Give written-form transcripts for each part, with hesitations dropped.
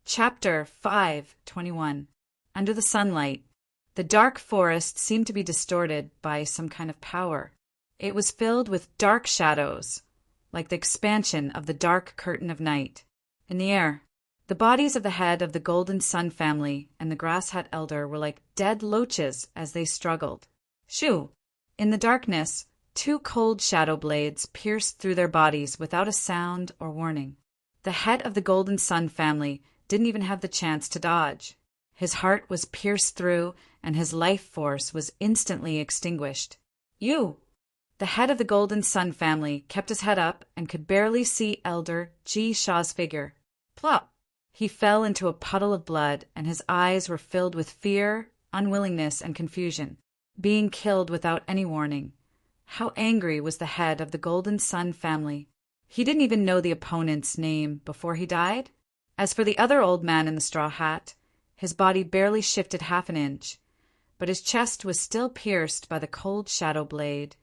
Chapter 5:21. Under the sunlight. The dark forest seemed to be distorted by some kind of power. It was filled with dark shadows, like the expansion of the dark curtain of night. In the air, the bodies of the head of the Golden Sun family and the Grass Hat Elder were like dead loaches as they struggled. Shoo! In the darkness, two cold shadow blades pierced through their bodies without a sound or warning. The head of the Golden Sun family didn't even have the chance to dodge. His heart was pierced through, and his life force was instantly extinguished. You! The head of the Golden Sun family kept his head up and could barely see Elder G. Shaw's figure. Plop! He fell into a puddle of blood, and his eyes were filled with fear, unwillingness, and confusion. Being killed without any warning. How angry was the head of the Golden Sun family. He didn't even know the opponent's name before he died. As for the other old man in the straw hat, his body barely shifted half an inch, but his chest was still pierced by the cold shadow blade,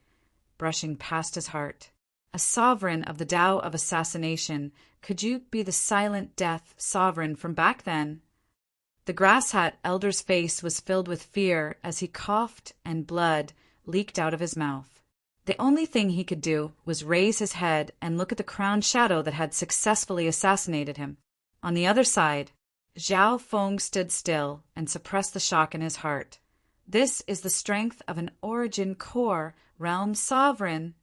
brushing past his heart. A sovereign of the Tao of Assassination, could you be the silent death sovereign from back then? The Grass Hat Elder's face was filled with fear as he coughed and blood leaked out of his mouth. The only thing he could do was raise his head and look at the crowned shadow that had successfully assassinated him. On the other side, Zhao Feng stood still and suppressed the shock in his heart. This is the strength of an origin core realm sovereign.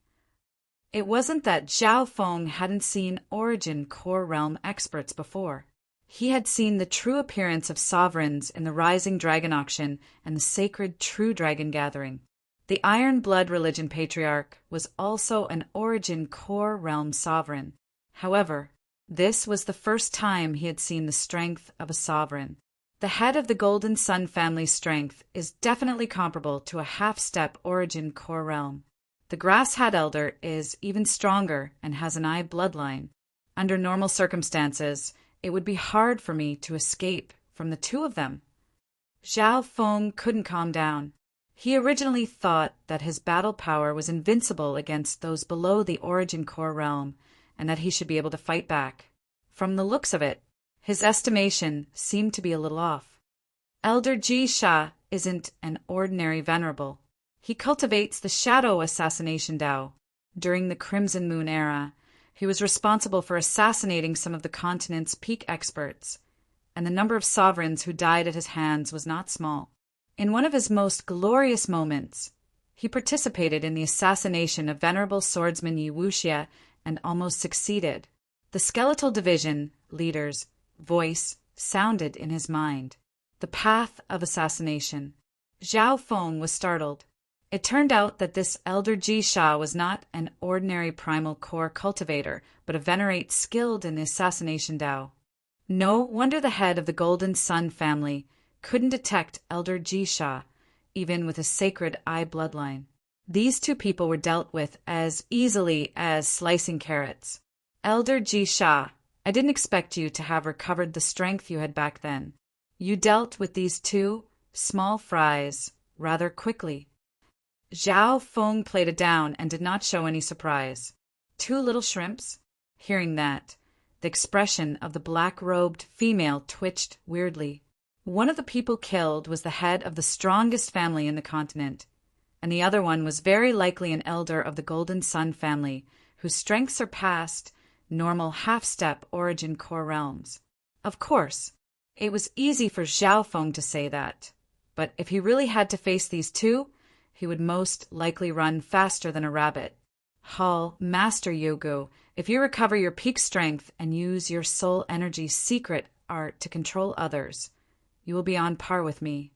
It wasn't that Zhao Feng hadn't seen origin core realm experts before. He had seen the true appearance of sovereigns in the Rising Dragon Auction and the sacred True Dragon Gathering. The Iron Blood Religion Patriarch was also an origin core realm sovereign. However, this was the first time he had seen the strength of a sovereign. The head of the Golden Sun family's strength is definitely comparable to a half-step origin core realm. The Grass Hat Elder is even stronger and has an eye bloodline. Under normal circumstances, it would be hard for me to escape from the two of them. Zhao Feng couldn't calm down. He originally thought that his battle power was invincible against those below the origin core realm, and that he should be able to fight back. From the looks of it, his estimation seemed to be a little off. Elder Ji Sha isn't an ordinary venerable. He cultivates the Shadow Assassination Tao. During the Crimson Moon era, he was responsible for assassinating some of the continent's peak experts, and the number of sovereigns who died at his hands was not small. In one of his most glorious moments, he participated in the assassination of Venerable Swordsman Yi Wuxia and almost succeeded. The Skeletal Division leader's voice sounded in his mind. The path of assassination. Zhao Feng was startled. It turned out that this Elder Ji Sha was not an ordinary primal core cultivator, but a venerate skilled in the assassination Tao. No wonder the head of the Golden Sun family couldn't detect Elder Ji Sha, even with his sacred eye bloodline. These two people were dealt with as easily as slicing carrots. Elder Ji Sha, I didn't expect you to have recovered the strength you had back then. You dealt with these two small fries rather quickly. Zhao Feng played it down and did not show any surprise. Two little shrimps? Hearing that, the expression of the black-robed female twitched weirdly. One of the people killed was the head of the strongest family in the continent, and the other one was very likely an elder of the Golden Sun family, whose strength surpassed normal half-step origin core realms. Of course, it was easy for Zhao Feng to say that, but if he really had to face these two, he would most likely run faster than a rabbit. Hall, Master Yogu, if you recover your peak strength and use your soul energy's secret art to control others, you will be on par with me.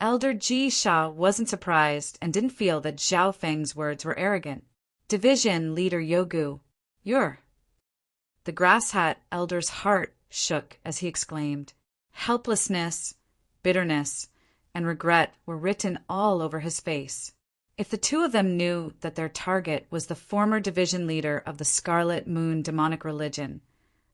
Elder Ji Sha wasn't surprised and didn't feel that Zhao Feng's words were arrogant. Division Leader Yogu, you're... The Grass Hat Elder's heart shook as he exclaimed. Helplessness, bitterness, and regret were written all over his face. If the two of them knew that their target was the former division leader of the Scarlet Moon demonic religion,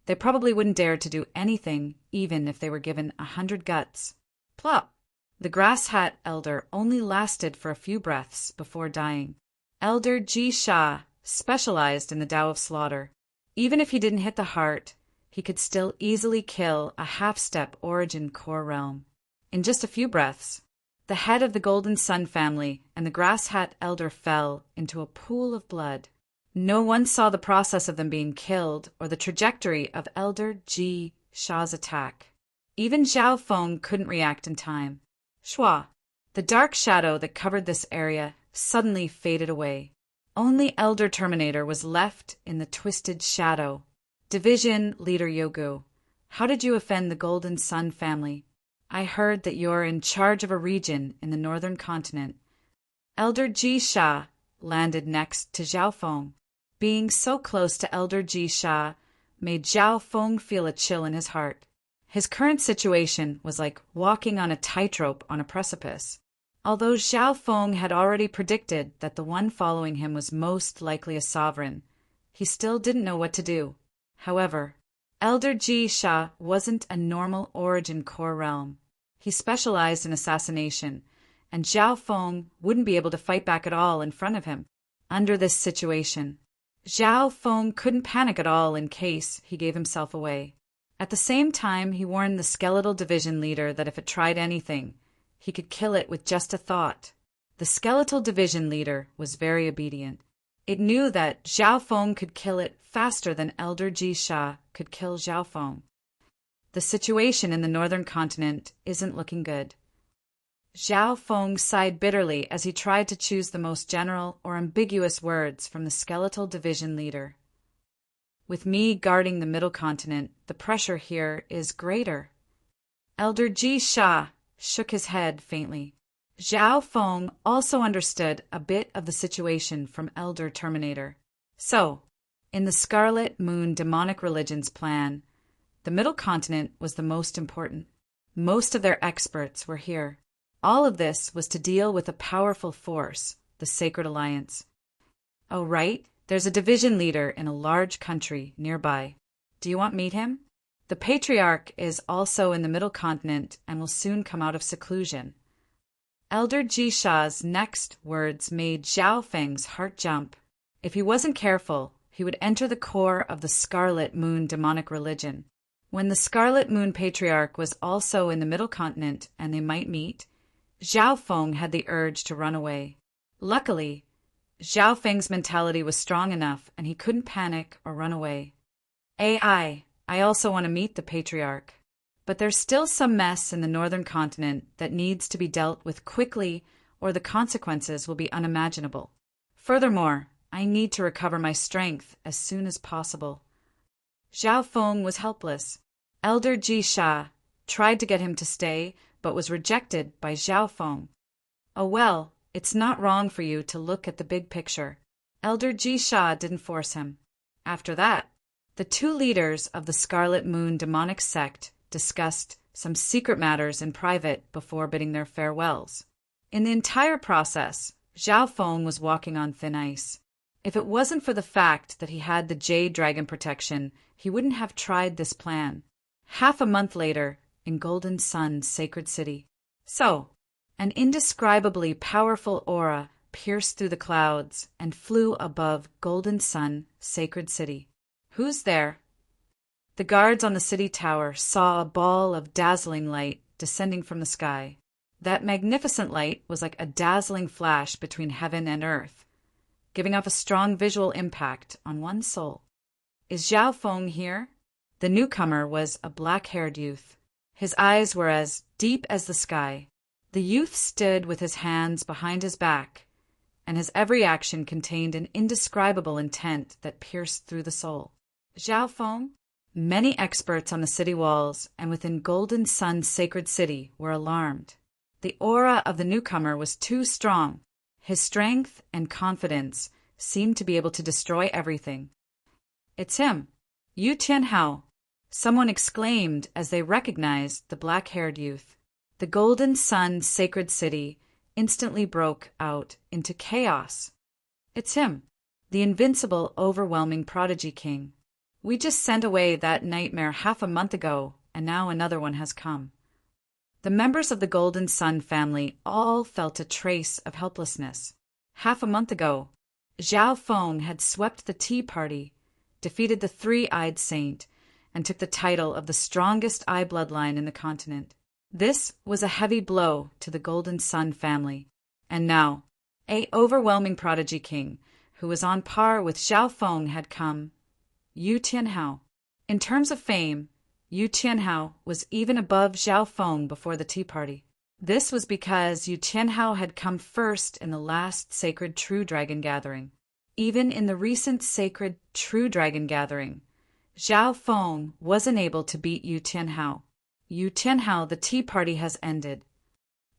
they probably wouldn't dare to do anything even if they were given 100 guts. Plop! The Grass Hat Elder only lasted for a few breaths before dying. Elder Ji Sha specialized in the Tao of Slaughter. Even if he didn't hit the heart, he could still easily kill a half-step Origin core realm. In just a few breaths, the head of the Golden Sun family and the Grass Hat Elder fell into a pool of blood. No one saw the process of them being killed or the trajectory of Elder Ji Sha's attack. Even Zhao Feng couldn't react in time. Shua, the dark shadow that covered this area, suddenly faded away. Only Elder Terminator was left in the twisted shadow. Division Leader Yogu, how did you offend the Golden Sun family? I heard that you're in charge of a region in the northern continent. Elder Ji Sha landed next to Zhao Feng. Being so close to Elder Ji Sha made Zhao Feng feel a chill in his heart. His current situation was like walking on a tightrope on a precipice. Although Zhao Feng had already predicted that the one following him was most likely a sovereign, he still didn't know what to do. However, Elder Ji Sha wasn't a normal Origin core realm. He specialized in assassination, and Zhao Feng wouldn't be able to fight back at all in front of him. Under this situation, Zhao Feng couldn't panic at all in case he gave himself away. At the same time, he warned the Skeletal Division leader that if it tried anything, he could kill it with just a thought. The Skeletal Division leader was very obedient. It knew that Zhao Feng could kill it faster than Elder Ji Sha could kill Zhao Feng. The situation in the northern continent isn't looking good. Zhao Feng sighed bitterly as he tried to choose the most general or ambiguous words from the Skeletal Division leader. With me guarding the middle continent, the pressure here is greater. Elder Ji Sha shook his head faintly. Zhao Feng also understood a bit of the situation from Elder Terminator. So, in the Scarlet Moon demonic religion's plan, the middle continent was the most important. Most of their experts were here. All of this was to deal with a powerful force, the Sacred Alliance. Oh, right, there's a division leader in a large country nearby. Do you want to meet him? The Patriarch is also in the middle continent and will soon come out of seclusion. Elder Ji Sha's next words made Zhao Feng's heart jump. If he wasn't careful, he would enter the core of the Scarlet Moon demonic religion. When the Scarlet Moon Patriarch was also in the middle continent and they might meet, Zhao Feng had the urge to run away. Luckily, Zhao Feng's mentality was strong enough and he couldn't panic or run away. I also want to meet the Patriarch. But there's still some mess in the northern continent that needs to be dealt with quickly or the consequences will be unimaginable. Furthermore, I need to recover my strength as soon as possible. Zhao Feng was helpless. Elder Ji Sha tried to get him to stay, but was rejected by Zhao Feng. Oh well, it's not wrong for you to look at the big picture. Elder Ji Sha didn't force him. After that, the two leaders of the Scarlet Moon demonic sect discussed some secret matters in private before bidding their farewells. In the entire process, Zhao Feng was walking on thin ice. If it wasn't for the fact that he had the Jade Dragon protection, he wouldn't have tried this plan. Half a month later, in Golden Sun's sacred city. So, an indescribably powerful aura pierced through the clouds and flew above Golden Sun sacred city. Who's there? The guards on the city tower saw a ball of dazzling light descending from the sky. That magnificent light was like a dazzling flash between heaven and earth, giving off a strong visual impact on one's soul. Is Zhao Feng here? The newcomer was a black-haired youth. His eyes were as deep as the sky. The youth stood with his hands behind his back, and his every action contained an indescribable intent that pierced through the soul. Zhao Feng? Many experts on the city walls and within Golden Sun's sacred city were alarmed. The aura of the newcomer was too strong. His strength and confidence seemed to be able to destroy everything. It's him, Yu Tianhao, someone exclaimed as they recognized the black-haired youth. The Golden Sun sacred city instantly broke out into chaos. It's him, the invincible, overwhelming prodigy king. We just sent away that nightmare half a month ago, and now another one has come. The members of the Golden Sun family all felt a trace of helplessness. Half a month ago, Zhao Feng had swept the tea party, defeated the three-eyed saint, and took the title of the strongest eye bloodline in the continent. This was a heavy blow to the Golden Sun family. And now, a overwhelming prodigy king, who was on par with Zhao Feng, had come. Yu Tianhao. In terms of fame, Yu Tianhao was even above Zhao Feng before the Tea Party. This was because Yu Tianhao had come first in the last sacred True Dragon gathering. Even in the recent sacred True Dragon gathering, Zhao Feng wasn't able to beat Yu Tianhao. Yu Tianhao, the Tea Party has ended.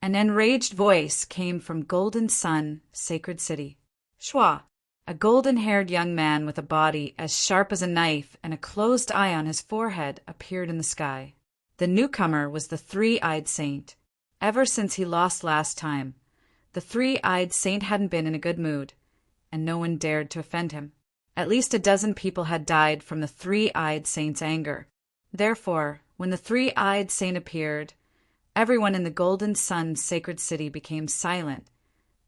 An enraged voice came from Golden Sun, Sacred City. Shua, a golden-haired young man with a body as sharp as a knife and a closed eye on his forehead, appeared in the sky. The newcomer was the Three-Eyed Saint. Ever since he lost last time, the Three-Eyed Saint hadn't been in a good mood, and no one dared to offend him. At least a dozen people had died from the Three-Eyed Saint's anger. Therefore, when the Three-Eyed Saint appeared, everyone in the Golden Sun Sacred City became silent,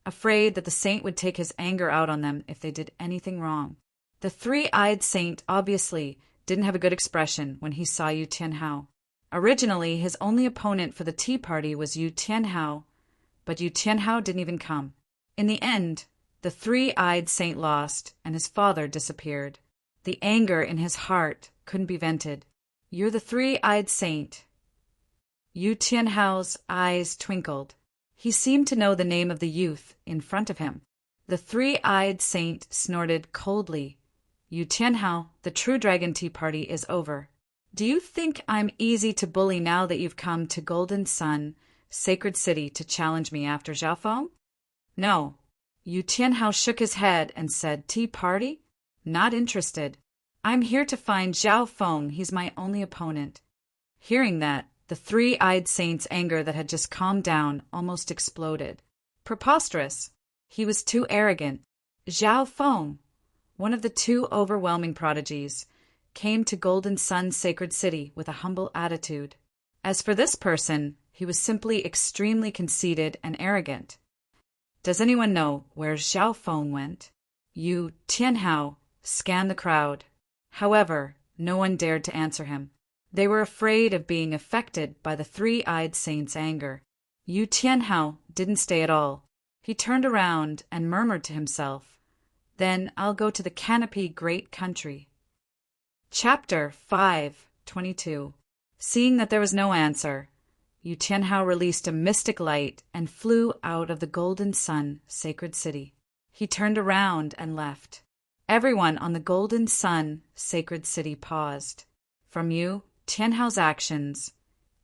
afraid that the saint would take his anger out on them if they did anything wrong. The Three-Eyed Saint obviously didn't have a good expression when he saw Yu Tianhao. Originally, his only opponent for the Tea Party was Yu Tianhao, but Yu Tianhao didn't even come. In the end, the Three-Eyed Saint lost, and his father disappeared. The anger in his heart couldn't be vented. "You're the Three-Eyed Saint." Yu Tianhao's eyes twinkled. He seemed to know the name of the youth in front of him. The Three-Eyed Saint snorted coldly. "Yu Tianhao, the True Dragon Tea Party is over. Do you think I'm easy to bully now that you've come to Golden Sun, Sacred City, to challenge me after Zhao Feng?" "No." Yu Tianhao shook his head and said, "Tea Party? Not interested. I'm here to find Zhao Feng. He's my only opponent." Hearing that, the Three-Eyed Saint's anger that had just calmed down almost exploded. Preposterous. He was too arrogant. Zhao Feng, one of the two overwhelming prodigies, came to Golden Sun Sacred City with a humble attitude. As for this person, he was simply extremely conceited and arrogant. Does anyone know where Zhao Feng went? Yu Tianhao scanned the crowd. However, no one dared to answer him. They were afraid of being affected by the Three-Eyed Saint's anger. Yu Tianhao didn't stay at all. He turned around and murmured to himself, "Then I'll go to the Canopy Great Country." Chapter 5:22. Seeing that there was no answer, Yu Tianhao released a mystic light and flew out of the Golden Sun Sacred City. He turned around and left. Everyone on the Golden Sun Sacred City paused. From Yu Tianhao's actions,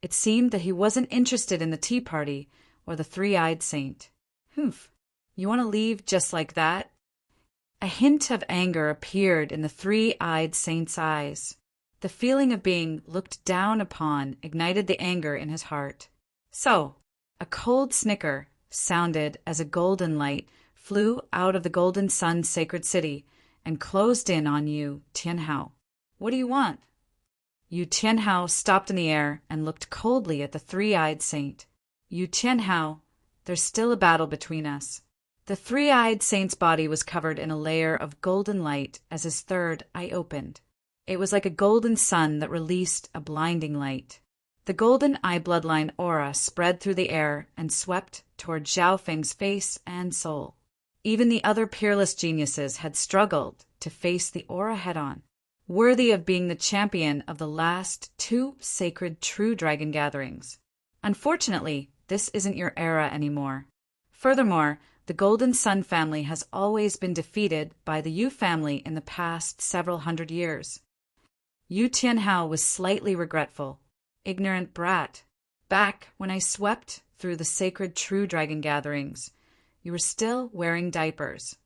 it seemed that he wasn't interested in the Tea Party or the Three-Eyed Saint. "Humph, you want to leave just like that?" A hint of anger appeared in the Three-Eyed Saint's eyes. The feeling of being looked down upon ignited the anger in his heart. So, a cold snicker sounded as a golden light flew out of the Golden Sun Sacred City and closed in on Yu Tianhao. "What do you want?" Yu Tianhao stopped in the air and looked coldly at the Three-Eyed Saint. "Yu Tianhao, there's still a battle between us." The Three-Eyed Saint's body was covered in a layer of golden light as his third eye opened. It was like a golden sun that released a blinding light. The golden eye bloodline aura spread through the air and swept toward Zhao Feng's face and soul. Even the other peerless geniuses had struggled to face the aura head-on. Worthy of being the champion of the last two sacred True Dragon gatherings. Unfortunately, this isn't your era anymore. Furthermore, the Golden Sun family has always been defeated by the Yu family in the past several hundred years. Yu Tianhao was slightly regretful. "Ignorant brat. Back when I swept through the sacred True Dragon gatherings, you were still wearing diapers."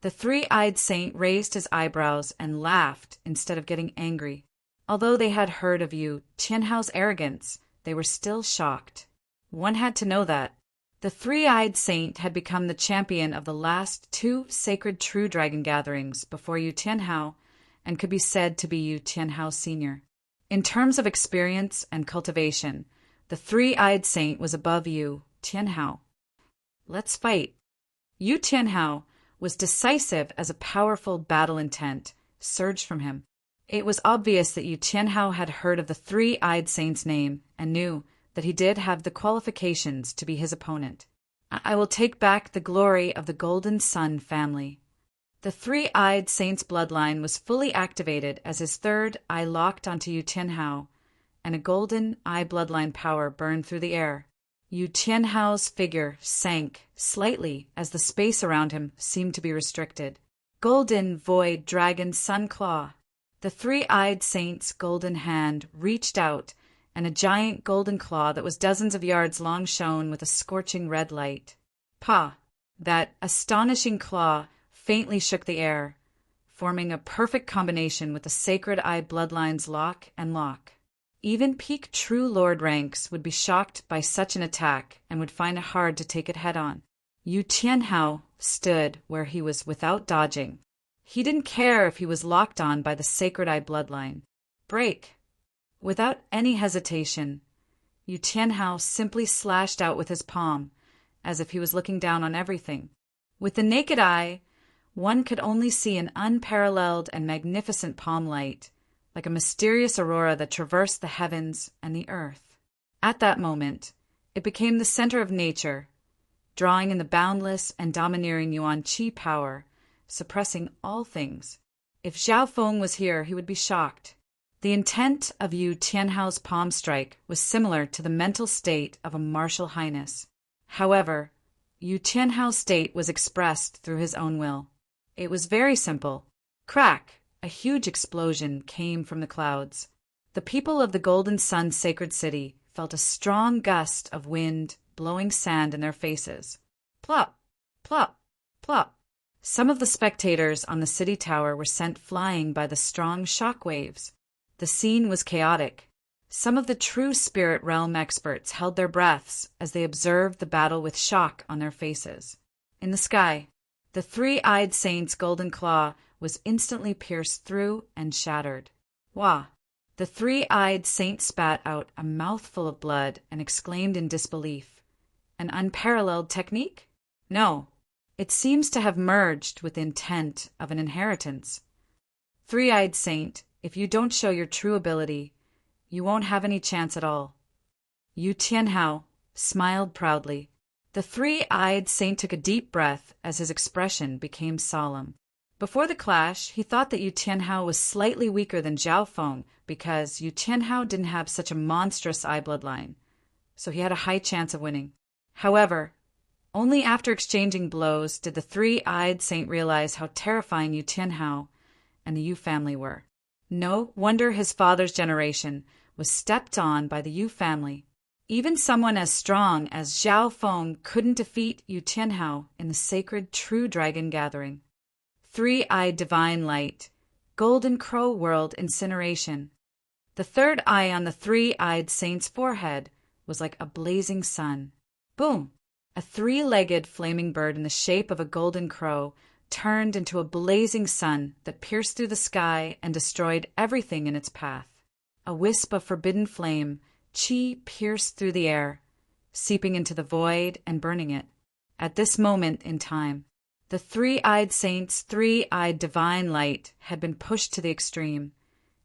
The Three-Eyed Saint raised his eyebrows and laughed instead of getting angry. Although they had heard of Yu Tianhao's arrogance, they were still shocked. One had to know that. The Three-Eyed Saint had become the champion of the last two sacred True Dragon gatherings before Yu Tianhao and could be said to be Yu Tianhao Sr. In terms of experience and cultivation, the Three-Eyed Saint was above Yu Tianhao. "Let's fight." Yu Tianhao was decisive as a powerful battle intent surged from him. It was obvious that Yu Tianhao had heard of the three-eyed saint's name and knew that he did have the qualifications to be his opponent. I will take back the glory of the Golden Sun family. The three-eyed saint's bloodline was fully activated as his third eye locked onto Yu Tianhao, and a golden eye bloodline power burned through the air. Yu Tianhao's figure sank slightly as the space around him seemed to be restricted. Golden Void Dragon Sun Claw. The three-eyed saint's golden hand reached out, and a giant golden claw that was dozens of yards long shone with a scorching red light. Pah! That astonishing claw faintly shook the air, forming a perfect combination with the sacred eye bloodline's lock and lock. Even peak True Lord ranks would be shocked by such an attack and would find it hard to take it head-on. Yu Tianhao stood where he was without dodging. He didn't care if he was locked on by the sacred eye bloodline. Break! Without any hesitation, Yu Tianhao simply slashed out with his palm, as if he was looking down on everything. With the naked eye, one could only see an unparalleled and magnificent palm light, like a mysterious aurora that traversed the heavens and the earth. At that moment, it became the center of nature, drawing in the boundless and domineering Yuan Qi power, suppressing all things. If Zhao Feng was here, he would be shocked. The intent of Yu Tianhao's palm strike was similar to the mental state of a martial highness. However, Yu Tianhao's state was expressed through his own will. It was very simple. Crack! A huge explosion came from the clouds. The people of the Golden Sun sacred city felt a strong gust of wind blowing sand in their faces. Plop! Plop! Plop! Some of the spectators on the city tower were sent flying by the strong shock waves. The scene was chaotic. Some of the true spirit realm experts held their breaths as they observed the battle with shock on their faces. In the sky, the three-eyed saint's golden claw was instantly pierced through and shattered. Wah! The three-eyed saint spat out a mouthful of blood and exclaimed in disbelief. An unparalleled technique? No. It seems to have merged with the intent of an inheritance. Three-eyed saint, if you don't show your true ability, you won't have any chance at all. Yu Tianhao smiled proudly. The three-eyed saint took a deep breath as his expression became solemn. Before the clash, he thought that Yu Tianhao was slightly weaker than Zhao Feng because Yu Tianhao didn't have such a monstrous eye bloodline, so he had a high chance of winning. However, only after exchanging blows did the three-eyed saint realize how terrifying Yu Tianhao and the Yu family were. No wonder his father's generation was stepped on by the Yu family. Even someone as strong as Zhao Feng couldn't defeat Yu Tianhao in the sacred True Dragon Gathering. Three-eyed divine light, golden crow world incineration. The third eye on the three-eyed saint's forehead was like a blazing sun. Boom! A three-legged flaming bird in the shape of a golden crow turned into a blazing sun that pierced through the sky and destroyed everything in its path. A wisp of forbidden flame, qi pierced through the air, seeping into the void and burning it. At this moment in time, the three-eyed saint's three-eyed divine light had been pushed to the extreme,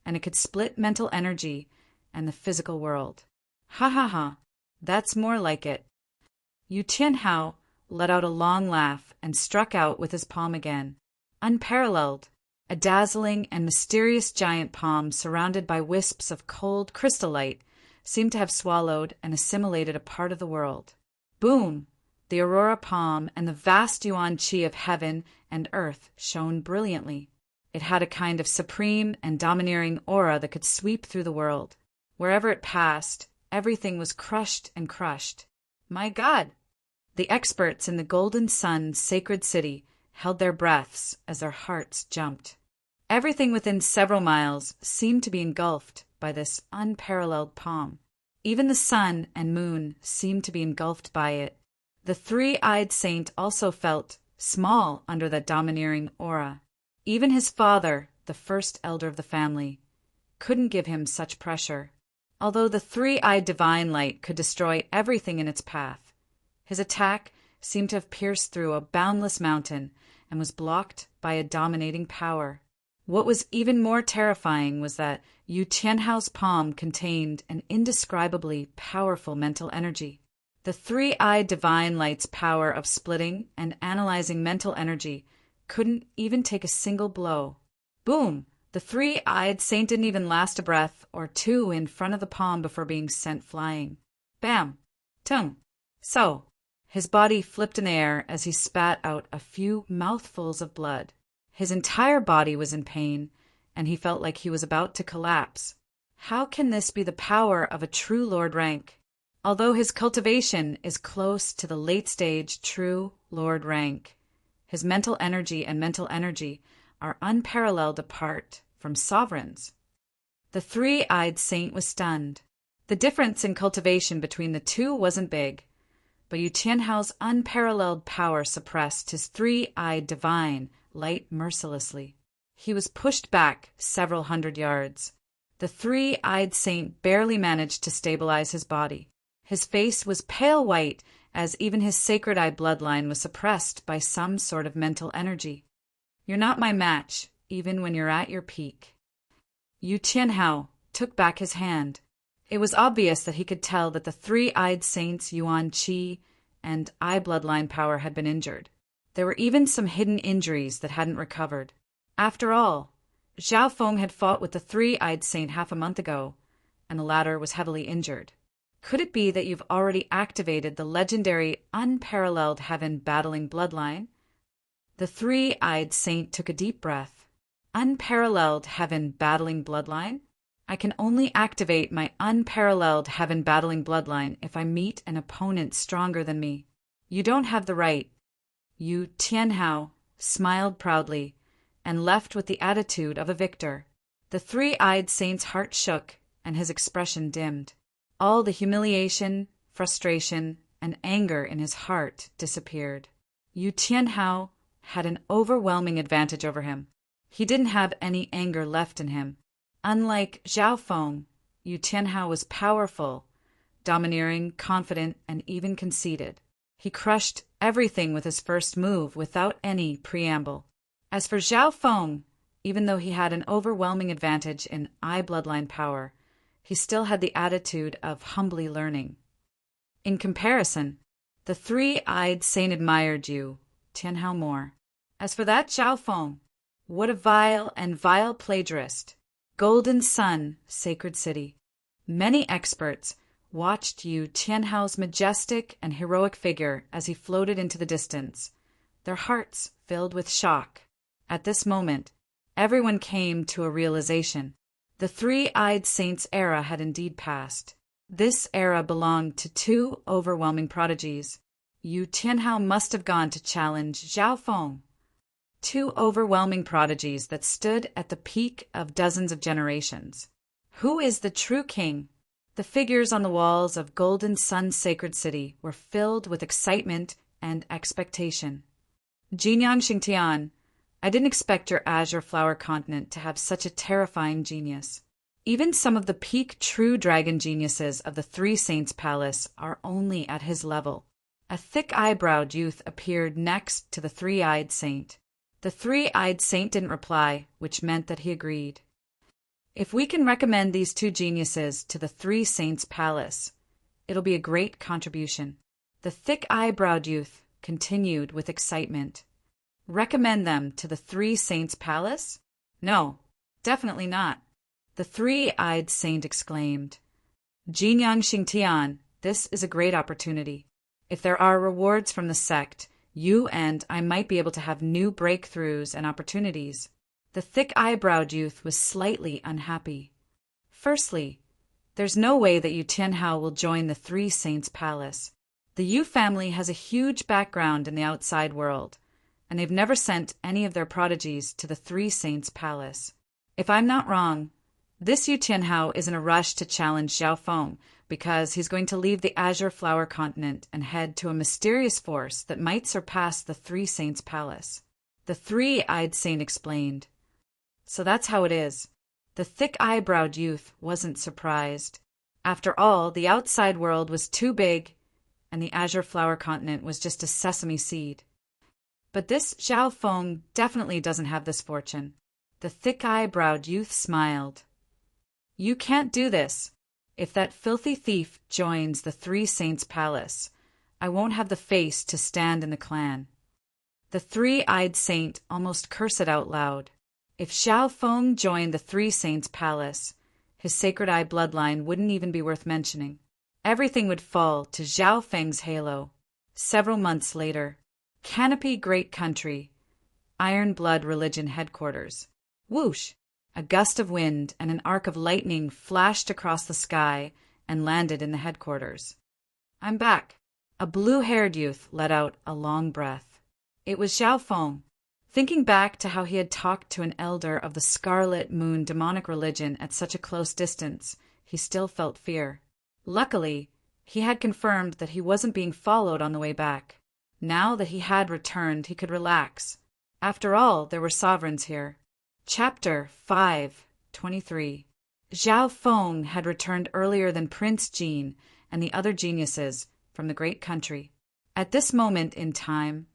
and it could split mental energy and the physical world. Ha ha ha, that's more like it. Yu Tianhao let out a long laugh and struck out with his palm again. Unparalleled, a dazzling and mysterious giant palm surrounded by wisps of cold crystal light seemed to have swallowed and assimilated a part of the world. Boom! The aurora palm and the vast yuan qi of heaven and earth shone brilliantly. It had a kind of supreme and domineering aura that could sweep through the world. Wherever it passed, everything was crushed and crushed. My God! The experts in the Golden Sun sacred city held their breaths as their hearts jumped. Everything within several miles seemed to be engulfed by this unparalleled palm. Even the sun and moon seemed to be engulfed by it. The three-eyed saint also felt small under that domineering aura. Even his father, the first elder of the family, couldn't give him such pressure. Although the three-eyed divine light could destroy everything in its path, his attack seemed to have pierced through a boundless mountain and was blocked by a dominating power. What was even more terrifying was that Yu Tianhao's palm contained an indescribably powerful mental energy. The three-eyed divine light's power of splitting and analyzing mental energy couldn't even take a single blow. Boom! The three-eyed saint didn't even last a breath or two in front of the palm before being sent flying. Bam! Tung! So, his body flipped in the air as he spat out a few mouthfuls of blood. His entire body was in pain, and he felt like he was about to collapse. How can this be the power of a true Lord rank? Although his cultivation is close to the late-stage true Lord rank, his mental energy and mental energy are unparalleled apart from sovereigns. The three-eyed saint was stunned. The difference in cultivation between the two wasn't big, but Yu Tianhao's unparalleled power suppressed his three-eyed divine light mercilessly. He was pushed back several hundred yards. The three-eyed saint barely managed to stabilize his body. His face was pale white, as even his sacred eye bloodline was suppressed by some sort of mental energy. You're not my match, even when you're at your peak. Yu Tianhao took back his hand. It was obvious that he could tell that the three-eyed saint's Yuan Qi and eye bloodline power had been injured. There were even some hidden injuries that hadn't recovered. After all, Zhao Feng had fought with the three-eyed saint half a month ago, and the latter was heavily injured. Could it be that you've already activated the legendary unparalleled heaven battling bloodline? The three-eyed saint took a deep breath. Unparalleled heaven battling bloodline? I can only activate my unparalleled heaven battling bloodline if I meet an opponent stronger than me. You don't have the right. Yu Tianhao smiled proudly and left with the attitude of a victor. The three-eyed saint's heart shook and his expression dimmed. All the humiliation, frustration, and anger in his heart disappeared. Yu Tianhao had an overwhelming advantage over him. He didn't have any anger left in him. Unlike Zhao Feng, Yu Tianhao was powerful, domineering, confident, and even conceited. He crushed everything with his first move without any preamble. As for Zhao Feng, even though he had an overwhelming advantage in eye bloodline power, he still had the attitude of humbly learning. In comparison, the three-eyed saint admired Yu Tianhao more. As for that Zhao Feng, what a vile plagiarist. Golden Sun, Sacred City. Many experts watched Yu Tianhao's majestic and heroic figure as he floated into the distance, their hearts filled with shock. At this moment, everyone came to a realization. The three-eyed saint's era had indeed passed. This era belonged to two overwhelming prodigies. Yu Tianhao must have gone to challenge Zhao Feng. Two overwhelming prodigies that stood at the peak of dozens of generations. Who is the true king? The figures on the walls of Golden Sun Sacred City were filled with excitement and expectation. Jinyang Xingtian, I didn't expect your azure flower continent to have such a terrifying genius. Even some of the peak true dragon geniuses of the Three Saints Palace are only at his level. A thick-eyebrowed youth appeared next to the three-eyed saint. The three-eyed saint didn't reply, which meant that he agreed. If we can recommend these two geniuses to the Three Saints Palace, it'll be a great contribution. The thick-eyebrowed youth continued with excitement. Recommend them to the Three Saints Palace? No, definitely not. The three-eyed saint exclaimed. Jinyang Xingtian, this is a great opportunity. If there are rewards from the sect, you and I might be able to have new breakthroughs and opportunities. The thick-eyebrowed youth was slightly unhappy. Firstly, there's no way that Yu Tianhao will join the Three Saints Palace. The Yu family has a huge background in the outside world, and they've never sent any of their prodigies to the Three Saints Palace. If I'm not wrong, this Yu Tianhao is in a rush to challenge Zhao Feng because he's going to leave the Azure Flower Continent and head to a mysterious force that might surpass the Three Saints Palace. The three-eyed saint explained. So that's how it is. The thick-eyebrowed youth wasn't surprised. After all, the outside world was too big, and the Azure Flower Continent was just a sesame seed. But this Zhao Feng definitely doesn't have this fortune. The thick-eyebrowed youth smiled. "You can't do this. If that filthy thief joins the Three Saints' palace, I won't have the face to stand in the clan." The three-eyed saint almost cursed out loud. If Xiao Feng joined the Three Saints' palace, his sacred eye bloodline wouldn't even be worth mentioning. Everything would fall to Xiao Feng's halo. Several months later, Canopy Great Country, Iron Blood Religion headquarters. Whoosh! A gust of wind and an arc of lightning flashed across the sky and landed in the headquarters. "I'm back." A blue-haired youth let out a long breath. It was Xiao Feng. Thinking back to how he had talked to an elder of the Scarlet Moon demonic religion at such a close distance, he still felt fear. Luckily, he had confirmed that he wasn't being followed on the way back. Now that he had returned, he could relax. After all, there were sovereigns here. Chapter 5:23. Xiao Feng had returned earlier than Prince Jean and the other geniuses from the Great Country. At this moment in time,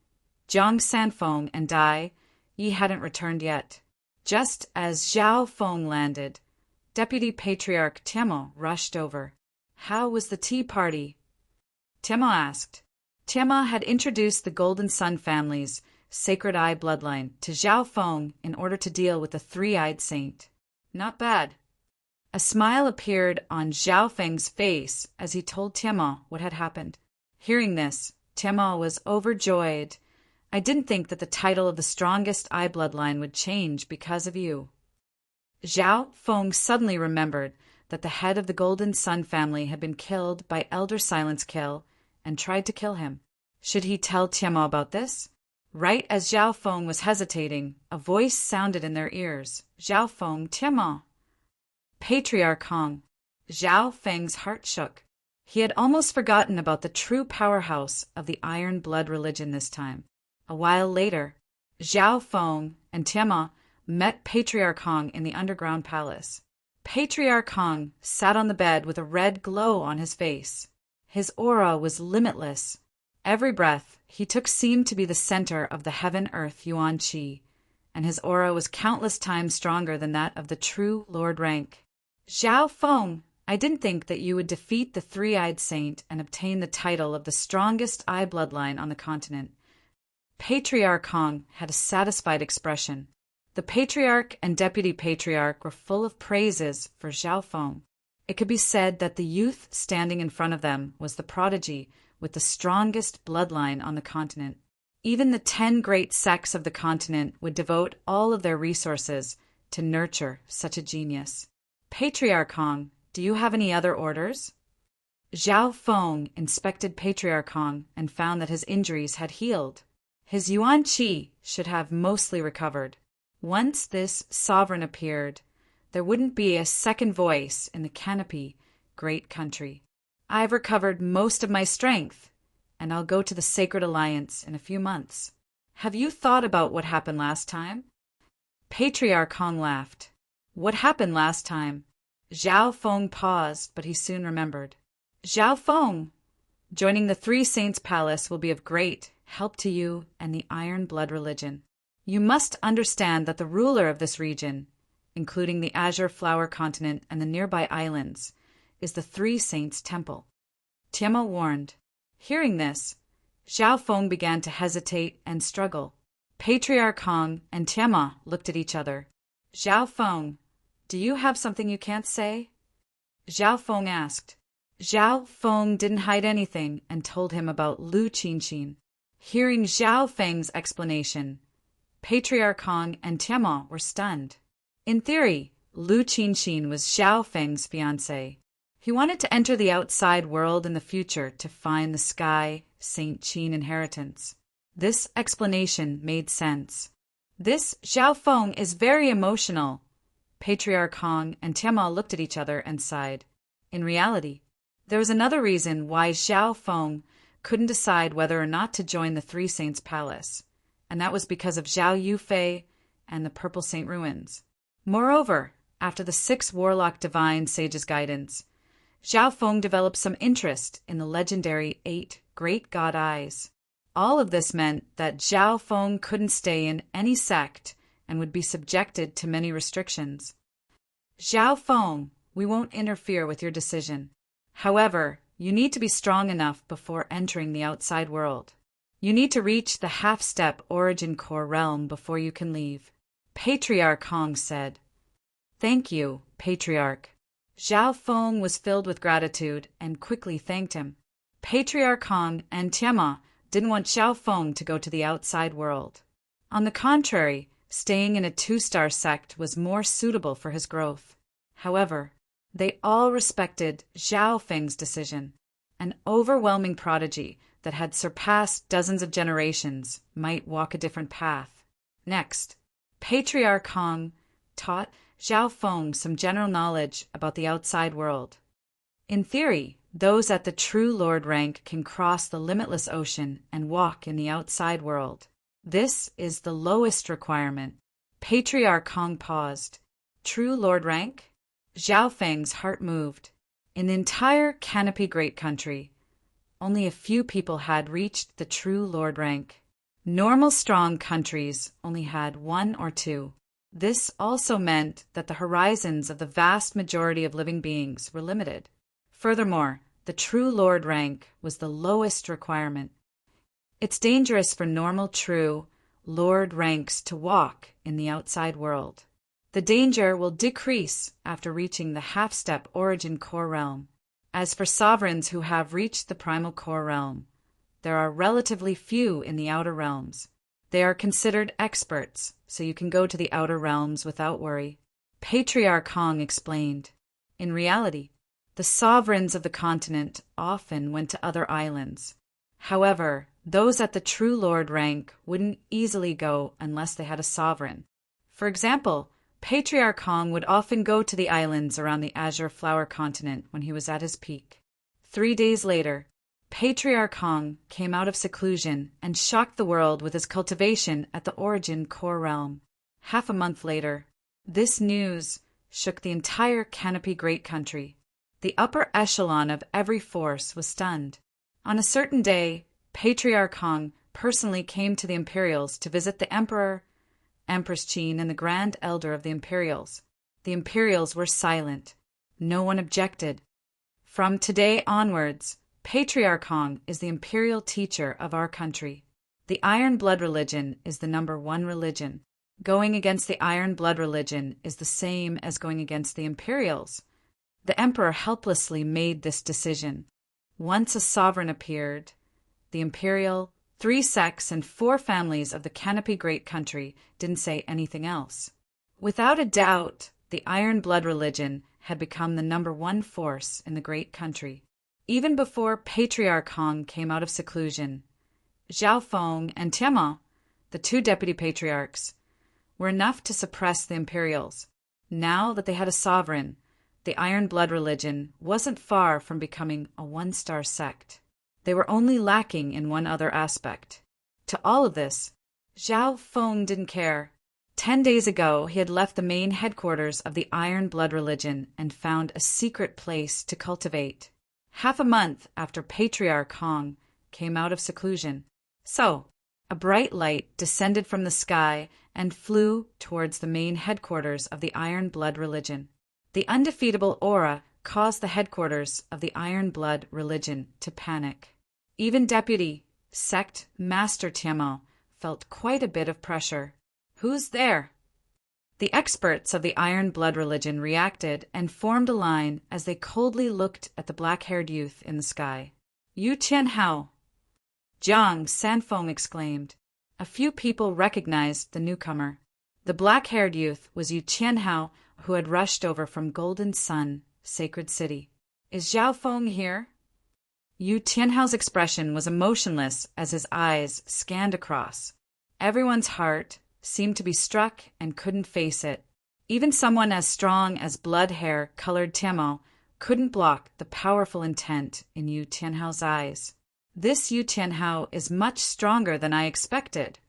Zhang Sanfeng and Dai Yi hadn't returned yet. Just as Xiao Feng landed, Deputy Patriarch Tiemo rushed over. "How was the tea party?" Tiemo asked. Tiemo had introduced the Golden Sun family's Sacred Eye bloodline to Xiao Feng in order to deal with the three-eyed saint. "Not bad." A smile appeared on Xiao Feng's face as he told Tiemo what had happened. Hearing this, Tiemo was overjoyed. "I didn't think that the title of the strongest eye bloodline would change because of you." Xiao Feng suddenly remembered that the head of the Golden Sun family had been killed by Elder Silence Kill and tried to kill him. Should he tell Tiemo about this? Right as Xiao Feng was hesitating, a voice sounded in their ears. "Xiao Feng, Tiemo." Patriarch Hong. Xiao Feng's heart shook. He had almost forgotten about the true powerhouse of the Iron Blood religion this time. A while later, Xiao Feng and Tiemo met Patriarch Hong in the underground palace. Patriarch Hong sat on the bed with a red glow on his face. His aura was limitless. Every breath he took seemed to be the center of the heaven-earth Yuan Qi, and his aura was countless times stronger than that of the true Lord rank. "Xiao Feng, I didn't think that you would defeat the three-eyed saint and obtain the title of the strongest eye bloodline on the continent." Patriarch Hong had a satisfied expression. The Patriarch and Deputy Patriarch were full of praises for Xiao Feng. It could be said that the youth standing in front of them was the prodigy with the strongest bloodline on the continent. Even the 10 great sects of the continent would devote all of their resources to nurture such a genius. "Patriarch Hong, do you have any other orders?" Xiao Feng inspected Patriarch Hong and found that his injuries had healed. His Yuan Qi should have mostly recovered. Once this sovereign appeared, there wouldn't be a second voice in the Canopy Great Country. "I've recovered most of my strength, and I'll go to the Sacred Alliance in a few months. Have you thought about what happened last time?" Patriarch Hong laughed. "What happened last time?" Xiao Feng paused, but he soon remembered. "Xiao Feng, joining the Three Saints' Palace will be of great help to you and the Iron Blood religion. You must understand that the ruler of this region, including the Azure Flower Continent and the nearby islands, is the Three Saints' Temple." Tiemo warned. Hearing this, Xiao Feng began to hesitate and struggle. Patriarch Hong and Tiemo looked at each other. "Xiao Feng, do you have something you can't say?" Xiao Feng asked. Xiao Feng didn't hide anything and told him about Lu Qinqin. Hearing Xiao Feng's explanation, Patriarch Hong and Tiemo were stunned. In theory, Lu Qinqin was Xiao Feng's fiancé. He wanted to enter the outside world in the future to find the Sky Saint Qin inheritance. This explanation made sense. "This Xiao Feng is very emotional." Patriarch Hong and Tiemo looked at each other and sighed. In reality, there was another reason why Xiao Feng couldn't decide whether or not to join the Three Saints' Palace, and that was because of Zhao Yufei and the Purple Saint Ruins. Moreover, after the 6 Warlock Divine Sages' guidance, Xiao Feng developed some interest in the legendary 8 Great God Eyes. All of this meant that Xiao Feng couldn't stay in any sect and would be subjected to many restrictions. Zhao Feng, we won't interfere with your decision. However, you need to be strong enough before entering the outside world. You need to reach the half-step origin core realm before you can leave. Patriarch Hong said. Thank you, Patriarch. Zhao Feng was filled with gratitude and quickly thanked him. Patriarch Hong and Tiamat didn't want Zhao Feng to go to the outside world. On the contrary, staying in a 2-star sect was more suitable for his growth. However, they all respected Zhao Feng's decision. An overwhelming prodigy that had surpassed dozens of generations might walk a different path. Next, Patriarch Hong taught Zhao Feng some general knowledge about the outside world. In theory, those at the true Lord rank can cross the limitless ocean and walk in the outside world. This is the lowest requirement. Patriarch Hong paused. True Lord rank? Zhao Feng's heart moved. In the entire Canopy Great Country, only a few people had reached the true Lord rank. Normal strong countries only had 1 or 2. This also meant that the horizons of the vast majority of living beings were limited. Furthermore, the true Lord rank was the lowest requirement. It's dangerous for normal true Lord ranks to walk in the outside world. The danger will decrease after reaching the half-step origin core realm. As for sovereigns who have reached the primal core realm, there are relatively few in the outer realms. They are considered experts, so you can go to the outer realms without worry. Patriarch Hong explained. In reality, the sovereigns of the continent often went to other islands. However, those at the true Lord rank wouldn't easily go unless they had a sovereign. For example, Patriarch Hong would often go to the islands around the Azure Flower continent when he was at his peak. 3 days later, Patriarch Hong came out of seclusion and shocked the world with his cultivation at the origin core realm. Half a month later, this news shook the entire Canopy Great Country. The upper echelon of every force was stunned. On a certain day, Patriarch Hong personally came to the Imperials to visit the Emperor, Empress Qin, and the Grand Elder of the Imperials. The Imperials were silent. No one objected. From today onwards, Patriarch Hong is the imperial teacher of our country. The Iron Blood religion is the #1 religion. Going against the Iron Blood religion is the same as going against the Imperials. The Emperor helplessly made this decision. Once a sovereign appeared, the Imperial, 3 sects, and 4 families of the Canopy Great Country didn't say anything else. Without a doubt, the Iron Blood religion had become the #1 force in the Great Country. Even before Patriarch Hong came out of seclusion, Zhao Feng and Tiamat, the 2 deputy patriarchs, were enough to suppress the Imperials. Now that they had a sovereign, the Iron Blood religion wasn't far from becoming a 1-star sect. They were only lacking in one other aspect. To all of this, Zhao Feng didn't care. 10 days ago, he had left the main headquarters of the Iron Blood religion and found a secret place to cultivate. Half a month after Patriarch Hong came out of seclusion. So, a bright light descended from the sky and flew towards the main headquarters of the Iron Blood religion. The undefeatable aura caused the headquarters of the Iron Blood religion to panic. Even Deputy Sect Master Tiamat felt quite a bit of pressure. Who's there? The experts of the Iron Blood religion reacted and formed a line as they coldly looked at the black-haired youth in the sky. Yu Tianhao! Jiang Sanfeng exclaimed. A few people recognized the newcomer. The black-haired youth was Yu Tianhao, who had rushed over from Golden Sun, Sacred City. Is Zhao Feng here? Yu Tianhao's expression was emotionless as his eyes scanned across. Everyone's heart seemed to be struck and couldn't face it. Even someone as strong as blood-hair-colored Tiamat couldn't block the powerful intent in Yu Tianhao's eyes. This Yu Tianhao is much stronger than I expected.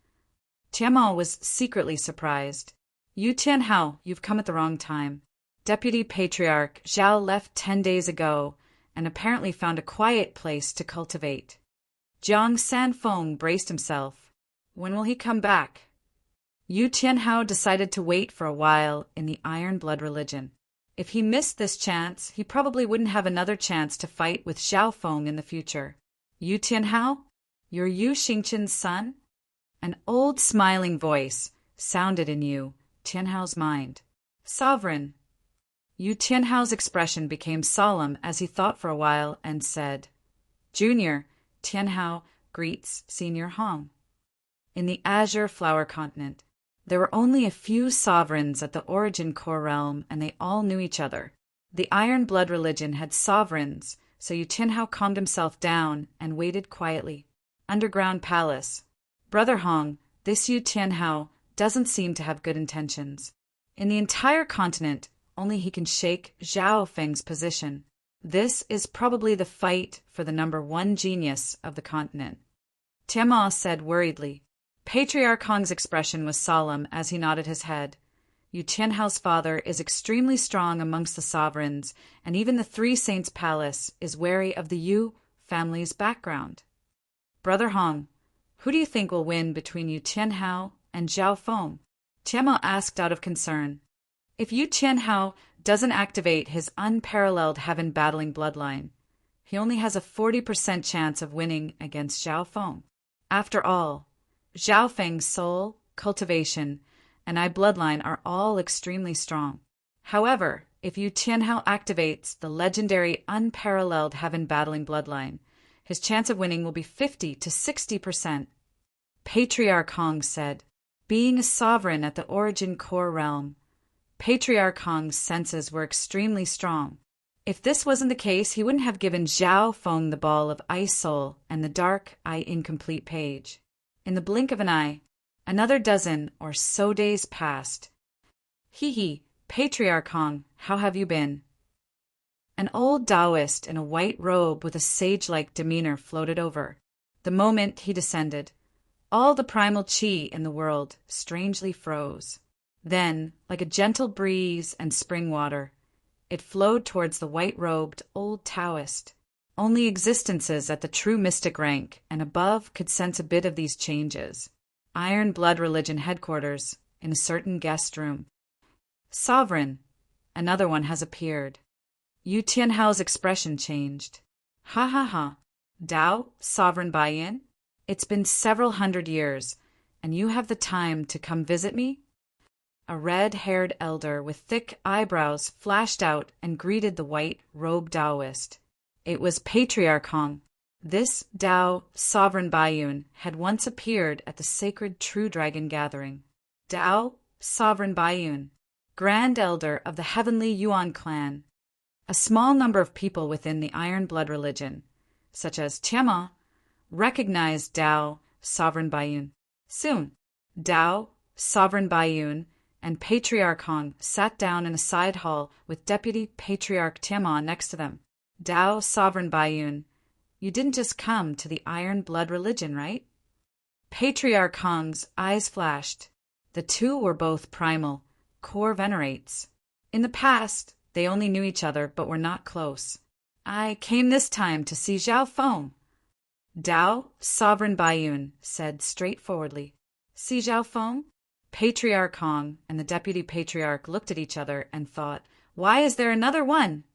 Tiamat was secretly surprised. Yu Tianhao, you've come at the wrong time. Deputy Patriarch Zhao left 10 days ago and apparently found a quiet place to cultivate. Jiang Sanfeng braced himself. When will he come back? Yu Tianhao decided to wait for a while in the Iron Blood religion. If he missed this chance, he probably wouldn't have another chance to fight with Zhao Feng in the future. Yu Tianhao? You're Yu Xingqin's son? An old smiling voice sounded in Yu Tianhao's mind. Sovereign. Yu Tianhao's expression became solemn as he thought for a while and said, Junior, Tianhao greets Senior Hong. In the Azure Flower Continent, there were only a few sovereigns at the Origin Core realm, and they all knew each other. The Iron Blood religion had sovereigns, so Yu Tianhao calmed himself down and waited quietly. Underground Palace. Brother Hong, this Yu Tianhao doesn't seem to have good intentions. In the entire continent, only he can shake Zhao Feng's position. This is probably the fight for the #1 genius of the continent. Tianma said worriedly. Patriarch Hong's expression was solemn as he nodded his head. Yu Tianhao's father is extremely strong amongst the sovereigns, and even the Three Saints Palace is wary of the Yu family's background. Brother Hong, who do you think will win between Yu Tianhao and Zhao Feng? Tianma asked out of concern. If Yu Tianhao doesn't activate his unparalleled heaven-battling bloodline, he only has a 40% chance of winning against Zhao Feng. After all, Zhao Feng's soul, cultivation, and eye bloodline are all extremely strong. However, if Yu Tianhao activates the legendary unparalleled heaven-battling bloodline, his chance of winning will be 50 to 60%. Patriarch Hong said, being a sovereign at the Origin Core realm, Patriarch Hong's senses were extremely strong. If this wasn't the case, he wouldn't have given Zhao Feng the ball of Ice Soul and the Dark Eye Incomplete page. In the blink of an eye, another dozen or so days passed. Hee, Patriarch Hong, how have you been? An old Taoist in a white robe with a sage-like demeanor floated over. The moment he descended, all the primal qi in the world strangely froze. Then, like a gentle breeze and spring water, it flowed towards the white-robed old Taoist. Only existences at the true mystic rank and above could sense a bit of these changes. Iron Blood Religion headquarters, in a certain guest room. Sovereign, another one has appeared. Yu Tianhao's expression changed. Ha ha ha. Dao, Sovereign Baiyin? It's been several hundred years, and you have the time to come visit me? A red-haired elder with thick eyebrows flashed out and greeted the white-robed Taoist. It was Patriarch Hong. This Dao, Sovereign Baiyun, had once appeared at the sacred True Dragon gathering. Dao, Sovereign Baiyun, Grand Elder of the Heavenly Yuan clan. A small number of people within the Iron Blood religion, such as Tianma, recognized Dao, Sovereign Baiyun. Soon, Dao, Sovereign Baiyun, and Patriarch Hong sat down in a side hall with Deputy Patriarch Tianma next to them. Dao, Sovereign Baiyun, you didn't just come to the Iron Blood religion, right? Patriarch Hong's eyes flashed. The two were both primal, core venerates. In the past, they only knew each other but were not close. I came this time to see Zhao Feng. Dao, Sovereign Baiyun, said straightforwardly. See Zhao Feng? Patriarch Hong and the Deputy Patriarch looked at each other and thought, why is there another one?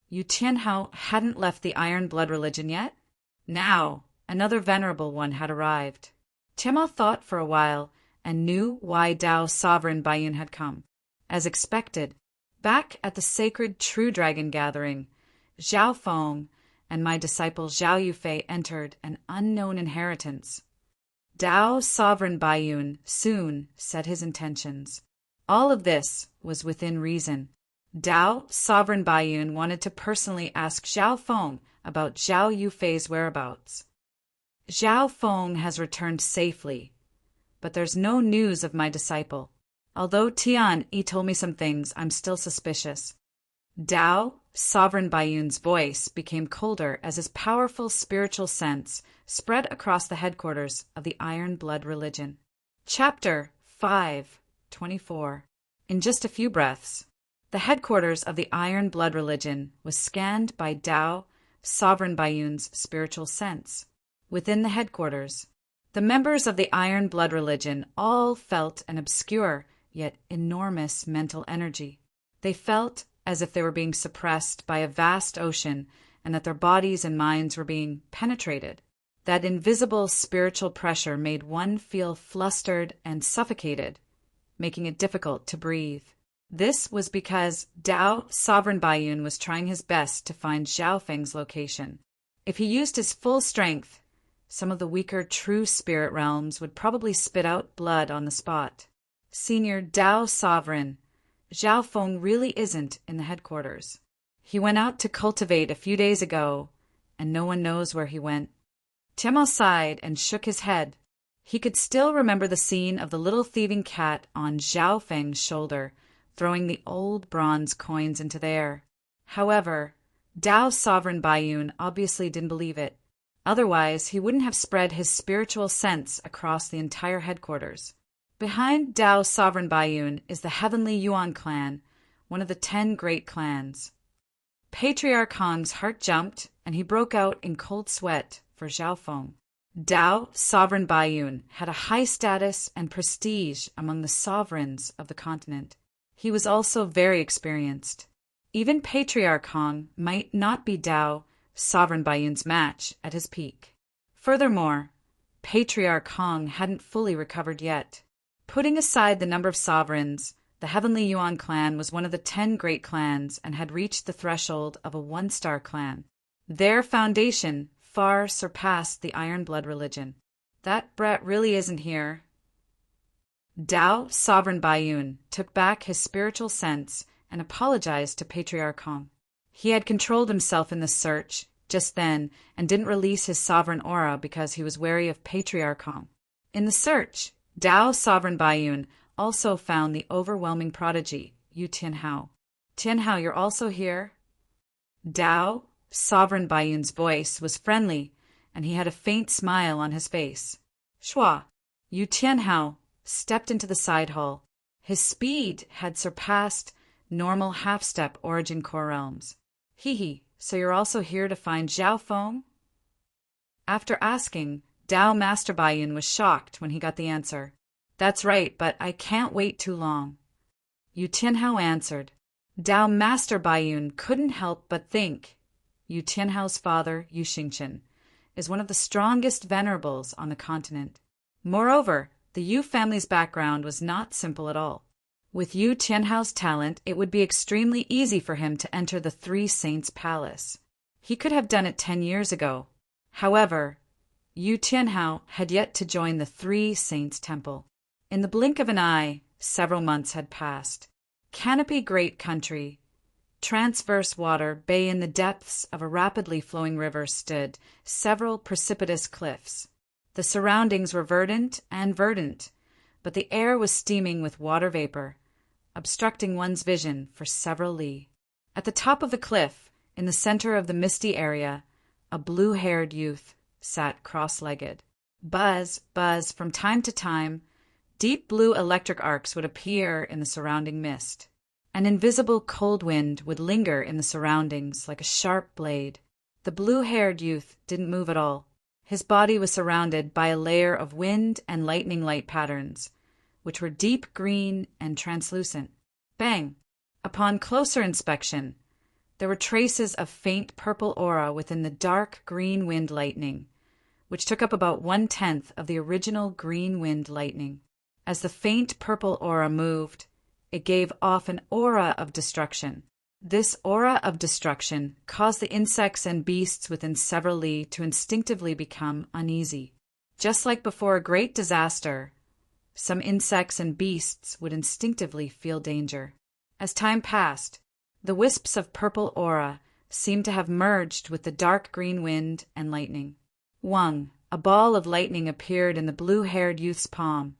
Yu Tianhao hadn't left the Iron Blood religion yet. Now, another venerable one had arrived. Tianma thought for a while and knew why Dao Sovereign Baiyun had come. As expected, back at the sacred True Dragon gathering, Zhao Feng and my disciple Zhao Yufei entered an unknown inheritance. Dao Sovereign Baiyun soon said his intentions. All of this was within reason. Dao Sovereign Baiyun wanted to personally ask Zhao Feng about Zhao Yufei's whereabouts. Zhao Feng has returned safely, but there's no news of my disciple. Although Tian Yi told me some things, I'm still suspicious. Dao Sovereign Baiyun's voice became colder as his powerful spiritual sense spread across the headquarters of the Iron Blood religion. Chapter 5:24. In just a few breaths, the headquarters of the Iron Blood religion was scanned by Dao Sovereign Baiyun's spiritual sense. Within the headquarters, The members of the Iron Blood religion all felt an obscure yet enormous mental energy. They felt as if they were being suppressed by a vast ocean and that their bodies and minds were being penetrated. That invisible spiritual pressure made one feel flustered and suffocated, making it difficult to breathe. This was because Dao Sovereign Baiyun was trying his best to find Zhao Feng's location. If he used his full strength, some of the weaker true spirit realms would probably spit out blood on the spot. Senior Dao Sovereign, Zhao Feng really isn't in the headquarters. He went out to cultivate a few days ago, and no one knows where he went. Tianmao sighed and shook his head. He could still remember the scene of the little thieving cat on Zhao Feng's shoulder, throwing the old bronze coins into the air. However, Dao Sovereign Baiyun obviously didn't believe it. Otherwise, he wouldn't have spread his spiritual sense across the entire headquarters. Behind Dao Sovereign Baiyun is the Heavenly Yuan clan, one of the 10 great clans. Patriarch Hong's heart jumped, and he broke out in cold sweat for Zhao Feng. Dao Sovereign Baiyun had a high status and prestige among the sovereigns of the continent. He was also very experienced. Even Patriarch Hong might not be Dao Sovereign Baiyun's match at his peak. Furthermore, Patriarch Hong hadn't fully recovered yet. Putting aside the number of sovereigns, the Heavenly Yuan clan was one of the 10 great clans and had reached the threshold of a 1-star clan. Their foundation far surpassed the Iron Blood religion. That brat really isn't here. Dao Sovereign Baiyun took back his spiritual sense and apologized to Patriarch Hong. He had controlled himself in the search just then and didn't release his sovereign aura because he was wary of Patriarch Hong. In the search, Dao Sovereign Baiyun also found the overwhelming prodigy, Yu Tianhao. Tianhao, you're also here? Dao Sovereign Baiyun's voice was friendly, and he had a faint smile on his face. Shua, Yu Tianhao stepped into the side hall. His speed had surpassed normal half-step origin core realms. Hee, so you're also here to find Zhao Feng? After asking, Dao Master Baiyun was shocked when he got the answer. That's right, but I can't wait too long. Yu Tianhao answered. Dao Master Baiyun couldn't help but think Yu Tianhao's father, Yu Xingchen, is one of the strongest venerables on the continent. Moreover, the Yu family's background was not simple at all. With Yu Tianhao's talent, it would be extremely easy for him to enter the 3 Saints' palace. He could have done it 10 years ago. However, Yu Tianhao had yet to join the 3 Saints' temple. In the blink of an eye, several months had passed. Canopy Great Country, transverse water bay in the depths of a rapidly flowing river stood several precipitous cliffs. The surroundings were verdant, but the air was steaming with water vapor, obstructing one's vision for several li. At the top of the cliff, in the center of the misty area, a blue-haired youth sat cross-legged. Buzz, from time to time, deep blue electric arcs would appear in the surrounding mist. An invisible cold wind would linger in the surroundings like a sharp blade. The blue-haired youth didn't move at all. His body was surrounded by a layer of wind and lightning light patterns, which were deep green and translucent. Bang! Upon closer inspection, there were traces of faint purple aura within the dark green wind lightning, which took up about 1/10 of the original green wind lightning. As the faint purple aura moved, it gave off an aura of destruction. This aura of destruction caused the insects and beasts within several li to instinctively become uneasy. Just like before a great disaster, some insects and beasts would instinctively feel danger. As time passed, the wisps of purple aura seemed to have merged with the dark green wind and lightning. Wang, a ball of lightning appeared in the blue-haired youth's palm,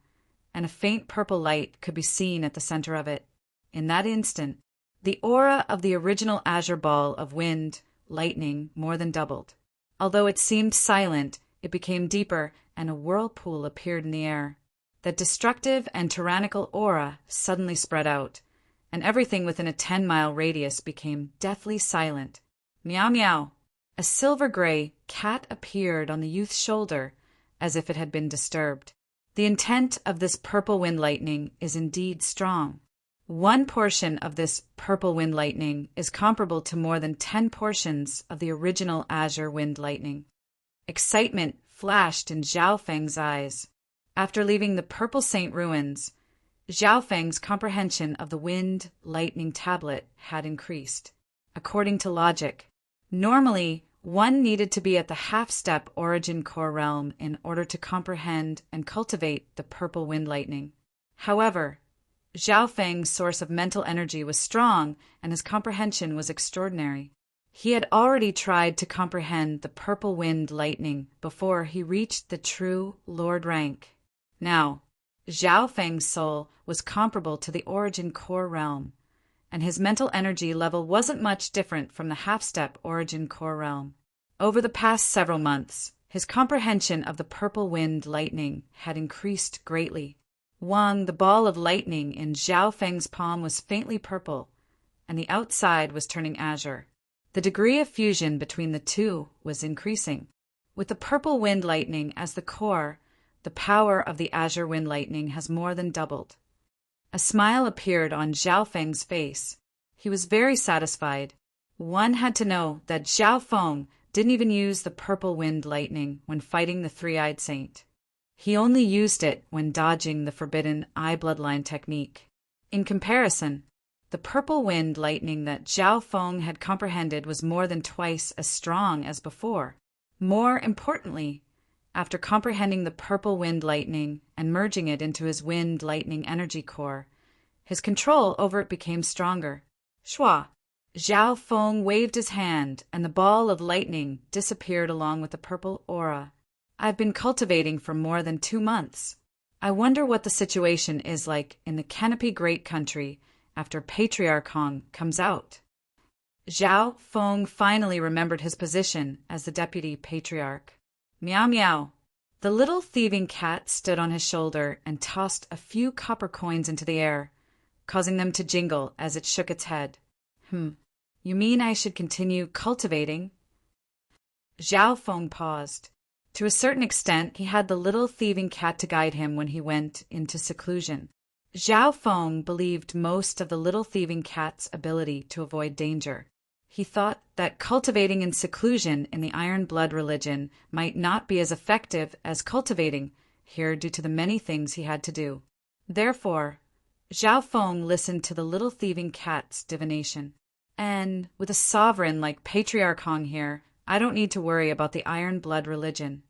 and a faint purple light could be seen at the center of it. In that instant, the aura of the original azure ball of wind, lightning, more than doubled. Although it seemed silent, it became deeper, and a whirlpool appeared in the air. That destructive and tyrannical aura suddenly spread out, and everything within a 10-mile radius became deathly silent. Meow meow! A silver-gray cat appeared on the youth's shoulder as if it had been disturbed. The intent of this purple wind lightning is indeed strong. One portion of this purple wind lightning is comparable to more than 10 portions of the original azure wind lightning. Excitement flashed in Zhao Feng's eyes. After leaving the Purple Saint ruins, Zhao Feng's comprehension of the wind lightning tablet had increased. According to logic, normally one needed to be at the half-step origin core realm in order to comprehend and cultivate the purple wind lightning. However, Zhao Feng's source of mental energy was strong and his comprehension was extraordinary. He had already tried to comprehend the purple wind lightning before he reached the true Lord rank. Now, Zhao Feng's soul was comparable to the origin core realm, and his mental energy level wasn't much different from the half-step origin core realm. Over the past several months, his comprehension of the purple wind lightning had increased greatly. Wang, the ball of lightning in Zhao Feng's palm, was faintly purple, and the outside was turning azure. The degree of fusion between the two was increasing. With the purple wind lightning as the core, the power of the azure wind lightning has more than doubled. A smile appeared on Zhao Feng's face. He was very satisfied. One had to know that Zhao Feng didn't even use the purple wind lightning when fighting the three-eyed saint. He only used it when dodging the forbidden eye bloodline technique. In comparison, the purple wind lightning that Zhao Feng had comprehended was more than twice as strong as before. More importantly, after comprehending the purple wind lightning and merging it into his wind lightning energy core, his control over it became stronger. Shua! Zhao Feng waved his hand, and the ball of lightning disappeared along with the purple aura. I've been cultivating for more than 2 months. I wonder what the situation is like in the Canopy Great Country after Patriarch Hong comes out. Zhao Feng finally remembered his position as the deputy patriarch. Meow meow. The little thieving cat stood on his shoulder and tossed a few copper coins into the air, causing them to jingle as it shook its head. You mean I should continue cultivating? Zhao Feng paused. To a certain extent, he had the little thieving cat to guide him when he went into seclusion. Zhao Feng believed most of the little thieving cat's ability to avoid danger. He thought that cultivating in seclusion in the Iron Blood religion might not be as effective as cultivating here due to the many things he had to do. Therefore, Zhao Feng listened to the little thieving cat's divination. And with a sovereign like Patriarch Hong here, I don't need to worry about the Iron Blood religion.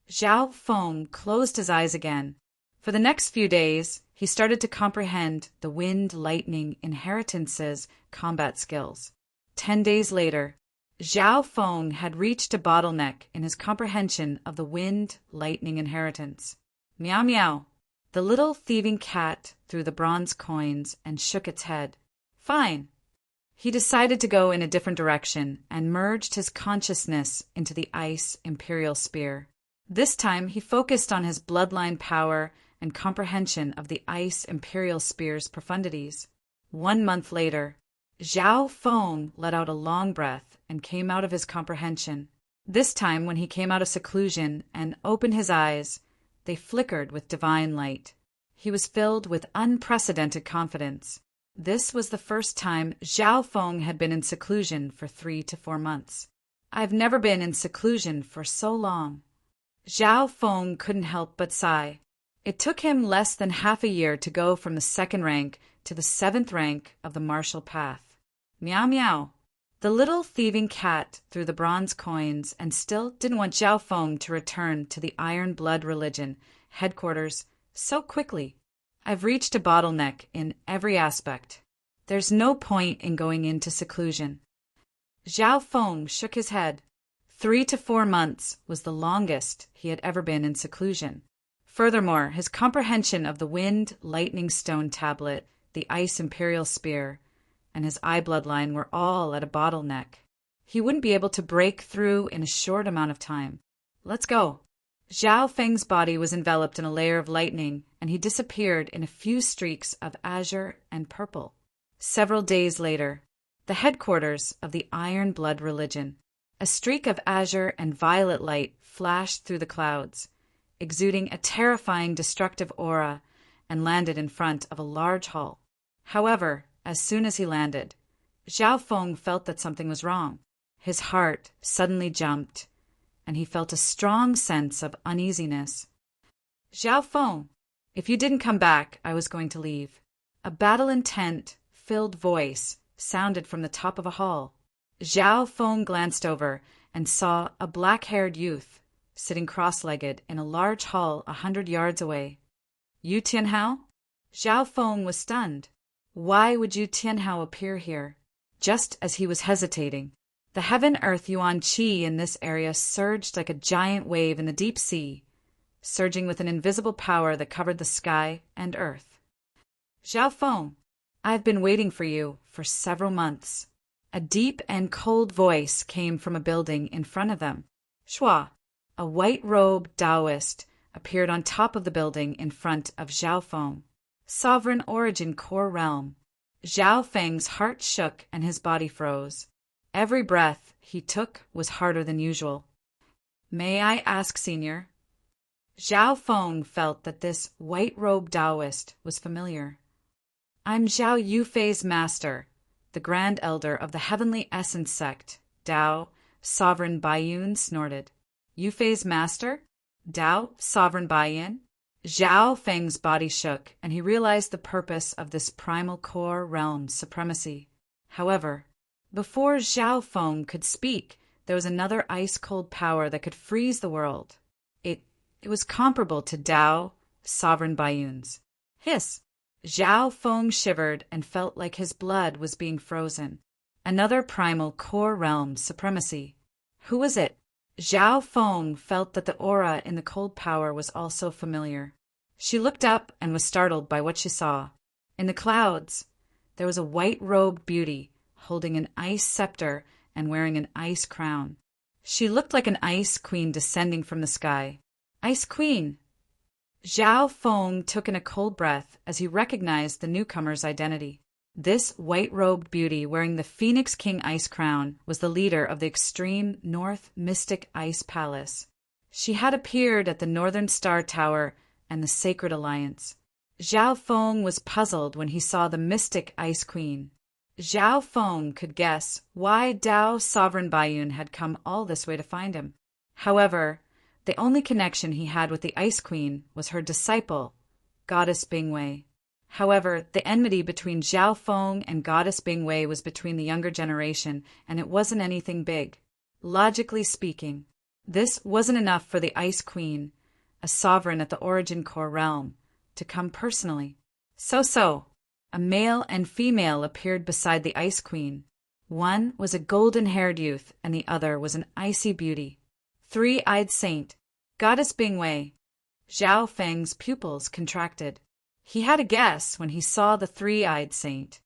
Zhao Feng closed his eyes again. For the next few days, he started to comprehend the Wind Lightning Inheritance's combat skills. 10 days later, Zhao Feng had reached a bottleneck in his comprehension of the Wind Lightning Inheritance. Meow meow. The little thieving cat threw the bronze coins and shook its head. Fine. He decided to go in a different direction and merged his consciousness into the Ice Imperial Spear. This time he focused on his bloodline power and comprehension of the Ice Imperial Spear's profundities. 1 month later, Zhao Feng let out a long breath and came out of his comprehension. This time, when he came out of seclusion and opened his eyes, they flickered with divine light. He was filled with unprecedented confidence. This was the first time Zhao Feng had been in seclusion for 3 to 4 months. I've never been in seclusion for so long. Zhao Feng couldn't help but sigh. It took him less than half a year to go from the 2nd rank to the 7th rank of the martial path. Meow meow. The little thieving cat threw the bronze coins and still didn't want Zhao Feng to return to the Iron Blood religion headquarters so quickly. I've reached a bottleneck in every aspect. There's no point in going into seclusion. Zhao Feng shook his head. 3 to 4 months was the longest he had ever been in seclusion. Furthermore, his comprehension of the Wind Lightning Stone Tablet, the Ice Imperial Spear, and his eye bloodline were all at a bottleneck. He wouldn't be able to break through in a short amount of time. Let's go. Zhao Feng's body was enveloped in a layer of lightning, and he disappeared in a few streaks of azure and purple. Several days later, the headquarters of the Iron Blood religion, a streak of azure and violet light flashed through the clouds. exuding a terrifying destructive aura, and landed in front of a large hall. However, as soon as he landed, Zhao Feng felt that something was wrong. His heart suddenly jumped, and he felt a strong sense of uneasiness. Zhao Feng, if you didn't come back, I was going to leave. A battle-intent-filled voice sounded from the top of a hall. Zhao Feng glanced over and saw a black-haired youth sitting cross-legged in a large hall 100 yards away. Yu Tianhao? Zhao Feng was stunned. Why would Yu Tianhao appear here? Just as he was hesitating, the heaven-earth yuan qi in this area surged like a giant wave in the deep sea, surging with an invisible power that covered the sky and earth. Zhao Feng, I've been waiting for you for several months. A deep and cold voice came from a building in front of them. Shua, a white-robed Taoist, appeared on top of the building in front of Zhao Feng. Sovereign Origin Core Realm. Zhao Feng's heart shook and his body froze. Every breath he took was harder than usual. May I ask, Senior? Zhao Feng felt that this white-robed Taoist was familiar. I'm Zhao Yufei's master, the Grand Elder of the Heavenly Essence Sect. Dao, Sovereign Baiyun snorted. Yufei's master? Dao, Sovereign Baiyun? Zhao Feng's body shook, and he realized the purpose of this primal core realm's supremacy. However, before Zhao Feng could speak, there was another ice-cold power that could freeze the world. It was comparable to Dao, Sovereign Baiyun's. Hiss! Zhao Feng shivered and felt like his blood was being frozen. Another primal core realm's supremacy. Who was it? Zhao Feng felt that the aura in the cold power was also familiar. She looked up and was startled by what she saw. In the clouds, there was a white-robed beauty holding an ice scepter and wearing an ice crown. She looked like an ice queen descending from the sky. Ice Queen! Zhao Feng took in a cold breath as he recognized the newcomer's identity. This white-robed beauty wearing the Phoenix King Ice Crown was the leader of the extreme North Mystic Ice Palace. She had appeared at the Northern Star Tower and the Sacred Alliance. Zhao Feng was puzzled when he saw the Mystic Ice Queen. Zhao Feng could guess why Dao Sovereign Baiyun had come all this way to find him. However, the only connection he had with the Ice Queen was her disciple, Goddess Bingwei. However, the enmity between Zhao Feng and Goddess Bingwei was between the younger generation, and it wasn't anything big. Logically speaking, this wasn't enough for the Ice Queen, a sovereign at the Origin Core realm, to come personally. So, a male and female appeared beside the Ice Queen. One was a golden-haired youth, and the other was an icy beauty. Three-eyed saint, Goddess Bingwei. Zhao Feng's pupils contracted. He had a guess when he saw the three-eyed saint.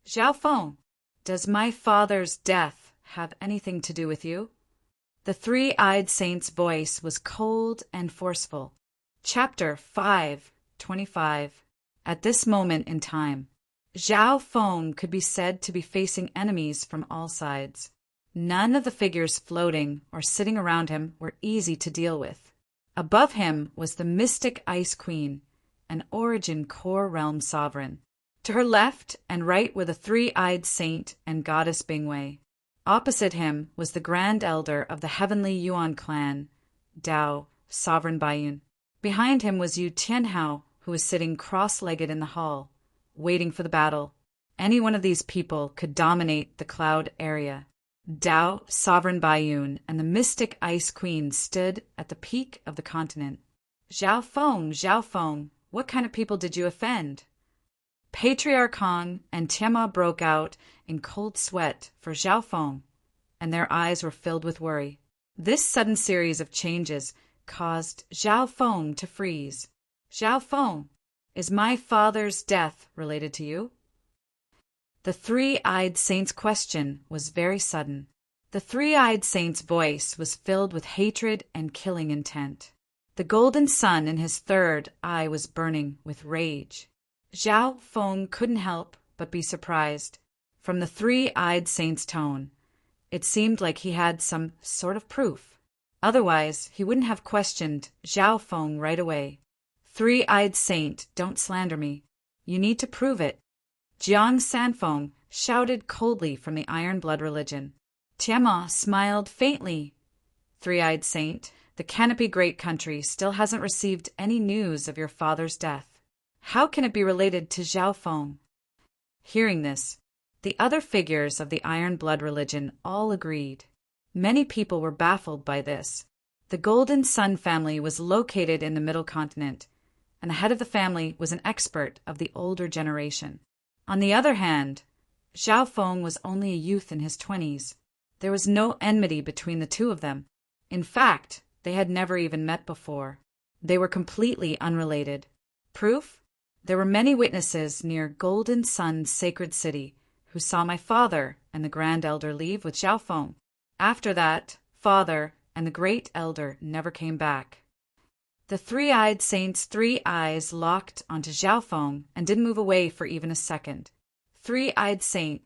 Zhao Feng, does my father's death have anything to do with you? The three-eyed saint's voice was cold and forceful. Chapter 5:25. At this moment in time, Zhao Feng could be said to be facing enemies from all sides. None of the figures floating or sitting around him were easy to deal with. Above him was the Mystic Ice Queen, an Origin Core Realm sovereign. To her left and right were the three-eyed saint and Goddess Bingwei. Opposite him was the Grand Elder of the Heavenly Yuan clan, Dao, Sovereign Baiyun. Behind him was Yu Tianhao, who was sitting cross-legged in the hall, waiting for the battle. Any one of these people could dominate the cloud area. Dao, Sovereign Baiyun, and the Mystic Ice Queen stood at the peak of the continent. Zhao Feng, what kind of people did you offend? Patriarch Kong and Tianma broke out in cold sweat for Zhao Feng, and their eyes were filled with worry. This sudden series of changes caused Zhao Feng to freeze. Zhao Feng, is my father's death related to you? The three-eyed saint's question was very sudden. The three-eyed saint's voice was filled with hatred and killing intent. The golden sun in his third eye was burning with rage. Zhao Feng couldn't help but be surprised. From the three-eyed saint's tone, it seemed like he had some sort of proof. Otherwise, he wouldn't have questioned Zhao Feng right away. Three-eyed saint, don't slander me. You need to prove it. Jiang Sanfeng shouted coldly from the Iron Blood religion. Tiamat smiled faintly. Three-eyed saint, the Canopy Great Country still hasn't received any news of your father's death. How can it be related to Zhao Feng? Hearing this, the other figures of the Iron Blood religion all agreed. Many people were baffled by this. The Golden Sun family was located in the Middle Continent, and the head of the family was an expert of the older generation. On the other hand, Zhao Feng was only a youth in his 20s. There was no enmity between the two of them. In fact, they had never even met before. They were completely unrelated. Proof? There were many witnesses near Golden Sun's sacred city who saw my father and the Grand Elder leave with Zhao Feng. After that, father and the Great Elder never came back. The three-eyed saint's 3 eyes locked onto Zhao Feng and didn't move away for even a second. Three-eyed saint,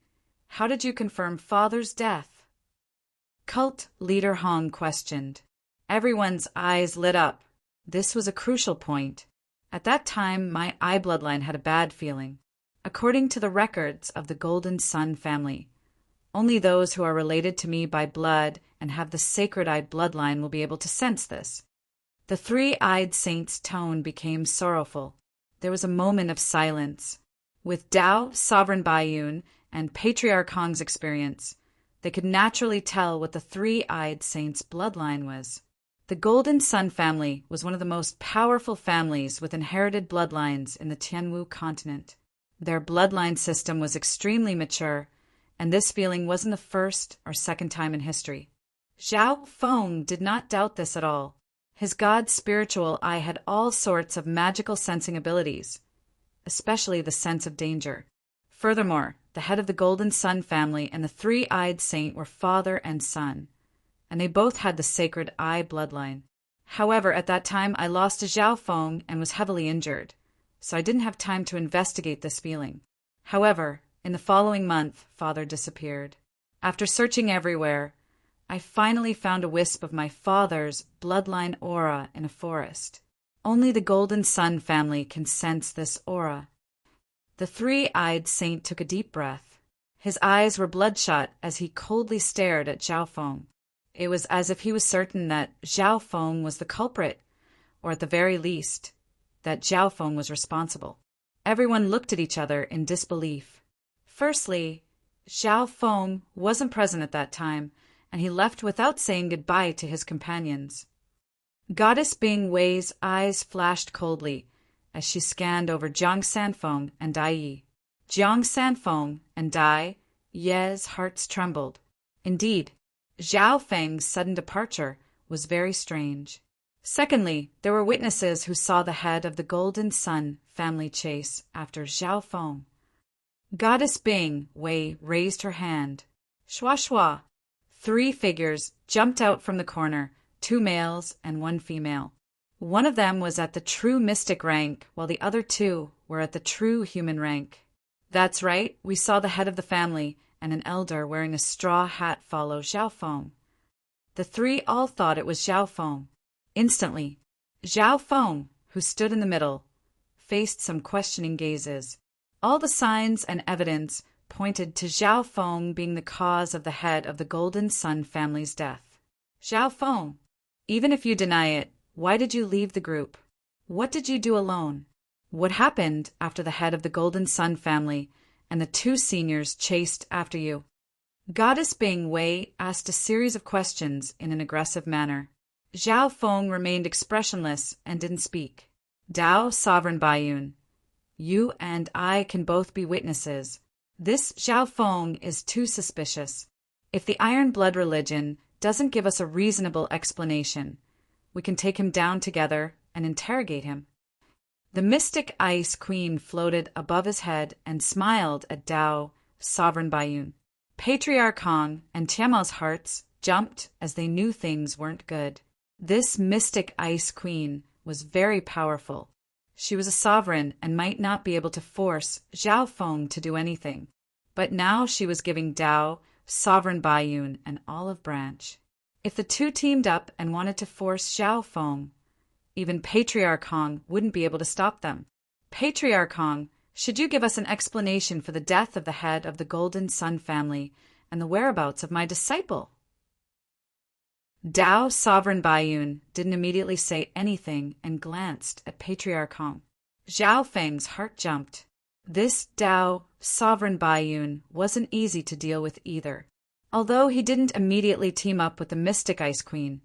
how did you confirm father's death? Cult leader Hong questioned. Everyone's eyes lit up. This was a crucial point. At that time, my eye bloodline had a bad feeling. According to the records of the Golden Sun family, only those who are related to me by blood and have the sacred-eyed bloodline will be able to sense this. The three-eyed saint's tone became sorrowful. There was a moment of silence. With Dao, Sovereign Baiyun, and Patriarch Hong's experience, they could naturally tell what the three-eyed saint's bloodline was. The Golden Sun family was one of the most powerful families with inherited bloodlines in the Tianwu continent. Their bloodline system was extremely mature, and this feeling wasn't the first or second time in history. Zhao Feng did not doubt this at all. His god's spiritual eye had all sorts of magical sensing abilities, especially the sense of danger. Furthermore, the head of the Golden Sun family and the three-eyed saint were father and son, and they both had the sacred eye bloodline. However, at that time I lost to Zhao Feng and was heavily injured, so I didn't have time to investigate this feeling. However, in the following month, father disappeared. After searching everywhere, I finally found a wisp of my father's bloodline aura in a forest. Only the Golden Sun family can sense this aura. The three-eyed saint took a deep breath. His eyes were bloodshot as he coldly stared at Zhao Feng. It was as if he was certain that Zhao Feng was the culprit, or at the very least, that Zhao Feng was responsible. Everyone looked at each other in disbelief. Firstly, Zhao Feng wasn't present at that time, and he left without saying goodbye to his companions. Goddess Bing Wei's eyes flashed coldly as she scanned over Jiang Sanfeng and Dai Yi. Jiang Sanfeng and Dai Ye's hearts trembled. Indeed, Zhao Feng's sudden departure was very strange. Secondly, there were witnesses who saw the head of the Golden Sun family chase after Zhao Feng. Goddess Bing Wei raised her hand. Shua shua. 3 figures jumped out from the corner, 2 males and 1 female. One of them was at the true mystic rank, while the other 2 were at the true human rank. That's right, we saw the head of the family and an elder wearing a straw hat follow Zhao Feng. The 3 all thought it was Zhao Feng. Instantly, Zhao Feng, who stood in the middle, faced some questioning gazes. All the signs and evidence pointed to Zhao Feng being the cause of the head of the Golden Sun family's death. Zhao Feng, even if you deny it, why did you leave the group? What did you do alone? What happened after the head of the Golden Sun family and the 2 seniors chased after you? Goddess Bing Wei asked a series of questions in an aggressive manner. Zhao Feng remained expressionless and didn't speak. Dao, Sovereign Baiyun, you and I can both be witnesses. This Zhao Feng is too suspicious. If the Iron Blood religion doesn't give us a reasonable explanation, we can take him down together and interrogate him. The mystic ice queen floated above his head and smiled at Dao, Sovereign Baiyun. Patriarch Hong and Tiamat's hearts jumped as they knew things weren't good. This mystic ice queen was very powerful. She was a sovereign and might not be able to force Zhao Feng to do anything. But now she was giving Dao, Sovereign Baiyun, an olive branch. If the two teamed up and wanted to force Zhao Feng, even Patriarch Hong wouldn't be able to stop them. Patriarch Hong, should you give us an explanation for the death of the head of the Golden Sun family and the whereabouts of my disciple? Dao Sovereign Baiyun didn't immediately say anything and glanced at Patriarch Hong. Zhao Feng's heart jumped. This Dao Sovereign Baiyun wasn't easy to deal with either. Although he didn't immediately team up with the Mystic Ice Queen,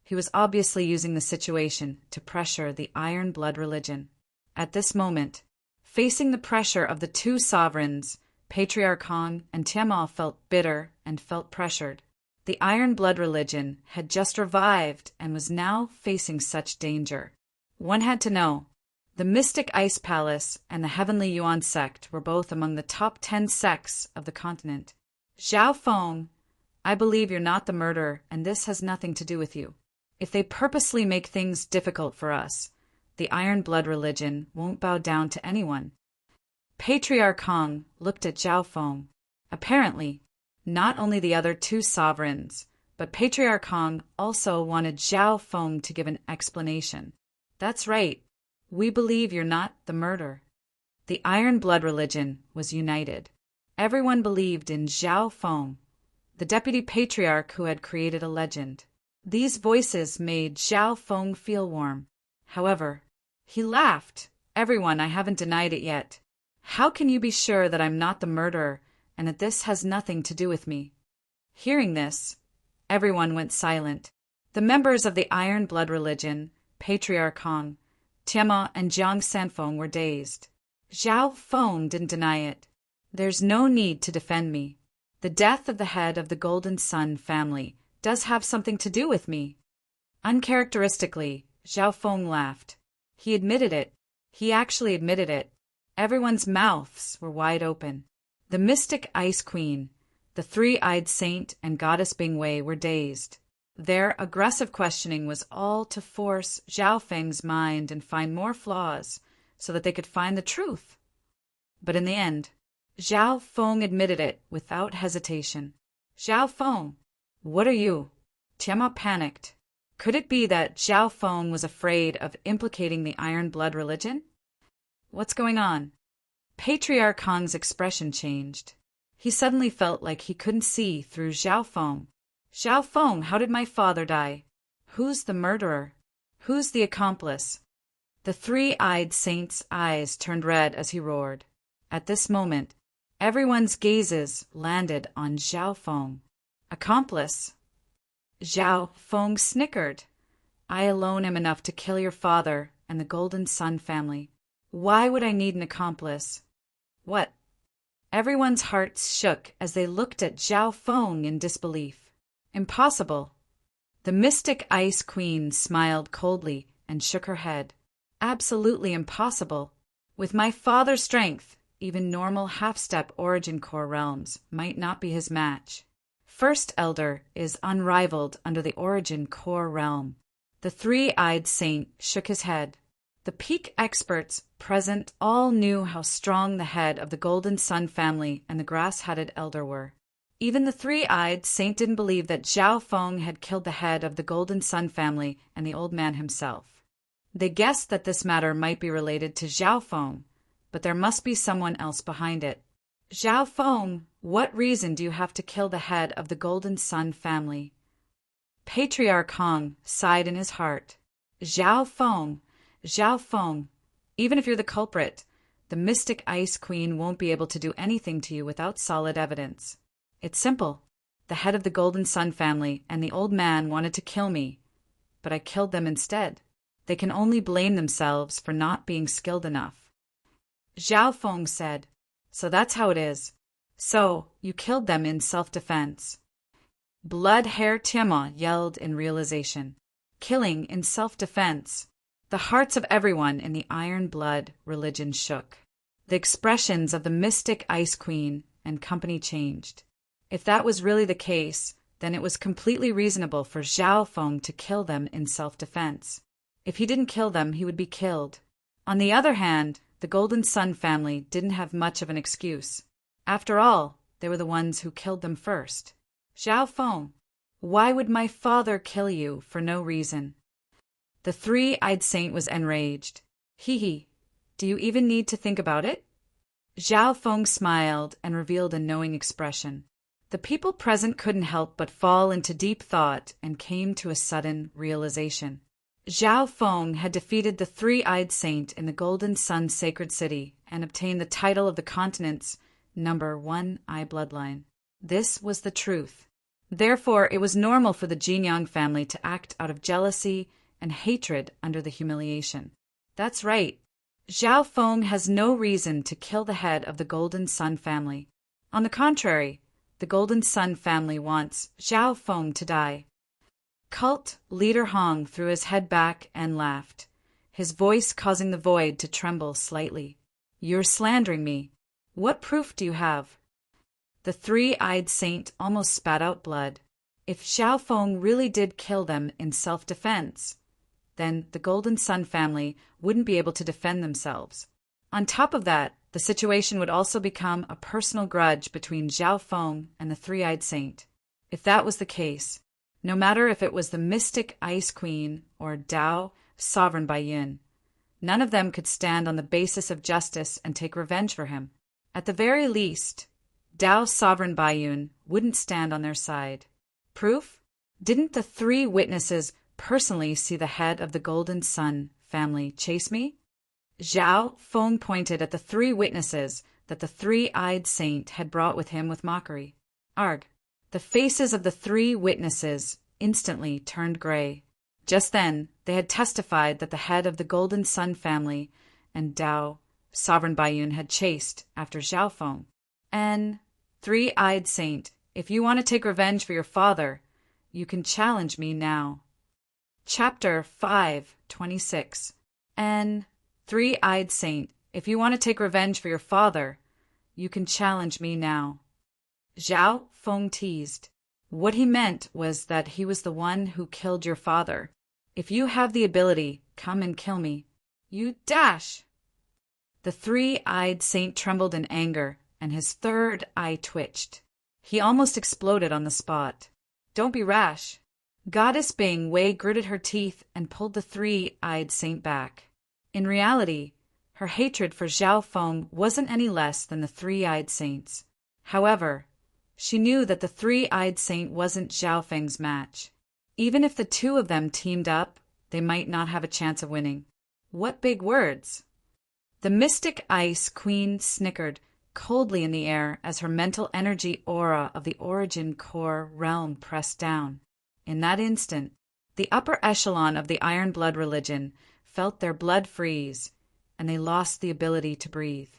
he was obviously using the situation to pressure the Iron Blood religion. At this moment, facing the pressure of the two sovereigns, Patriarch Hong and Tiamat felt bitter and felt pressured. The Iron Blood religion had just revived and was now facing such danger. One had to know. The Mystic Ice Palace and the Heavenly Yuan sect were both among the top 10 sects of the continent. Zhao Feng, I believe you're not the murderer, and this has nothing to do with you. If they purposely make things difficult for us, the Iron Blood religion won't bow down to anyone. Patriarch Hong looked at Zhao Feng. Apparently, not only the other two sovereigns, but Patriarch Hong also wanted Zhao Feng to give an explanation. That's right. We believe you're not the murderer. The Iron Blood religion was united. Everyone believed in Zhao Feng, the deputy patriarch who had created a legend. These voices made Zhao Feng feel warm. However, he laughed. Everyone, I haven't denied it yet. How can you be sure that I'm not the murderer and that this has nothing to do with me? Hearing this, everyone went silent. The members of the Iron Blood religion, Patriarch Hong, Tiamat, and Jiang Sanfeng were dazed. Zhao Feng didn't deny it. There's no need to defend me. The death of the head of the Golden Sun family does have something to do with me. Uncharacteristically, Zhao Feng laughed. He admitted it. He actually admitted it. Everyone's mouths were wide open. The Mystic Ice Queen, the three-eyed saint, and Goddess Bingwei were dazed. Their aggressive questioning was all to force Zhao Feng's mind and find more flaws so that they could find the truth. But in the end, Zhao Feng admitted it without hesitation. Zhao Feng, what are you? Tiamat panicked. Could it be that Zhao Feng was afraid of implicating the Iron Blood religion? What's going on? Patriarch Hong's expression changed. He suddenly felt like he couldn't see through Zhao Feng. Zhao Feng, how did my father die? Who's the murderer? Who's the accomplice? The three-eyed saint's eyes turned red as he roared. At this moment, everyone's gazes landed on Zhao Feng. Accomplice? Zhao Feng snickered. I alone am enough to kill your father and the Golden Sun family. Why would I need an accomplice? What? Everyone's hearts shook as they looked at Zhao Feng in disbelief. Impossible. The Mystic Ice Queen smiled coldly and shook her head. Absolutely impossible. With my father's strength, even normal half-step origin core realms might not be his match. First Elder is unrivaled under the origin core realm. The three-eyed saint shook his head. The peak experts present all knew how strong the head of the Golden Sun family and the grass-hatted elder were. Even the three-eyed saint didn't believe that Zhao Feng had killed the head of the Golden Sun family and the old man himself. They guessed that this matter might be related to Zhao Feng, but there must be someone else behind it. Zhao Feng, what reason do you have to kill the head of the Golden Sun family? Patriarch Hong sighed in his heart. Zhao Feng, even if you're the culprit, the Mystic Ice Queen won't be able to do anything to you without solid evidence. It's simple. The head of the Golden Sun family and the old man wanted to kill me, but I killed them instead. They can only blame themselves for not being skilled enough. Zhao Feng said, so that's how it is. So, you killed them in self-defense. Blood Hair Tiamat yelled in realization. Killing in self-defense. The hearts of everyone in the Iron Blood religion shook. The expressions of the Mystic Ice Queen and company changed. If that was really the case, then it was completely reasonable for Zhao Feng to kill them in self-defense. If he didn't kill them, he would be killed. On the other hand, the Golden Sun family didn't have much of an excuse. After all, they were the ones who killed them first. Zhao Feng, Why would my father kill you for no reason? The three-eyed saint was enraged. Hee, do you even need to think about it? Zhao Feng smiled and revealed a knowing expression. The people present couldn't help but fall into deep thought and came to a sudden realization. Zhao Feng had defeated the three-eyed saint in the Golden Sun Sacred City and obtained the title of the continent's #1 eye bloodline. This was the truth. Therefore, it was normal for the Jinyang family to act out of jealousy and hatred under the humiliation. That's right. Zhao Feng has no reason to kill the head of the Golden Sun family. On the contrary, the Golden Sun family wants Zhao Feng to die. Cult leader Hong threw his head back and laughed, his voice causing the void to tremble slightly. You're slandering me. What proof do you have? The three-eyed saint almost spat out blood. If Zhao Feng really did kill them in self-defense, then the Golden Sun family wouldn't be able to defend themselves. On top of that, the situation would also become a personal grudge between Zhao Feng and the three-eyed saint. If that was the case, no matter if it was the mystic Ice Queen or Dao, sovereign by Yin, none of them could stand on the basis of justice and take revenge for him. At the very least, Dao, sovereign by Yun, wouldn't stand on their side. Proof? Didn't the three witnesses personally see the head of the Golden Sun family chase me? Zhao Feng pointed at the three witnesses that the three-eyed saint had brought with him with mockery. Arg! The faces of the three witnesses instantly turned gray. Just then, they had testified that the head of the Golden Sun family and Dao, sovereign Baiyun, had chased after Zhao Feng. And, three-eyed saint, if you want to take revenge for your father, you can challenge me now. Chapter 5:26. And, three-eyed saint, if you want to take revenge for your father, you can challenge me now. Zhao Feng teased. What he meant was that he was the one who killed your father. If you have the ability, come and kill me. You dash! The three-eyed saint trembled in anger, and his third eye twitched. He almost exploded on the spot. Don't be rash. Goddess Bing Wei gritted her teeth and pulled the three-eyed saint back. In reality, her hatred for Zhao Feng wasn't any less than the three-eyed saint's. However, she knew that the three-eyed saint wasn't Zhao Feng's match. Even if the two of them teamed up, they might not have a chance of winning. What big words! The mystic Ice Queen snickered coldly in the air as her mental energy aura of the origin core realm pressed down. In that instant, the upper echelon of the Iron Blood religion felt their blood freeze, and they lost the ability to breathe.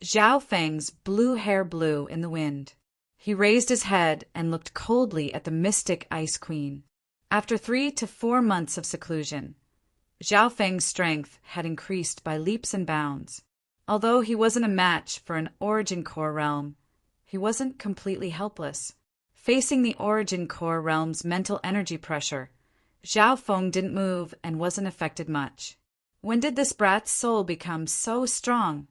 Zhao Feng's blue hair blew in the wind. He raised his head and looked coldly at the mystic Ice Queen. After 3 to 4 months of seclusion, Zhao Feng's strength had increased by leaps and bounds. Although he wasn't a match for an Origin Core realm, he wasn't completely helpless. Facing the Origin Core realm's mental energy pressure, Zhao Feng didn't move and wasn't affected much. When did this brat's soul become so strong?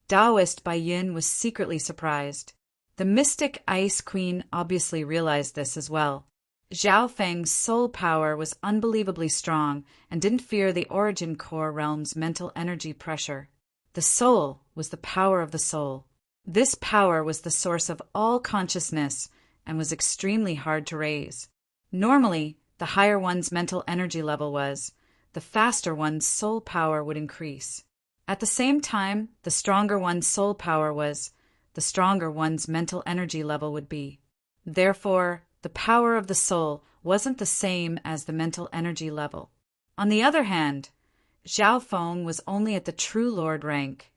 Taoist Bai Yin was secretly surprised. The mystic Ice Queen obviously realized this as well. Zhao Feng's soul power was unbelievably strong and didn't fear the Origin Core realm's mental energy pressure. The soul was the power of the soul. This power was the source of all consciousness and was extremely hard to raise. Normally, the higher one's mental energy level was, the faster one's soul power would increase. At the same time, the stronger one's soul power was, the stronger one's mental energy level would be. Therefore, the power of the soul wasn't the same as the mental energy level. On the other hand, Zhao Feng was only at the True Lord rank,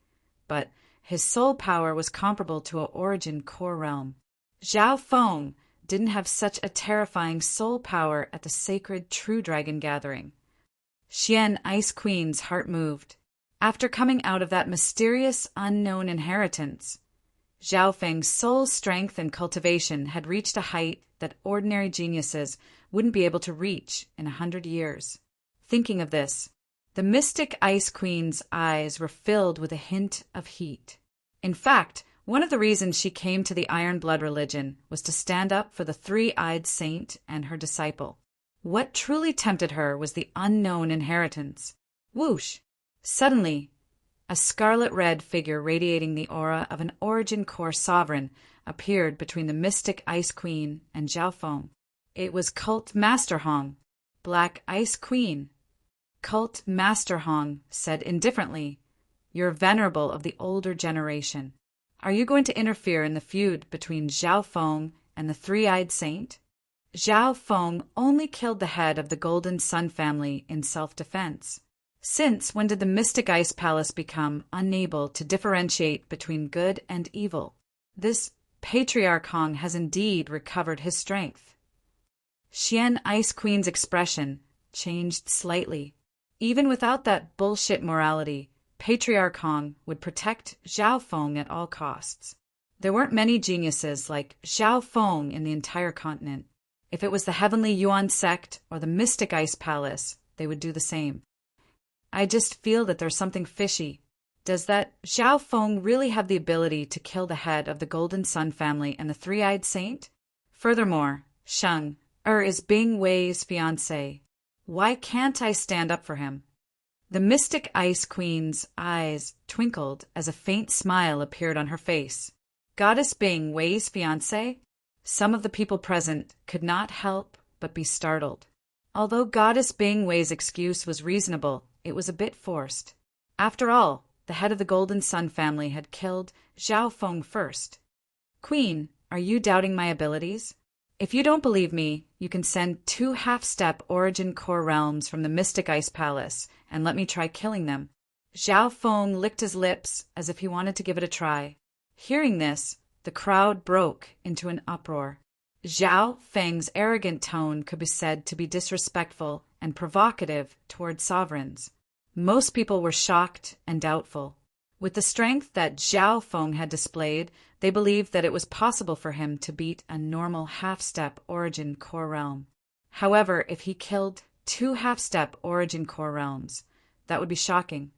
but his soul power was comparable to an Origin Core realm. Zhao Feng didn't have such a terrifying soul power at the sacred True Dragon gathering. Xian Ice Queen's heart moved. After coming out of that mysterious, unknown inheritance, Zhao Feng's soul strength and cultivation had reached a height that ordinary geniuses wouldn't be able to reach in 100 years. Thinking of this, the mystic Ice Queen's eyes were filled with a hint of heat. In fact, One of the reasons she came to the Iron Blood religion was to stand up for the three-eyed saint and her disciple. What truly tempted her was the unknown inheritance. Whoosh! Suddenly, a scarlet-red figure radiating the aura of an Origin Core sovereign appeared between the mystic Ice Queen and Zhao Feng. It was Cult Master Hong, Black Ice Queen. Cult Master Hong said indifferently, "You're venerable of the older generation. Are you going to interfere in the feud between Zhao Feng and the three-eyed saint?" Zhao Feng only killed the head of the Golden Sun family in self-defense. Since when did the Mystic Ice Palace become unable to differentiate between good and evil? This Patriarch Hong has indeed recovered his strength. Xian Ice Queen's expression changed slightly. Even without that bullshit morality, Patriarch Hong would protect Zhao Feng at all costs. There weren't many geniuses like Zhao Feng in the entire continent. If it was the Heavenly Yuan sect or the Mystic Ice Palace, they would do the same. I just feel that there's something fishy. Does that Zhao Feng really have the ability to kill the head of the Golden Sun family and the three-eyed saint? Furthermore, Sheng is Bing Wei's fiancé. Why can't I stand up for him? The Mystic Ice Queen's eyes twinkled as a faint smile appeared on her face. Goddess Bing Wei's fiancé? Some of the people present could not help but be startled. Although Goddess Bing Wei's excuse was reasonable, it was a bit forced. After all, the head of the Golden Sun family had killed Zhao Feng first. Queen, are you doubting my abilities? If you don't believe me, you can send 2 half-step Origin Core realms from the Mystic Ice Palace and let me try killing them. Zhao Feng licked his lips as if he wanted to give it a try. Hearing this, the crowd broke into an uproar. Zhao Feng's arrogant tone could be said to be disrespectful and provocative toward sovereigns. Most people were shocked and doubtful. With the strength that Zhao Feng had displayed, they believed that it was possible for him to beat a normal half-step Origin Core realm. However, if he killed 2 half-step Origin Core realms, that would be shocking.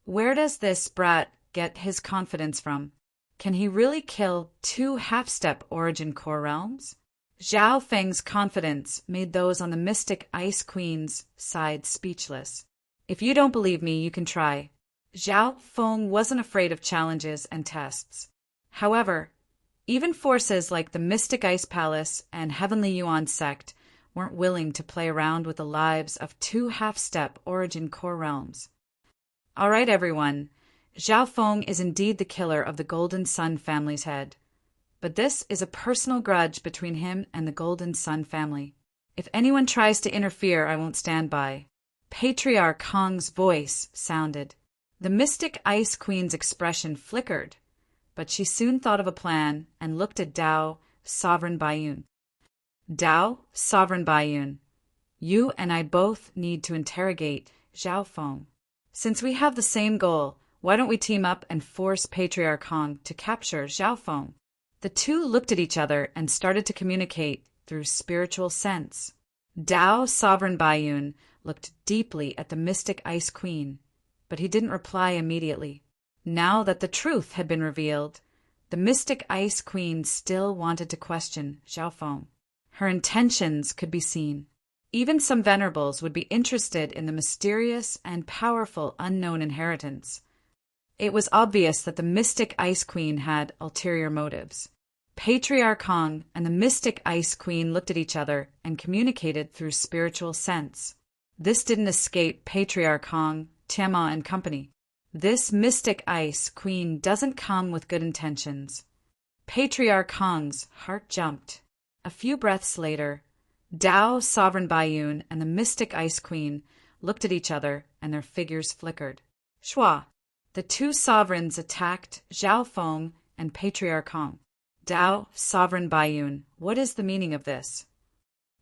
Where does this brat get his confidence from? Can he really kill 2 half-step Origin Core realms? Zhao Feng's confidence made those on the Mystic Ice Queen's side speechless. If you don't believe me, you can try. Zhao Feng wasn't afraid of challenges and tests. However, even forces like the Mystic Ice Palace and Heavenly Yuan sect weren't willing to play around with the lives of 2 half-step Origin Core realms. All right, everyone. Zhao Feng is indeed the killer of the Golden Sun family's head. But this is a personal grudge between him and the Golden Sun family. If anyone tries to interfere, I won't stand by. Patriarch Hong's voice sounded. The Mystic Ice Queen's expression flickered, but she soon thought of a plan and looked at Dao, Sovereign Baiyun. Dao, Sovereign Baiyun, you and I both need to interrogate Zhao Feng. Since we have the same goal, why don't we team up and force Patriarch Hong to capture Zhao Feng? The two looked at each other and started to communicate through spiritual sense. Dao, Sovereign Baiyun, looked deeply at the Mystic Ice Queen, but he didn't reply immediately. Now that the truth had been revealed, the Mystic Ice Queen still wanted to question Zhao Feng. Her intentions could be seen. Even some venerables would be interested in the mysterious and powerful unknown inheritance. It was obvious that the Mystic Ice Queen had ulterior motives. Patriarch Hong and the Mystic Ice Queen looked at each other and communicated through spiritual sense. This didn't escape Patriarch Hong, Tiamat and company. This Mystic Ice Queen doesn't come with good intentions. Patriarch Hong's heart jumped. A few breaths later, Dao, Sovereign Baiyun, and the Mystic Ice Queen looked at each other and their figures flickered. Shua! The two sovereigns attacked Zhao Feng and Patriarch Hong. Dao, Sovereign Baiyun, what is the meaning of this?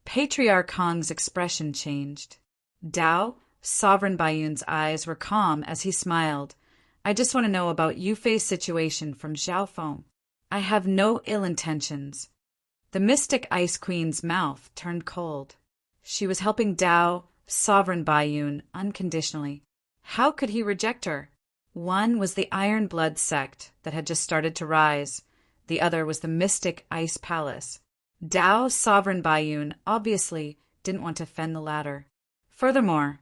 Patriarch Hong's expression changed. Dao, Sovereign Baiyun's eyes were calm as he smiled. I just want to know about Yufei's situation from Zhao Feng. I have no ill intentions. The Mystic Ice Queen's mouth turned cold. She was helping Dao, Sovereign Baiyun, unconditionally. How could he reject her? One was the Iron Blood sect that had just started to rise. The other was the Mystic Ice Palace. Dao's sovereign Baiyun obviously didn't want to offend the latter. Furthermore,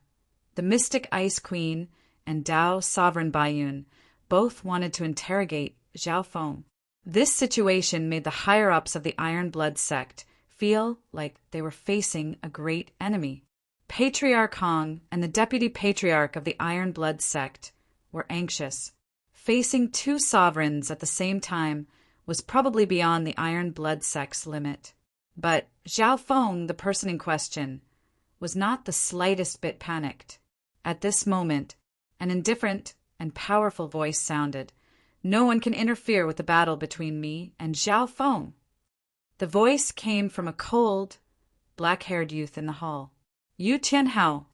the Mystic Ice Queen and Dao's sovereign Baiyun both wanted to interrogate Zhao Feng. This situation made the higher-ups of the Iron Blood sect feel like they were facing a great enemy. Patriarch Hong and the Deputy Patriarch of the Iron Blood sect were anxious. Facing two sovereigns at the same time was probably beyond the Iron Blood sect's limit. But Zhao Feng, the person in question, was not the slightest bit panicked. At this moment, an indifferent and powerful voice sounded. "No one can interfere with the battle between me and Zhao Feng." The voice came from a cold, black-haired youth in the hall. Yu Tianhao.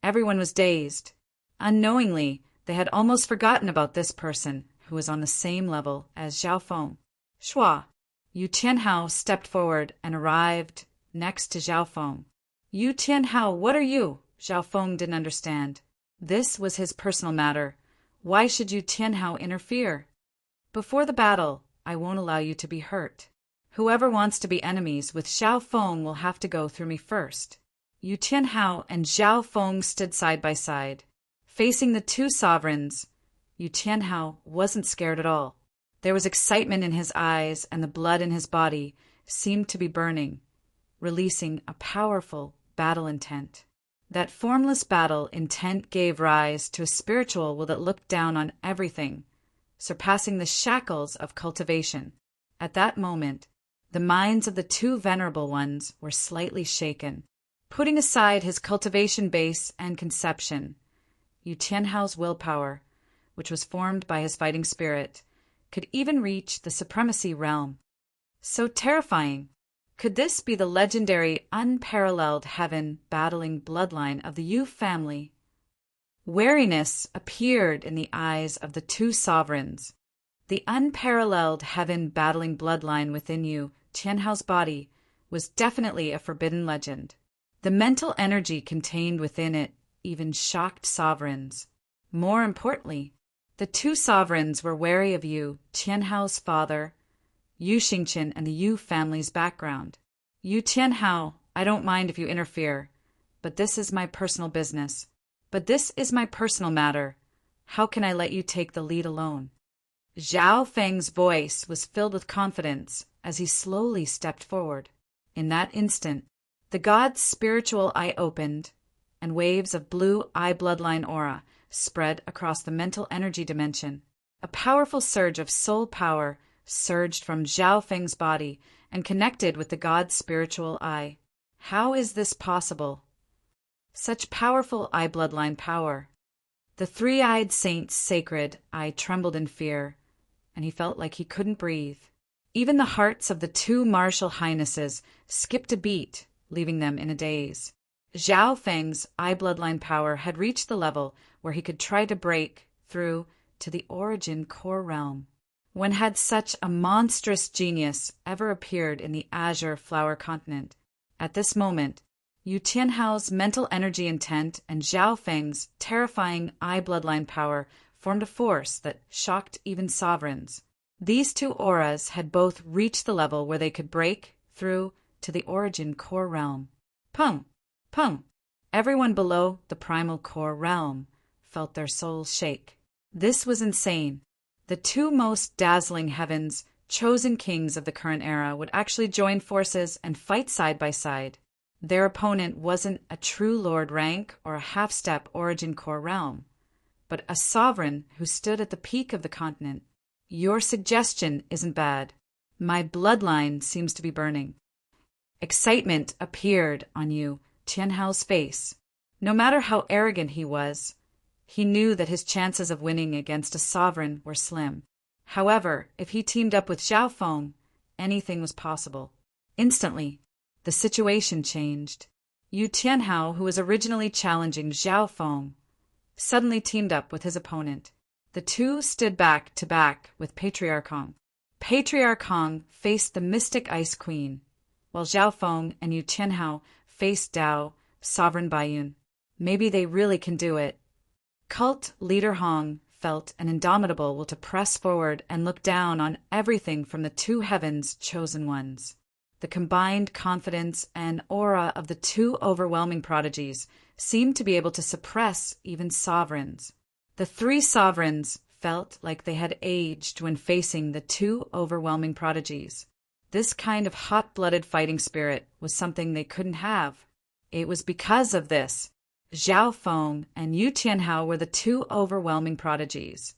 Everyone was dazed. Unknowingly, they had almost forgotten about this person who was on the same level as Zhao Feng. Shua. Yu Tianhao stepped forward and arrived next to Zhao Feng. "Yu Tianhao, what are you?" Zhao Feng didn't understand. This was his personal matter. Why should Yu Tianhao interfere? "Before the battle, I won't allow you to be hurt. Whoever wants to be enemies with Zhao Feng will have to go through me first." Yu Tianhao and Zhao Feng stood side by side. Facing the two sovereigns, Yu Tianhao wasn't scared at all. There was excitement in his eyes, and the blood in his body seemed to be burning, releasing a powerful battle intent. That formless battle intent gave rise to a spiritual will that looked down on everything, surpassing the shackles of cultivation. At that moment, the minds of the two venerable ones were slightly shaken. Putting aside his cultivation base and conception, Yu Tianhao's willpower, which was formed by his fighting spirit, could even reach the supremacy realm. So terrifying! Could this be the legendary, unparalleled heaven-battling bloodline of the Yu family? Wariness appeared in the eyes of the two sovereigns. The unparalleled heaven-battling bloodline within Yu Tianhao's body was definitely a forbidden legend. The mental energy contained within it even shocked sovereigns. More importantly, the two sovereigns were wary of Yu Tianhao's father, Yu Xingqian, and the Yu family's background. "Yu Tianhao, I don't mind if you interfere, but this is my personal business. But this is my personal matter. How can I let you take the lead alone?" Zhao Feng's voice was filled with confidence as he slowly stepped forward. In that instant, the god's spiritual eye opened, and waves of blue eye bloodline aura spread across the mental energy dimension. A powerful surge of soul power surged from Zhao Feng's body and connected with the god's spiritual eye. How is this possible? Such powerful eye bloodline power. The three-eyed saint's sacred eye trembled in fear, and he felt like he couldn't breathe. Even the hearts of the two martial highnesses skipped a beat, leaving them in a daze. Zhao Feng's eye bloodline power had reached the level where he could try to break through to the origin core realm. When had such a monstrous genius ever appeared in the Azure Flower Continent? At this moment, Yu Tianhao's mental energy intent and Zhao Feng's terrifying eye bloodline power formed a force that shocked even sovereigns. These two auras had both reached the level where they could break through to the origin core realm. Pum! Pum! Everyone below the primal core realm felt their souls shake. This was insane. The two most dazzling heavens, chosen kings of the current era, would actually join forces and fight side by side. Their opponent wasn't a true lord rank or a half-step origin core realm, but a sovereign who stood at the peak of the continent. Your suggestion isn't bad. My bloodline seems to be burning. Excitement appeared on Yu Tianhao's face. No matter how arrogant he was, he knew that his chances of winning against a sovereign were slim. However, if he teamed up with Zhao Feng, anything was possible. Instantly, the situation changed. Yu Tianhao, who was originally challenging Zhao Feng, suddenly teamed up with his opponent. The two stood back to back with Patriarch Hong. Patriarch Hong faced the Mystic Ice Queen, while Zhao Feng and Yu Tianhao faced Dao, Sovereign Baiyun. Maybe they really can do it. Cult leader Hong felt an indomitable will to press forward and look down on everything from the two heavens' chosen ones. The combined confidence and aura of the two overwhelming prodigies seemed to be able to suppress even sovereigns. The three sovereigns felt like they had aged when facing the two overwhelming prodigies. This kind of hot-blooded fighting spirit was something they couldn't have. It was because of this Zhao Feng and Yu Tianhao were the two overwhelming prodigies,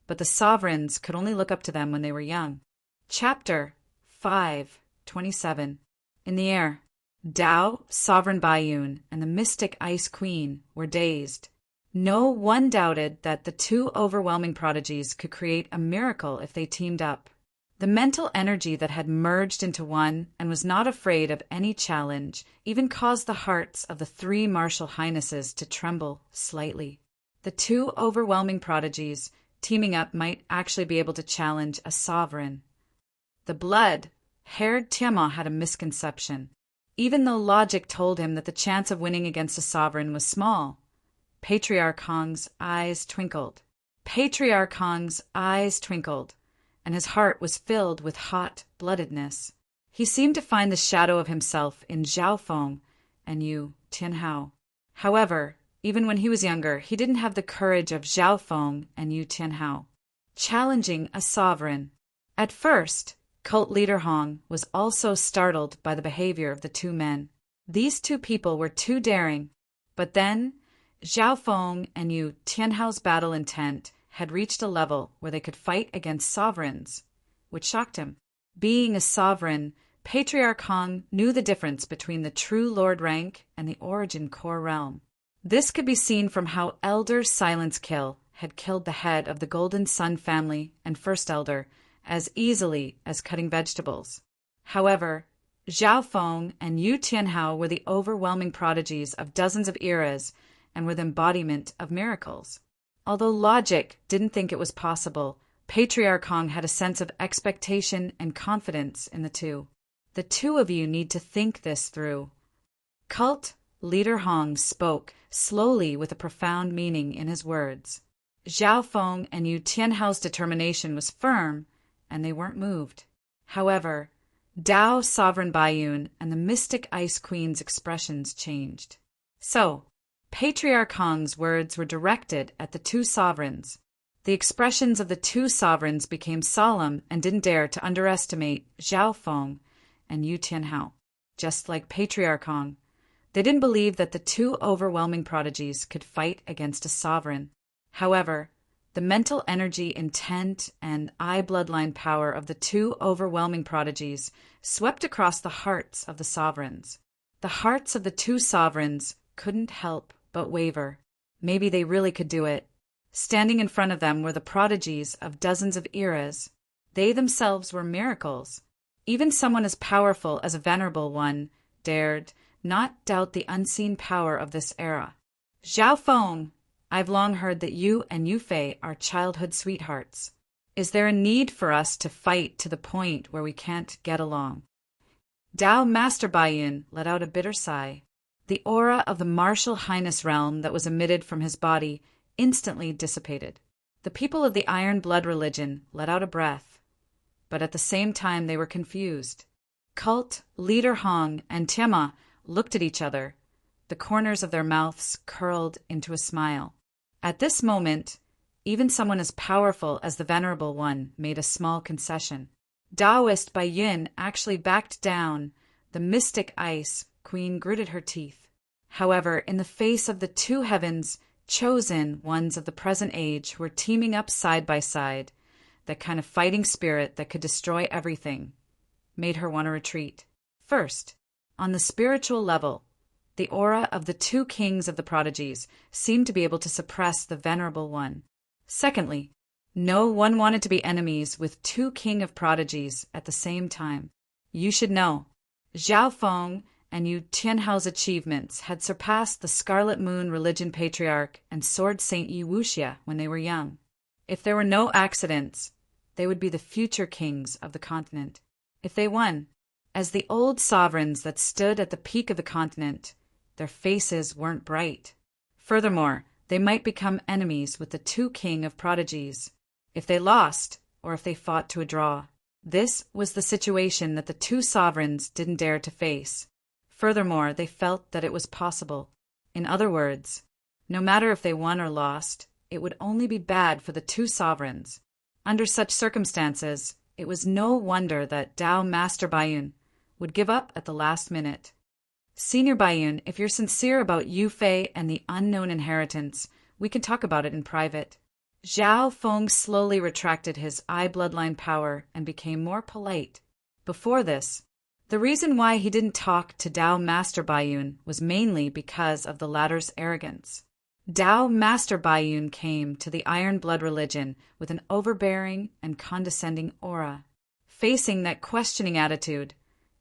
but the sovereigns could only look up to them when they were young. Chapter 5:27. In the air, Dao, Sovereign Baiyun, and the mystic Ice Queen were dazed. No one doubted that the two overwhelming prodigies could create a miracle if they teamed up. The mental energy that had merged into one and was not afraid of any challenge even caused the hearts of the three martial highnesses to tremble slightly. The two overwhelming prodigies teaming up might actually be able to challenge a sovereign. The blood-haired Tiamat had a misconception. Even though logic told him that the chance of winning against a sovereign was small, Patriarch Hong's eyes twinkled. And his heart was filled with hot-bloodedness. He seemed to find the shadow of himself in Zhao Feng and Yu Tianhao. However, even when he was younger, he didn't have the courage of Zhao Feng and Yu Tianhao. Challenging a sovereign. At first, cult leader Hong was also startled by the behavior of the two men. These two people were too daring, but then Zhao Feng and Yu Tianhao's battle intent had reached a level where they could fight against sovereigns, which shocked him. Being a sovereign, Patriarch Hong knew the difference between the true lord rank and the origin core realm. This could be seen from how Elder Silence Kill had killed the head of the Golden Sun family and First Elder as easily as cutting vegetables. However, Zhao Feng and Yu Tianhao were the overwhelming prodigies of dozens of eras and were the embodiment of miracles. Although logic didn't think it was possible, Patriarch Hong had a sense of expectation and confidence in the two. The two of you need to think this through. Cult leader Hong spoke slowly with a profound meaning in his words. Zhao Feng and Yu Tianhao's determination was firm, and they weren't moved. However, Dao, Sovereign Baiyun, and the mystic Ice Queen's expressions changed. So, Patriarch Hong's words were directed at the two sovereigns. The expressions of the two sovereigns became solemn and didn't dare to underestimate Zhao Feng and Yu Tianhao. Just like Patriarch Hong, they didn't believe that the two overwhelming prodigies could fight against a sovereign. However, the mental energy, intent, and eye bloodline power of the two overwhelming prodigies swept across the hearts of the sovereigns. The hearts of the two sovereigns couldn't help but waver. Maybe they really could do it. Standing in front of them were the prodigies of dozens of eras. They themselves were miracles. Even someone as powerful as a Venerable One dared not doubt the unseen power of this era. Zhao Feng, I've long heard that you and Yufei are childhood sweethearts. Is there a need for us to fight to the point where we can't get along? Dao Master Baiyun let out a bitter sigh. The aura of the martial highness realm that was emitted from his body instantly dissipated. The people of the Iron Blood religion let out a breath, but at the same time they were confused. Cult leader Hong and Tiamat looked at each other, the corners of their mouths curled into a smile. At this moment, even someone as powerful as the Venerable One made a small concession. Taoist Baiyun actually backed down. The mystic Ice Queen gritted her teeth. However, in the face of the two heavens, chosen ones of the present age who were teaming up side by side, that kind of fighting spirit that could destroy everything, made her want to retreat. First, on the spiritual level, the aura of the two kings of the prodigies seemed to be able to suppress the Venerable One. Secondly, no one wanted to be enemies with two king of prodigies at the same time. You should know, Zhao Feng and Yu Tianhao's achievements had surpassed the Scarlet Moon Religion Patriarch and Sword Saint Yi Wuxia when they were young. If there were no accidents, they would be the future kings of the continent. If they won, as the old sovereigns that stood at the peak of the continent, their faces weren't bright. Furthermore, They might become enemies with the two king of prodigies, if they lost or if they fought to a draw. This was the situation that the two sovereigns didn't dare to face. Furthermore, they felt that it was possible. In other words, no matter if they won or lost, it would only be bad for the two sovereigns. Under such circumstances, it was no wonder that Dao Master Bayun would give up at the last minute. Senior Bayun, if you're sincere about Yu Fei and the unknown inheritance, we can talk about it in private. Zhao Feng slowly retracted his eye bloodline power and became more polite. Before this, the reason why he didn't talk to Dao Master Bayun was mainly because of the latter's arrogance. Dao Master Bayun came to the Iron Blood religion with an overbearing and condescending aura. Facing that questioning attitude,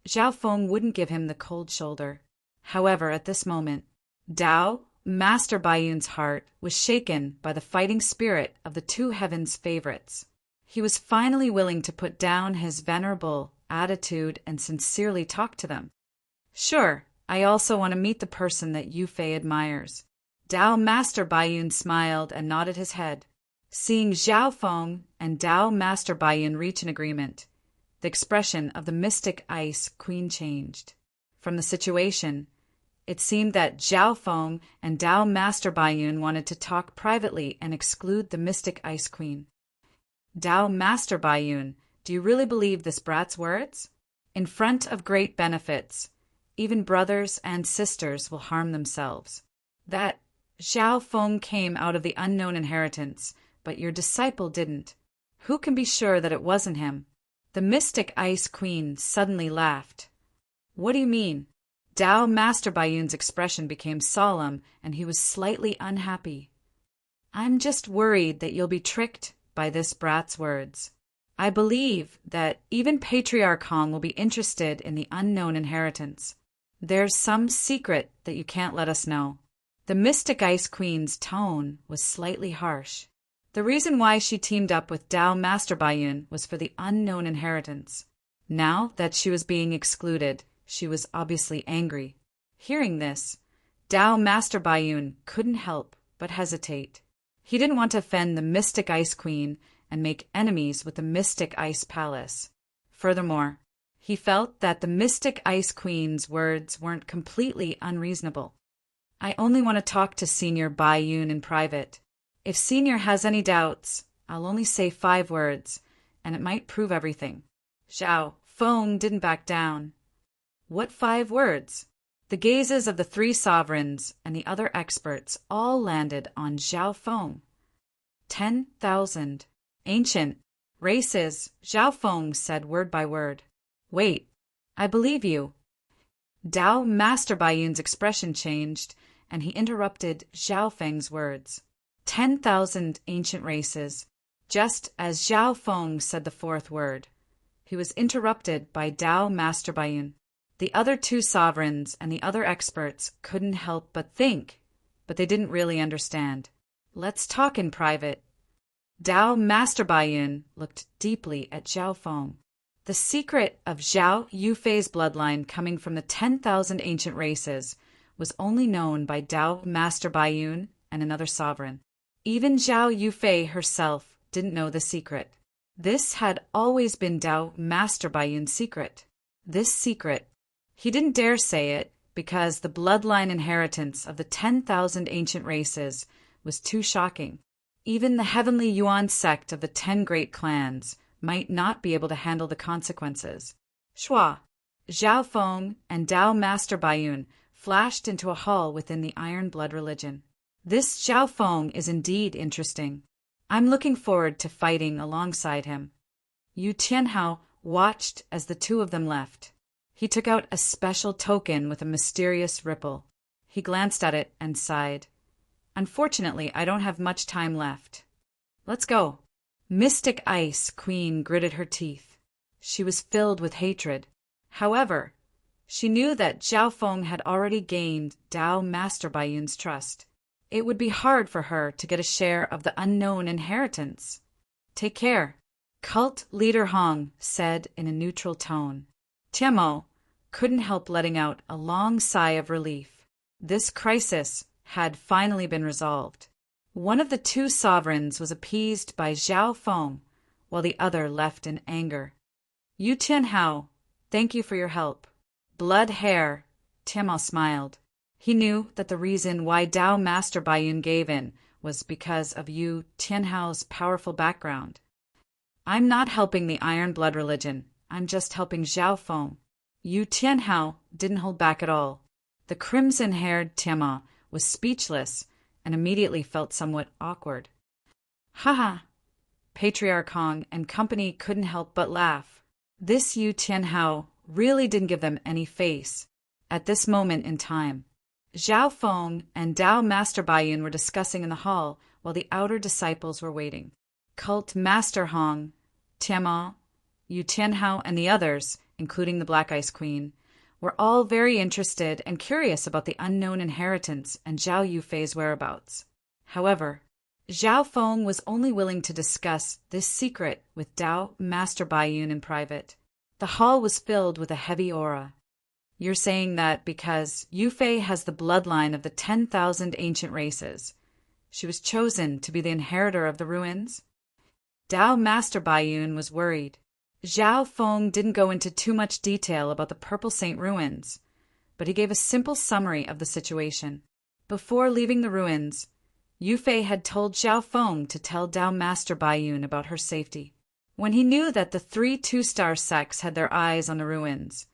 Zhao Feng wouldn't give him the cold shoulder. However, at this moment, Dao Master Bayun's heart was shaken by the fighting spirit of the two heavens' favorites. He was finally willing to put down his venerable attitude and sincerely talk to them. Sure, I also want to meet the person that Yu Fei admires. Dao Master Bayun smiled and nodded his head. Seeing Zhao Feng and Dao Master Bayun reach an agreement, the expression of the mystic ice queen changed. From the situation, it seemed that Zhao Feng and Dao Master Bayun wanted to talk privately and exclude the mystic ice queen. Dao Master Bayun, do you really believe this brat's words? In front of great benefits, even brothers and sisters will harm themselves. That Zhao Feng came out of the unknown inheritance, but your disciple didn't. Who can be sure that it wasn't him? The mystic ice queen suddenly laughed. What do you mean? Dao Master Bayun's expression became solemn, and he was slightly unhappy. I'm just worried that you'll be tricked by this brat's words. I believe that even Patriarch Hong will be interested in the unknown inheritance. There's some secret that you can't let us know. The Mystic Ice Queen's tone was slightly harsh. The reason why she teamed up with Dao Master Bayun was for the unknown inheritance. Now that she was being excluded, she was obviously angry. Hearing this, Dao Master Bayun couldn't help but hesitate. He didn't want to offend the Mystic Ice Queen and make enemies with the Mystic Ice Palace. Furthermore, he felt that the Mystic Ice Queen's words weren't completely unreasonable. I only want to talk to Senior Bayun in private. If Senior has any doubts, I'll only say 5 words, and it might prove everything. Zhao Feng didn't back down. What 5 words? The gazes of the 3 sovereigns and the other experts all landed on Zhao Feng. 10,000 ancient races, Zhao Feng said word by word. Wait, I believe you. Dao Master Bayun's expression changed, and he interrupted Zhao Feng's words. 10,000 ancient races. Just as Zhao Feng said the 4th word, he was interrupted by Dao Master Bayun. The other 2 sovereigns and the other experts couldn't help but think, but they didn't really understand. Let's talk in private. Dao Master Bayun looked deeply at Zhao Feng. The secret of Zhao Yufei's bloodline coming from the 10,000 ancient races was only known by Dao Master Bayun and another sovereign. Even Zhao Yufei herself didn't know the secret. This had always been Dao Master Bayun's secret. This secret, he didn't dare say it because the bloodline inheritance of the 10,000 ancient races was too shocking. Even the heavenly Yuan sect of the 10 great clans might not be able to handle the consequences. Shua, Zhao Feng, and Dao Master Bayun flashed into a hall within the Iron Blood religion. This Zhao Feng is indeed interesting. I'm looking forward to fighting alongside him. Yu Tianhao watched as the 2 of them left. He took out a special token with a mysterious ripple. He glanced at it and sighed. Unfortunately, I don't have much time left. Let's go. Mystic Ice Queen gritted her teeth. She was filled with hatred. However, she knew that Zhao Feng had already gained Dao Master Bayun's trust. It would be hard for her to get a share of the unknown inheritance. Take care, Cult Leader Hong said in a neutral tone. Tiamo couldn't help letting out a long sigh of relief. This crisis had finally been resolved. One of the two sovereigns was appeased by Zhao Feng, while the other left in anger. Yu Tianhao, thank you for your help. Blood hair, Timo smiled. He knew that the reason why Dao Master Baiyun gave in was because of Yu Tianhao's powerful background. I'm not helping the Iron Blood religion. I'm just helping Zhao Feng. Yu Tianhao didn't hold back at all. The crimson-haired Timo was speechless and immediately felt somewhat awkward. Haha! Patriarch Hong and company couldn't help but laugh. This Yu Tianhao really didn't give them any face at this moment in time. Zhao Feng and Dao Master Baiyun were discussing in the hall while the outer disciples were waiting. Cult Master Hong, Timo, Yu Tianhao, and the others, including the Black Ice Queen, were all very interested and curious about the unknown inheritance and Zhao Yufei's whereabouts. However, Zhao Feng was only willing to discuss this secret with Dao Master Baiyun in private. The hall was filled with a heavy aura. You're saying that because Yufei has the bloodline of the 10,000 ancient races, she was chosen to be the inheritor of the ruins? Dao Master Baiyun was worried. Zhao Feng didn't go into too much detail about the Purple Saint ruins, but he gave a simple summary of the situation. Before leaving the ruins, Yufei had told Zhao Feng to tell Dao Master Baiyun about her safety. When he knew that the 3 two-star sects had their eyes on the ruins,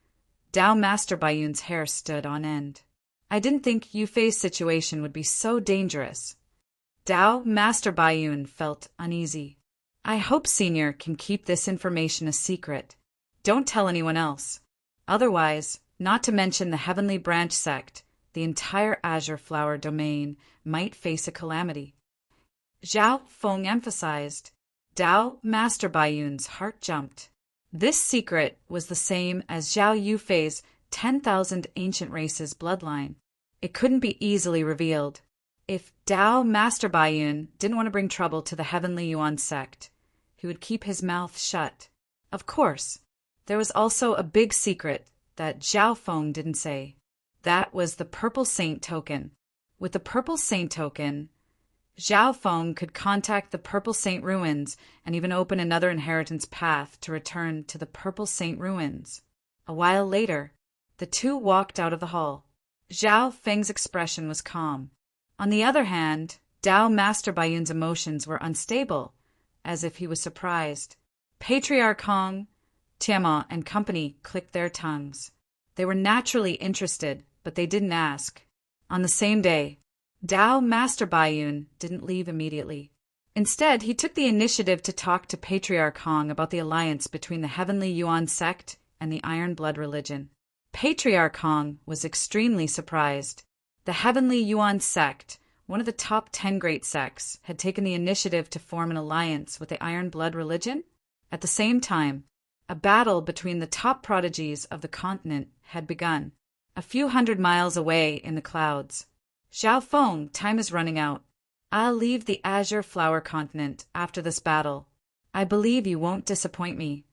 Dao Master Baiyun's hair stood on end. I didn't think Yufei's situation would be so dangerous. Dao Master Baiyun felt uneasy. I hope Senior can keep this information a secret. Don't tell anyone else. Otherwise, not to mention the Heavenly Branch sect, the entire Azure Flower domain might face a calamity. Zhao Feng emphasized. Dao Master Baiyun's heart jumped. This secret was the same as Zhao Yufei's 10,000 ancient races bloodline. It couldn't be easily revealed. If Dao Master Baiyun didn't want to bring trouble to the Heavenly Yuan sect, he would keep his mouth shut. Of course, there was also a big secret that Zhao Feng didn't say. That was the Purple Saint token. With the Purple Saint token, Zhao Feng could contact the Purple Saint ruins and even open another inheritance path to return to the Purple Saint ruins. A while later, the two walked out of the hall. Zhao Feng's expression was calm. On the other hand, Dao Master Baiyun's emotions were unstable, as if he was surprised. Patriarch Hong, Timo, and company clicked their tongues. They were naturally interested, but they didn't ask. On the same day, Dao Master Baiyun didn't leave immediately. Instead, he took the initiative to talk to Patriarch Hong about the alliance between the Heavenly Yuan sect and the Iron Blood religion. Patriarch Hong was extremely surprised. The Heavenly Yuan sect, one of the top 10 great sects, had taken the initiative to form an alliance with the Iron Blood religion. At the same time, a battle between the top prodigies of the continent had begun, a few hundred miles away in the clouds. Zhao Feng, time is running out. I'll leave the Azure Flower continent after this battle. I believe you won't disappoint me.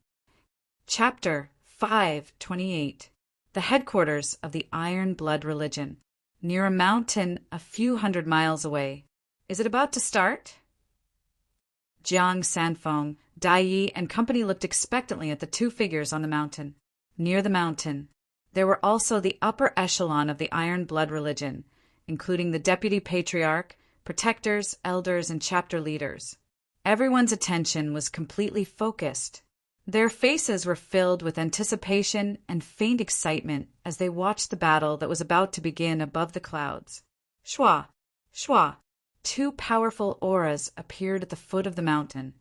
Chapter 528. The headquarters of the Iron Blood religion, near a mountain a few hundred miles away. Is it about to start? Jiang Sanfeng, Dai Yi, and company looked expectantly at the two figures on the mountain. Near the mountain, there were also the upper echelon of the Iron Blood religion, including the deputy patriarch, protectors, elders, and chapter leaders. Everyone's attention was completely focused. Their faces were filled with anticipation and faint excitement as they watched the battle that was about to begin above the clouds. Shua! Shua! Two powerful auras appeared at the foot of the mountain,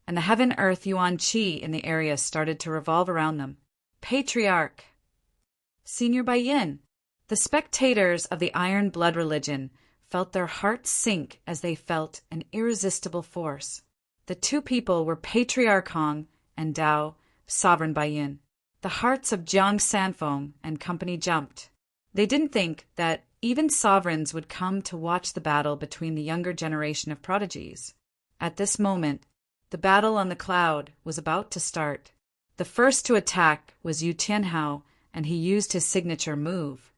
and the heaven-earth Yuan Qi in the area started to revolve around them. Patriarch! Senior Baiyun! The spectators of the Iron Blood religion felt their hearts sink as they felt an irresistible force. The two people were Patriarch Hong and Dao, Sovereign Baiyun. The hearts of Jiang Sanfeng and company jumped. They didn't think that even sovereigns would come to watch the battle between the younger generation of prodigies. At this moment, the battle on the cloud was about to start. The first to attack was Yu Tianhao, and he used his signature move.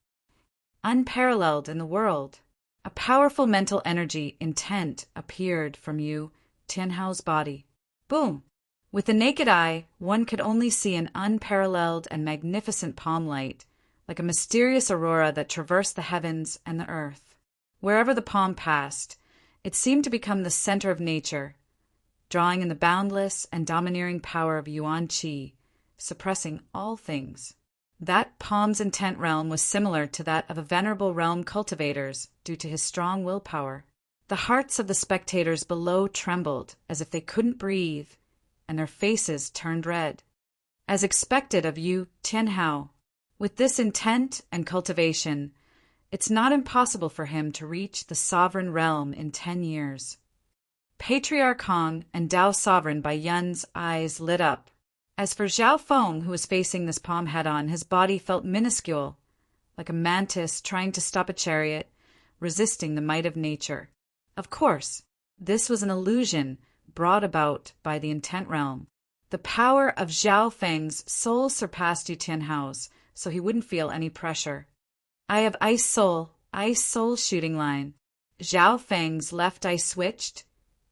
Unparalleled in the world, A powerful mental energy, intent, appeared from Yu Tianhao's body. Boom! With the naked eye, one could only see an unparalleled and magnificent palm light, like a mysterious aurora that traversed the heavens and the earth. Wherever the palm passed, it seemed to become the center of nature, drawing in the boundless and domineering power of Yuan Qi, suppressing all things. That palm's intent realm was similar to that of a venerable realm cultivator's due to his strong willpower. The hearts of the spectators below trembled as if they couldn't breathe, and their faces turned red. As expected of Yu Tianhao, with this intent and cultivation, it's not impossible for him to reach the sovereign realm in 10 years. Patriarch Hong and Tao Sovereign by Yun's eyes lit up. As for Zhao Feng, who was facing this palm head-on, his body felt minuscule, like a mantis trying to stop a chariot, resisting the might of nature. Of course, this was an illusion brought about by the intent realm. The power of Zhao Feng's soul surpassed Yu Tianhao's, so he wouldn't feel any pressure. I have ice soul shooting line. Zhao Feng's left eye switched,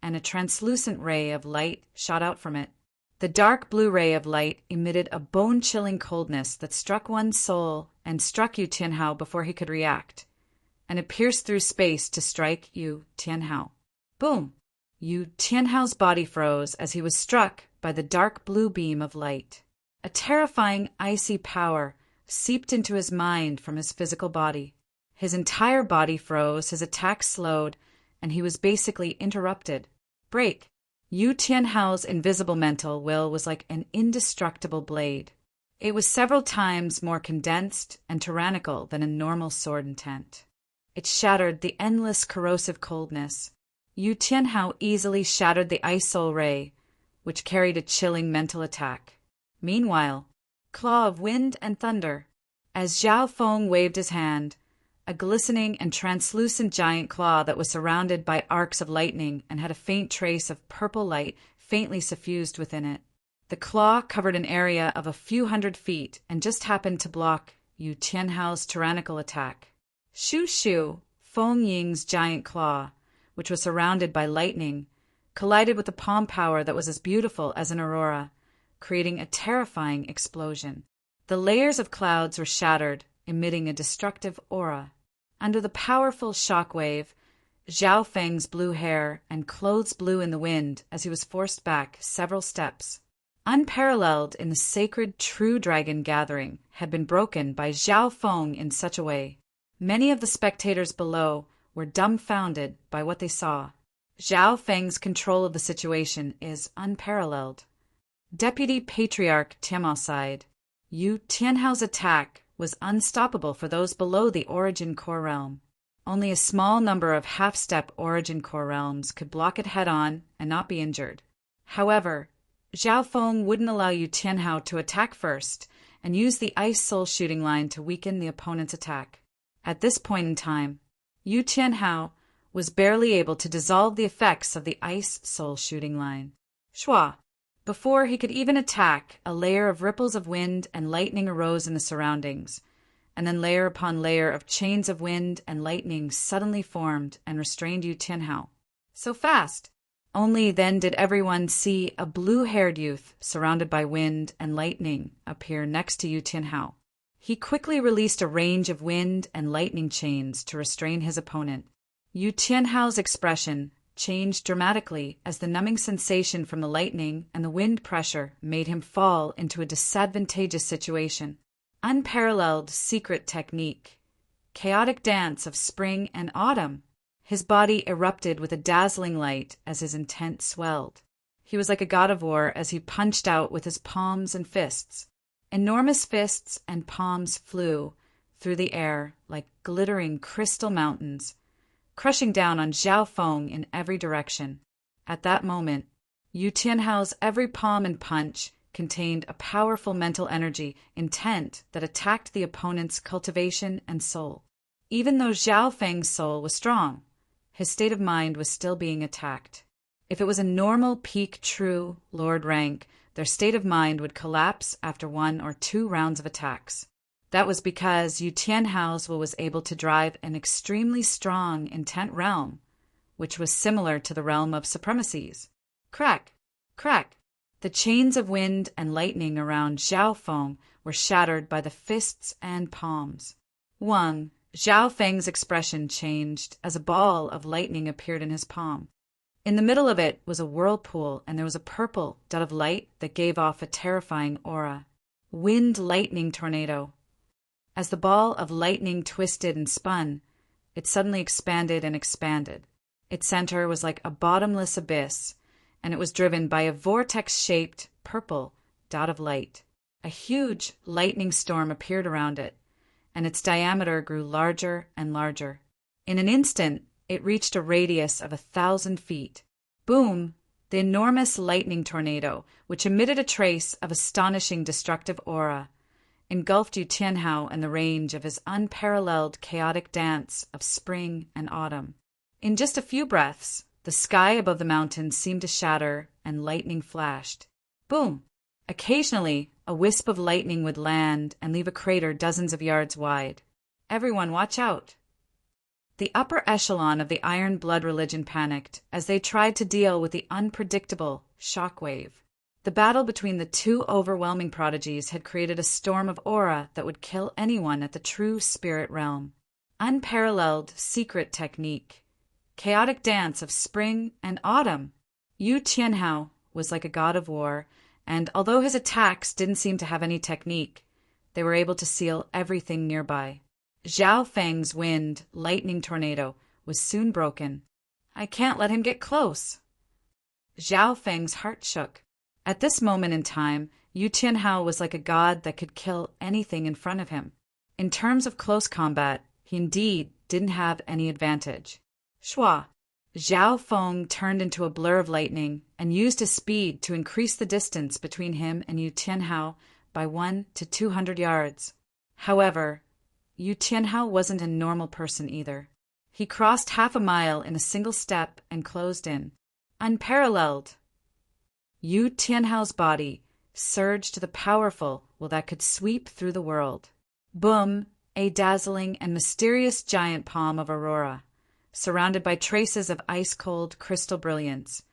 and a translucent ray of light shot out from it. The dark blue ray of light emitted a bone-chilling coldness that struck one's soul and struck Yu Tianhao before he could react, and it pierced through space to strike Yu Tianhao. Boom! Yu Tianhao's body froze as he was struck by the dark blue beam of light. A terrifying, icy power seeped into his mind from his physical body. His entire body froze, his attack slowed, and he was basically interrupted. Break! Yu Tianhao's invisible mental will was like an indestructible blade. It was several times more condensed and tyrannical than a normal sword intent. It shattered the endless corrosive coldness. Yu Tianhao easily shattered the ice soul ray, which carried a chilling mental attack. Meanwhile, claw of wind and thunder. As Zhao Feng waved his hand, a glistening and translucent giant claw that was surrounded by arcs of lightning and had a faint trace of purple light faintly suffused within it. The claw covered an area of a few hundred feet and just happened to block Yu Tianhao's tyrannical attack. Shu Shu, Feng Ying's giant claw, which was surrounded by lightning, collided with the palm power that was as beautiful as an aurora, creating a terrifying explosion. The layers of clouds were shattered, emitting a destructive aura. Under the powerful shock wave, Zhao Feng's blue hair and clothes blew in the wind as he was forced back several steps. Unparalleled in the sacred True Dragon gathering had been broken by Zhao Feng in such a way. Many of the spectators below were dumbfounded by what they saw. Zhao Feng's control of the situation is unparalleled. Deputy Patriarch Tianmao sighed. Yu Tianhao's attack was unstoppable for those below the Origin Core Realm. Only a small number of half-step Origin Core Realms could block it head-on and not be injured. However, Zhao Feng wouldn't allow Yu Tianhao to attack first and use the Ice Soul shooting line to weaken the opponent's attack. At this point in time, Yu Tianhao was barely able to dissolve the effects of the Ice Soul shooting line. Shua! Before he could even attack, a layer of ripples of wind and lightning arose in the surroundings, and then layer upon layer of chains of wind and lightning suddenly formed and restrained Yu Tianhao. So fast! Only then did everyone see a blue-haired youth surrounded by wind and lightning appear next to Yu Tianhao. He quickly released a range of wind and lightning chains to restrain his opponent. Yu Tianhao's expression changed dramatically as the numbing sensation from the lightning and the wind pressure made him fall into a disadvantageous situation. Unparalleled secret technique. Chaotic dance of spring and autumn. His body erupted with a dazzling light as his intent swelled. He was like a god of war as he punched out with his palms and fists. Enormous fists and palms flew through the air like glittering crystal mountains, crushing down on Zhao Feng in every direction. At that moment, Yu Tianhao's every palm and punch contained a powerful mental energy, intent that attacked the opponent's cultivation and soul. Even though Zhao Feng's soul was strong, his state of mind was still being attacked. If it was a normal peak true Lord rank, their state of mind would collapse after 1 or 2 rounds of attacks. That was because Yu Tianhao's was able to drive an extremely strong, intent realm, which was similar to the realm of supremacies. Crack! Crack! The chains of wind and lightning around Zhao Feng were shattered by the fists and palms. Zhao Feng's expression changed as a ball of lightning appeared in his palm. In the middle of it was a whirlpool, and there was a purple dot of light that gave off a terrifying aura. Wind lightning tornado. As the ball of lightning twisted and spun, it suddenly expanded and expanded. Its center was like a bottomless abyss, and it was driven by a vortex-shaped purple dot of light. A huge lightning storm appeared around it, and its diameter grew larger and larger. In an instant, it reached a radius of 1,000 feet. Boom! The enormous lightning tornado, which emitted a trace of astonishing destructive aura, engulfed Yu Tianhao and the range of his unparalleled chaotic dance of spring and autumn. In just a few breaths, the sky above the mountains seemed to shatter and lightning flashed. Boom! Occasionally, a wisp of lightning would land and leave a crater dozens of yards wide. Everyone watch out! The upper echelon of the Iron Blood religion panicked as they tried to deal with the unpredictable shockwave. The battle between the two overwhelming prodigies had created a storm of aura that would kill anyone at the true spirit realm. Unparalleled secret technique. Chaotic dance of spring and autumn. Yu Tianhao was like a god of war, and although his attacks didn't seem to have any technique, they were able to seal everything nearby. Zhao Feng's wind lightning tornado was soon broken. I can't let him get close. Zhao Feng's heart shook. At this moment in time, Yu Tianhao was like a god that could kill anything in front of him. In terms of close combat, he indeed didn't have any advantage. Shua! Zhao Feng turned into a blur of lightning and used his speed to increase the distance between him and Yu Tianhao by 100 to 200 yards. However, Yu Tianhao wasn't a normal person either. He crossed half a mile in a single step and closed in. Unparalleled! Yu Tianhao's body surged to the powerful will that could sweep through the world. Boom! A dazzling and mysterious giant palm of aurora, surrounded by traces of ice-cold crystal brilliance,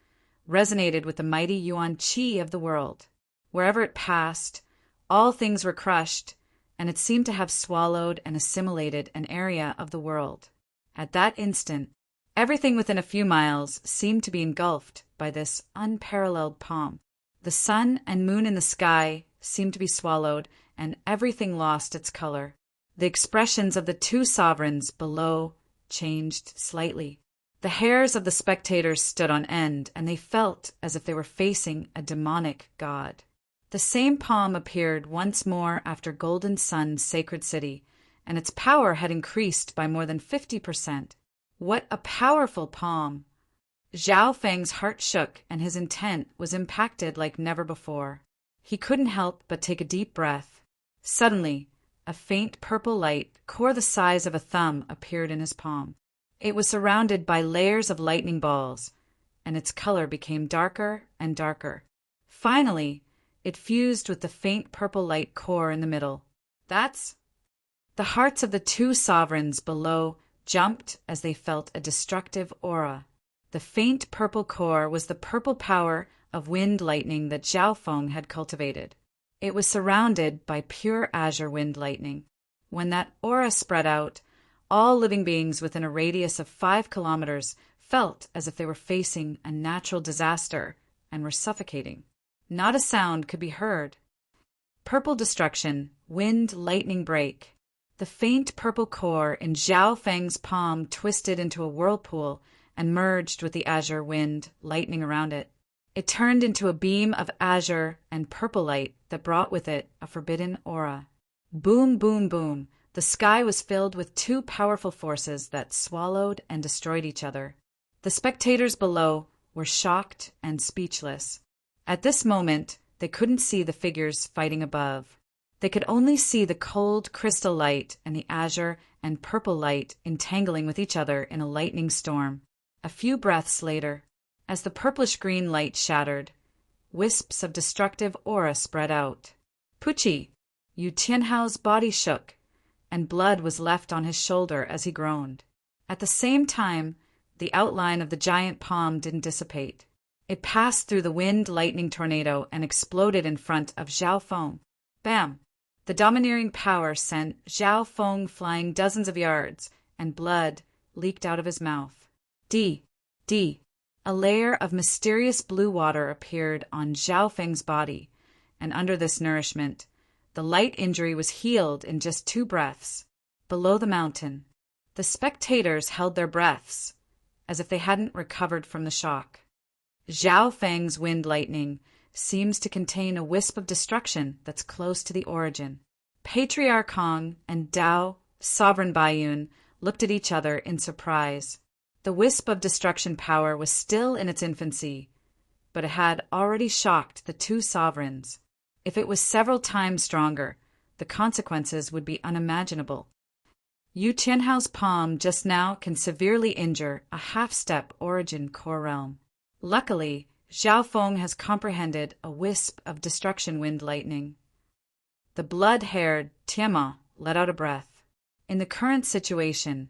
resonated with the mighty Yuan Qi of the world. Wherever it passed, all things were crushed, and it seemed to have swallowed and assimilated an area of the world. At that instant, everything within a few miles seemed to be engulfed by this unparalleled palm. The sun and moon in the sky seemed to be swallowed, and everything lost its color. The expressions of the two sovereigns below changed slightly. The hairs of the spectators stood on end, and they felt as if they were facing a demonic god. The same palm appeared once more after Golden Sun's sacred city, and its power had increased by more than 50%. What a powerful palm! Zhao Feng's heart shook, and his intent was impacted like never before. He couldn't help but take a deep breath. Suddenly, a faint purple light, core the size of a thumb, appeared in his palm. It was surrounded by layers of lightning balls, and its color became darker and darker. Finally, it fused with the faint purple light core in the middle. The hearts of the two sovereigns below jumped as they felt a destructive aura. The faint purple core was the purple power of wind lightning that Zhao Feng had cultivated. It was surrounded by pure azure wind lightning. When that aura spread out, all living beings within a radius of 5 kilometers felt as if they were facing a natural disaster and were suffocating. Not a sound could be heard. Purple destruction, wind lightning break. The faint purple core in Zhao Feng's palm twisted into a whirlpool and merged with the azure wind lightning around it. It turned into a beam of azure and purple light that brought with it a forbidden aura. Boom, boom, boom. The sky was filled with two powerful forces that swallowed and destroyed each other. The spectators below were shocked and speechless. At this moment, they couldn't see the figures fighting above. They could only see the cold crystal light and the azure and purple light entangling with each other in a lightning storm. A few breaths later, as the purplish-green light shattered, wisps of destructive aura spread out. Pucci! Yu Tianhao's body shook, and blood was left on his shoulder as he groaned. At the same time, the outline of the giant palm didn't dissipate. It passed through the wind-lightning tornado and exploded in front of Zhao Feng. Bam! The domineering power sent Zhao Feng flying dozens of yards, and blood leaked out of his mouth. D. A layer of mysterious blue water appeared on Zhao Feng's body, and under this nourishment, the light injury was healed in just 2 breaths. Below the mountain, the spectators held their breaths, as if they hadn't recovered from the shock. Zhao Feng's wind lightning seems to contain a wisp of destruction that's close to the origin. Patriarch Hong and Dao, Sovereign Baiyun, looked at each other in surprise. The wisp of destruction power was still in its infancy, but it had already shocked the 2 sovereigns. If it was several times stronger, the consequences would be unimaginable. Yu Tianhao's palm just now can severely injure a half-step origin core realm. Luckily, Zhao Feng has comprehended a wisp of destruction wind lightning. The blood-haired Tianma let out a breath. In the current situation,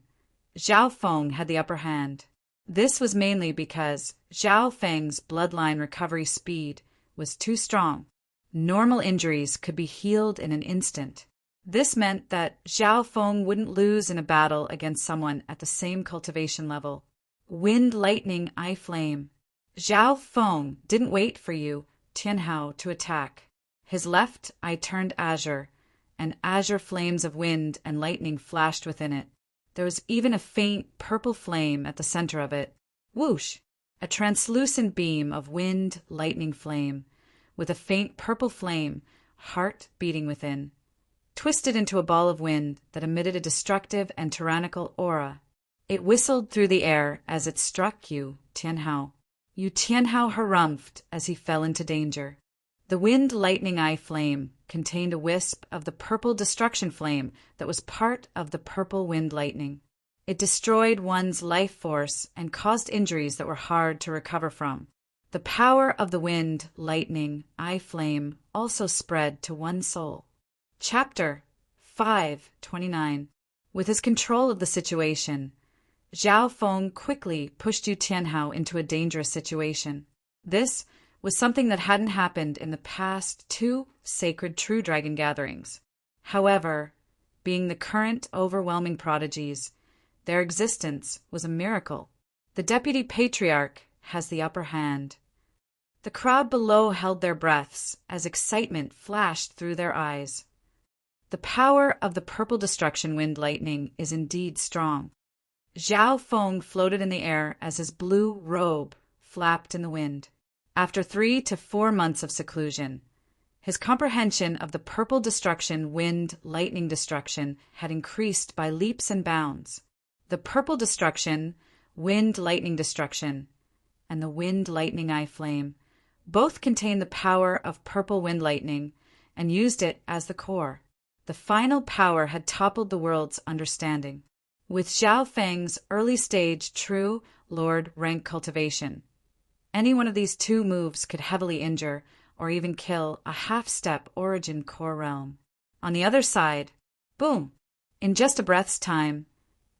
Zhao Feng had the upper hand. This was mainly because Zhao Feng's bloodline recovery speed was too strong. Normal injuries could be healed in an instant. This meant that Zhao Feng wouldn't lose in a battle against someone at the same cultivation level. Wind lightning eye flame. Zhao Feng didn't wait for Yu Tianhao to attack. His left eye turned azure, and azure flames of wind and lightning flashed within it. There was even a faint purple flame at the center of it. Whoosh! A translucent beam of wind lightning flame, with a faint purple flame, heart beating within, twisted into a ball of wind that emitted a destructive and tyrannical aura. It whistled through the air as it struck Yu Tianhao. Yu Tianhao harumphed as he fell into danger. The wind lightning eye flame contained a wisp of the purple destruction flame that was part of the purple wind lightning. It destroyed one's life force and caused injuries that were hard to recover from. The power of the wind lightning eye flame also spread to one's soul. Chapter 5:29. With his control of the situation, Zhao Feng quickly pushed Yu Tianhao into a dangerous situation. This was something that hadn't happened in the past 2 sacred true dragon gatherings. However, being the current overwhelming prodigies, their existence was a miracle. The deputy patriarch has the upper hand. The crowd below held their breaths as excitement flashed through their eyes. The power of the purple destruction wind lightning is indeed strong. Zhao Feng floated in the air as his blue robe flapped in the wind. After 3 to 4 months of seclusion, his comprehension of the purple destruction wind lightning destruction had increased by leaps and bounds. The purple destruction wind lightning destruction and the wind lightning eye flame both contained the power of purple wind lightning and used it as the core. The final power had toppled the world's understanding. With Zhao Feng's early-stage true Lord rank cultivation, any one of these 2 moves could heavily injure or even kill a half-step origin core realm. On the other side, boom! In just a breath's time,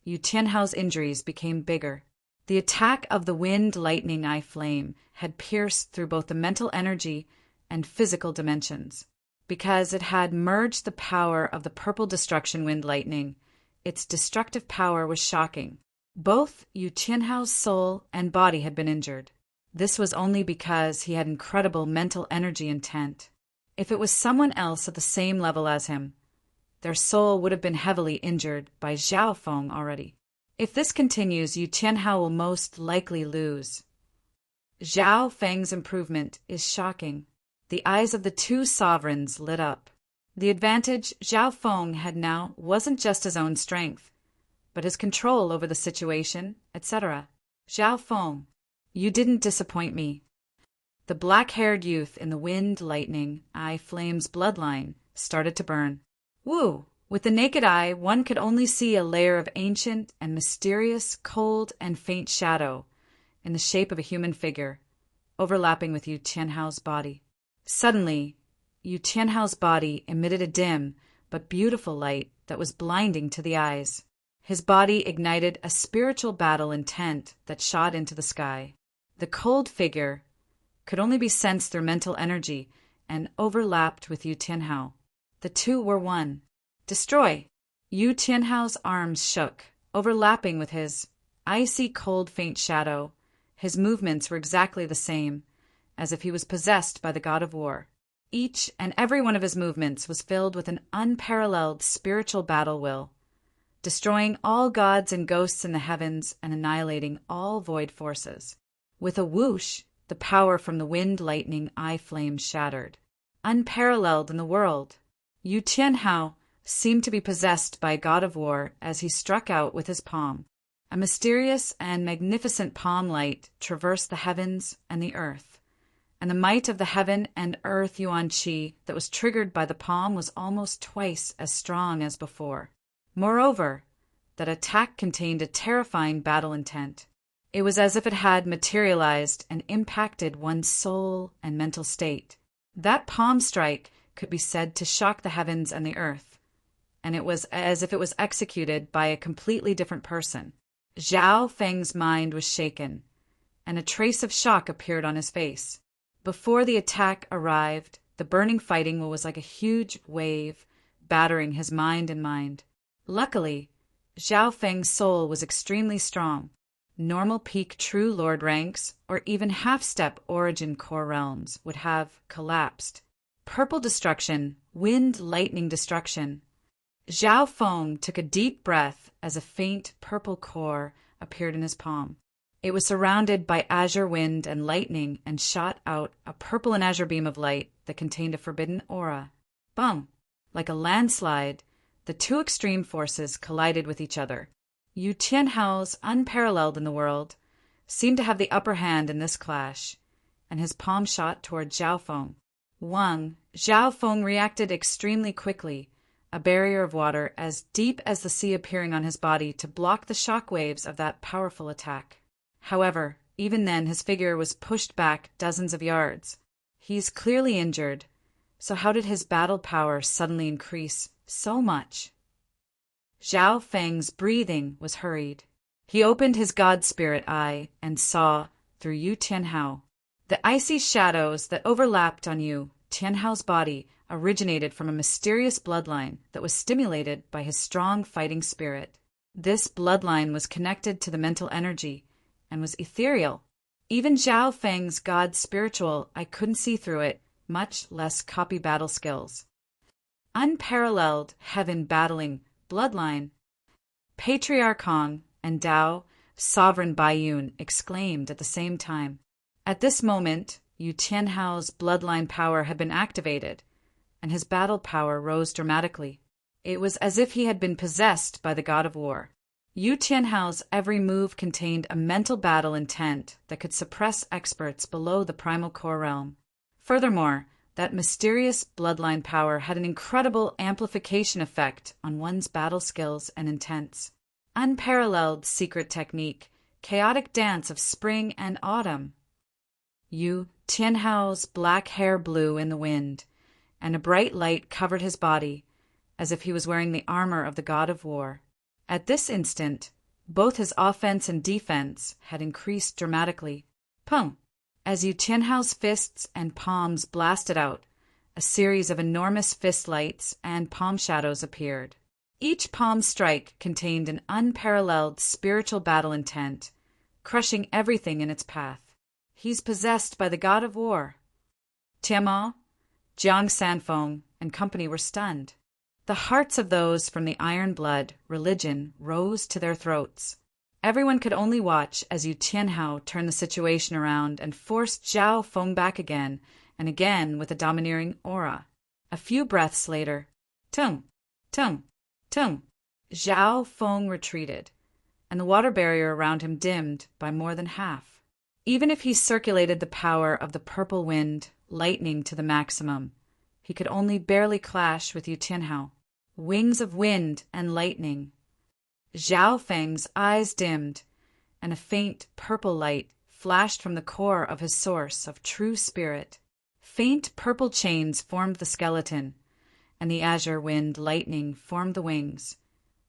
Yu Tianhao's injuries became bigger. The attack of the wind lightning eye flame had pierced through both the mental energy and physical dimensions. Because it had merged the power of the purple destruction wind lightning, its destructive power was shocking. Both Yu Tianhao's soul and body had been injured. This was only because he had incredible mental energy intent. If it was someone else at the same level as him, their soul would have been heavily injured by Zhao Feng already. If this continues, Yu Tianhao will most likely lose. Zhao Feng's improvement is shocking. The eyes of the 2 sovereigns lit up. The advantage Zhao Feng had now wasn't just his own strength, but his control over the situation, etc. Zhao Feng, you didn't disappoint me. The black-haired youth in the wind lightning eye flame's bloodline started to burn. Woo! With the naked eye, one could only see a layer of ancient and mysterious, cold and faint shadow in the shape of a human figure, overlapping with Yu Tianhao's body. Suddenly, Yu Tianhao's body emitted a dim but beautiful light that was blinding to the eyes. His body ignited a spiritual battle intent that shot into the sky. The cold figure could only be sensed through mental energy and overlapped with Yu Tianhao. The two were one. Destroy! Yu Tianhao's arms shook, overlapping with his icy cold faint shadow. His movements were exactly the same, as if he was possessed by the god of war. Each and every one of his movements was filled with an unparalleled spiritual battle will, destroying all gods and ghosts in the heavens and annihilating all void forces. With a whoosh, the power from the wind, lightning, eye flames shattered. Unparalleled in the world, Yu Tianhao seemed to be possessed by a god of war as he struck out with his palm. A mysterious and magnificent palm light traversed the heavens and the earth, and the might of the heaven and earth yuan qi that was triggered by the palm was almost twice as strong as before. Moreover, that attack contained a terrifying battle intent. It was as if it had materialized and impacted one's soul and mental state. That palm strike could be said to shock the heavens and the earth, and it was as if it was executed by a completely different person. Zhao Feng's mind was shaken, and a trace of shock appeared on his face. Before the attack arrived, the burning fighting was like a huge wave, battering his mind and mind. Luckily, Zhao Feng's soul was extremely strong. Normal peak true lord ranks, or even half-step origin core realms, would have collapsed. Purple destruction, wind lightning destruction. Zhao Feng took a deep breath as a faint purple core appeared in his palm. It was surrounded by azure wind and lightning and shot out a purple and azure beam of light that contained a forbidden aura. Bum! Like a landslide, the two extreme forces collided with each other. Yu Tianhao's, unparalleled in the world, seemed to have the upper hand in this clash, and his palm shot toward Zhao Feng. Zhao Feng reacted extremely quickly, a barrier of water as deep as the sea appearing on his body to block the shock waves of that powerful attack. However, even then his figure was pushed back dozens of yards. He's clearly injured, so how did his battle power suddenly increase so much? Zhao Feng's breathing was hurried. He opened his god spirit eye and saw through Yu Tianhao. The icy shadows that overlapped on Yu Tianhao's body originated from a mysterious bloodline that was stimulated by his strong fighting spirit. This bloodline was connected to the mental energy and was ethereal. Even Zhao Feng's god spiritual, I couldn't see through it, much less copy battle skills. Unparalleled heaven battling bloodline. Patriarch Kong and Dao, Sovereign Baiyun, exclaimed at the same time. At this moment, Yu Tianhao's bloodline power had been activated, and his battle power rose dramatically. It was as if he had been possessed by the god of war. Yu Tianhao's every move contained a mental battle intent that could suppress experts below the primal core realm. Furthermore, that mysterious bloodline power had an incredible amplification effect on one's battle skills and intents. Unparalleled secret technique, chaotic dance of spring and autumn. Yu Tianhao's black hair blew in the wind, and a bright light covered his body, as if he was wearing the armor of the god of war. At this instant, both his offense and defense had increased dramatically. Pum! As Yu Tianhao's fists and palms blasted out, a series of enormous fist lights and palm shadows appeared. Each palm strike contained an unparalleled spiritual battle intent, crushing everything in its path. He's possessed by the god of war. Tianma, Jiang Sanfeng, and company were stunned. The hearts of those from the iron blood religion rose to their throats. Everyone could only watch as Yu Tianhao turned the situation around and forced Zhao Feng back again and again with a domineering aura. A few breaths later, tung, tung, tung, Zhao Feng retreated, and the water barrier around him dimmed by more than half. Even if he circulated the power of the purple wind, lightning to the maximum, he could only barely clash with Yu Tianhao. Wings of wind and lightning. Zhao Feng's eyes dimmed, and a faint purple light flashed from the core of his source of true spirit. Faint purple chains formed the skeleton, and the azure wind lightning formed the wings,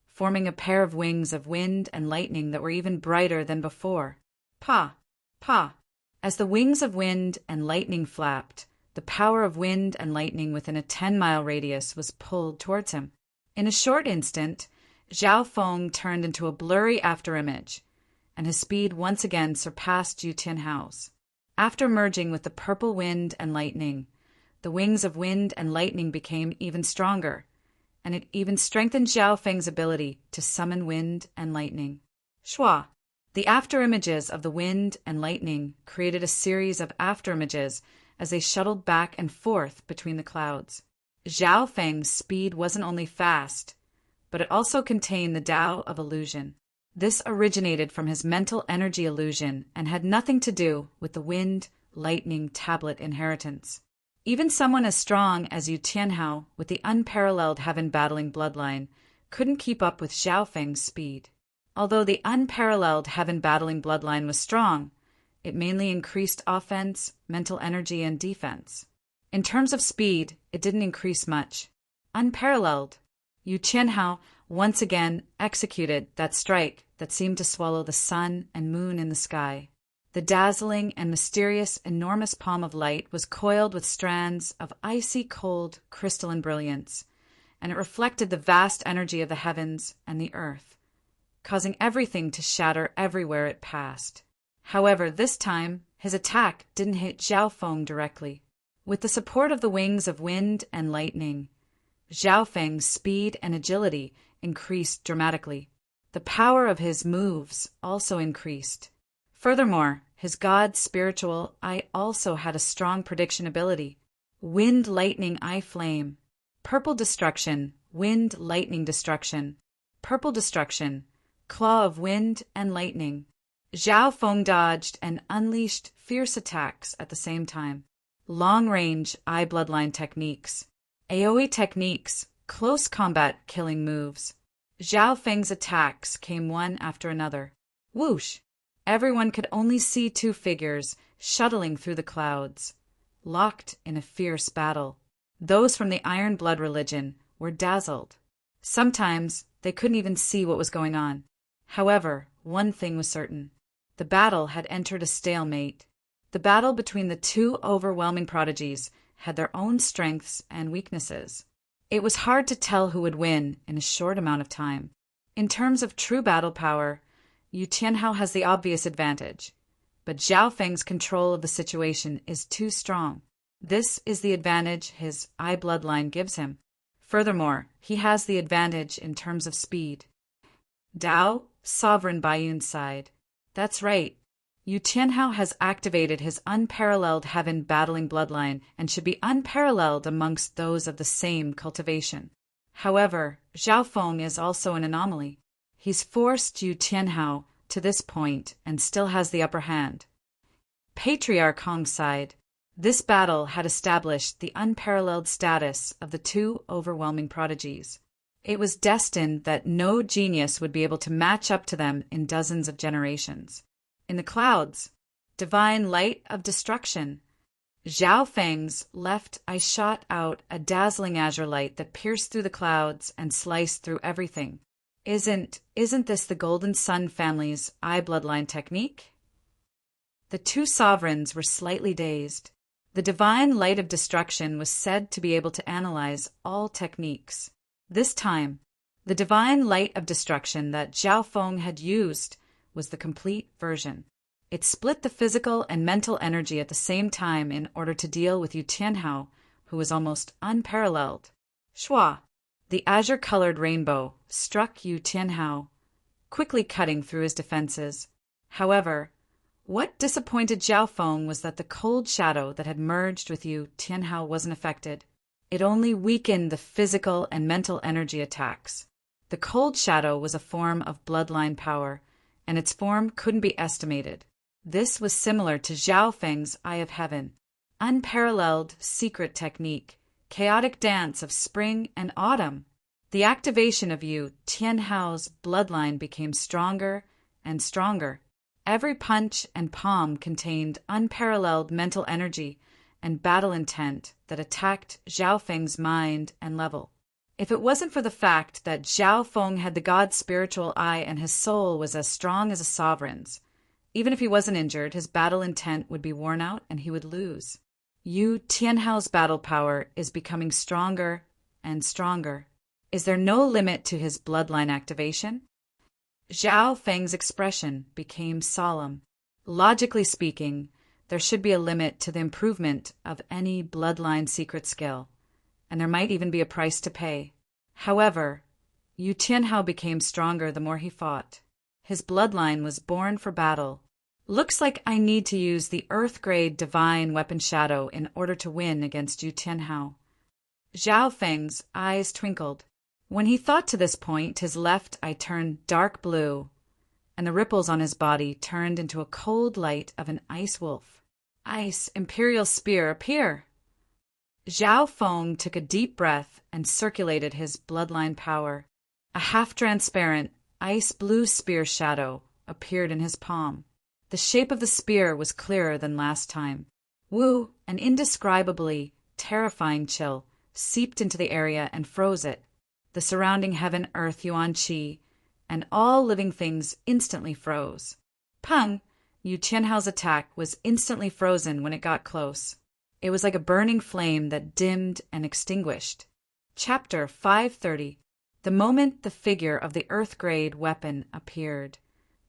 forming a pair of wings of wind and lightning that were even brighter than before. Pa! Pa! As the wings of wind and lightning flapped, the power of wind and lightning within a 10-mile radius was pulled towards him. In a short instant, Zhao Feng turned into a blurry afterimage, and his speed once again surpassed Yu Tianhao's. After merging with the purple wind and lightning, the wings of wind and lightning became even stronger, and it even strengthened Zhao Feng's ability to summon wind and lightning. Shua! The afterimages of the wind and lightning created a series of afterimages as they shuttled back and forth between the clouds. Zhao Feng's speed wasn't only fast, but it also contained the Tao of illusion. This originated from his mental energy illusion and had nothing to do with the wind, lightning tablet inheritance. Even someone as strong as Yu Tianhao, with the unparalleled heaven-battling bloodline, couldn't keep up with Zhao Feng's speed. Although the unparalleled heaven-battling bloodline was strong, it mainly increased offense, mental energy, and defense. In terms of speed, it didn't increase much. Unparalleled, Yu Tianhao once again executed that strike that seemed to swallow the sun and moon in the sky. The dazzling and mysterious enormous palm of light was coiled with strands of icy cold crystalline brilliance, and it reflected the vast energy of the heavens and the earth, causing everything to shatter everywhere it passed. However, this time, his attack didn't hit Zhao Feng directly. With the support of the wings of wind and lightning, Zhao Feng's speed and agility increased dramatically. The power of his moves also increased. Furthermore, his god's spiritual eye also had a strong prediction ability. Wind, lightning, eye flame. Purple destruction, wind, lightning destruction. Purple destruction, claw of wind and lightning. Zhao Feng dodged and unleashed fierce attacks at the same time. Long-range eye bloodline techniques. AoE techniques, close combat killing moves. Zhao Feng's attacks came one after another. Whoosh! Everyone could only see two figures shuttling through the clouds, locked in a fierce battle. Those from the Iron Blood religion were dazzled. Sometimes they couldn't even see what was going on. However, one thing was certain. The battle had entered a stalemate. The battle between the two overwhelming prodigies had their own strengths and weaknesses. It was hard to tell who would win in a short amount of time. In terms of true battle power, Yu Tianhao has the obvious advantage, but Zhao Feng's control of the situation is too strong. This is the advantage his eye bloodline gives him. Furthermore, he has the advantage in terms of speed. Dao, sovereign Baiyun's side. That's right. Yu Tianhao has activated his unparalleled heaven-battling bloodline and should be unparalleled amongst those of the same cultivation. However, Zhao Feng is also an anomaly. He's forced Yu Tianhao to this point and still has the upper hand. Patriarch Hong's side. This battle had established the unparalleled status of the two overwhelming prodigies. It was destined that no genius would be able to match up to them in dozens of generations. In the clouds, divine light of destruction. Zhao Feng's left eye shot out a dazzling azure light that pierced through the clouds and sliced through everything. Isn't this the Golden Sun family's eye bloodline technique? The two sovereigns were slightly dazed. The divine light of destruction was said to be able to analyze all techniques. This time, the divine light of destruction that Zhao Feng had used was the complete version. It split the physical and mental energy at the same time in order to deal with Yu Tianhao, who was almost unparalleled. Shua! The azure-colored rainbow struck Yu Tianhao, quickly cutting through his defenses. However, what disappointed Zhao Feng was that the cold shadow that had merged with Yu Tianhao wasn't affected. It only weakened the physical and mental energy attacks. The cold shadow was a form of bloodline power, and its form couldn't be estimated. This was similar to Zhao Feng's Eye of Heaven, unparalleled secret technique, chaotic dance of spring and autumn. The activation of Yu Tianhao's bloodline became stronger and stronger. Every punch and palm contained unparalleled mental energy and battle intent that attacked Zhao Feng's mind and level. If it wasn't for the fact that Zhao Feng had the god's spiritual eye and his soul was as strong as a sovereign's, even if he wasn't injured, his battle intent would be worn out and he would lose. Yu Tianhao's battle power is becoming stronger and stronger. Is there no limit to his bloodline activation? Zhao Feng's expression became solemn. Logically speaking, there should be a limit to the improvement of any bloodline secret skill, and there might even be a price to pay. However, Yu Tianhao became stronger the more he fought. His bloodline was born for battle. Looks like I need to use the Earth-grade divine weapon shadow in order to win against Yu Tianhao. Zhao Feng's eyes twinkled. When he thought to this point, his left eye turned dark blue, and the ripples on his body turned into a cold light of an ice wolf. Ice Imperial Spear appear! Zhao Feng took a deep breath and circulated his bloodline power. A half-transparent, ice-blue spear shadow appeared in his palm. The shape of the spear was clearer than last time. Woo, an indescribably terrifying chill, seeped into the area and froze it. The surrounding heaven, earth, yuan qi, and all living things instantly froze. Peng! Yu Tianhao's attack was instantly frozen when it got close. It was like a burning flame that dimmed and extinguished. Chapter 530. The moment the figure of the Earth-grade weapon appeared,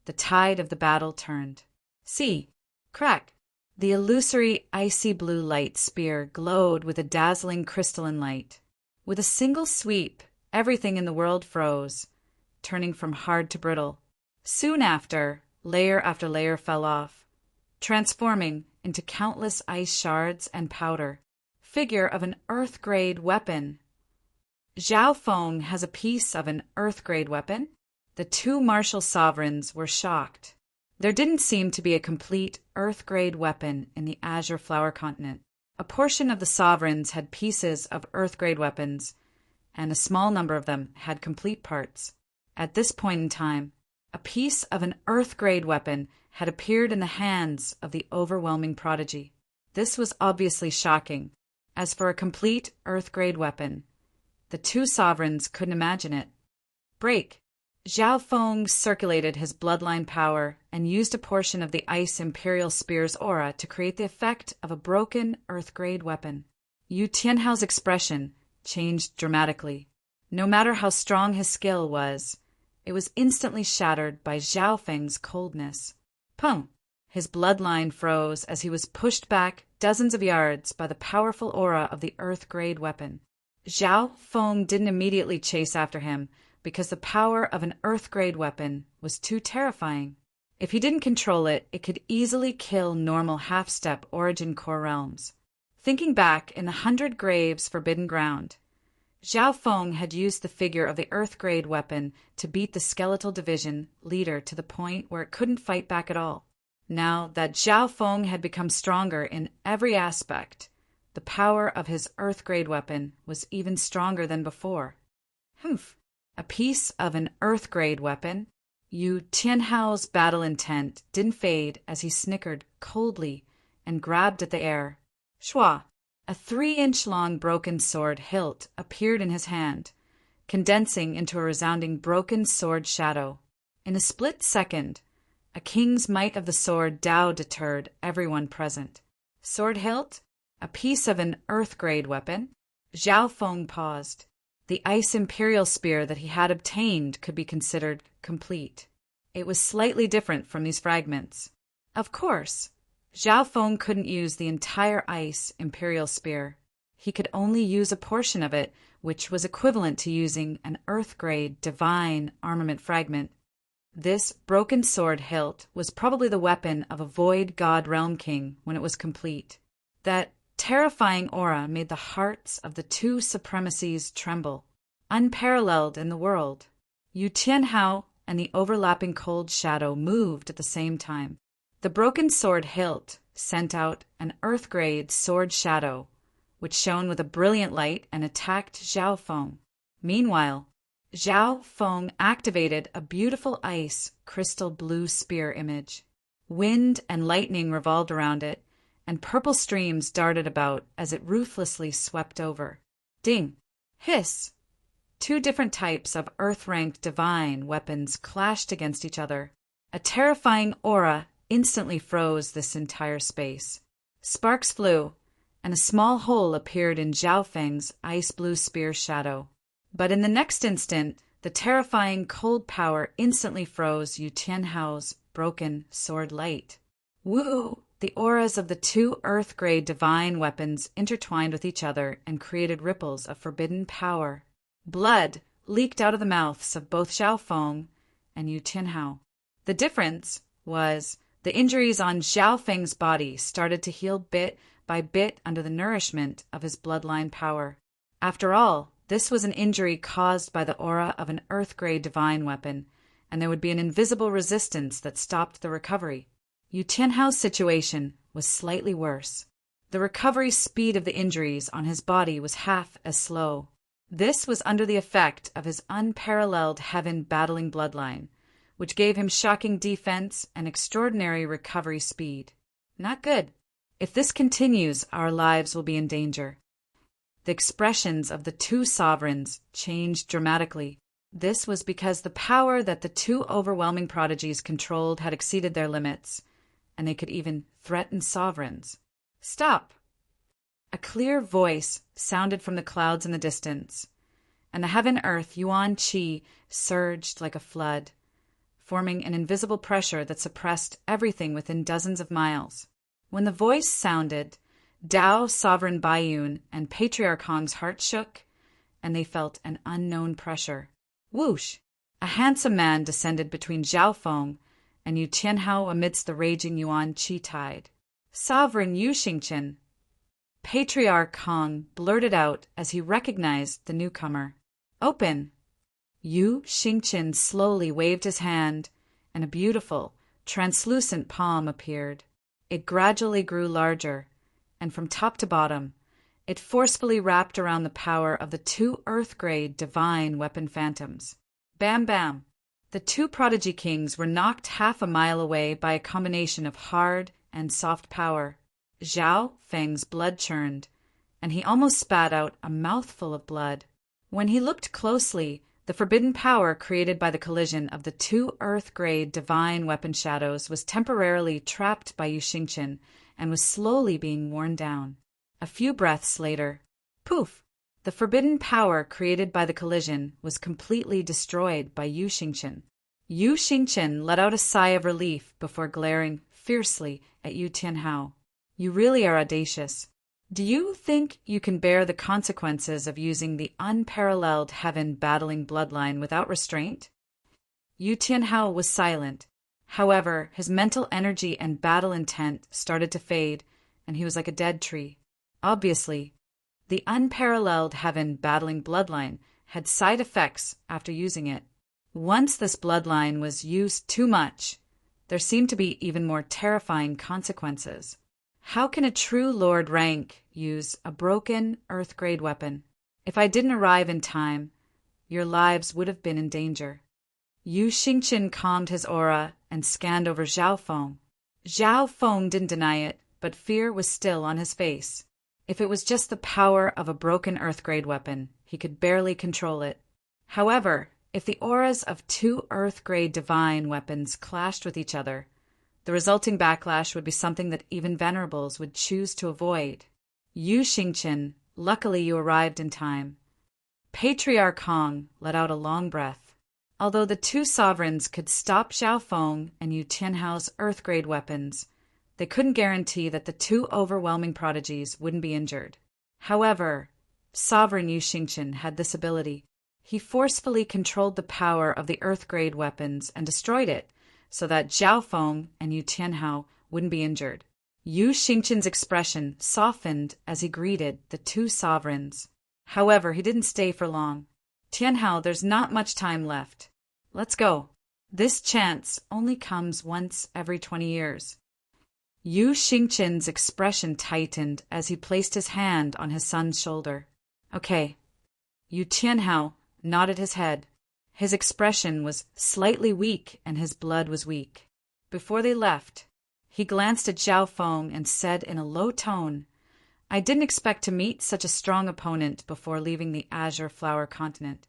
the tide of the battle turned. See! Crack! The illusory icy blue light spear glowed with a dazzling crystalline light. With a single sweep, everything in the world froze, turning from hard to brittle. Soon after layer fell off, transforming into countless ice shards and powder. Figure of an Earth-grade weapon. Zhao Feng has a piece of an Earth-grade weapon? The two martial sovereigns were shocked. There didn't seem to be a complete Earth-grade weapon in the Azure Flower Continent. A portion of the sovereigns had pieces of Earth-grade weapons, and a small number of them had complete parts. At this point in time, a piece of an Earth-grade weapon had appeared in the hands of the overwhelming prodigy. This was obviously shocking. As for a complete Earth-grade weapon, the two sovereigns couldn't imagine it. Break! Zhao Feng circulated his bloodline power and used a portion of the Ice Imperial Spear's aura to create the effect of a broken Earth-grade weapon. Yu Tianhao's expression changed dramatically. No matter how strong his skill was, it was instantly shattered by Zhao Feng's coldness. Peng! His bloodline froze as he was pushed back dozens of yards by the powerful aura of the Earth-grade weapon. Zhao Feng didn't immediately chase after him because the power of an Earth-grade weapon was too terrifying. If he didn't control it, it could easily kill normal half-step Origin Core realms. Thinking back in the 100 Graves Forbidden Ground, Zhao Feng had used the figure of the Earth-grade weapon to beat the skeletal division leader to the point where it couldn't fight back at all. Now that Zhao Feng had become stronger in every aspect, the power of his Earth-grade weapon was even stronger than before. Humph! A piece of an Earth-grade weapon? Yu Tianhao's battle intent didn't fade as he snickered coldly and grabbed at the air. Shua! A 3-inch-long broken sword hilt appeared in his hand, condensing into a resounding broken sword shadow. In a split second, a king's might of the sword Dao deterred everyone present. Sword hilt? A piece of an Earth-grade weapon? Zhao Feng paused. The Ice Imperial Spear that he had obtained could be considered complete. It was slightly different from these fragments. Of course, Zhao Feng couldn't use the entire Ice Imperial Spear. He could only use a portion of it, which was equivalent to using an Earth-grade divine armament fragment. This broken sword hilt was probably the weapon of a Void God Realm King when it was complete. That terrifying aura made the hearts of the two supremacies tremble. Unparalleled in the world, Yu Tianhao and the overlapping cold shadow moved at the same time. The broken sword hilt sent out an Earth-grade sword shadow, which shone with a brilliant light and attacked Zhao Feng. Meanwhile, Zhao Feng activated a beautiful ice crystal blue spear image. Wind and lightning revolved around it, and purple streams darted about as it ruthlessly swept over. Ding! Hiss! Two different types of earth-ranked divine weapons clashed against each other. A terrifying aura instantly froze this entire space. Sparks flew, and a small hole appeared in Zhao Feng's ice-blue spear shadow. But in the next instant, the terrifying cold power instantly froze Yu Tianhao's broken sword light. Woo! The auras of the two earth-grade divine weapons intertwined with each other and created ripples of forbidden power. Blood leaked out of the mouths of both Zhao Feng and Yu Tianhao. The difference was the injuries on Zhao Feng's body started to heal bit by bit under the nourishment of his bloodline power. After all, this was an injury caused by the aura of an earth-grade divine weapon, and there would be an invisible resistance that stopped the recovery. Yu Tianhao's situation was slightly worse. The recovery speed of the injuries on his body was half as slow. This was under the effect of his unparalleled heaven-battling bloodline, which gave him shocking defense and extraordinary recovery speed. Not good. If this continues, our lives will be in danger. The expressions of the two sovereigns changed dramatically. This was because the power that the two overwhelming prodigies controlled had exceeded their limits, and they could even threaten sovereigns. Stop! A clear voice sounded from the clouds in the distance, and the heaven-earth Yuan Qi surged like a flood, forming an invisible pressure that suppressed everything within dozens of miles. When the voice sounded, Dao Sovereign Baiyun and Patriarch Hong's heart shook, and they felt an unknown pressure. Whoosh! A handsome man descended between Zhao Feng and Yu Tianhao amidst the raging Yuan Qi tide. Sovereign Yu Xingqian! Patriarch Hong blurted out as he recognized the newcomer. Open! Yu Xingqian slowly waved his hand, and a beautiful, translucent palm appeared. It gradually grew larger, and from top to bottom, it forcefully wrapped around the power of the two earth-grade divine weapon phantoms. Bam bam! The two prodigy kings were knocked half a mile away by a combination of hard and soft power. Zhao Feng's blood churned, and he almost spat out a mouthful of blood. When he looked closely, the forbidden power created by the collision of the two earth-grade divine weapon shadows was temporarily trapped by Yu Xingqian and was slowly being worn down. A few breaths later, poof! The forbidden power created by the collision was completely destroyed by Yu Xingqian. Yu Xingqian let out a sigh of relief before glaring fiercely at Yu Tianhao. You really are audacious. Do you think you can bear the consequences of using the unparalleled heaven-battling bloodline without restraint? Yu Tianhao was silent. However, his mental energy and battle intent started to fade, and he was like a dead tree. Obviously, the unparalleled heaven-battling bloodline had side effects after using it. Once this bloodline was used too much, there seemed to be even more terrifying consequences. How can a true Lord rank use a broken earth-grade weapon? If I didn't arrive in time, your lives would have been in danger. Yu Xingqian calmed his aura and scanned over Zhao Feng. Zhao Feng didn't deny it, but fear was still on his face. If it was just the power of a broken earth-grade weapon, he could barely control it. However, if the auras of two earth-grade divine weapons clashed with each other, the resulting backlash would be something that even venerables would choose to avoid. Yu Xingqian, luckily you arrived in time. Patriarch Hong let out a long breath. Although the two sovereigns could stop Zhao Feng and Yu Tianhao's earth-grade weapons, they couldn't guarantee that the two overwhelming prodigies wouldn't be injured. However, Sovereign Yu Xingqian had this ability. He forcefully controlled the power of the earth-grade weapons and destroyed it, so that Zhao Feng and Yu Tianhao wouldn't be injured. Yu Xingqian's expression softened as he greeted the two sovereigns. However, he didn't stay for long. Tianhao, there's not much time left. Let's go. This chance only comes once every 20 years. Yu Xingqian's expression tightened as he placed his hand on his son's shoulder. Okay. Yu Tianhao nodded his head. His expression was slightly weak and his blood was weak. Before they left, He glanced at Zhao Feng and said in a low tone, "I didn't expect to meet such a strong opponent before leaving the Azure Flower Continent."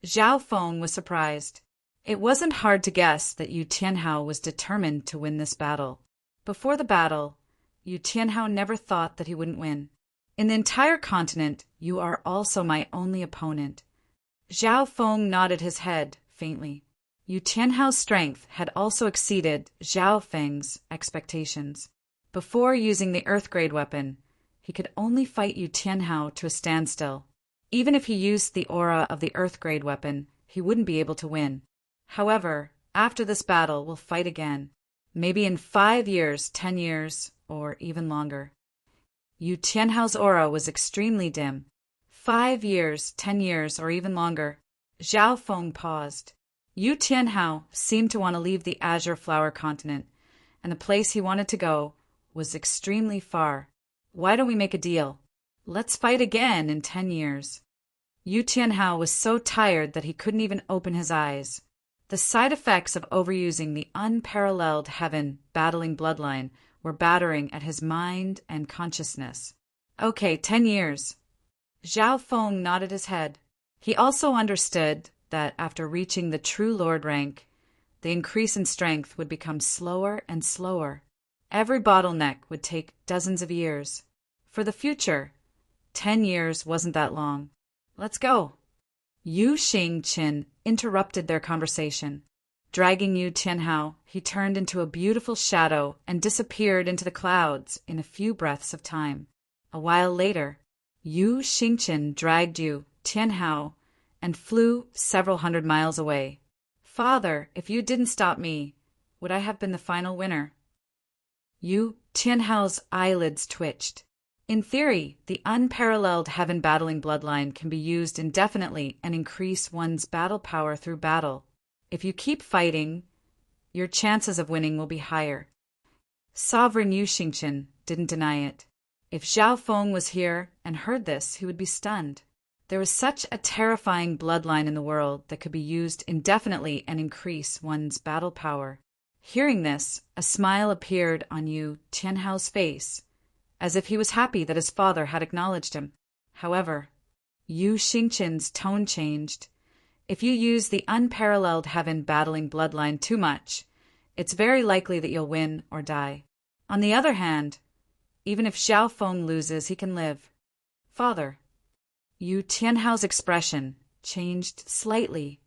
Zhao Feng was surprised. It wasn't hard to guess that Yu Tianhao was determined to win this battle. Before the battle, Yu Tianhao never thought that he wouldn't win. "In the entire continent, you are also my only opponent." Zhao Feng nodded his head faintly. Yu Tianhao's strength had also exceeded Zhao Feng's expectations. Before using the Earth-grade weapon, he could only fight Yu Tianhao to a standstill. Even if he used the aura of the Earth-grade weapon, he wouldn't be able to win. However, after this battle, we'll fight again. Maybe in 5 years, 10 years, or even longer. Yu Tianhao's aura was extremely dim. 5 years, 10 years, or even longer. Zhao Feng paused. Yu Tianhao seemed to want to leave the Azure Flower Continent, and the place he wanted to go was extremely far. "Why don't we make a deal? Let's fight again in 10 years. Yu Tianhao was so tired that he couldn't even open his eyes. The side effects of overusing the unparalleled heaven battling bloodline were battering at his mind and consciousness. "Okay, 10 years. Zhao Feng nodded his head. He also understood that after reaching the true Lord rank, the increase in strength would become slower and slower. Every bottleneck would take dozens of years. For the future, 10 years wasn't that long. "Let's go." Yu Xingqin interrupted their conversation. Dragging Yu Tianhao, he turned into a beautiful shadow and disappeared into the clouds in a few breaths of time. A while later, Yu Xingqin dragged Yu Tianhao and flew several hundred miles away. "Father, if you didn't stop me, would I have been the final winner?" Yu Tianhao's eyelids twitched. In theory, the unparalleled heaven-battling bloodline can be used indefinitely and increase one's battle power through battle. If you keep fighting, your chances of winning will be higher. Sovereign Yu Xingqin didn't deny it. If Zhao Feng was here and heard this, he would be stunned. There was such a terrifying bloodline in the world that could be used indefinitely and increase one's battle power. Hearing this, a smile appeared on Yu Tianhao's face, as if he was happy that his father had acknowledged him. However, Yu Xingqin's tone changed. "If you use the unparalleled heaven-battling bloodline too much, it's very likely that you'll win or die. On the other hand, even if Zhao Feng loses, he can live." "Father." Yu Tianhao's expression changed slightly.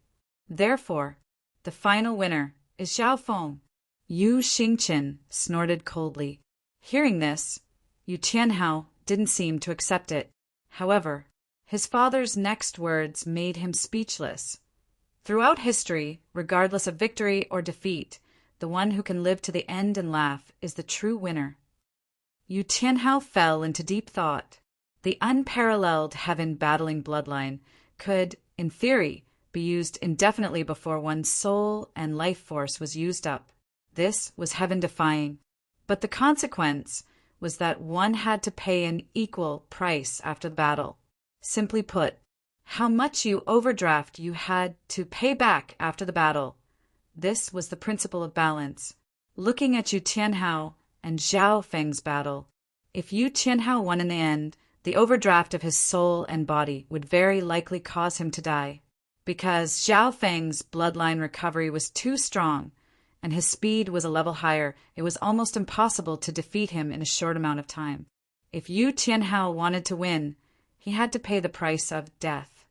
"Therefore, the final winner is Zhao Feng." Yu Xingqin snorted coldly. Hearing this, Yu Tianhao didn't seem to accept it. However, his father's next words made him speechless. Throughout history, regardless of victory or defeat, the one who can live to the end and laugh is the true winner. Yu Tianhao fell into deep thought. The unparalleled heaven-battling bloodline could, in theory, be used indefinitely before one's soul and life force was used up. This was heaven-defying. But the consequence was that one had to pay an equal price after the battle. Simply put, how much you overdraft you had to pay back after the battle. This was the principle of balance. Looking at Yu Tianhao and Zhao Feng's battle, if Yu Tianhao won in the end, the overdraft of his soul and body would very likely cause him to die. Because Zhao Feng's bloodline recovery was too strong, and his speed was a level higher, it was almost impossible to defeat him in a short amount of time. If Yu Tianhao wanted to win, he had to pay the price of death.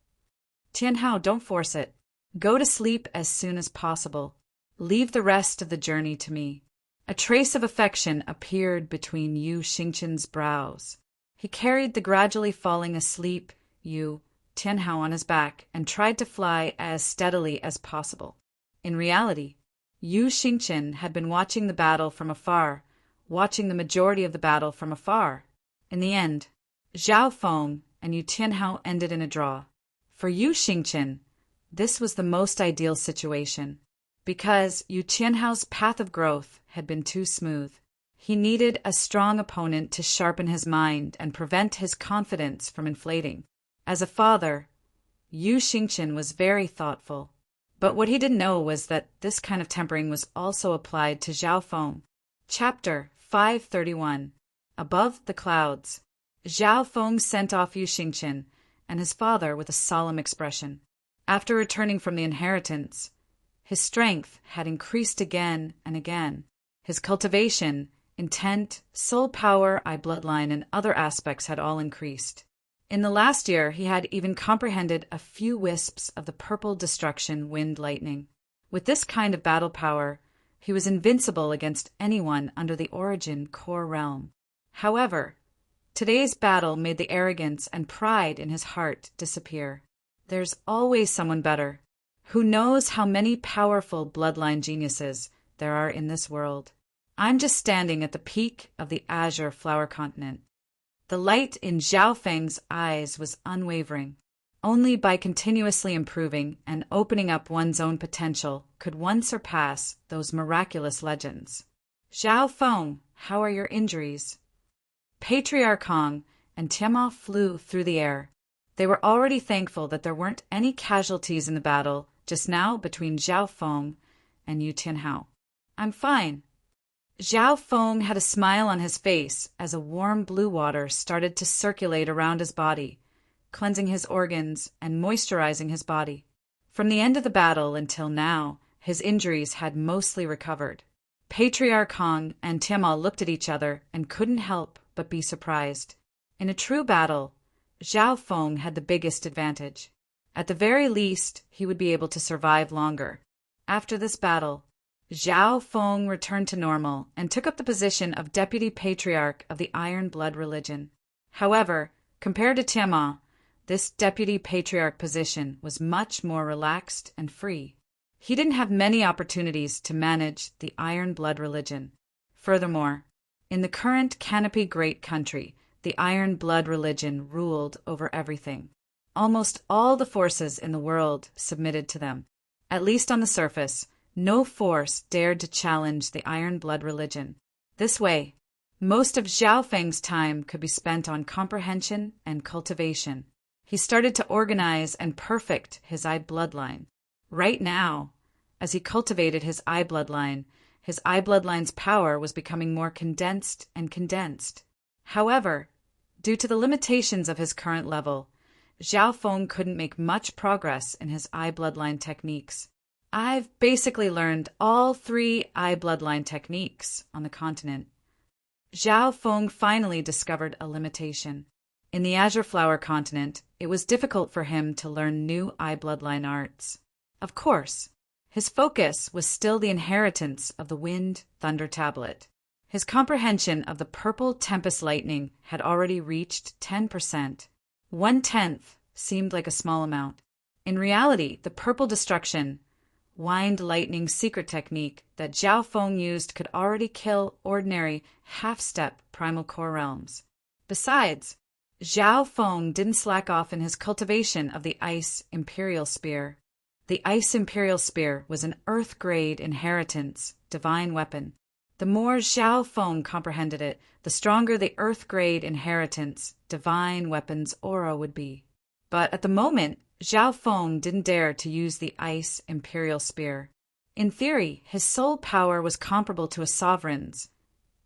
"Tianhao, don't force it. Go to sleep as soon as possible. Leave the rest of the journey to me." A trace of affection appeared between Yu Xingqin's brows. He carried the gradually falling asleep Yu Tianhao on his back and tried to fly as steadily as possible. In reality, Yu Xingqin had been watching the battle from afar, watching the majority of the battle from afar. In the end, Zhao Feng and Yu Tianhao ended in a draw. For Yu Xingqin, this was the most ideal situation, because Yu Tianhao's path of growth had been too smooth. He needed a strong opponent to sharpen his mind and prevent his confidence from inflating. As a father, Yu Xingqin was very thoughtful. But what he didn't know was that this kind of tempering was also applied to Zhao Feng. Chapter 531. Above the Clouds. Zhao Feng sent off Yu Xingqian and his father with a solemn expression. After returning from the inheritance, his strength had increased again and again. His cultivation, intent, soul power, bloodline, and other aspects had all increased. In the last year, he had even comprehended a few wisps of the purple destruction wind lightning. With this kind of battle power, he was invincible against anyone under the origin core realm. However, today's battle made the arrogance and pride in his heart disappear. There's always someone better. Who knows how many powerful bloodline geniuses there are in this world? I'm just standing at the peak of the azure flower continent. The light in Zhao Feng's eyes was unwavering. Only by continuously improving and opening up one's own potential could one surpass those miraculous legends. Zhao Feng, how are your injuries? Patriarch Kong and Tianma flew through the air. They were already thankful that there weren't any casualties in the battle just now between Zhao Feng and Yu Tianhao. I'm fine. Zhao Feng had a smile on his face as a warm blue water started to circulate around his body, cleansing his organs and moisturizing his body. From the end of the battle until now, his injuries had mostly recovered. Patriarch Kong and Tianma looked at each other and couldn't help but be surprised. In a true battle, Zhao Feng had the biggest advantage. At the very least, he would be able to survive longer. After this battle, Zhao Feng returned to normal and took up the position of Deputy Patriarch of the Iron Blood religion. However, compared to Tianma, this Deputy Patriarch position was much more relaxed and free. He didn't have many opportunities to manage the Iron Blood religion. Furthermore, in the current Canopy Great country, the Iron Blood religion ruled over everything. Almost all the forces in the world submitted to them. At least on the surface, no force dared to challenge the Iron Blood religion. This way, most of Zhao Feng's time could be spent on comprehension and cultivation. He started to organize and perfect his bloodline. Right now, as he cultivated his bloodline's power was becoming more condensed and condensed. However, due to the limitations of his current level, Zhao Feng couldn't make much progress in his bloodline techniques. I've basically learned all 3 bloodline techniques on the continent. Zhao Feng finally discovered a limitation. In the Azure Flower continent, it was difficult for him to learn new bloodline arts. Of course, his focus was still the inheritance of the Wind Thunder Tablet. His comprehension of the purple tempest lightning had already reached 10%. 1/10 seemed like a small amount. In reality, the purple destruction wind lightning secret technique that Zhao Feng used could already kill ordinary half-step primal core realms. Besides, Zhao Feng didn't slack off in his cultivation of the Ice Imperial Spear. The Ice Imperial Spear was an Earth-grade inheritance, divine weapon. The more Zhao Feng comprehended it, the stronger the Earth-grade inheritance, divine weapon's aura would be. But at the moment, Zhao Feng didn't dare to use the Ice Imperial Spear. In theory, his soul power was comparable to a sovereign's,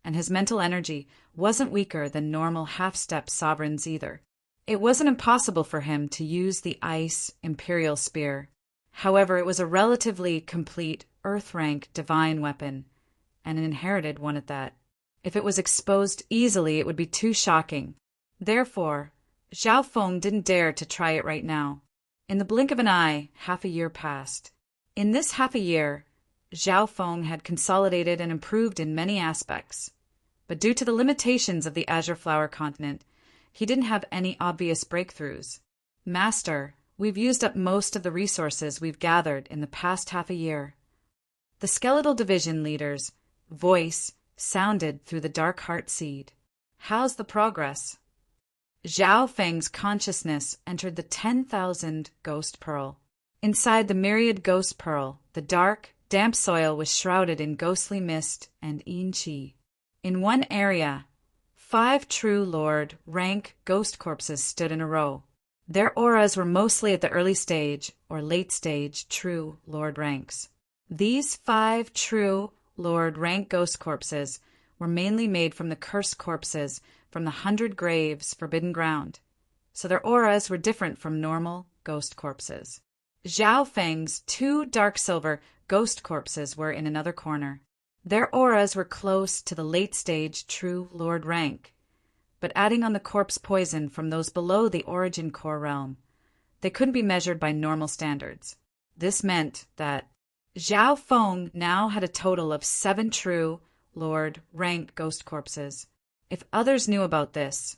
and his mental energy wasn't weaker than normal half-step sovereigns either. It wasn't impossible for him to use the Ice Imperial Spear. However, it was a relatively complete Earth-rank divine weapon, and an inherited one at that. If it was exposed easily, it would be too shocking. Therefore, Zhao Feng didn't dare to try it right now. In the blink of an eye, half a year passed. In this half a year, Zhao Feng had consolidated and improved in many aspects. But due to the limitations of the Azure Flower continent, he didn't have any obvious breakthroughs. Master, we've used up most of the resources we've gathered in the past half a year. The skeletal division leader's voice sounded through the dark heart seed. How's the progress? Zhao Feng's consciousness entered the 10,000 ghost pearl. Inside the myriad ghost pearl, the dark, damp soil was shrouded in ghostly mist and yin qi. In one area, 5 true Lord rank ghost corpses stood in a row. Their auras were mostly at the early stage or late stage true Lord ranks. These 5 true Lord rank ghost corpses were mainly made from the cursed corpses from the 100 Graves Forbidden Ground, so their auras were different from normal ghost corpses. Zhao Feng's 2 dark silver ghost corpses were in another corner. Their auras were close to the late-stage True Lord rank, but adding on the corpse poison from those below the Origin Core realm, they couldn't be measured by normal standards. This meant that Zhao Feng now had a total of 7 True Lord rank ghost corpses. If others knew about this,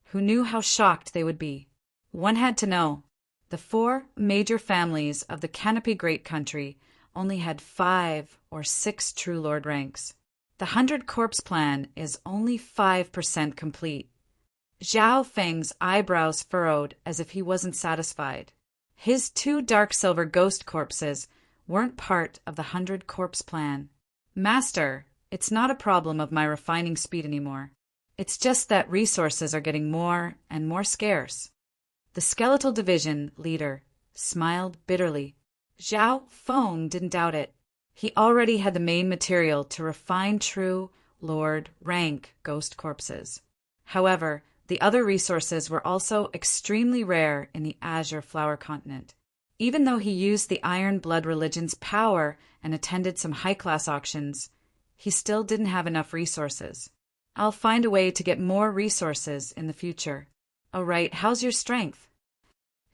who knew how shocked they would be? One had to know. The 4 major families of the Canopy Great Country only had 5 or 6 True Lord ranks. The 100 Corpse Plan is only 5% complete. Zhao Feng's eyebrows furrowed as if he wasn't satisfied. His 2 dark silver ghost corpses weren't part of the 100 Corpse Plan. Master, it's not a problem of my refining speed anymore. It's just that resources are getting more and more scarce. The Skeletal Division leader smiled bitterly. Zhao Feng didn't doubt it. He already had the main material to refine True Lord rank ghost corpses. However, the other resources were also extremely rare in the Azure Flower Continent. Even though he used the Iron Blood religion's power and attended some high-class auctions, he still didn't have enough resources. I'll find a way to get more resources in the future. All right, how's your strength?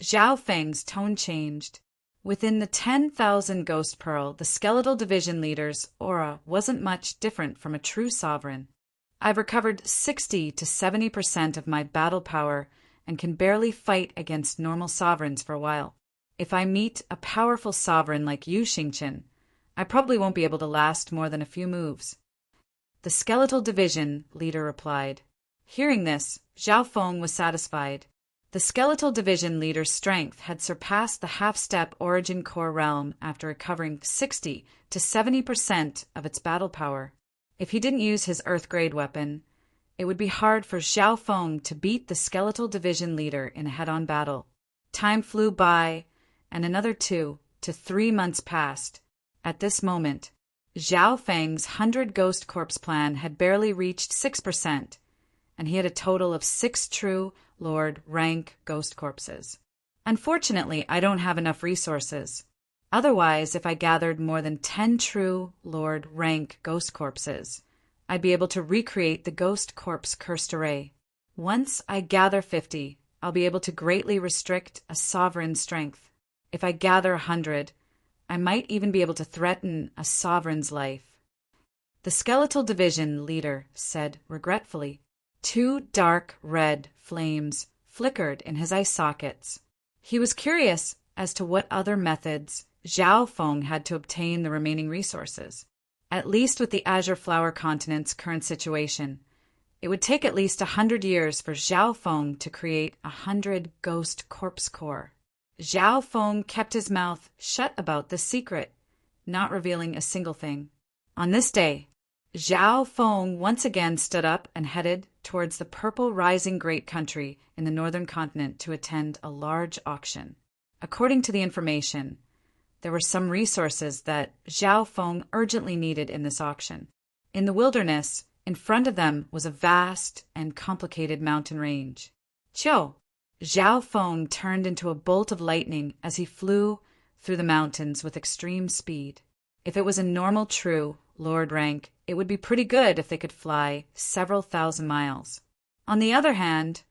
Zhao Feng's tone changed. Within the 10,000 Ghost Pearl, the Skeletal Division leader's aura wasn't much different from a true sovereign. I've recovered 60 to 70% of my battle power and can barely fight against normal sovereigns for a while. If I meet a powerful sovereign like you, Xingqian, I probably won't be able to last more than a few moves. The Skeletal Division leader replied. Hearing this, Zhao Feng was satisfied. The Skeletal Division leader's strength had surpassed the half-step Origin Core realm after recovering 60 to 70% of its battle power. If he didn't use his Earth-grade weapon, it would be hard for Zhao Feng to beat the Skeletal Division leader in a head-on battle. Time flew by, and another 2 to 3 months passed. At this moment, Zhao Feng's 100 Ghost Corpse Plan had barely reached 6%, and he had a total of 6 True Lord rank ghost corpses. Unfortunately, I don't have enough resources. Otherwise, if I gathered more than 10 True Lord rank ghost corpses, I'd be able to recreate the Ghost Corpse Cursed Array. Once I gather 50, I'll be able to greatly restrict a sovereign's strength. If I gather 100, I might even be able to threaten a sovereign's life. The Skeletal Division leader said regretfully. 2 dark red flames flickered in his eye sockets. He was curious as to what other methods Zhao Feng had to obtain the remaining resources. At least with the Azure Flower Continent's current situation, it would take at least 100 years for Zhao Feng to create 100 Ghost Corpse Core. Zhao Feng kept his mouth shut about this secret, not revealing a single thing. On this day, Zhao Feng once again stood up and headed towards the purple rising great country in the northern continent to attend a large auction. According to the information, there were some resources that Zhao Feng urgently needed in this auction. In the wilderness, in front of them was a vast and complicated mountain range. Qiu! Zhao Feng turned into a bolt of lightning as he flew through the mountains with extreme speed. If it was a normal True Lord rank, it would be pretty good if they could fly several thousand miles. On the other hand,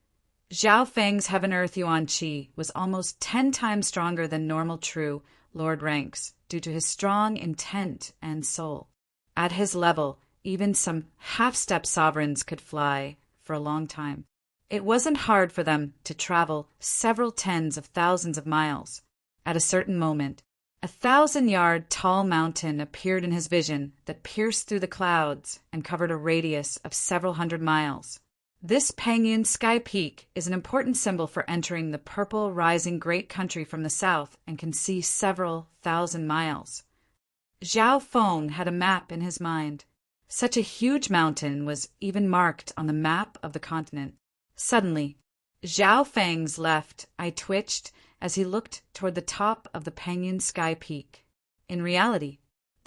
Zhao Feng's Heaven Earth Yuan Qi was almost 10 times stronger than normal True Lord ranks due to his strong intent and soul. At his level, even some half-step sovereigns could fly for a long time. It wasn't hard for them to travel several tens of thousands of miles. At a certain moment, a 1,000-yard tall mountain appeared in his vision that pierced through the clouds and covered a radius of several hundred miles. This Pangyun Sky Peak is an important symbol for entering the purple rising great country from the south and can see several thousand miles. Zhao Feng had a map in his mind. Such a huge mountain was even marked on the map of the continent. Suddenly, Zhao Feng's left eye twitched as he looked toward the top of the Pangyun Sky Peak. In reality,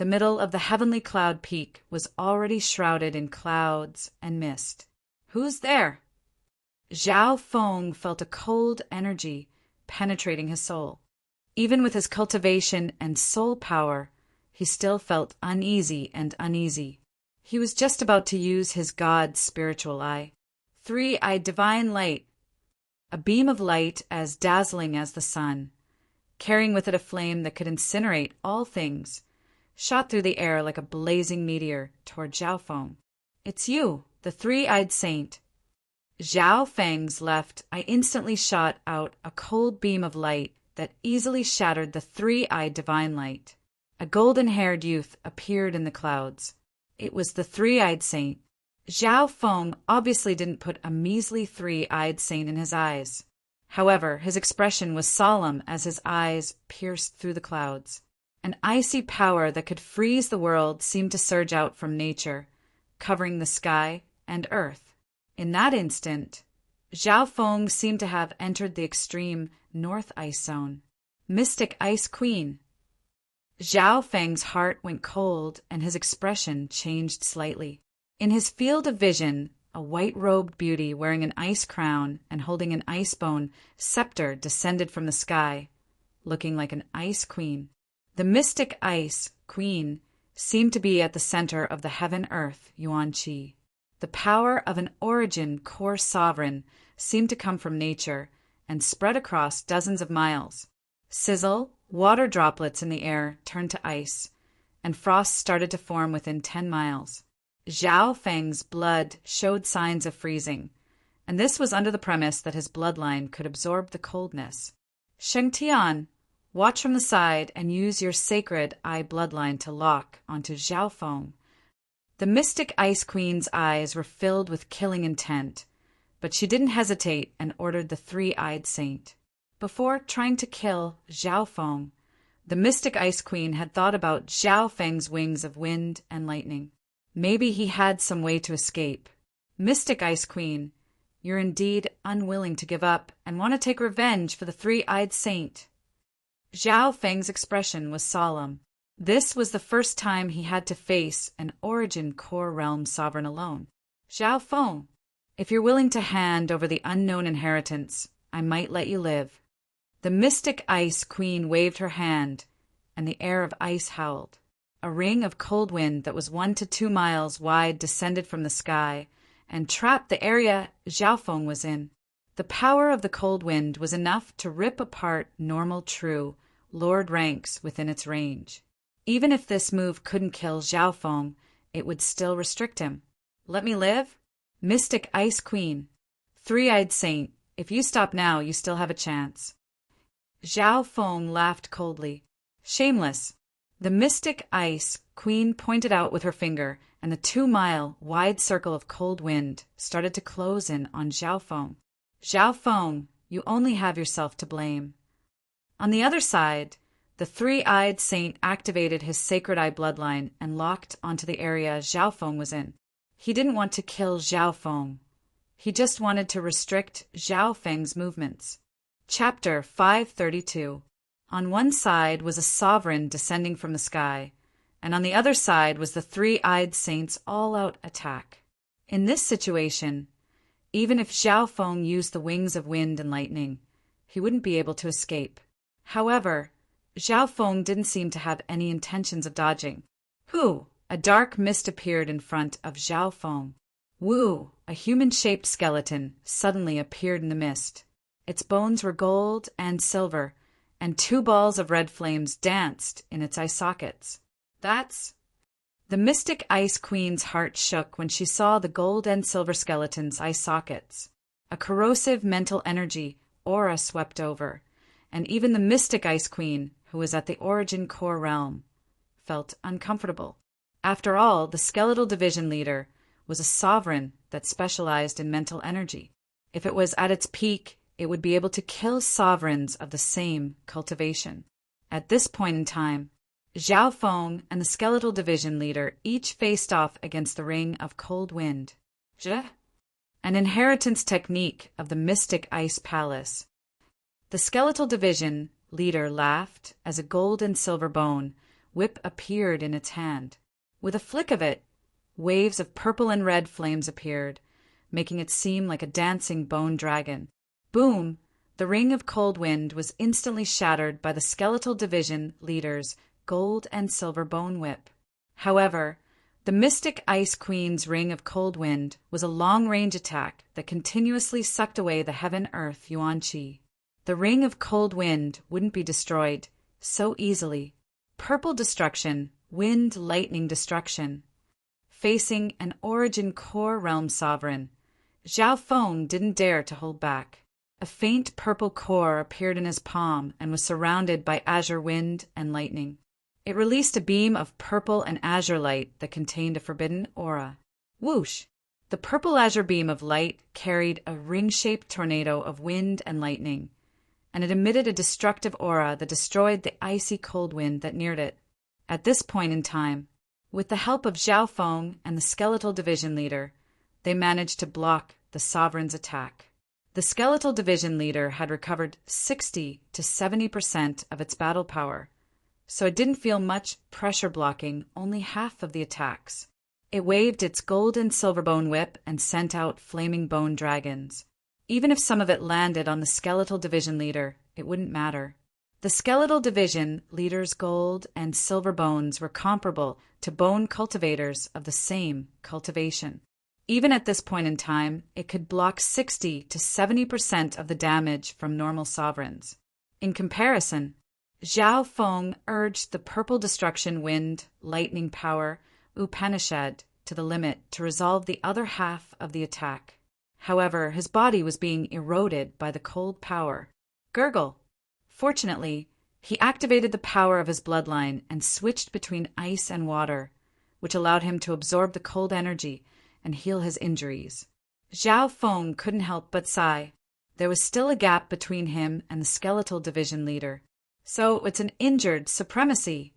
The middle of the heavenly cloud peak was already shrouded in clouds and mist. "Who's there?" Zhao Feng felt a cold energy penetrating his soul. Even with his cultivation and soul power, he still felt uneasy and uneasy. He was just about to use his god's spiritual eye. Three-eyed divine light, a beam of light as dazzling as the sun, carrying with it a flame that could incinerate all things, shot through the air like a blazing meteor toward Zhao Feng. "It's you, the three-eyed saint." Zhao Feng's left eye instantly shot out a cold beam of light that easily shattered the three-eyed divine light. A golden-haired youth appeared in the clouds. It was the three-eyed saint. Zhao Feng obviously didn't put a measly three-eyed saint in his eyes. However, his expression was solemn as his eyes pierced through the clouds. An icy power that could freeze the world seemed to surge out from nature, covering the sky and earth. In that instant, Zhao Feng seemed to have entered the extreme North Ice Zone. Mystic Ice Queen. Zhao Feng's heart went cold and his expression changed slightly. In his field of vision, a white-robed beauty wearing an ice crown and holding an ice-bone scepter descended from the sky, looking like an ice queen. The Mystic Ice Queen seemed to be at the center of the heaven-earth Yuan Qi. The power of an origin core sovereign seemed to come from nature and spread across dozens of miles. Sizzle, water droplets in the air turned to ice, and frost started to form within 10 miles. Zhao Feng's blood showed signs of freezing, and this was under the premise that his bloodline could absorb the coldness. Sheng Tian, watch from the side and use your sacred eye bloodline to lock onto Zhao Feng. The Mystic Ice Queen's eyes were filled with killing intent, but she didn't hesitate and ordered the three-eyed saint. Before trying to kill Zhao Feng, the Mystic Ice Queen had thought about Zhao Feng's wings of wind and lightning. Maybe he had some way to escape. Mystic Ice Queen, you're indeed unwilling to give up and want to take revenge for the three-eyed saint. Zhao Feng's expression was solemn. This was the first time he had to face an origin core realm sovereign alone. Zhao Feng, if you're willing to hand over the unknown inheritance, I might let you live. The Mystic Ice Queen waved her hand, and the air of ice howled. A ring of cold wind that was 1 to 2 miles wide descended from the sky and trapped the area Zhao Feng was in. The power of the cold wind was enough to rip apart normal true Lord ranks within its range. Even if this move couldn't kill Zhao Feng, it would still restrict him. Let me live? Mystic Ice Queen. Three-eyed saint, if you stop now, you still have a chance. Zhao Feng laughed coldly. Shameless. The Mystic Ice Queen pointed out with her finger, and the 2-mile wide circle of cold wind started to close in on Zhao Feng. Zhao Feng, you only have yourself to blame. On the other side, the three-eyed saint activated his sacred eye bloodline and locked onto the area Zhao Feng was in. He didn't want to kill Zhao Feng. He just wanted to restrict Zhao Feng's movements. Chapter 532. On one side was a sovereign descending from the sky, and on the other side was the three-eyed saint's all-out attack. In this situation, even if Zhao Feng used the wings of wind and lightning, he wouldn't be able to escape. However, Zhao Feng didn't seem to have any intentions of dodging. Whoo! A dark mist appeared in front of Zhao Feng. Woo! A human-shaped skeleton suddenly appeared in the mist. Its bones were gold and silver, and 2 balls of red flames danced in its eye sockets. That's... The Mystic Ice Queen's heart shook when she saw the gold and silver skeleton's eye sockets. A corrosive mental energy aura swept over, and even the Mystic Ice Queen, who was at the Origin Core realm, felt uncomfortable. After all, the Skeletal Division leader was a sovereign that specialized in mental energy. If it was at its peak, it would be able to kill sovereigns of the same cultivation. At this point in time, Zhao Feng and the Skeletal Division leader each faced off against the ring of cold wind. An inheritance technique of the Mystic Ice Palace. The Skeletal Division leader laughed as a gold and silver bone whip appeared in its hand. With a flick of it, waves of purple and red flames appeared, making it seem like a dancing bone dragon. Boom! The ring of cold wind was instantly shattered by the skeletal division leader's gold and silver bone whip. However, the Mystic Ice Queen's ring of cold wind was a long-range attack that continuously sucked away the heaven-earth yuan qi. The ring of cold wind wouldn't be destroyed so easily. Purple destruction, wind lightning destruction. Facing an origin core realm sovereign, Zhao Feng didn't dare to hold back. A faint purple core appeared in his palm and was surrounded by azure wind and lightning. It released a beam of purple and azure light that contained a forbidden aura. Whoosh! The purple azure beam of light carried a ring-shaped tornado of wind and lightning, and it emitted a destructive aura that destroyed the icy cold wind that neared it. At this point in time, with the help of Zhao Feng and the skeletal division leader, they managed to block the sovereign's attack. The skeletal division leader had recovered 60 to 70% of its battle power, so it didn't feel much pressure blocking only half of the attacks. It waved its gold and silver bone whip and sent out flaming bone dragons. Even if some of it landed on the skeletal division leader, it wouldn't matter. The skeletal division leader's gold and silver bones were comparable to bone cultivators of the same cultivation. Even at this point in time, it could block 60 to 70% of the damage from normal sovereigns. In comparison, Zhao Feng urged the purple destruction wind, lightning power, Upanishad to the limit to resolve the other half of the attack. However, his body was being eroded by the cold power. Gurgle! Fortunately, he activated the power of his bloodline and switched between ice and water, which allowed him to absorb the cold energy and heal his injuries. Zhao Feng couldn't help but sigh. There was still a gap between him and the skeletal division leader. So it's an injured supremacy.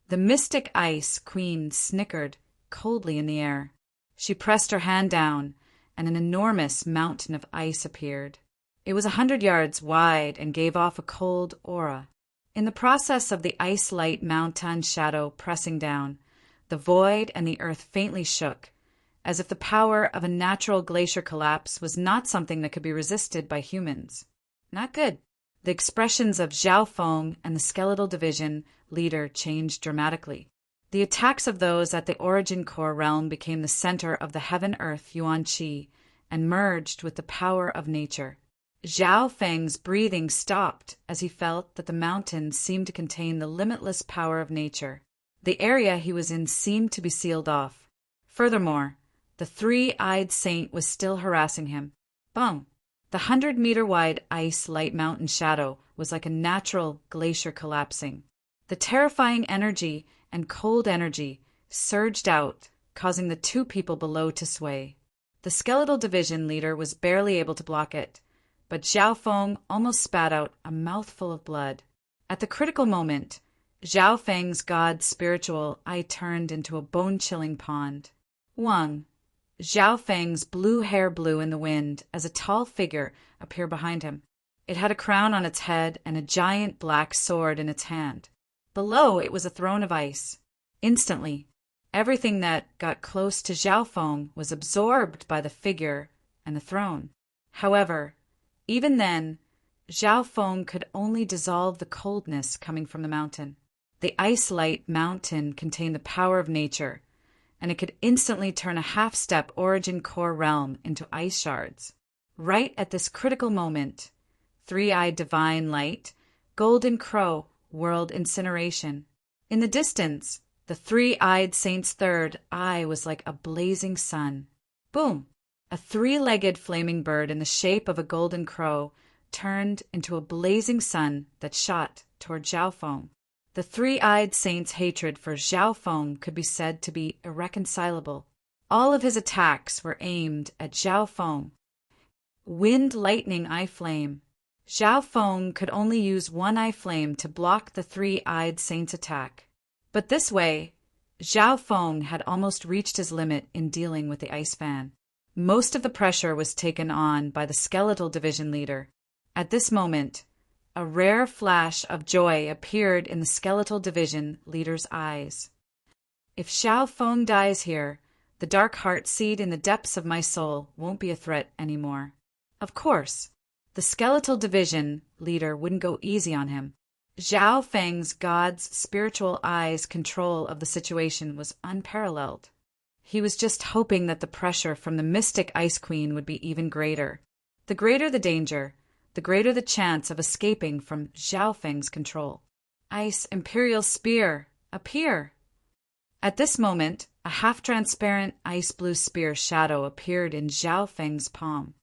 The Mystic Ice Queen snickered coldly in the air. She pressed her hand down, and an enormous mountain of ice appeared. It was 100 yards wide and gave off a cold aura. In the process of the ice-light mountain shadow pressing down, the void and the earth faintly shook, as if the power of a natural glacier collapse was not something that could be resisted by humans. Not good. The expressions of Zhao Feng and the skeletal division leader changed dramatically. The attacks of those at the origin core realm became the center of the heaven-earth yuan qi and merged with the power of nature. Zhao Feng's breathing stopped as he felt that the mountains seemed to contain the limitless power of nature. The area he was in seemed to be sealed off. Furthermore, the three-eyed saint was still harassing him. Bung! The 100-meter-wide ice-light mountain shadow was like a natural glacier collapsing. The terrifying energy and cold energy surged out, causing the two people below to sway. The skeletal division leader was barely able to block it, but Zhao Feng almost spat out a mouthful of blood. At the critical moment, Zhao Feng's god spiritual eye turned into a bone-chilling pond. Wang! Zhao Feng's blue hair blew in the wind as a tall figure appeared behind him. It had a crown on its head and a giant black sword in its hand. Below it was a throne of ice. Instantly, everything that got close to Zhao Feng was absorbed by the figure and the throne. However, even then, Zhao Feng could only dissolve the coldness coming from the mountain. The ice-light mountain contained the power of nature, and it could instantly turn a half-step origin core realm into ice shards. Right at this critical moment, three-eyed divine light, golden crow, whirled incineration. In the distance, the three-eyed saint's third eye was like a blazing sun. Boom! A three-legged flaming bird in the shape of a golden crow turned into a blazing sun that shot toward Zhao Feng. The three-eyed saint's hatred for Zhao Feng could be said to be irreconcilable. All of his attacks were aimed at Zhao Feng. Wind lightning eye flame. Zhao Feng could only use one eye flame to block the three-eyed saint's attack. But this way, Zhao Feng had almost reached his limit in dealing with the ice fan. Most of the pressure was taken on by the skeletal division leader. At this moment, A rare flash of joy appeared in the skeletal division leader's eyes. If Xiao Feng dies here, the dark heart seed in the depths of my soul won't be a threat anymore. Of course, the skeletal division leader wouldn't go easy on him. Xiao Feng's God's spiritual eye's control of the situation was unparalleled. He was just hoping that the pressure from the mystic Ice Queen would be even greater. The greater the danger, the greater the chance of escaping from Xiao Feng's control. Ice Imperial Spear, appear! At this moment, a half-transparent ice-blue spear shadow appeared in Xiao Feng's palm.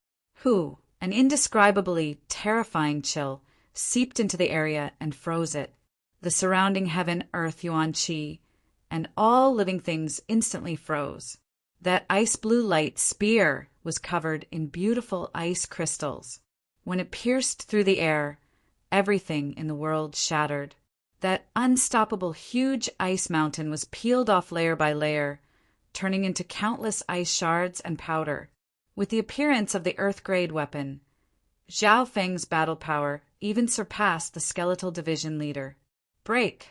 An indescribably terrifying chill seeped into the area and froze it. The surrounding heaven, earth, yuan qi, and all living things instantly froze. That ice-blue light spear was covered in beautiful ice crystals. When it pierced through the air, everything in the world shattered. That unstoppable huge ice mountain was peeled off layer by layer, turning into countless ice shards and powder. With the appearance of the Earth-grade weapon, Xiao Feng's battle power even surpassed the skeletal division leader. Break!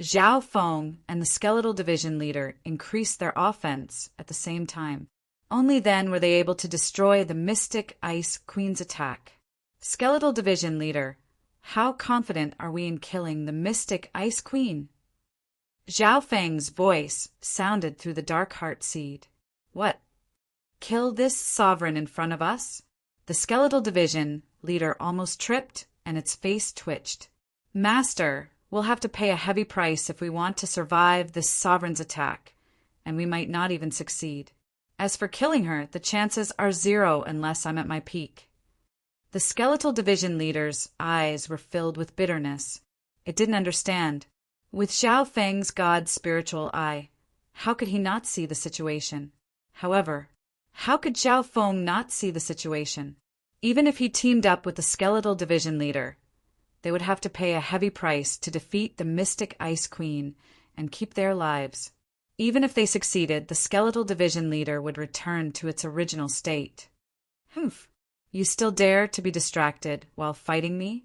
Xiao Feng and the skeletal division leader increased their offense at the same time. Only then were they able to destroy the mystic Ice Queen's attack. Skeletal division leader, how confident are we in killing the mystic Ice Queen? Xiao Feng's voice sounded through the dark heart seed. What? Kill this sovereign in front of us? The skeletal division leader almost tripped and its face twitched. Master, we'll have to pay a heavy price if we want to survive this sovereign's attack, and we might not even succeed. As for killing her, the chances are 0 unless I'm at my peak. The skeletal division leader's eyes were filled with bitterness. It didn't understand. With Xiao Feng's God's spiritual eye, how could he not see the situation? However, how could Xiao Feng not see the situation? Even if he teamed up with the skeletal division leader, they would have to pay a heavy price to defeat the mystic Ice Queen and keep their lives. Even if they succeeded, the skeletal division leader would return to its original state. Humph! You still dare to be distracted while fighting me?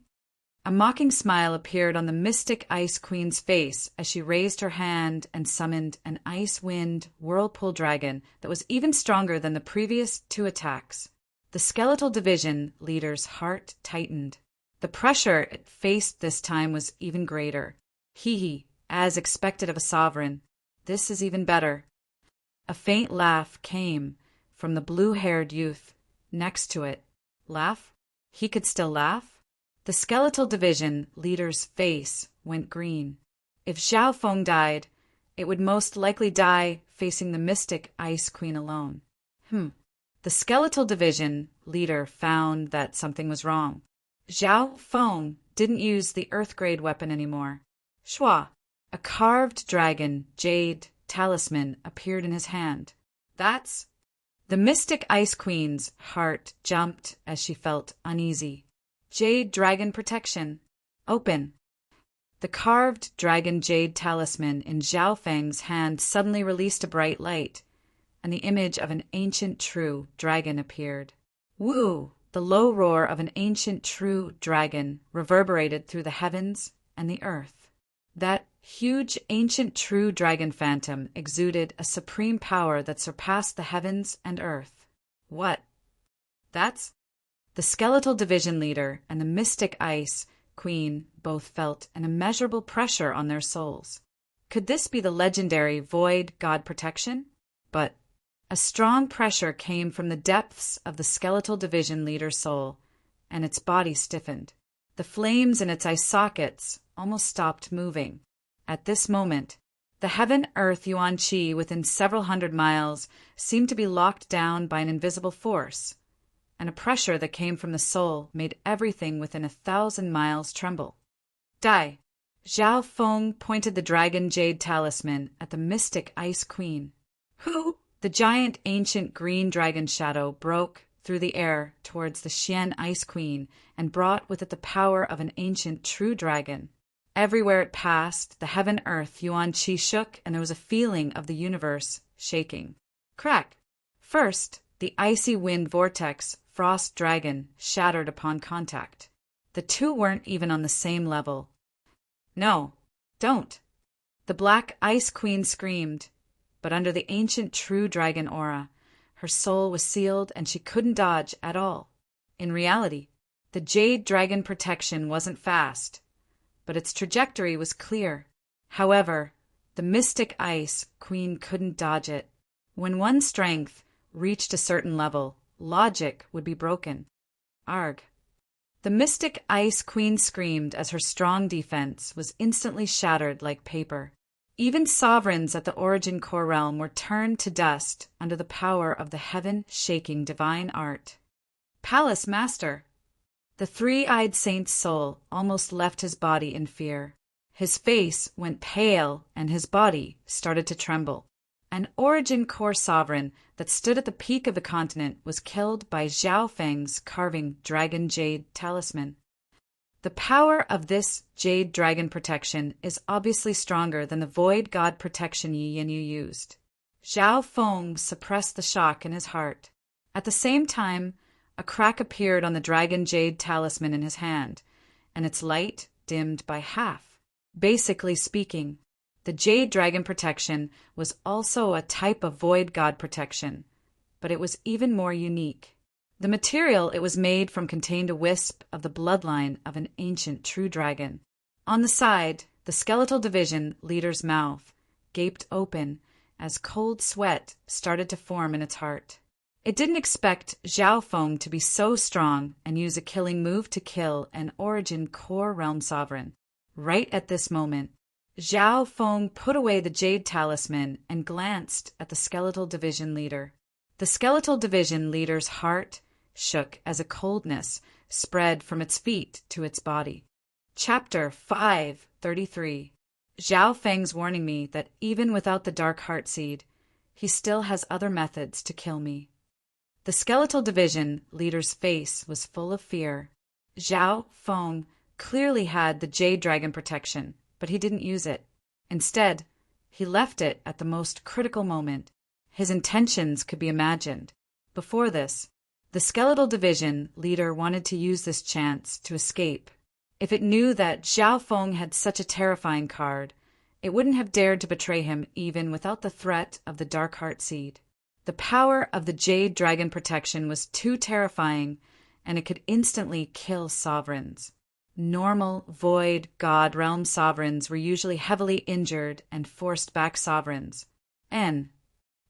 A mocking smile appeared on the mystic Ice Queen's face as she raised her hand and summoned an ice wind whirlpool dragon that was even stronger than the previous 2 attacks. The skeletal division leader's heart tightened. The pressure it faced this time was even greater. Hee, as expected of a sovereign. This is even better. A faint laugh came from the blue-haired youth next to it. Laugh? He could still laugh? The skeletal division leader's face went green. If Xiao Feng died, it would most likely die facing the mystic Ice Queen alone. The skeletal division leader found that something was wrong. Xiao Feng didn't use the Earth-grade weapon anymore. Shua! A carved dragon jade talisman appeared in his hand. That's... The mystic Ice Queen's heart jumped as she felt uneasy. Jade dragon protection. Open. The carved dragon jade talisman in Xiao Feng's hand suddenly released a bright light, and the image of an ancient true dragon appeared. Woo! The low roar of an ancient true dragon reverberated through the heavens and the earth. That huge ancient true dragon phantom exuded a supreme power that surpassed the heavens and earth. What? That's... The skeletal division leader and the mystic Ice Queen both felt an immeasurable pressure on their souls. Could this be the legendary Void God protection? But a strong pressure came from the depths of the skeletal division leader's soul, and its body stiffened. The flames in its eye sockets almost stopped moving. At this moment, the heaven-earth yuan qi within several hundred miles seemed to be locked down by an invisible force, and a pressure that came from the soul made everything within 1,000 miles tremble. Die! Xiao Feng pointed the dragon jade talisman at the mystic Ice Queen. Who? The giant ancient green dragon shadow broke through the air towards the Xian Ice Queen and brought with it the power of an ancient true dragon. Everywhere it passed, the heaven-earth yuan qi shook, and there was a feeling of the universe shaking. Crack! First, the icy wind vortex frost dragon shattered upon contact. The two weren't even on the same level. "No, don't!" the Black Ice Queen screamed, but under the ancient true dragon aura, her soul was sealed and she couldn't dodge at all. In reality, the Jade Dragon protection wasn't fast, but its trajectory was clear. However, the Mystic Ice Queen couldn't dodge it. When one's strength reached a certain level, logic would be broken. Arg. The Mystic Ice Queen screamed as her strong defense was instantly shattered like paper. Even sovereigns at the Origin Core realm were turned to dust under the power of the heaven-shaking divine art. Palace Master! The three-eyed saint's soul almost left his body in fear. His face went pale and his body started to tremble. An Origin Core sovereign that stood at the peak of the continent was killed by Zhao Feng's carving dragon jade talisman. The power of this jade dragon protection is obviously stronger than the void god protection Yi Yanyu used. Zhao Feng suppressed the shock in his heart. At the same time, a crack appeared on the dragon jade talisman in his hand, and its light dimmed by half. Basically speaking, the jade dragon protection was also a type of void god protection, but it was even more unique. The material it was made from contained a wisp of the bloodline of an ancient true dragon. On the side, the skeletal division leader's mouth gaped open as cold sweat started to form in its heart. It didn't expect Zhao Feng to be so strong and use a killing move to kill an Origin Core realm sovereign. Right at this moment, Zhao Feng put away the jade talisman and glanced at the skeletal division leader. The skeletal division leader's heart shook as a coldness spread from its feet to its body. Chapter 533. Zhao Feng's warning me that even without the dark heart seed, he still has other methods to kill me. The skeletal division leader's face was full of fear. Zhao Feng clearly had the jade dragon protection, but he didn't use it. Instead, he left it at the most critical moment. His intentions could be imagined. Before this, the skeletal division leader wanted to use this chance to escape. If it knew that Zhao Feng had such a terrifying card, it wouldn't have dared to betray him even without the threat of the dark heart seed. The power of the jade dragon protection was too terrifying, and it could instantly kill sovereigns. Normal, void, god realm sovereigns were usually heavily injured and forced back sovereigns.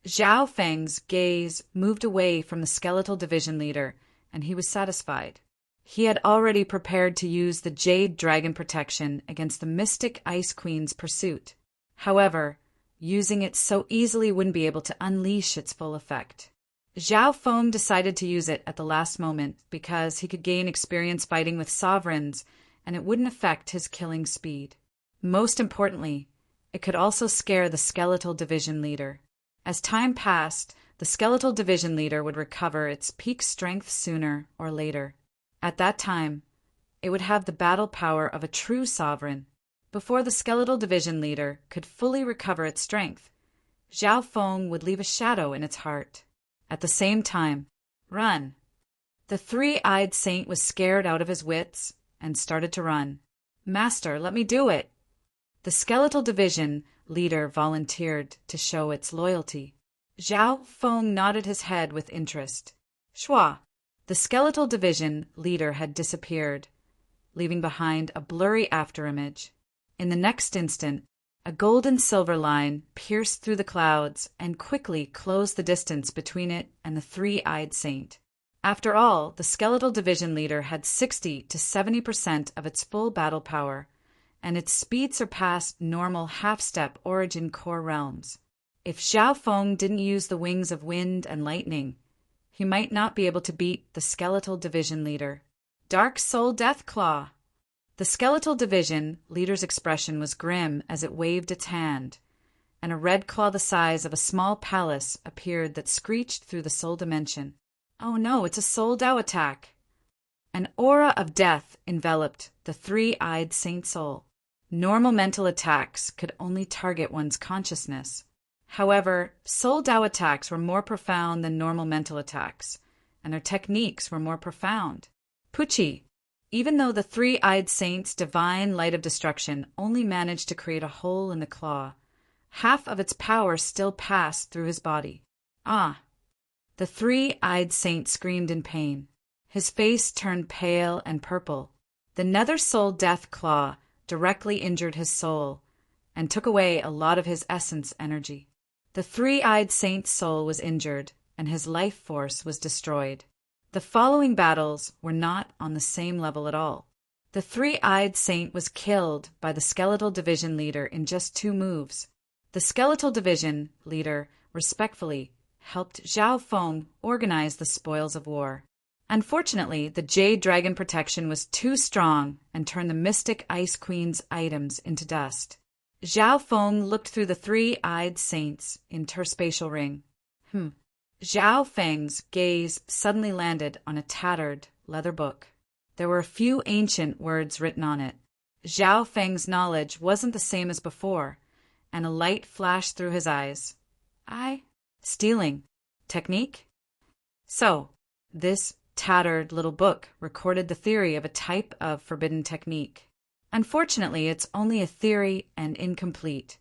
Zhao Feng's gaze moved away from the skeletal division leader, and he was satisfied. He had already prepared to use the jade dragon protection against the Mystic Ice Queen's pursuit. However, using it so easily wouldn't be able to unleash its full effect. Zhao Feng decided to use it at the last moment because he could gain experience fighting with sovereigns, and it wouldn't affect his killing speed. Most importantly, it could also scare the skeletal division leader. As time passed, the skeletal division leader would recover its peak strength sooner or later. At that time, it would have the battle power of a true sovereign. Before the skeletal division leader could fully recover its strength, Zhao Feng would leave a shadow in its heart. At the same time, run! The three-eyed saint was scared out of his wits and started to run. "Master, let me do it!" The skeletal division leader volunteered to show its loyalty. Zhao Feng nodded his head with interest. Shua! The skeletal division leader had disappeared, leaving behind a blurry afterimage. In the next instant, a gold and silver line pierced through the clouds and quickly closed the distance between it and the three-eyed saint. After all, the skeletal division leader had 60 to 70% of its full battle power, and its speed surpassed normal half-step Origin Core realms. If Zhao Feng didn't use the wings of wind and lightning, he might not be able to beat the skeletal division leader. Dark Soul Deathclaw! The skeletal division leader's expression was grim as it waved its hand, and a red claw the size of a small palace appeared that screeched through the soul dimension. Oh no, it's a Soul Dao attack! An aura of death enveloped the three-eyed saint soul. Normal mental attacks could only target one's consciousness. However, Soul Dao attacks were more profound than normal mental attacks, and their techniques were more profound. Pucci! Even though the three-eyed saint's divine light of destruction only managed to create a hole in the claw, half of its power still passed through his body. Ah! The three-eyed saint screamed in pain. His face turned pale and purple. The nether soul death claw directly injured his soul and took away a lot of his essence energy. The three-eyed saint's soul was injured, and his life force was destroyed. The following battles were not on the same level at all. The three-eyed saint was killed by the skeletal division leader in just 2 moves. The skeletal division leader respectfully helped Zhao Feng organize the spoils of war. Unfortunately, the Jade Dragon protection was too strong and turned the Mystic Ice Queen's items into dust. Zhao Feng looked through the three-eyed saint's interspatial ring. Zhao Feng's gaze suddenly landed on a tattered leather book. There were a few ancient words written on it. Zhao Feng's knowledge wasn't the same as before, and a light flashed through his eyes. Stealing. Technique? So, this tattered little book recorded the theory of a type of forbidden technique. Unfortunately, it's only a theory and incomplete.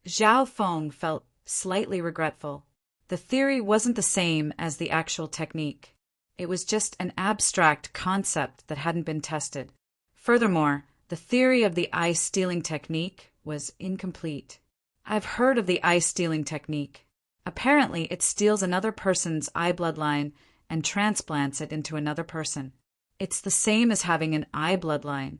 Zhao Feng felt slightly regretful. The theory wasn't the same as the actual technique. It was just an abstract concept that hadn't been tested. Furthermore, the theory of the eye-stealing technique was incomplete. I've heard of the eye-stealing technique. Apparently, it steals another person's eye bloodline and transplants it into another person. It's the same as having an eye bloodline.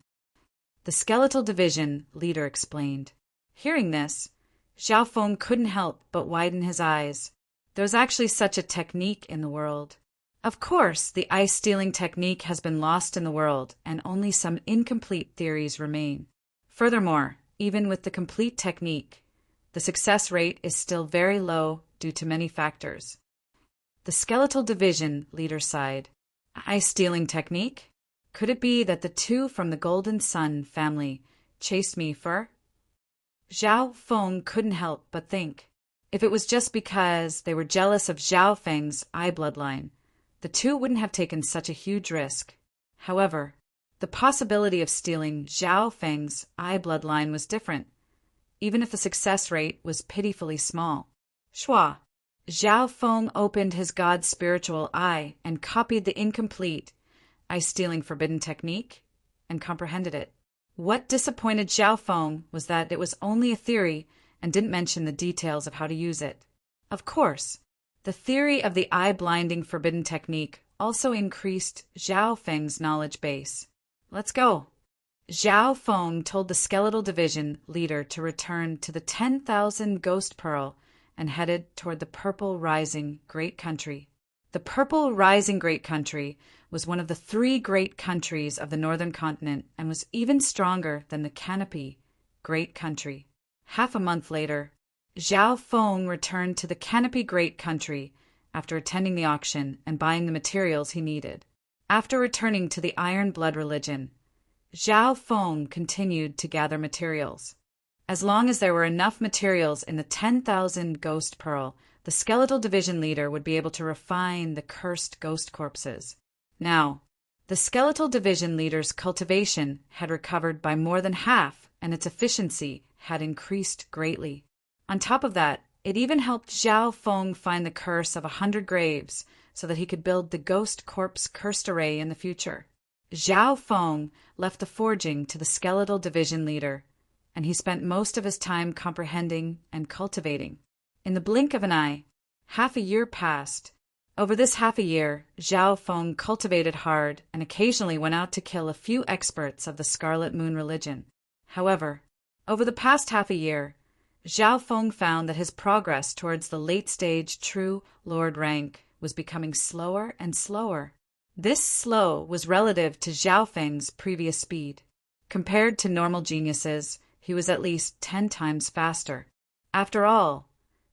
The skeletal division leader explained. Hearing this, Zhao Feng couldn't help but widen his eyes. There was actually such a technique in the world. Of course, the eye-stealing technique has been lost in the world, and only some incomplete theories remain. Furthermore, even with the complete technique, the success rate is still very low due to many factors. The skeletal division leader sighed. Eye-stealing technique? Could it be that the 2 from the Golden Sun family chased me for? Zhao Feng couldn't help but think. If it was just because they were jealous of Zhao Feng's eye bloodline, the 2 wouldn't have taken such a huge risk. However, the possibility of stealing Zhao Feng's eye bloodline was different, even if the success rate was pitifully small. Shua. Zhao Feng opened his god's spiritual eye and copied the incomplete eye-stealing forbidden technique and comprehended it. What disappointed Zhao Feng was that it was only a theory and didn't mention the details of how to use it. Of course, the theory of the eye-blinding forbidden technique also increased Zhao Feng's knowledge base. Let's go. Zhao Feng told the skeletal division leader to return to the 10,000 Ghost Pearl and headed toward the Purple Rising Great Country. The Purple Rising Great Country was one of the 3 great countries of the northern continent and was even stronger than the Canopy Great Country. Half a month later, Zhao Feng returned to the Canopy Great Country after attending the auction and buying the materials he needed. After returning to the Iron Blood religion, Zhao Feng continued to gather materials. As long as there were enough materials in the 10,000 Ghost Pearl, the skeletal division leader would be able to refine the cursed ghost corpses. Now, the skeletal division leader's cultivation had recovered by more than half, and its efficiency had increased greatly. On top of that, it even helped Zhao Feng find the curse of 100 graves so that he could build the ghost corpse cursed array in the future. Zhao Feng left the forging to the skeletal division leader, and he spent most of his time comprehending and cultivating. In the blink of an eye, half a year passed. Over this half a year, Zhao Feng cultivated hard and occasionally went out to kill a few experts of the Scarlet Moon religion. However, over the past half a year, Zhao Feng found that his progress towards the late-stage True Lord rank was becoming slower and slower. This slow was relative to Zhao Feng's previous speed. Compared to normal geniuses, he was at least 10 times faster. After all,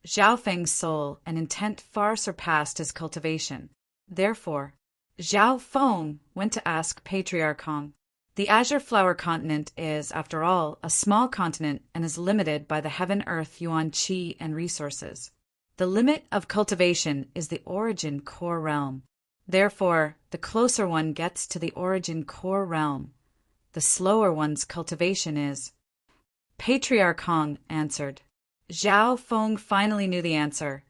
Zhao Feng's soul and intent far surpassed his cultivation. Therefore, Zhao Feng went to ask Patriarch Hong. The Azure Flower Continent is, after all, a small continent and is limited by the Heaven-Earth Yuan Qi and resources. The limit of cultivation is the Origin Core Realm. Therefore, the closer one gets to the origin core realm, the slower one's cultivation is. Patriarch Hong answered. Zhao Feng finally knew the answer,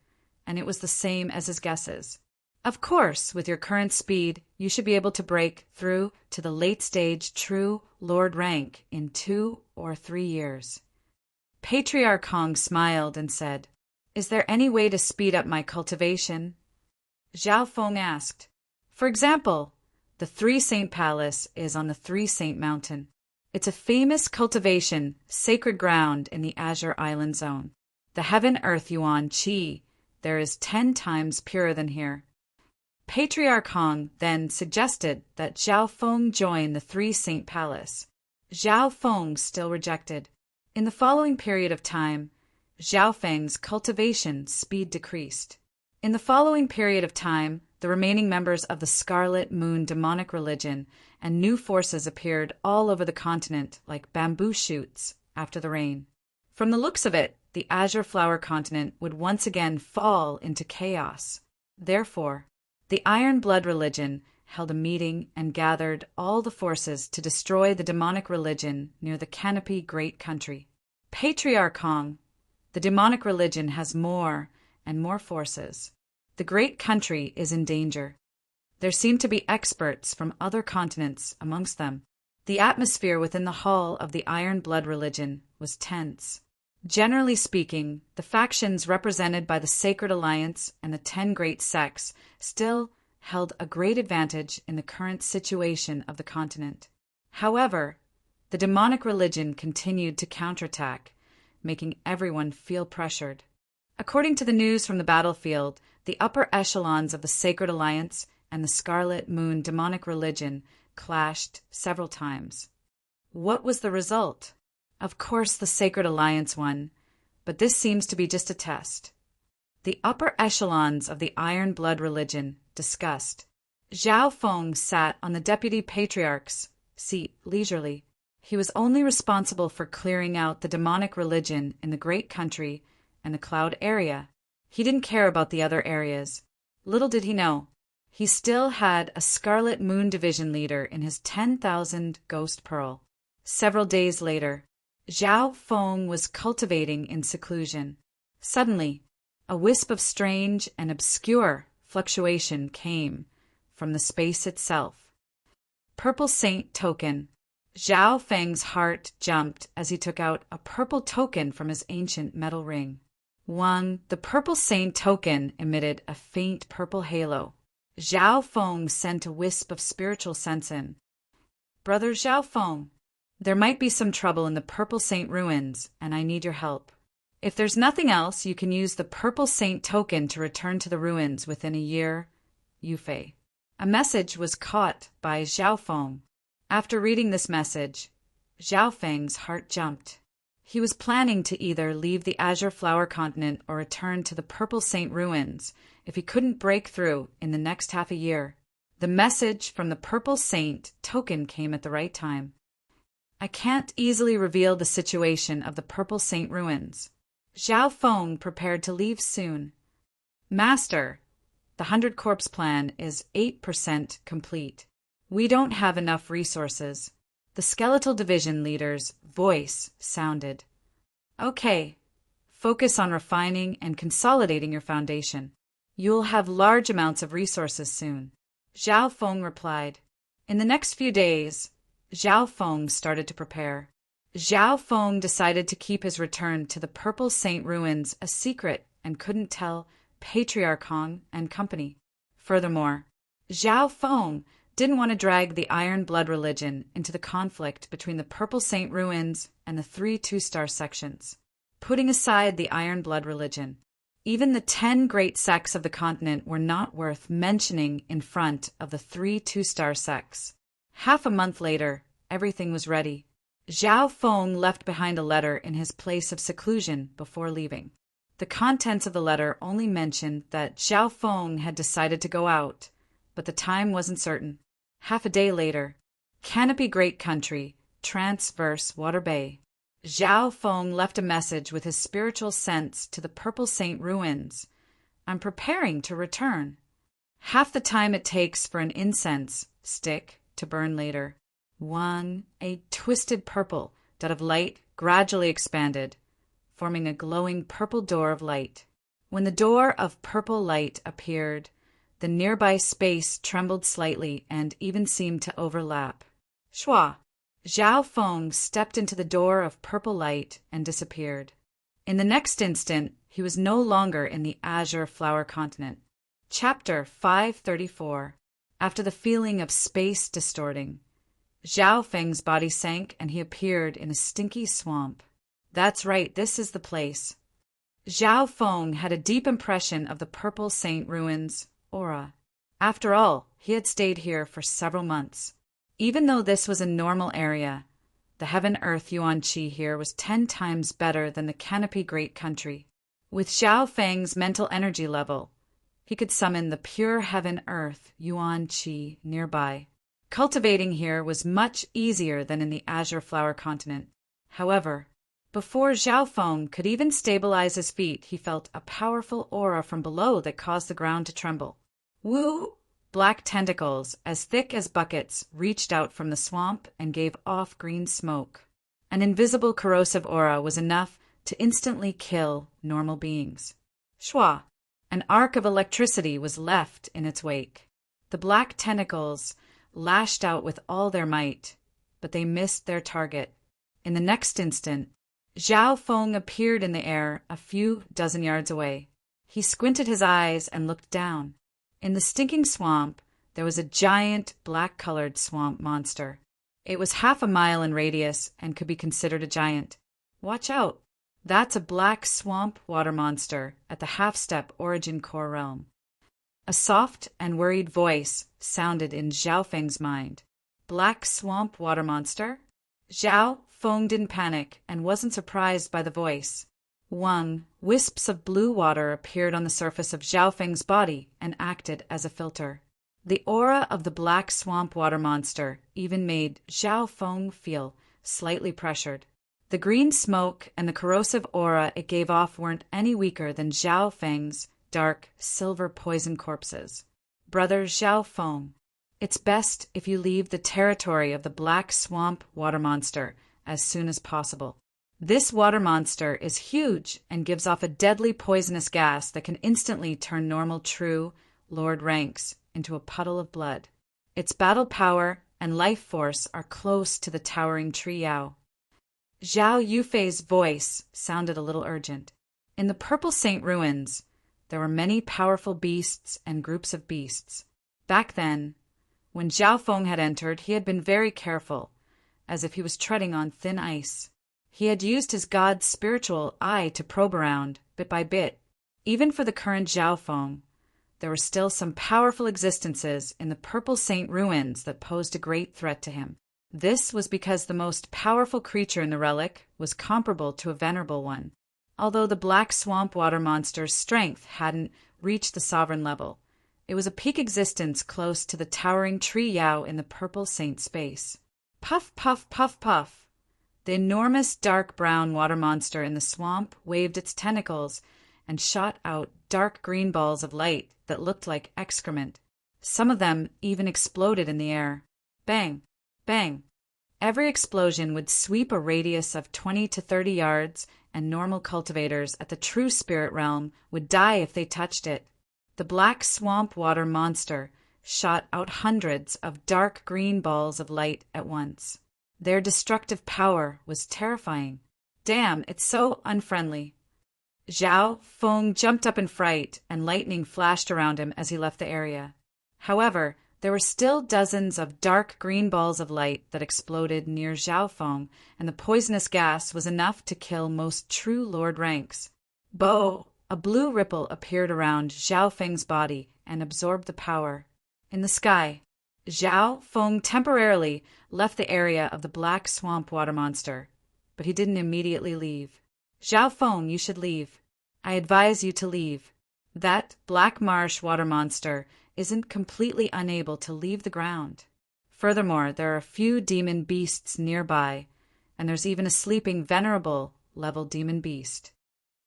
and it was the same as his guesses. Of course, with your current speed, you should be able to break through to the late-stage true Lord rank in 2 or 3 years. Patriarch Hong smiled and said, Is there any way to speed up my cultivation? Zhao Feng asked. For example, the Three Saint Palace is on the Three Saint Mountain. It's a famous cultivation, sacred ground in the Azure Island Zone. The Heaven-Earth Yuan Qi there is 10 times purer than here. Patriarch Hong then suggested that Zhao Feng join the Three Saint Palace. Zhao Feng still rejected. In the following period of time, Zhao Feng's cultivation speed decreased. In the following period of time, the remaining members of the Scarlet Moon demonic religion and new forces appeared all over the continent like bamboo shoots after the rain. From the looks of it, the Azure Flower continent would once again fall into chaos. Therefore, the Iron Blood religion held a meeting and gathered all the forces to destroy the demonic religion near the Canopy Great Country. Patriarch Hong, the demonic religion has more and more forces. The Great Country is in danger. There seem to be experts from other continents amongst them. The atmosphere within the hall of the Iron Blood religion was tense. Generally speaking, the factions represented by the Sacred Alliance and the 10 great sects still held a great advantage in the current situation of the continent. However, the demonic religion continued to counterattack, making everyone feel pressured. According to the news from the battlefield, the upper echelons of the Sacred Alliance and the Scarlet Moon demonic religion clashed several times. What was the result? Of course the Sacred Alliance won, but this seems to be just a test. The upper echelons of the Iron Blood religion discussed. Zhao Feng sat on the Deputy Patriarch's seat leisurely. He was only responsible for clearing out the demonic religion in the Great Country and the Cloud area. He didn't care about the other areas. Little did he know, he still had a Scarlet Moon Division leader in his 10,000 Ghost Pearl. Several days later, Zhao Feng was cultivating in seclusion. Suddenly, a wisp of strange and obscure fluctuation came from the space itself. Purple Saint Token. Zhao Feng's heart jumped as he took out a purple token from his ancient metal ring. The Purple Saint Token emitted a faint purple halo. Zhao Feng sent a wisp of spiritual sense in. Brother Zhao Feng, there might be some trouble in the Purple Saint ruins, and I need your help. If there's nothing else, you can use the Purple Saint token to return to the ruins within a year. Yufei. A message was caught by Zhao Feng. After reading this message, Zhao Feng's heart jumped. He was planning to either leave the Azure Flower continent or return to the Purple Saint ruins if he couldn't break through in the next half a year. The message from the Purple Saint token came at the right time. I can't easily reveal the situation of the Purple Saint ruins. Zhao Feng prepared to leave soon. Master, the 100 Corpse plan is 8% complete. We don't have enough resources. The Skeletal Division leader's voice sounded. Okay, focus on refining and consolidating your foundation. You'll have large amounts of resources soon. Zhao Feng replied. In the next few days, Zhao Feng started to prepare. Zhao Feng decided to keep his return to the Purple Saint ruins a secret and couldn't tell Patriarch Hong and company. Furthermore, Zhao Feng didn't want to drag the Iron Blood religion into the conflict between the Purple Saint ruins and the 3 two-star sections. Putting aside the Iron Blood religion, even the 10 great sects of the continent were not worth mentioning in front of the 3 two-star sects. Half a month later, everything was ready. Zhao Feng left behind a letter in his place of seclusion before leaving. The contents of the letter only mentioned that Zhao Feng had decided to go out, but the time wasn't certain. Half a day later, Canopy Great Country, Transverse Water Bay. Zhao Feng left a message with his spiritual sense to the Purple Saint ruins. I'm preparing to return. half the time it takes for an incense stick to burn later. A twisted purple dot of light gradually expanded, forming a glowing purple door of light. When the door of purple light appeared, the nearby space trembled slightly and even seemed to overlap. Shua! Zhao Feng stepped into the door of purple light and disappeared. In the next instant, he was no longer in the azure flower continent. Chapter 534. After the feeling of space distorting, Zhao Feng's body sank and he appeared in a stinky swamp. That's right, this is the place. Zhao Feng had a deep impression of the Purple Saint ruins aura. After all, he had stayed here for several months. Even though this was a normal area, the Heaven-Earth Yuan-Chi here was 10 times better than the Canopy Great Country. With Zhao Feng's mental energy level, he could summon the pure Heaven-Earth Yuan-Chi nearby. Cultivating here was much easier than in the Azure Flower Continent. However, before Zhao Feng could even stabilize his feet, he felt a powerful aura from below that caused the ground to tremble. Woo! Black tentacles, as thick as buckets, reached out from the swamp and gave off green smoke. An invisible corrosive aura was enough to instantly kill normal beings. Shua! An arc of electricity was left in its wake. The black tentacles lashed out with all their might, but they missed their target. In the next instant, Zhao Feng appeared in the air a few dozen yards away. He squinted his eyes and looked down. In the stinking swamp, there was a giant black-colored swamp monster. It was half a mile in radius and could be considered a giant. Watch out! That's a black swamp water monster at the half-step origin core realm. A soft and worried voice sounded in Zhao Feng's mind. Black swamp water monster? Zhao Feng didn't panic and wasn't surprised by the voice. Wisps of blue water appeared on the surface of Zhao Feng's body and acted as a filter. The aura of the black swamp water monster even made Zhao Feng feel slightly pressured. The green smoke and the corrosive aura it gave off weren't any weaker than Zhao Feng's dark, silver poison corpses. Brother Zhao Feng, it's best if you leave the territory of the black swamp water monster as soon as possible. This water monster is huge and gives off a deadly poisonous gas that can instantly turn normal true Lord ranks into a puddle of blood. Its battle power and life force are close to the towering tree Yao. Zhao Yufei's voice sounded a little urgent. In the Purple Saint ruins, there were many powerful beasts and groups of beasts. Back then, when Zhao Feng had entered, he had been very careful, as if he was treading on thin ice. He had used his god's spiritual eye to probe around, bit by bit. Even for the current Zhao Feng, there were still some powerful existences in the Purple Saint ruins that posed a great threat to him. This was because the most powerful creature in the relic was comparable to a venerable one. Although the black swamp water monster's strength hadn't reached the sovereign level, it was a peak existence close to the towering tree Yao in the Purple Saint space. Puff, puff, puff, puff. The enormous dark brown water monster in the swamp waved its tentacles and shot out dark green balls of light that looked like excrement. Some of them even exploded in the air. Bang! Bang! Every explosion would sweep a radius of 20 to 30 yards, and normal cultivators at the true spirit realm would die if they touched it. The black swamp water monster shot out hundreds of dark green balls of light at once. Their destructive power was terrifying. Damn, it's so unfriendly. Zhao Feng jumped up in fright, and lightning flashed around him as he left the area. However, there were still dozens of dark green balls of light that exploded near Zhao Feng, and the poisonous gas was enough to kill most true Lord ranks. Bo! A blue ripple appeared around Zhao Feng's body and absorbed the power. In the sky, Zhao Feng temporarily left the area of the black swamp water monster, but he didn't immediately leave. Zhao Feng, you should leave. I advise you to leave. That black marsh water monster isn't completely unable to leave the ground. Furthermore, there are a few demon beasts nearby, and there's even a sleeping venerable level demon beast.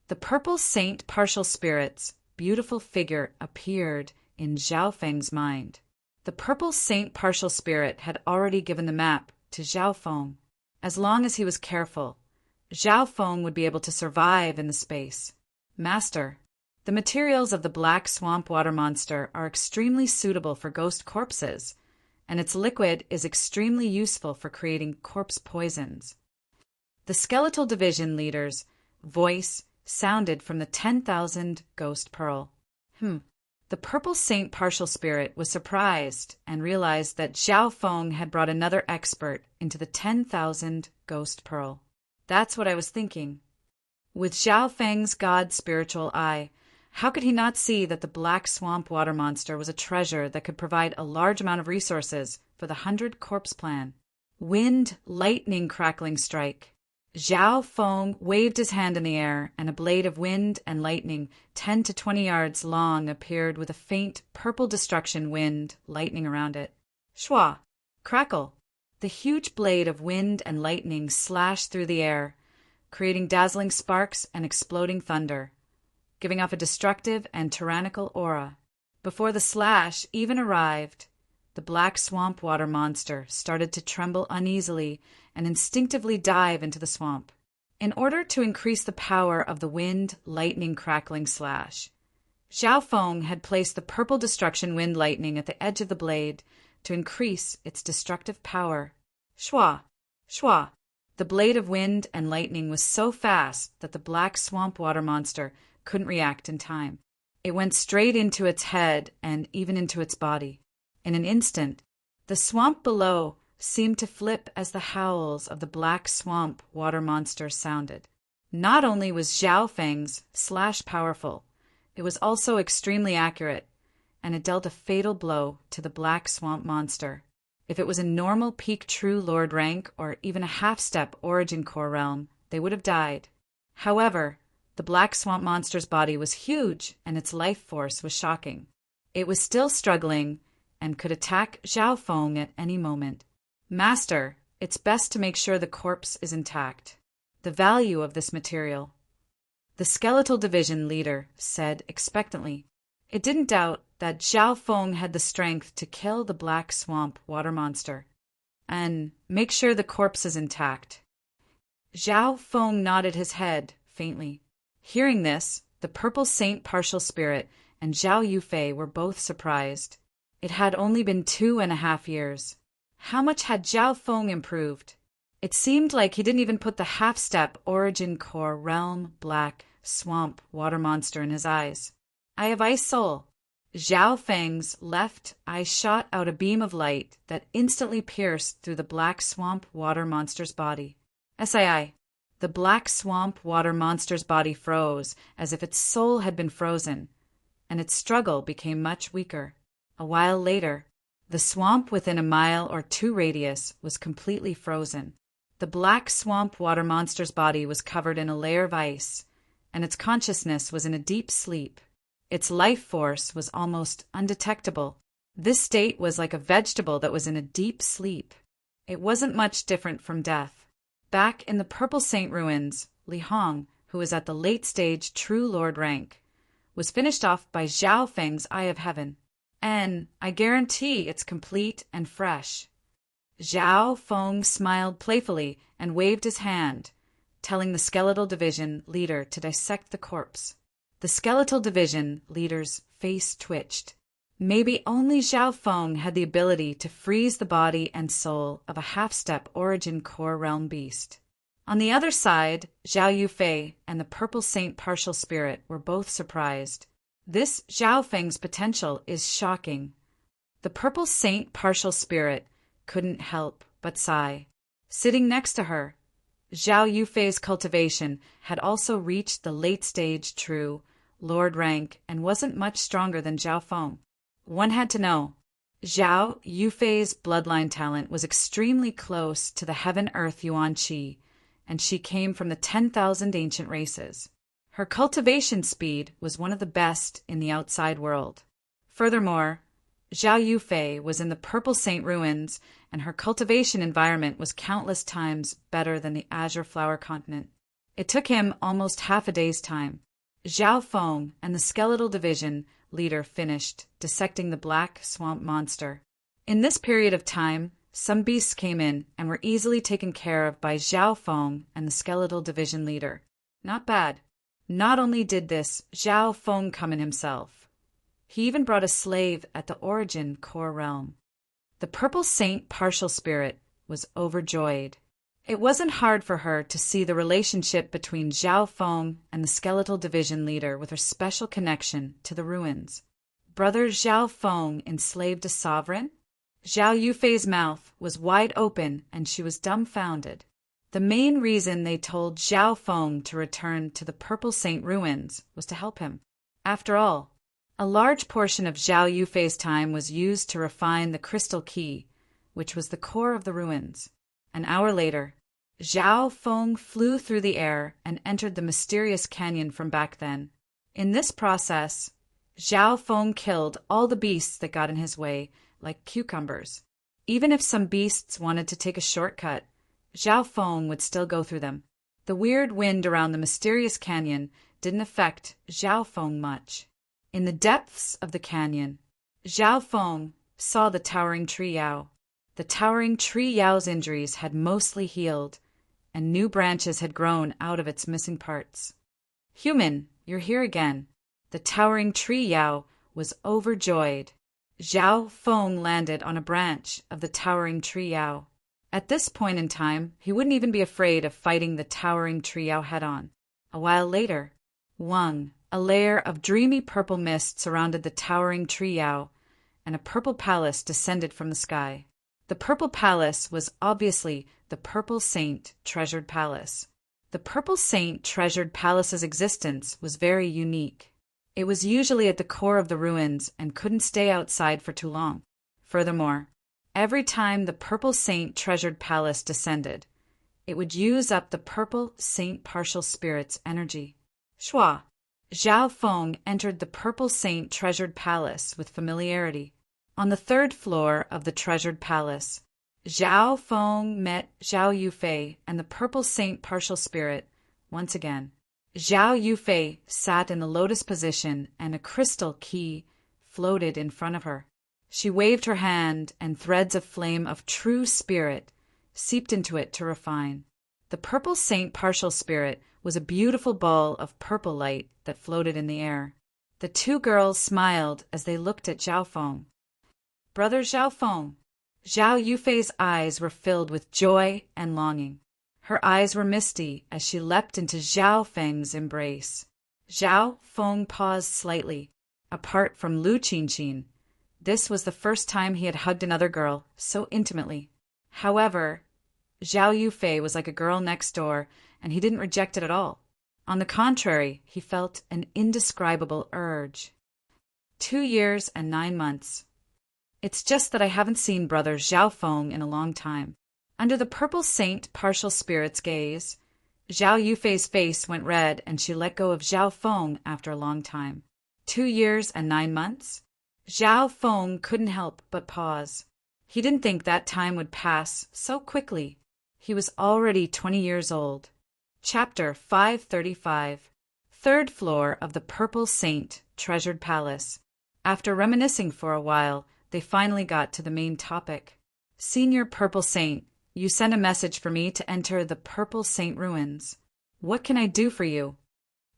The Purple Saint partial spirit's beautiful figure appeared in Zhao Feng's mind. The purple saint partial spirit had already given the map to Zhao Feng. As long as he was careful, Zhao Feng would be able to survive in the space. Master, the materials of the black swamp water monster are extremely suitable for ghost corpses, and its liquid is extremely useful for creating corpse poisons. The skeletal division leader's voice sounded from the 10,000 ghost pearl. The purple saint partial spirit was surprised and realized that Zhao Feng had brought another expert into the 10,000 ghost pearl. That's what I was thinking. With Zhao Feng's god spiritual eye, how could he not see that the black swamp water monster was a treasure that could provide a large amount of resources for the 100 corpse plan? Wind, lightning crackling strike. Zhao Feng waved his hand in the air, and a blade of wind and lightning 10 to 20 yards long appeared with a faint purple destruction wind lightning around it. Shwa! Crackle! The huge blade of wind and lightning slashed through the air, creating dazzling sparks and exploding thunder, giving off a destructive and tyrannical aura. Before the slash even arrived, the black swamp water monster started to tremble uneasily and instinctively dive into the swamp. In order to increase the power of the wind, lightning, crackling slash, Zhao Feng had placed the purple destruction wind lightning at the edge of the blade to increase its destructive power. Shwa! Shwa! The blade of wind and lightning was so fast that the black swamp water monster couldn't react in time. It went straight into its head and even into its body. In an instant, the swamp below seemed to flip as the howls of the black swamp water monster sounded. Not only was Zhao Feng's slash powerful, it was also extremely accurate, and it dealt a fatal blow to the black swamp monster. If it was a normal peak true lord rank or even a half-step origin core realm, they would have died. However, the black swamp monster's body was huge and its life force was shocking. It was still struggling and could attack Zhao Feng at any moment. Master, it's best to make sure the corpse is intact. The value of this material. The skeletal division leader said expectantly. It didn't doubt that Zhao Feng had the strength to kill the black swamp water monster and make sure the corpse is intact. Zhao Feng nodded his head faintly. Hearing this, the purple saint partial spirit and Zhao Yufei were both surprised. It had only been 2.5 years. How much had Zhao Feng improved? It seemed like he didn't even put the half-step origin core realm black swamp water monster in his eyes. I have ice soul. Zhao Feng's left eye shot out a beam of light that instantly pierced through the black swamp water monster's body. SII. The black swamp water monster's body froze as if its soul had been frozen, and its struggle became much weaker. A while later, the swamp within a mile or 2 radius was completely frozen. The black swamp water monster's body was covered in a layer of ice, and its consciousness was in a deep sleep. Its life force was almost undetectable. This state was like a vegetable that was in a deep sleep. It wasn't much different from death. Back in the Purple Saint ruins, Li Hong, who was at the late-stage True Lord rank, was finished off by Zhao Feng's Eye of Heaven. And I guarantee it's complete and fresh. Zhao Feng smiled playfully and waved his hand, telling the skeletal division leader to dissect the corpse. The skeletal division leader's face twitched. Maybe only Zhao Feng had the ability to freeze the body and soul of a half-step origin core realm beast. On the other side, Zhao Yufei and the Purple Saint partial spirit were both surprised. This Zhao Feng's potential is shocking. The Purple Saint partial spirit couldn't help but sigh. Sitting next to her, Zhao Yufei's cultivation had also reached the late-stage True Lord rank and wasn't much stronger than Zhao Feng. One had to know. Zhao Yufei's bloodline talent was extremely close to the Heaven-Earth Yuan Qi, and she came from the 10,000 ancient races. Her cultivation speed was one of the best in the outside world. Furthermore, Zhao Yufei was in the Purple Saint ruins, and her cultivation environment was countless times better than the Azure Flower continent. It took him almost half a day's time. Zhao Feng and the Skeletal Division leader finished dissecting the black swamp monster. In this period of time, some beasts came in and were easily taken care of by Zhao Feng and the Skeletal Division leader. Not bad. Not only did this Zhao Feng come in himself, he even brought a slave at the origin core realm. The Purple Saint partial spirit was overjoyed. It wasn't hard for her to see the relationship between Zhao Feng and the Skeletal Division leader with her special connection to the ruins. Brother Zhao Feng enslaved a sovereign? Zhao Yufei's mouth was wide open and she was dumbfounded. The main reason they told Zhao Feng to return to the Purple Saint ruins was to help him. After all, a large portion of Zhao Yufei's time was used to refine the crystal key, which was the core of the ruins. An hour later, Zhao Feng flew through the air and entered the mysterious canyon from back then. In this process, Zhao Feng killed all the beasts that got in his way, like cucumbers. Even if some beasts wanted to take a shortcut, Zhao Feng would still go through them. The weird wind around the mysterious canyon didn't affect Zhao Feng much. In the depths of the canyon, Zhao Feng saw the towering tree Yao. The towering tree Yao's injuries had mostly healed, and new branches had grown out of its missing parts. "Human, you're here again." The towering tree Yao was overjoyed. Zhao Feng landed on a branch of the towering tree Yao. At this point in time, he wouldn't even be afraid of fighting the towering tree Yao head-on. A while later, a layer of dreamy purple mist surrounded the towering tree Yao, and a purple palace descended from the sky. The Purple Palace was obviously the Purple Saint Treasured Palace. The Purple Saint Treasured Palace's existence was very unique. It was usually at the core of the ruins and couldn't stay outside for too long. Furthermore, every time the Purple Saint Treasured Palace descended, it would use up the Purple Saint Partial Spirit's energy. Shua. Zhao Feng entered the Purple Saint Treasured Palace with familiarity. On the third floor of the Treasured Palace, Zhao Feng met Zhao Yufei and the Purple Saint Partial Spirit once again. Zhao Yufei sat in the lotus position and a crystal key floated in front of her. She waved her hand and threads of flame of true spirit seeped into it to refine. The Purple Saint Partial Spirit was a beautiful ball of purple light that floated in the air. The two girls smiled as they looked at Zhao Feng. "Brother Zhao Feng." Zhao Yufei's eyes were filled with joy and longing. Her eyes were misty as she leapt into Zhao Feng's embrace. Zhao Feng paused slightly. Apart from Lu Qinqin, this was the first time he had hugged another girl so intimately. However, Zhao Yufei was like a girl next door, and he didn't reject it at all. On the contrary, he felt an indescribable urge. 2 years and 9 months. It's just that I haven't seen Brother Zhao Feng in a long time. Under the Purple Saint Partial Spirit's gaze, Zhao Yufei's face went red and she let go of Zhao Feng after a long time. 2 years and 9 months? Zhao Feng couldn't help but pause. He didn't think that time would pass so quickly. He was already 20 years old. Chapter 535. Third floor of the Purple Saint Treasured Palace. After reminiscing for a while, they finally got to the main topic. "Senior Purple Saint, you sent a message for me to enter the Purple Saint ruins. What can I do for you?"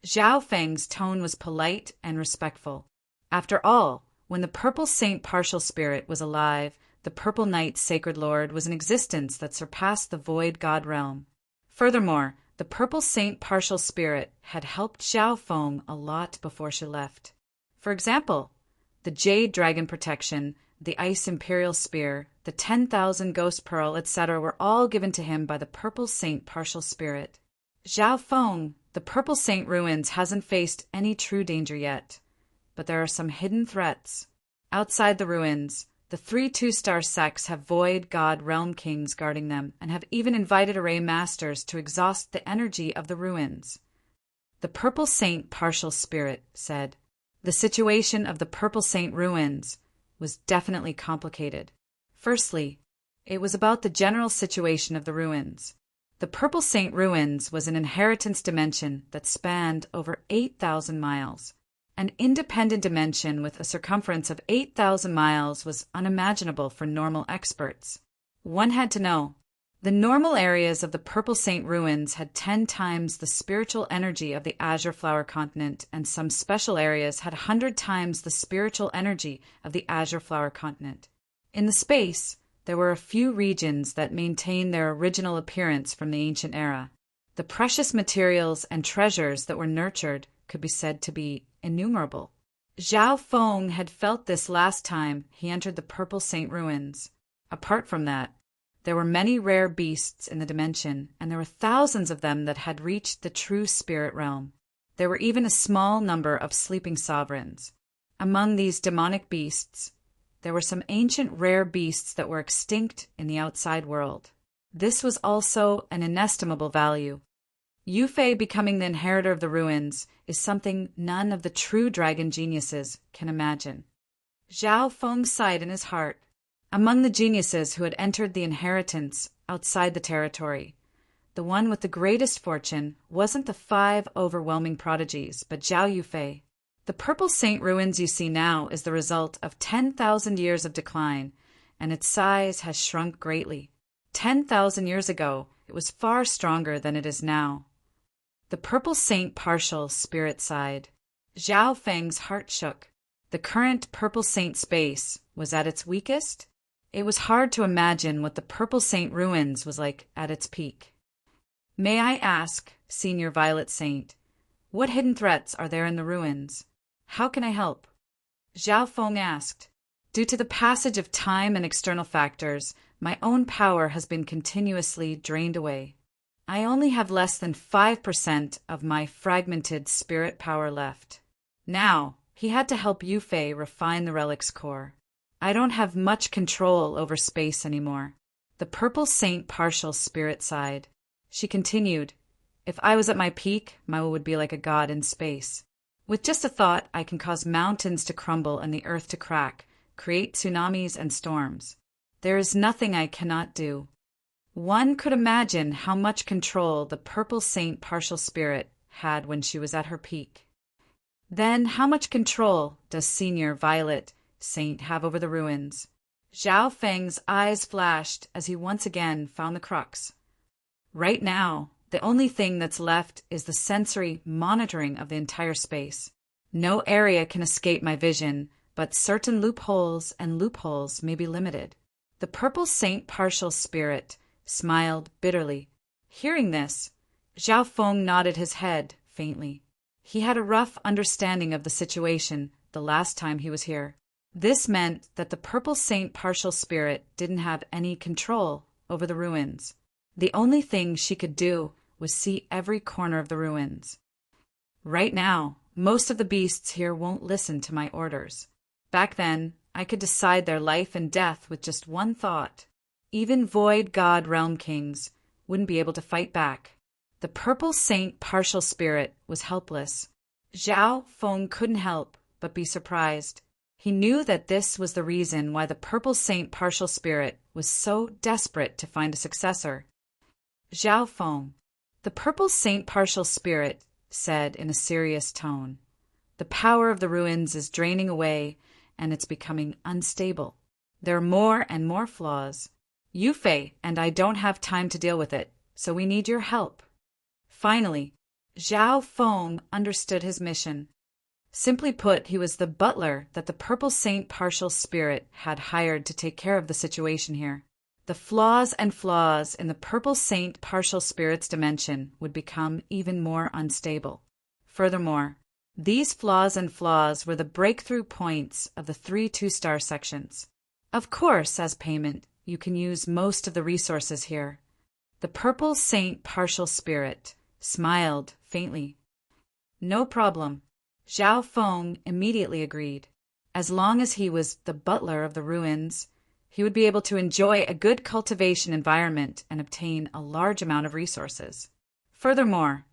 Zhao Feng's tone was polite and respectful. After all, when the Purple Saint Partial Spirit was alive, the Purple Knight's Sacred Lord was an existence that surpassed the Void God realm. Furthermore, the Purple Saint Partial Spirit had helped Zhao Feng a lot before she left. For example, the Jade Dragon Protection, the Ice Imperial Spear, the 10,000 Ghost Pearl, etc. were all given to him by the Purple Saint Partial Spirit. Zhao Feng, the Purple Saint ruins hasn't faced any true danger yet, but there are some hidden threats. Outside the ruins, the 3 two-star sects have Void God Realm Kings guarding them and have even invited Array Masters to exhaust the energy of the ruins. The Purple Saint Partial Spirit said, "The situation of the Purple Saint ruins was definitely complicated. Firstly, it was about the general situation of the ruins. The Purple Saint Ruins was an inheritance dimension that spanned over 8,000 miles. An independent dimension with a circumference of 8,000 miles was unimaginable for normal experts. One had to know. The normal areas of the Purple Saint Ruins had 10 times the spiritual energy of the Azure Flower Continent, and some special areas had 100 times the spiritual energy of the Azure Flower Continent. In the space, there were a few regions that maintained their original appearance from the ancient era. The precious materials and treasures that were nurtured could be said to be innumerable. Zhao Feng had felt this last time he entered the Purple Saint Ruins. Apart from that, there were many rare beasts in the dimension, and there were thousands of them that had reached the true spirit realm. There were even a small number of sleeping sovereigns. Among these demonic beasts, there were some ancient rare beasts that were extinct in the outside world. This was also an inestimable value. Yufei becoming the inheritor of the ruins is something none of the true dragon geniuses can imagine. Zhao Feng sighed in his heart. Among the geniuses who had entered the inheritance outside the territory, the one with the greatest fortune wasn't the 5 overwhelming prodigies, but Zhao Yufei. The Purple Saint Ruins you see now is the result of 10,000 years of decline, and its size has shrunk greatly. 10,000 years ago, it was far stronger than it is now. The Purple Saint partial spirit sighed. Zhao Feng's heart shook. The current Purple Saint space was at its weakest. It was hard to imagine what the Purple Saint Ruins was like at its peak. May I ask, Senior Violet Saint, what hidden threats are there in the ruins? How can I help? Zhao Feng asked. Due to the passage of time and external factors, my own power has been continuously drained away. I only have less than 5% of my fragmented spirit power left. Now, he had to help Yufei refine the relic's core. I don't have much control over space anymore. The Purple Saint partial spirit sighed. She continued, if I was at my peak, Mao would be like a god in space. With just a thought, I can cause mountains to crumble and the earth to crack, create tsunamis and storms. There is nothing I cannot do. One could imagine how much control the Purple Saint partial spirit had when she was at her peak. Then how much control does Senior Violet Saint have over the ruins? Zhao Feng's eyes flashed as he once again found the crux. Right now, the only thing that's left is the sensory monitoring of the entire space. No area can escape my vision, but certain loopholes may be limited. The Purple Saint partial spirit smiled bitterly. Hearing this, Zhao Feng nodded his head faintly. He had a rough understanding of the situation the last time he was here. This meant that the Purple Saint partial spirit didn't have any control over the ruins. The only thing she could do was see every corner of the ruins. Right now, most of the beasts here won't listen to my orders. Back then, I could decide their life and death with just one thought. Even Void God Realm Kings wouldn't be able to fight back. The Purple Saint partial spirit was helpless. Zhao Feng couldn't help but be surprised. He knew that this was the reason why the Purple Saint partial spirit was so desperate to find a successor. Zhao Feng, the Purple Saint partial spirit said in a serious tone, the power of the ruins is draining away and it's becoming unstable. There are more and more flaws. Yufei and I don't have time to deal with it, so we need your help. Finally, Zhao Feng understood his mission. Simply put, he was the butler that the Purple Saint partial spirit had hired to take care of the situation here. The flaws in the Purple Saint partial spirit's dimension would become even more unstable. Furthermore, these flaws were the breakthrough points of the 3 2-star sections. Of course, as payment, you can use most of the resources here. The Purple Saint partial spirit smiled faintly. No problem. Zhao Feng immediately agreed. As long as he was the butler of the ruins, he would be able to enjoy a good cultivation environment and obtain a large amount of resources. Furthermore,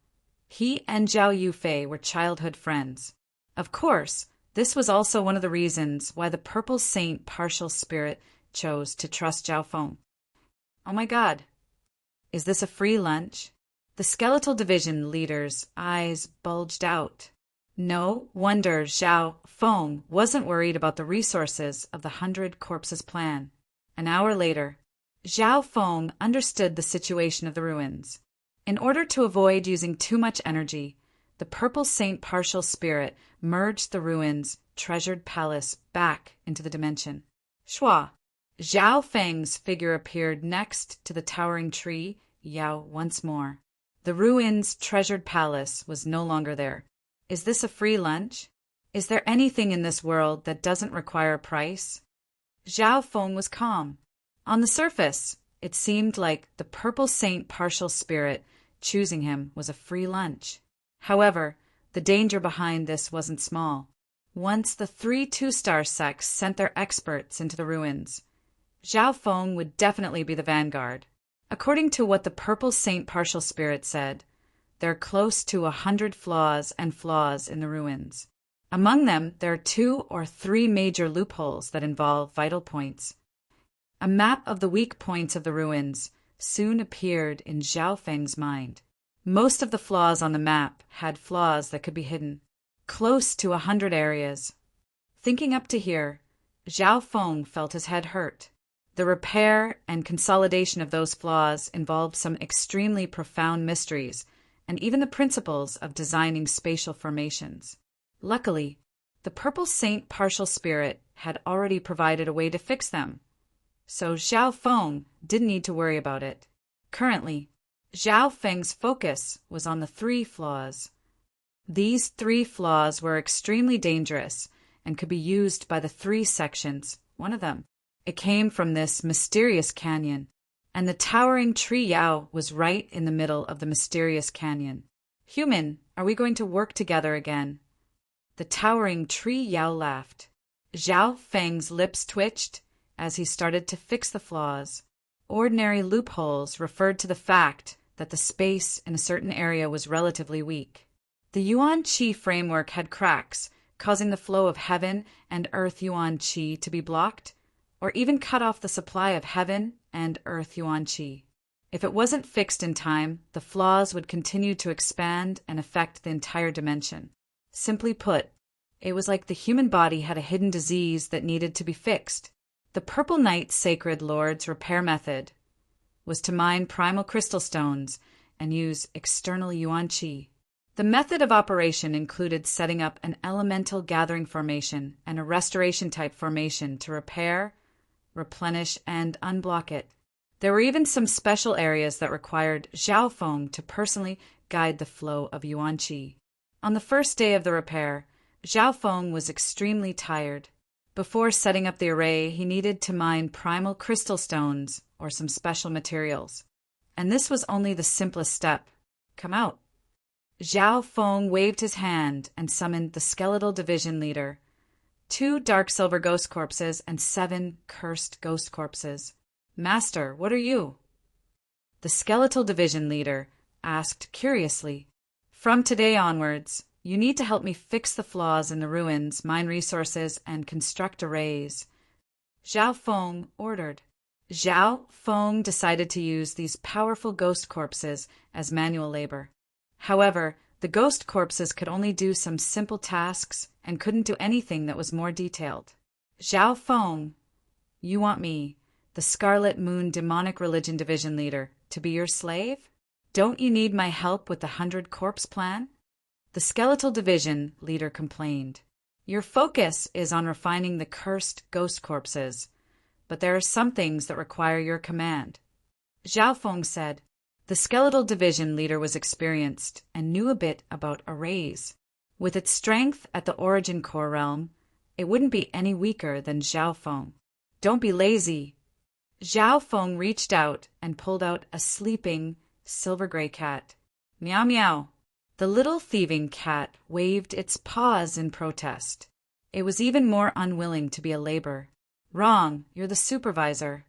he and Zhao Yufei were childhood friends. Of course, this was also one of the reasons why the Purple Saint partial spirit chose to trust Zhao Feng. Oh my God! Is this a free lunch? The skeletal division leader's eyes bulged out. No wonder Zhao Feng wasn't worried about the resources of the 100 Corpses plan. An hour later, Zhao Feng understood the situation of the ruins. In order to avoid using too much energy, the Purple Saint partial spirit merged the ruins' treasured palace back into the dimension. Shua. Zhao Feng's figure appeared next to the towering tree Yao once more. The ruins' treasured palace was no longer there. Is this a free lunch? Is there anything in this world that doesn't require a price? Zhao Feng was calm. On the surface, it seemed like the Purple Saint partial spirit choosing him was a free lunch. However, the danger behind this wasn't small. Once the 3 two-star sects sent their experts into the ruins, Zhao Feng would definitely be the vanguard. According to what the Purple Saint partial spirit said, there are close to 100 flaws in the ruins. Among them, there are 2 or 3 major loopholes that involve vital points. A map of the weak points of the ruins soon appeared in Zhao Feng's mind. Most of the flaws on the map had flaws that could be hidden. Close to 100 areas. Thinking up to here, Zhao Feng felt his head hurt. The repair and consolidation of those flaws involved some extremely profound mysteries and even the principles of designing spatial formations. Luckily, the Purple Saint partial spirit had already provided a way to fix them, so Zhao Feng didn't need to worry about it. Currently, Zhao Feng's focus was on the 3 flaws. These 3 flaws were extremely dangerous and could be used by the 3 sections, one of them. It came from this mysterious canyon, and the towering tree Yao was right in the middle of the mysterious canyon. Human, are we going to work together again? The towering tree Yao laughed. Zhao Feng's lips twitched as he started to fix the flaws. Ordinary loopholes referred to the fact that the space in a certain area was relatively weak. The Yuan Qi framework had cracks, causing the flow of heaven and earth Yuan Qi to be blocked, or even cut off the supply of heaven and earth Yuan Qi. If it wasn't fixed in time, the flaws would continue to expand and affect the entire dimension. Simply put, it was like the human body had a hidden disease that needed to be fixed. The Purple Knight's Sacred Lord's repair method was to mine primal crystal stones and use external Yuan Qi. The method of operation included setting up an elemental gathering formation and a restoration-type formation to repair, replenish, and unblock it. There were even some special areas that required Zhao Feng to personally guide the flow of Yuan Qi. On the first day of the repair, Zhao Feng was extremely tired. Before setting up the array, he needed to mine primal crystal stones or some special materials. And this was only the simplest step. Come out. Zhao Feng waved his hand and summoned the skeletal division leader, 2 dark silver ghost corpses and 7 cursed ghost corpses. Master, what are you? The skeletal division leader asked curiously. From today onwards, you need to help me fix the flaws in the ruins, mine resources, and construct arrays. Zhao Feng ordered. Zhao Feng decided to use these powerful ghost corpses as manual labor. However, the ghost corpses could only do some simple tasks and couldn't do anything that was more detailed. Zhao Feng, you want me, the Scarlet Moon Demonic Religion Division leader, to be your slave? Don't you need my help with the 100 Corpse plan? The skeletal division leader complained. Your focus is on refining the cursed ghost corpses, but there are some things that require your command. Zhao Feng said. The skeletal division leader was experienced and knew a bit about arrays. With its strength at the origin core realm, it wouldn't be any weaker than Zhao Feng. Don't be lazy. Zhao Feng reached out and pulled out a sleeping silver-gray cat. Meow meow. The little thieving cat waved its paws in protest. It was even more unwilling to be a labor. Wrong, you're the supervisor.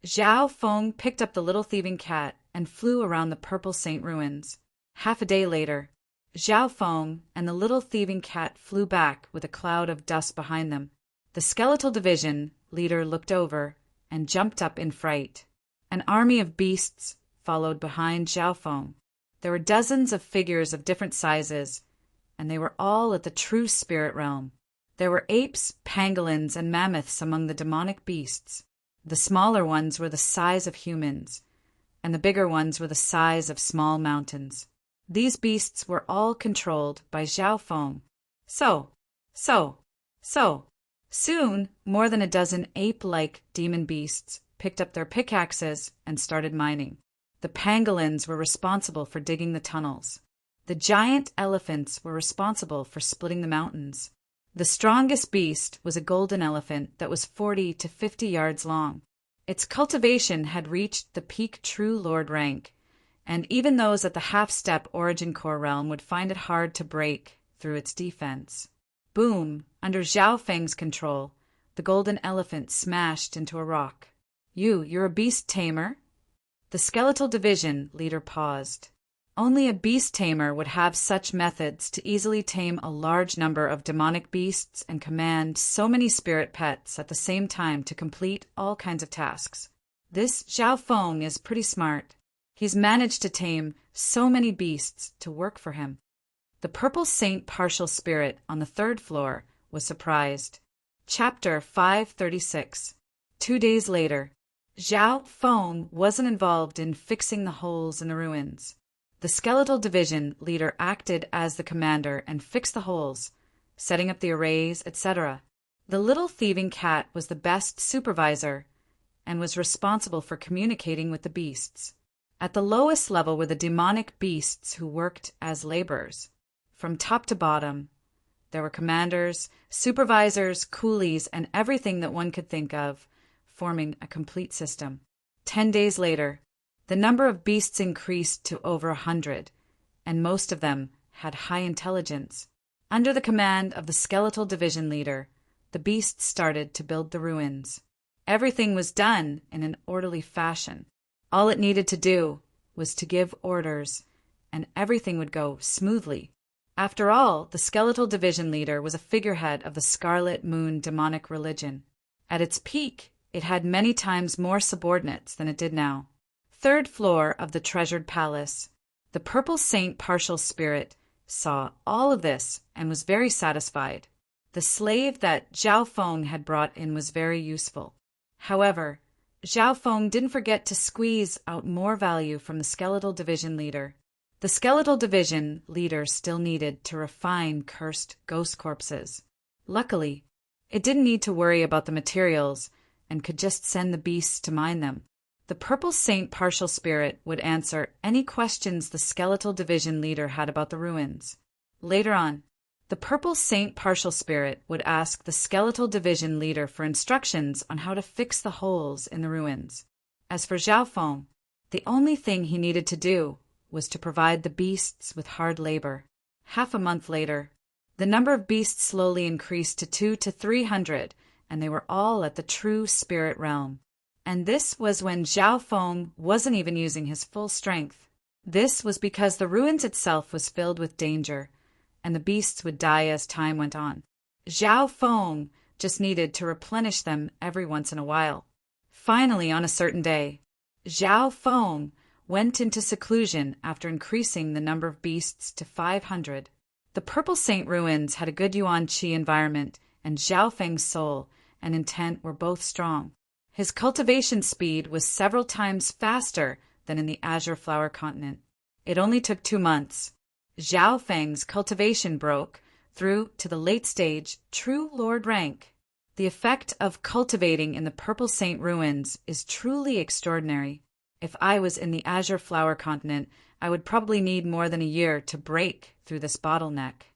Zhao Feng picked up the little thieving cat and flew around the Purple Saint ruins. Half a day later, Zhao Feng and the little thieving cat flew back with a cloud of dust behind them. The skeletal division leader looked over and jumped up in fright. An army of beasts followed behind Xiaofeng. There were dozens of figures of different sizes, and they were all at the true spirit realm. There were apes, pangolins, and mammoths among the demonic beasts. The smaller ones were the size of humans, and the bigger ones were the size of small mountains. These beasts were all controlled by Xiaofeng. Soon, more than a dozen ape-like demon beasts picked up their pickaxes and started mining. The pangolins were responsible for digging the tunnels. The giant elephants were responsible for splitting the mountains. The strongest beast was a golden elephant that was 40 to 50 yards long. Its cultivation had reached the peak True Lord rank, and even those at the half-step Origin Core realm would find it hard to break through its defense. Boom! Under Xiaofeng's control, the golden elephant smashed into a rock. You're a beast tamer? The skeletal division leader paused. Only a beast tamer would have such methods to easily tame a large number of demonic beasts and command so many spirit pets at the same time to complete all kinds of tasks. This Xiaofeng is pretty smart. He's managed to tame so many beasts to work for him. The purple saint partial spirit on the 3rd floor was surprised. Chapter 536. 2 days later, Xiaofeng wasn't involved in fixing the holes in the ruins. The skeletal division leader acted as the commander and fixed the holes, setting up the arrays, etc. The little thieving cat was the best supervisor and was responsible for communicating with the beasts. At the lowest level were the demonic beasts who worked as laborers. From top to bottom, there were commanders, supervisors, coolies, and everything that one could think of, forming a complete system. 10 days later, the number of beasts increased to over 100, and most of them had high intelligence. Under the command of the skeletal division leader, the beasts started to build the ruins. Everything was done in an orderly fashion. All it needed to do was to give orders, and everything would go smoothly. After all, the skeletal division leader was a figurehead of the Scarlet Moon demonic religion. At its peak, it had many times more subordinates than it did now. 3rd floor of the treasured palace. The purple saint partial spirit saw all of this and was very satisfied. The slave that Xiaofeng had brought in was very useful. However, Xiaofeng didn't forget to squeeze out more value from the skeletal division leader. The skeletal division leader still needed to refine cursed ghost corpses. Luckily, it didn't need to worry about the materials and could just send the beasts to mine them. The purple saint partial spirit would answer any questions the skeletal division leader had about the ruins. Later on, the purple saint partial spirit would ask the skeletal division leader for instructions on how to fix the holes in the ruins. As for Xiaofeng, the only thing he needed to do was to provide the beasts with hard labor. Half a month later, the number of beasts slowly increased to 200 to 300, and they were all at the true spirit realm. And this was when Xiaofeng wasn't even using his full strength. This was because the ruins itself was filled with danger, and the beasts would die as time went on. Xiaofeng just needed to replenish them every once in a while. Finally, on a certain day, Xiaofeng went into seclusion after increasing the number of beasts to 500. The Purple Saint ruins had a good Yuan Qi environment, and Xiaofeng's soul and intent were both strong. His cultivation speed was several times faster than in the Azure Flower Continent. It only took 2 months. Xiaofeng's cultivation broke through to the late-stage True Lord rank. The effect of cultivating in the Purple Saint ruins is truly extraordinary. If I was in the Azure Flower Continent, I would probably need more than a year to break through this bottleneck.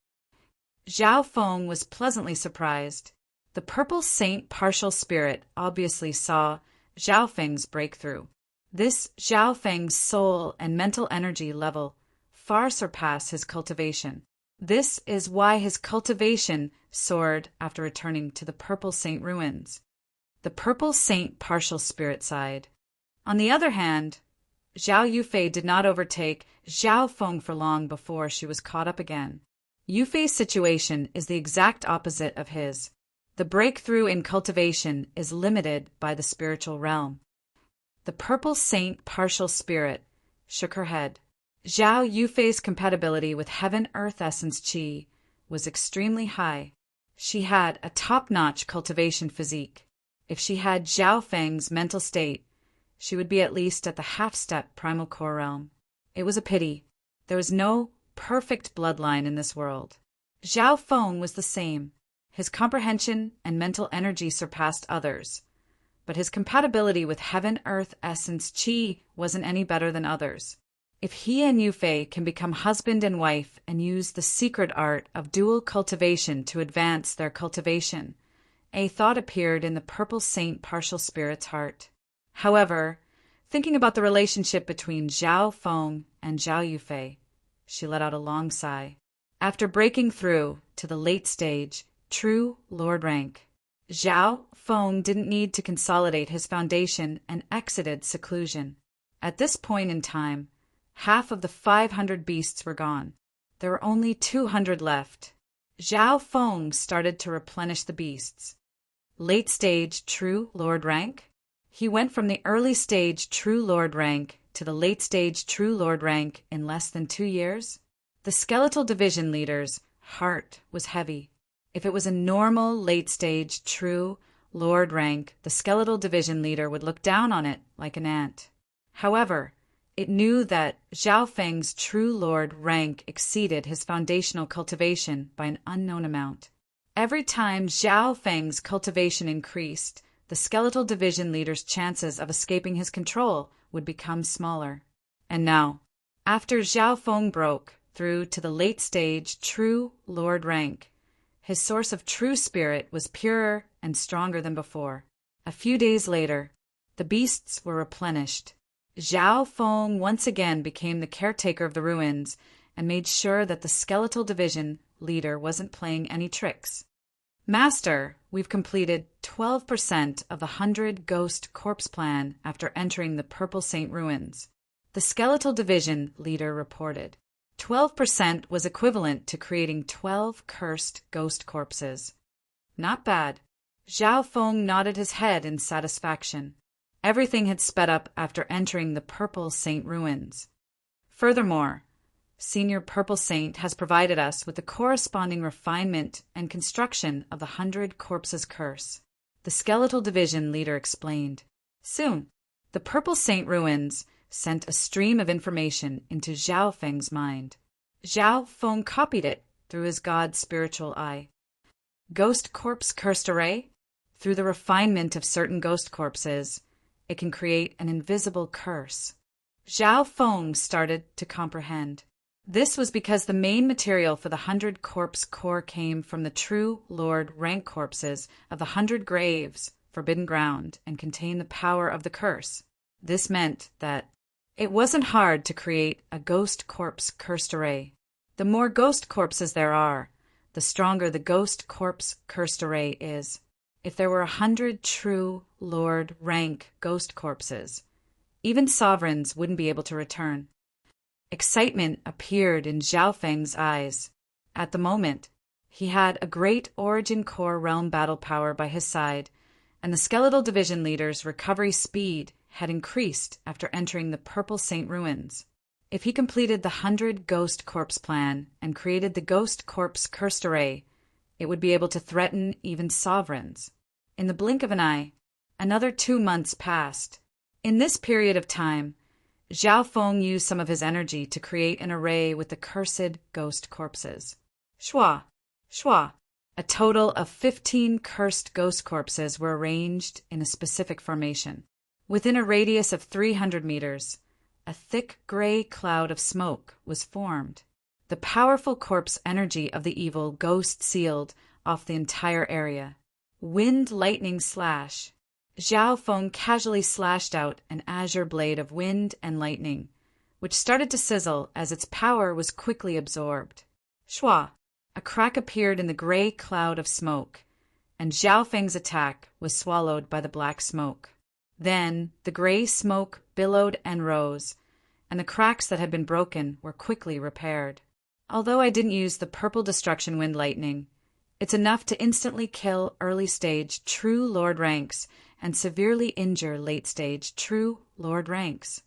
Xiaofeng was pleasantly surprised. The Purple Saint partial spirit obviously saw Xiaofeng's breakthrough. This Xiaofeng's soul and mental energy level far surpass his cultivation. This is why his cultivation soared after returning to the Purple Saint ruins. The Purple Saint partial spirit side. On the other hand, Zhao Yufei did not overtake Xiaofeng for long before she was caught up again. Yufei's situation is the exact opposite of his. The breakthrough in cultivation is limited by the spiritual realm. The Purple Saint partial spirit shook her head. Zhao Yufei's compatibility with Heaven-Earth Essence Qi was extremely high. She had a top-notch cultivation physique. If she had Zhao Feng's mental state, she would be at least at the half-step primal core realm. It was a pity. There was no perfect bloodline in this world. Zhao Feng was the same. His comprehension and mental energy surpassed others, but his compatibility with Heaven-Earth Essence Qi wasn't any better than others. If he and Yufei can become husband and wife and use the secret art of dual cultivation to advance their cultivation, a thought appeared in the Purple Saint partial spirit's heart. However, thinking about the relationship between Zhao Feng and Zhao Yufei, she let out a long sigh. After breaking through to the late stage, True Lord rank, Zhao Feng didn't need to consolidate his foundation and exited seclusion. At this point in time, half of the 500 beasts were gone. There were only 200 left. Zhao Feng started to replenish the beasts. Late stage True Lord rank? He went from the early stage True Lord rank to the late stage True Lord rank in less than 2 years? The skeletal division leader's heart was heavy. If it was a normal late stage True Lord rank, the skeletal division leader would look down on it like an ant. However, it knew that Zhao Feng's True Lord rank exceeded his foundational cultivation by an unknown amount. Every time Zhao Feng's cultivation increased, the skeletal division leader's chances of escaping his control would become smaller. And now, after Zhao Feng broke through to the late stage True Lord rank, his source of true spirit was purer and stronger than before. A few days later, the beasts were replenished. Zhao Feng once again became the caretaker of the ruins and made sure that the skeletal division leader wasn't playing any tricks. Master, we've completed 12% of the 100 Ghost Corpse plan after entering the Purple Saint ruins. The skeletal division leader reported. 12% was equivalent to creating 12 cursed ghost corpses. Not bad. Zhao Feng nodded his head in satisfaction. Everything had sped up after entering the Purple Saint ruins. Furthermore, Senior Purple Saint has provided us with the corresponding refinement and construction of the 100 Corpses curse. The skeletal division leader explained. Soon, the Purple Saint ruins sent a stream of information into Zhao Feng's mind. Zhao Feng copied it through his god's spiritual eye. Ghost Corpse Cursed Array? Through the refinement of certain ghost corpses, it can create an invisible curse. Zhao Feng started to comprehend. This was because the main material for the 100 Corpse core came from the True Lord rank corpses of the 100 graves, forbidden ground, and contained the power of the curse. This meant that it wasn't hard to create a Ghost Corpse Cursed Array. The more ghost corpses there are, the stronger the Ghost Corpse Cursed Array is. If there were 100 True Lord rank ghost corpses, even sovereigns wouldn't be able to return. Excitement appeared in Zhao Feng's eyes. At the moment, he had a great Origin Core realm battle power by his side, and the skeletal division leader's recovery speed had increased after entering the Purple Saint ruins. If he completed the 100 Ghost Corpse plan and created the Ghost Corpse Cursed Array, it would be able to threaten even sovereigns. In the blink of an eye, another 2 months passed. In this period of time, Zhao Feng used some of his energy to create an array with the cursed ghost corpses. Shua, shua. A total of 15 cursed ghost corpses were arranged in a specific formation. Within a radius of 300 meters, a thick gray cloud of smoke was formed. The powerful corpse energy of the evil ghost sealed off the entire area. Wind lightning slash. Zhao Feng casually slashed out an azure blade of wind and lightning, which started to sizzle as its power was quickly absorbed. Shua. A crack appeared in the gray cloud of smoke, and Zhao Feng's attack was swallowed by the black smoke. Then the gray smoke billowed and rose, and the cracks that had been broken were quickly repaired. Although I didn't use the purple destruction wind lightning, it's enough to instantly kill early-stage True Lord ranks and severely injure late-stage True Lord ranks.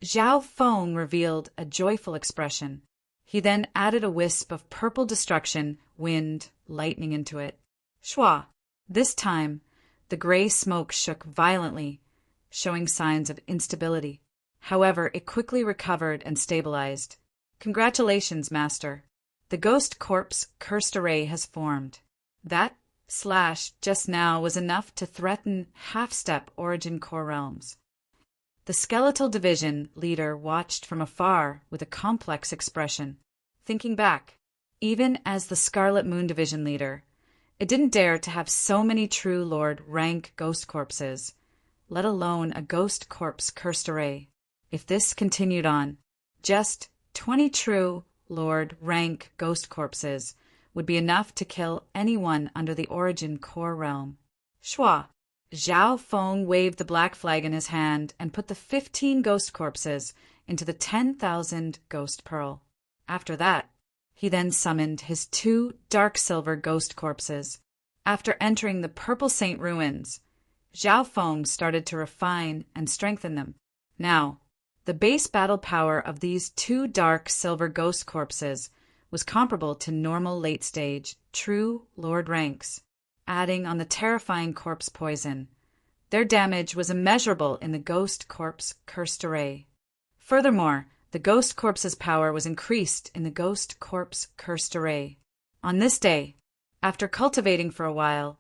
Zhao Feng revealed a joyful expression. He then added a wisp of purple destruction, wind, lightning into it. Shwa! This time, the gray smoke shook violently, showing signs of instability. However, it quickly recovered and stabilized. Congratulations, Master. The Ghost Corpse cursed array has formed. That slash just now was enough to threaten half-step Origin Core realms. The Skeletal Division leader watched from afar with a complex expression. Thinking back, even as the Scarlet Moon Division leader, it didn't dare to have so many true Lord rank Ghost Corpses, let alone a Ghost Corpse cursed array. If this continued on, just 20 true Lord rank Ghost Corpses would be enough to kill anyone under the Origin Core realm. Shwa! Zhao Feng waved the black flag in his hand and put the 15 Ghost Corpses into the 10,000 Ghost Pearl. After that, he then summoned his 2 dark silver Ghost Corpses. After entering the Purple Saint ruins, Zhao Feng started to refine and strengthen them. Now, the base battle power of these 2 dark silver Ghost Corpses was comparable to normal late-stage, true Lord ranks, adding on the terrifying corpse poison. Their damage was immeasurable in the Ghost Corpse cursed array. Furthermore, the Ghost Corpse's power was increased in the Ghost Corpse cursed array. On this day, after cultivating for a while,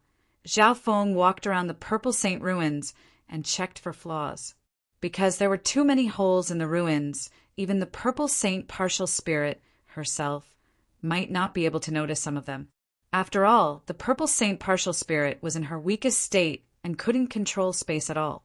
Zhao Feng walked around the Purple Saint ruins and checked for flaws. Because there were too many holes in the ruins, even the Purple Saint partial spirit herself might not be able to notice some of them. After all, the Purple Saint partial spirit was in her weakest state and couldn't control space at all.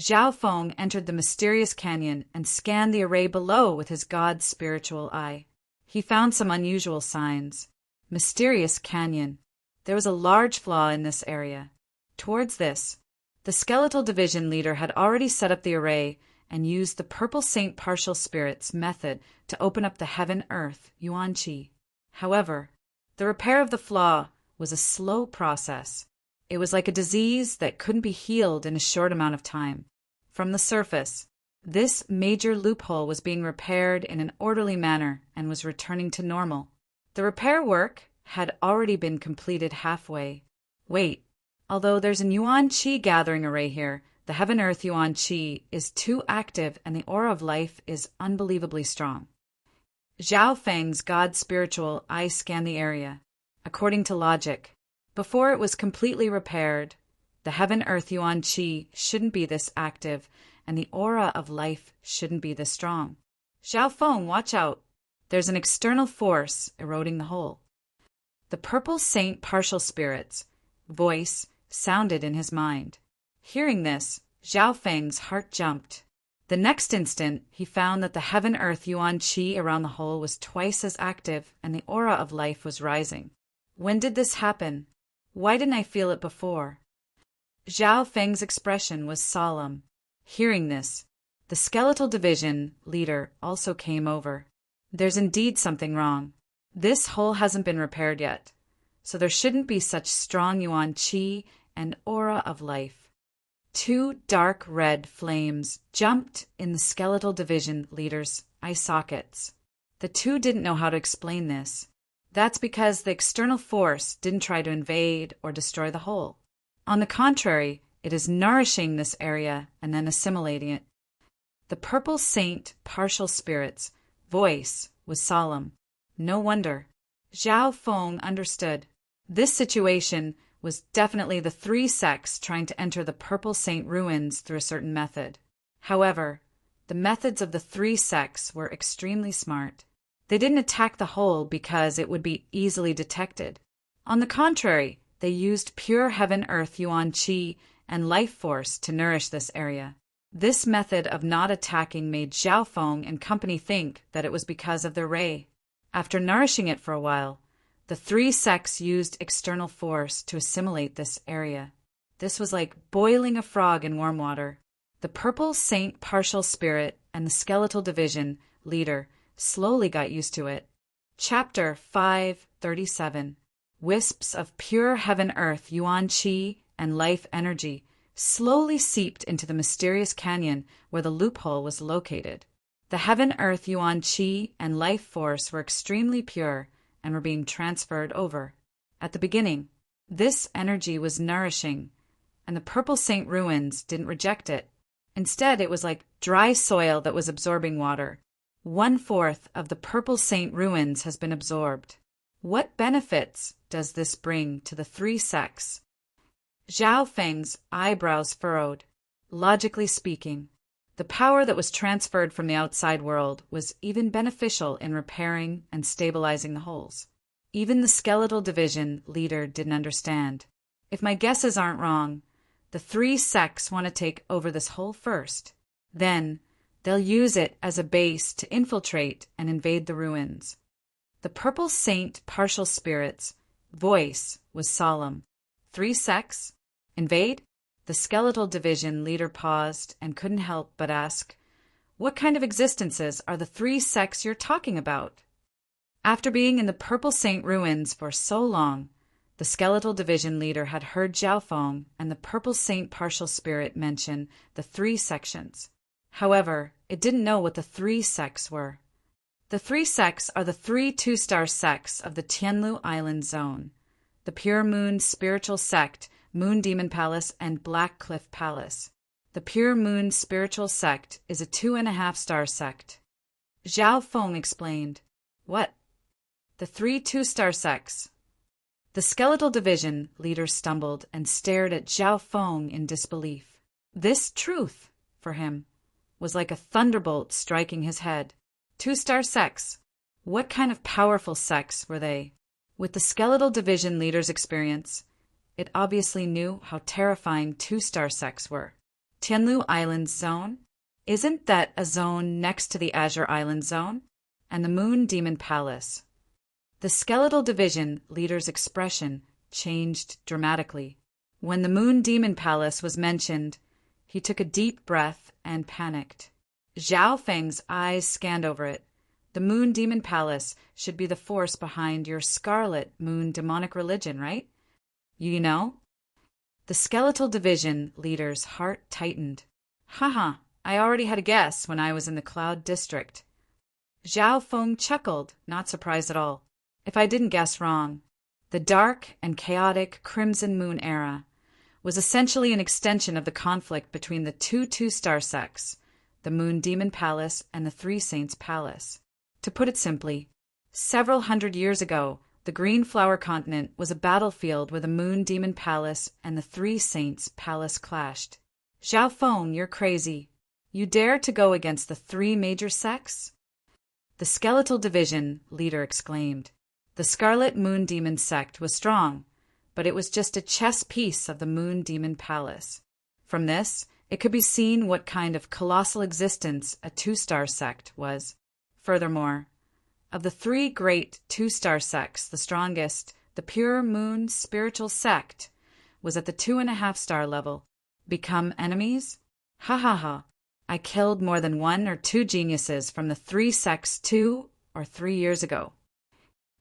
Zhao Feng entered the mysterious canyon and scanned the array below with his god's spiritual eye. He found some unusual signs. Mysterious canyon. There was a large flaw in this area. Towards this, the Skeletal Division leader had already set up the array and used the Purple Saint partial spirit's method to open up the Heaven-Earth Yuan Qi. However, the repair of the flaw was a slow process. It was like a disease that couldn't be healed in a short amount of time. From the surface, this major loophole was being repaired in an orderly manner and was returning to normal. The repair work had already been completed halfway. Wait, although there's an Yuan Qi gathering array here, the Heaven-Earth Yuan Qi is too active and the aura of life is unbelievably strong. Zhao Feng's god spiritual eye scanned the area. According to logic, before it was completely repaired, the Heaven-Earth Yuan Qi shouldn't be this active, and the aura of life shouldn't be this strong. Zhao Feng, watch out! There's an external force eroding the whole. The Purple Saint partial spirit's voice sounded in his mind. Hearing this, Zhao Feng's heart jumped. The next instant, he found that the Heaven-Earth Yuan Qi around the hole was twice as active, and the aura of life was rising. When did this happen? Why didn't I feel it before? Zhao Feng's expression was solemn. Hearing this, the Skeletal Division leader also came over. There's indeed something wrong. This hole hasn't been repaired yet, so there shouldn't be such strong Yuan Qi and aura of life. 2 dark red flames jumped in the Skeletal Division leader's eye sockets. The 2 didn't know how to explain this. That's because the external force didn't try to invade or destroy the whole. On the contrary, it is nourishing this area and then assimilating it. The Purple Saint partial spirit's voice was solemn. No wonder. Zhao Feng understood. This situation was definitely the 3 sects trying to enter the Purple Saint ruins through a certain method. However, the methods of the 3 sects were extremely smart. They didn't attack the hole because it would be easily detected. On the contrary, they used pure Heaven-Earth Yuan Qi and life force to nourish this area. This method of not attacking made Zhao Feng and company think that it was because of the ray. After nourishing it for a while, the 3 sects used external force to assimilate this area. This was like boiling a frog in warm water. The Purple Saint partial spirit and the Skeletal Division leader slowly got used to it. Chapter 537. Wisps of pure Heaven-Earth Yuan Qi and life energy slowly seeped into the mysterious canyon where the loophole was located. The heaven-earth yuan qi and life force were extremely pure and were being transferred over. At the beginning, this energy was nourishing, and the Purple Saint ruins didn't reject it. Instead, it was like dry soil that was absorbing water. 1/4 of the Purple Saint ruins has been absorbed. What benefits does this bring to the three sects? Zhao Feng's eyebrows furrowed. Logically speaking, the power that was transferred from the outside world was even beneficial in repairing and stabilizing the holes. Even the skeletal division leader didn't understand. If my guesses aren't wrong, the three sects want to take over this hole first. Then, they'll use it as a base to infiltrate and invade the ruins. The Purple Saint partial spirit's voice was solemn. Three sects? Invade? The skeletal division leader paused and couldn't help but ask, "What kind of existences are the three sects you're talking about?" After being in the Purple Saint ruins for so long, the skeletal division leader had heard Zhao Feng and the Purple Saint partial spirit mention the three sections. However, it didn't know what the three sects were. The three sects are the three two-star sects of the Tianlu Island zone: the Pure Moon Spiritual Sect, Moon Demon Palace, and Black Cliff Palace. The Pure Moon Spiritual Sect is a 2.5-star sect. Zhao Feng explained. What? The three two-star sects. The skeletal division leader stumbled and stared at Zhao Feng in disbelief. This truth, for him, was like a thunderbolt striking his head. Two-star sects. What kind of powerful sects were they? With the skeletal division leader's experience, it obviously knew how terrifying two-star sects were. Tianlu Island Zone? Isn't that a zone next to the Azure Island Zone? And the Moon Demon Palace? The skeletal division leader's expression changed dramatically. When the Moon Demon Palace was mentioned, he took a deep breath and panicked. Zhao Feng's eyes scanned over it. The Moon Demon Palace should be the force behind your Scarlet Moon demonic religion, right? You know? The skeletal division leader's heart tightened. Haha, I already had a guess when I was in the Cloud District. Zhao Feng chuckled, not surprised at all. If I didn't guess wrong, the dark and chaotic Crimson Moon era was essentially an extension of the conflict between the two-star sects, the Moon Demon Palace and the Three Saints Palace. To put it simply, several hundred years ago, the Green Flower Continent was a battlefield where the Moon Demon Palace and the Three Saints Palace clashed. Zhao Feng, you're crazy. You dare to go against the three major sects? The skeletal division leader exclaimed. The Scarlet Moon Demon sect was strong, but it was just a chess piece of the Moon Demon Palace. From this, it could be seen what kind of colossal existence a two-star sect was. Furthermore, of the three great two-star sects, the strongest, the Pure Moon Spiritual Sect, was at the 2.5-star level. Become enemies? Ha ha ha. I killed more than 1 or 2 geniuses from the three sects 2 or 3 years ago.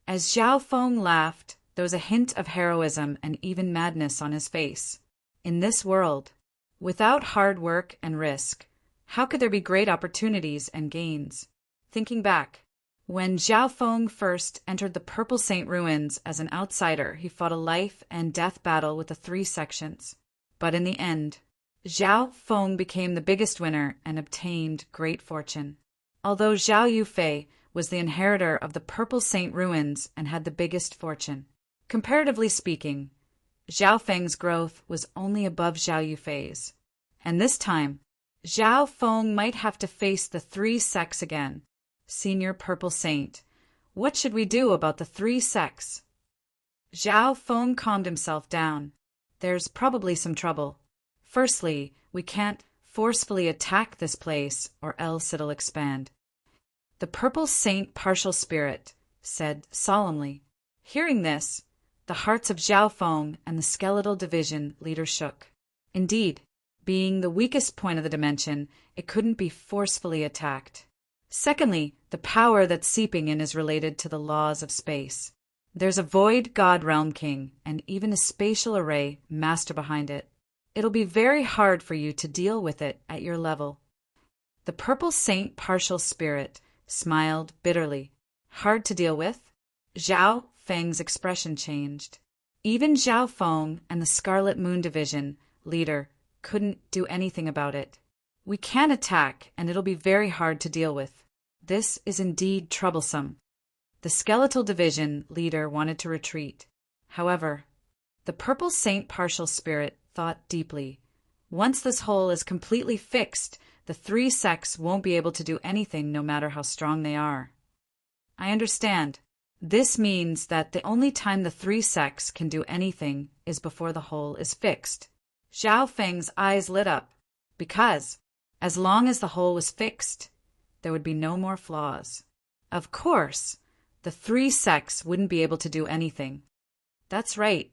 As Zhao Feng laughed, there was a hint of heroism and even madness on his face. In this world, without hard work and risk, how could there be great opportunities and gains? Thinking back, when Zhao Feng first entered the Purple Saint ruins as an outsider, he fought a life and death battle with the three sections. But in the end, Zhao Feng became the biggest winner and obtained great fortune. Although Zhao Yufei was the inheritor of the Purple Saint ruins and had the biggest fortune. Comparatively speaking, Zhao Feng's growth was only above Zhao Yufei's. And this time, Zhao Feng might have to face the three sects again. Senior Purple Saint, what should we do about the three sects? Zhao Feng calmed himself down. There's probably some trouble. Firstly, we can't forcefully attack this place or else it'll expand. The Purple Saint partial spirit said solemnly. Hearing this, the hearts of Zhao Feng and the skeletal division leader shook. Indeed, being the weakest point of the dimension, it couldn't be forcefully attacked. Secondly, the power that's seeping in is related to the laws of space. There's a void god realm king and even a spatial array master behind it. It'll be very hard for you to deal with it at your level. The purple saint partial spirit smiled bitterly. Hard to deal with? Zhao Feng's expression changed. Even Zhao Feng and the Scarlet Moon Division leader couldn't do anything about it. We can attack, and it'll be very hard to deal with. This is indeed troublesome. The Skeletal Division leader wanted to retreat. However, the Purple Saint partial spirit thought deeply. Once this hole is completely fixed, the three sects won't be able to do anything no matter how strong they are. I understand. This means that the only time the three sects can do anything is before the hole is fixed. Zhao Feng's eyes lit up, because, as long as the hole was fixed, there would be no more flaws. Of course, the three sects wouldn't be able to do anything. That's right.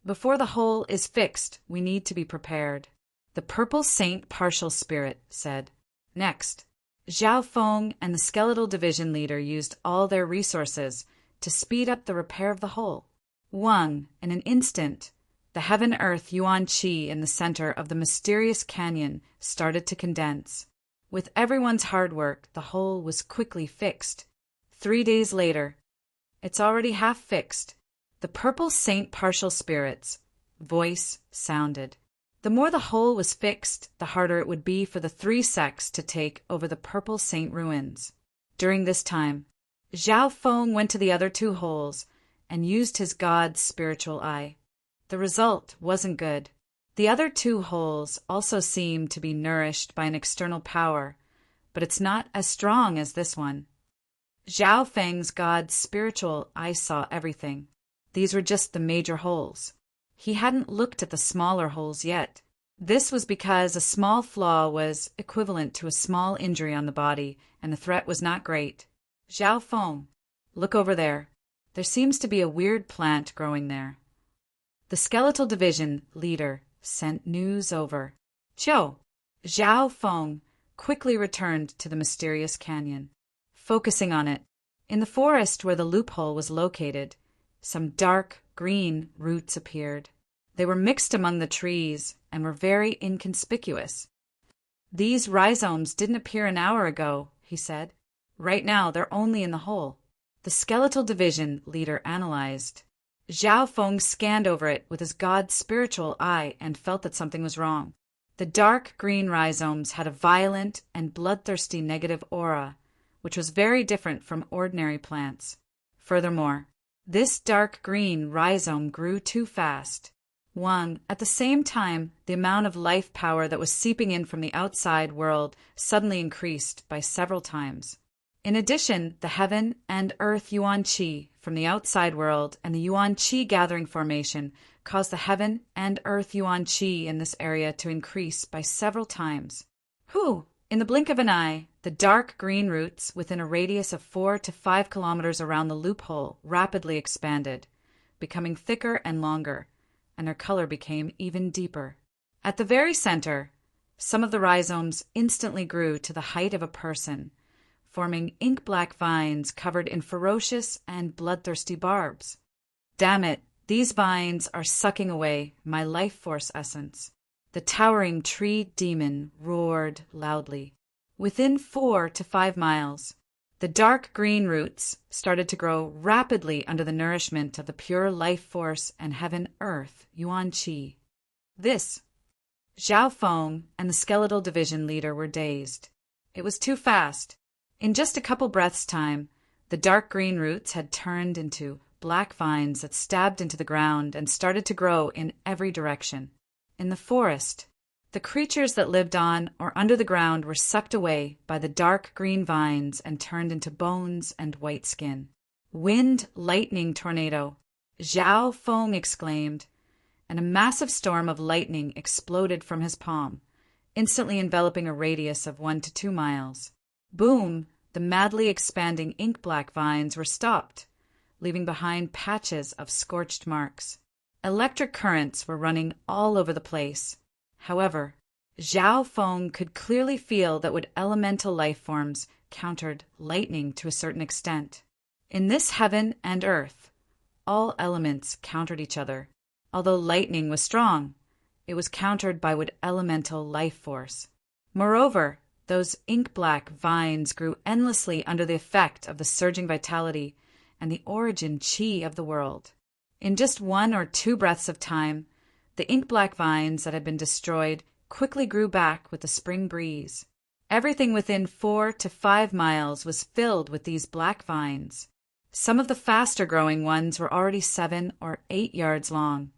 Before the hole is fixed, we need to be prepared. The Purple Saint partial spirit said. Next, Zhao Feng and the Skeletal Division leader used all their resources to speed up the repair of the hole. In an instant, the heaven-earth yuan qi in the center of the mysterious canyon started to condense. With everyone's hard work, the hole was quickly fixed. 3 days later, it's already half fixed. The Purple Saint partial spirit's voice sounded. The more the hole was fixed, the harder it would be for the three sects to take over the Purple Saint ruins. During this time, Zhao Feng went to the other two holes and used his god's spiritual eye. The result wasn't good. The other two holes also seem to be nourished by an external power, but it's not as strong as this one. Zhao Feng's god's spiritual eye saw everything. These were just the major holes. He hadn't looked at the smaller holes yet. This was because a small flaw was equivalent to a small injury on the body, and the threat was not great. Zhao Feng, look over there. There seems to be a weird plant growing there. The Skeletal Division leader sent news over. Zhao Feng quickly returned to the mysterious canyon. Focusing on it, in the forest where the loophole was located, some dark green roots appeared. They were mixed among the trees and were very inconspicuous. These rhizomes didn't appear an hour ago, he said. Right now, they're only in the hole. The Skeletal Division leader analyzed. Zhao Feng scanned over it with his god's spiritual eye and felt that something was wrong. The dark green rhizomes had a violent and bloodthirsty negative aura, which was very different from ordinary plants. Furthermore, this dark green rhizome grew too fast. At the same time, the amount of life power that was seeping in from the outside world suddenly increased by several times. In addition, the heaven and earth yuan qi from the outside world and the yuan qi gathering formation caused the heaven and earth yuan qi in this area to increase by several times. In the blink of an eye, the dark green roots within a radius of 4 to 5 kilometers around the loophole rapidly expanded, becoming thicker and longer, and their color became even deeper. At the very center, some of the rhizomes instantly grew to the height of a person, forming ink-black vines covered in ferocious and bloodthirsty barbs. Damn it, these vines are sucking away my life force essence. The towering tree demon roared loudly. Within 4 to 5 miles, the dark green roots started to grow rapidly under the nourishment of the pure life force and heaven-earth yuan qi. Zhao Feng and the Skeletal Division leader were dazed. It was too fast. In just a couple breaths' time, the dark green roots had turned into black vines that stabbed into the ground and started to grow in every direction. In the forest, the creatures that lived on or under the ground were sucked away by the dark green vines and turned into bones and white skin. Wind, lightning, tornado, Zhao Feng exclaimed, and a massive storm of lightning exploded from his palm, instantly enveloping a radius of 1 to 2 miles. Boom! The madly expanding ink-black vines were stopped, leaving behind patches of scorched marks. Electric currents were running all over the place. However, Zhao Feng could clearly feel that what elemental life forms countered lightning to a certain extent. In this heaven and earth, all elements countered each other. Although lightning was strong, it was countered by what elemental life force. Moreover, those ink-black vines grew endlessly under the effect of the surging vitality and the origin chi of the world. In just 1 or 2 breaths of time, the ink-black vines that had been destroyed quickly grew back with the spring breeze. Everything within 4 to 5 miles was filled with these black vines. Some of the faster-growing ones were already 7 or 8 yards long,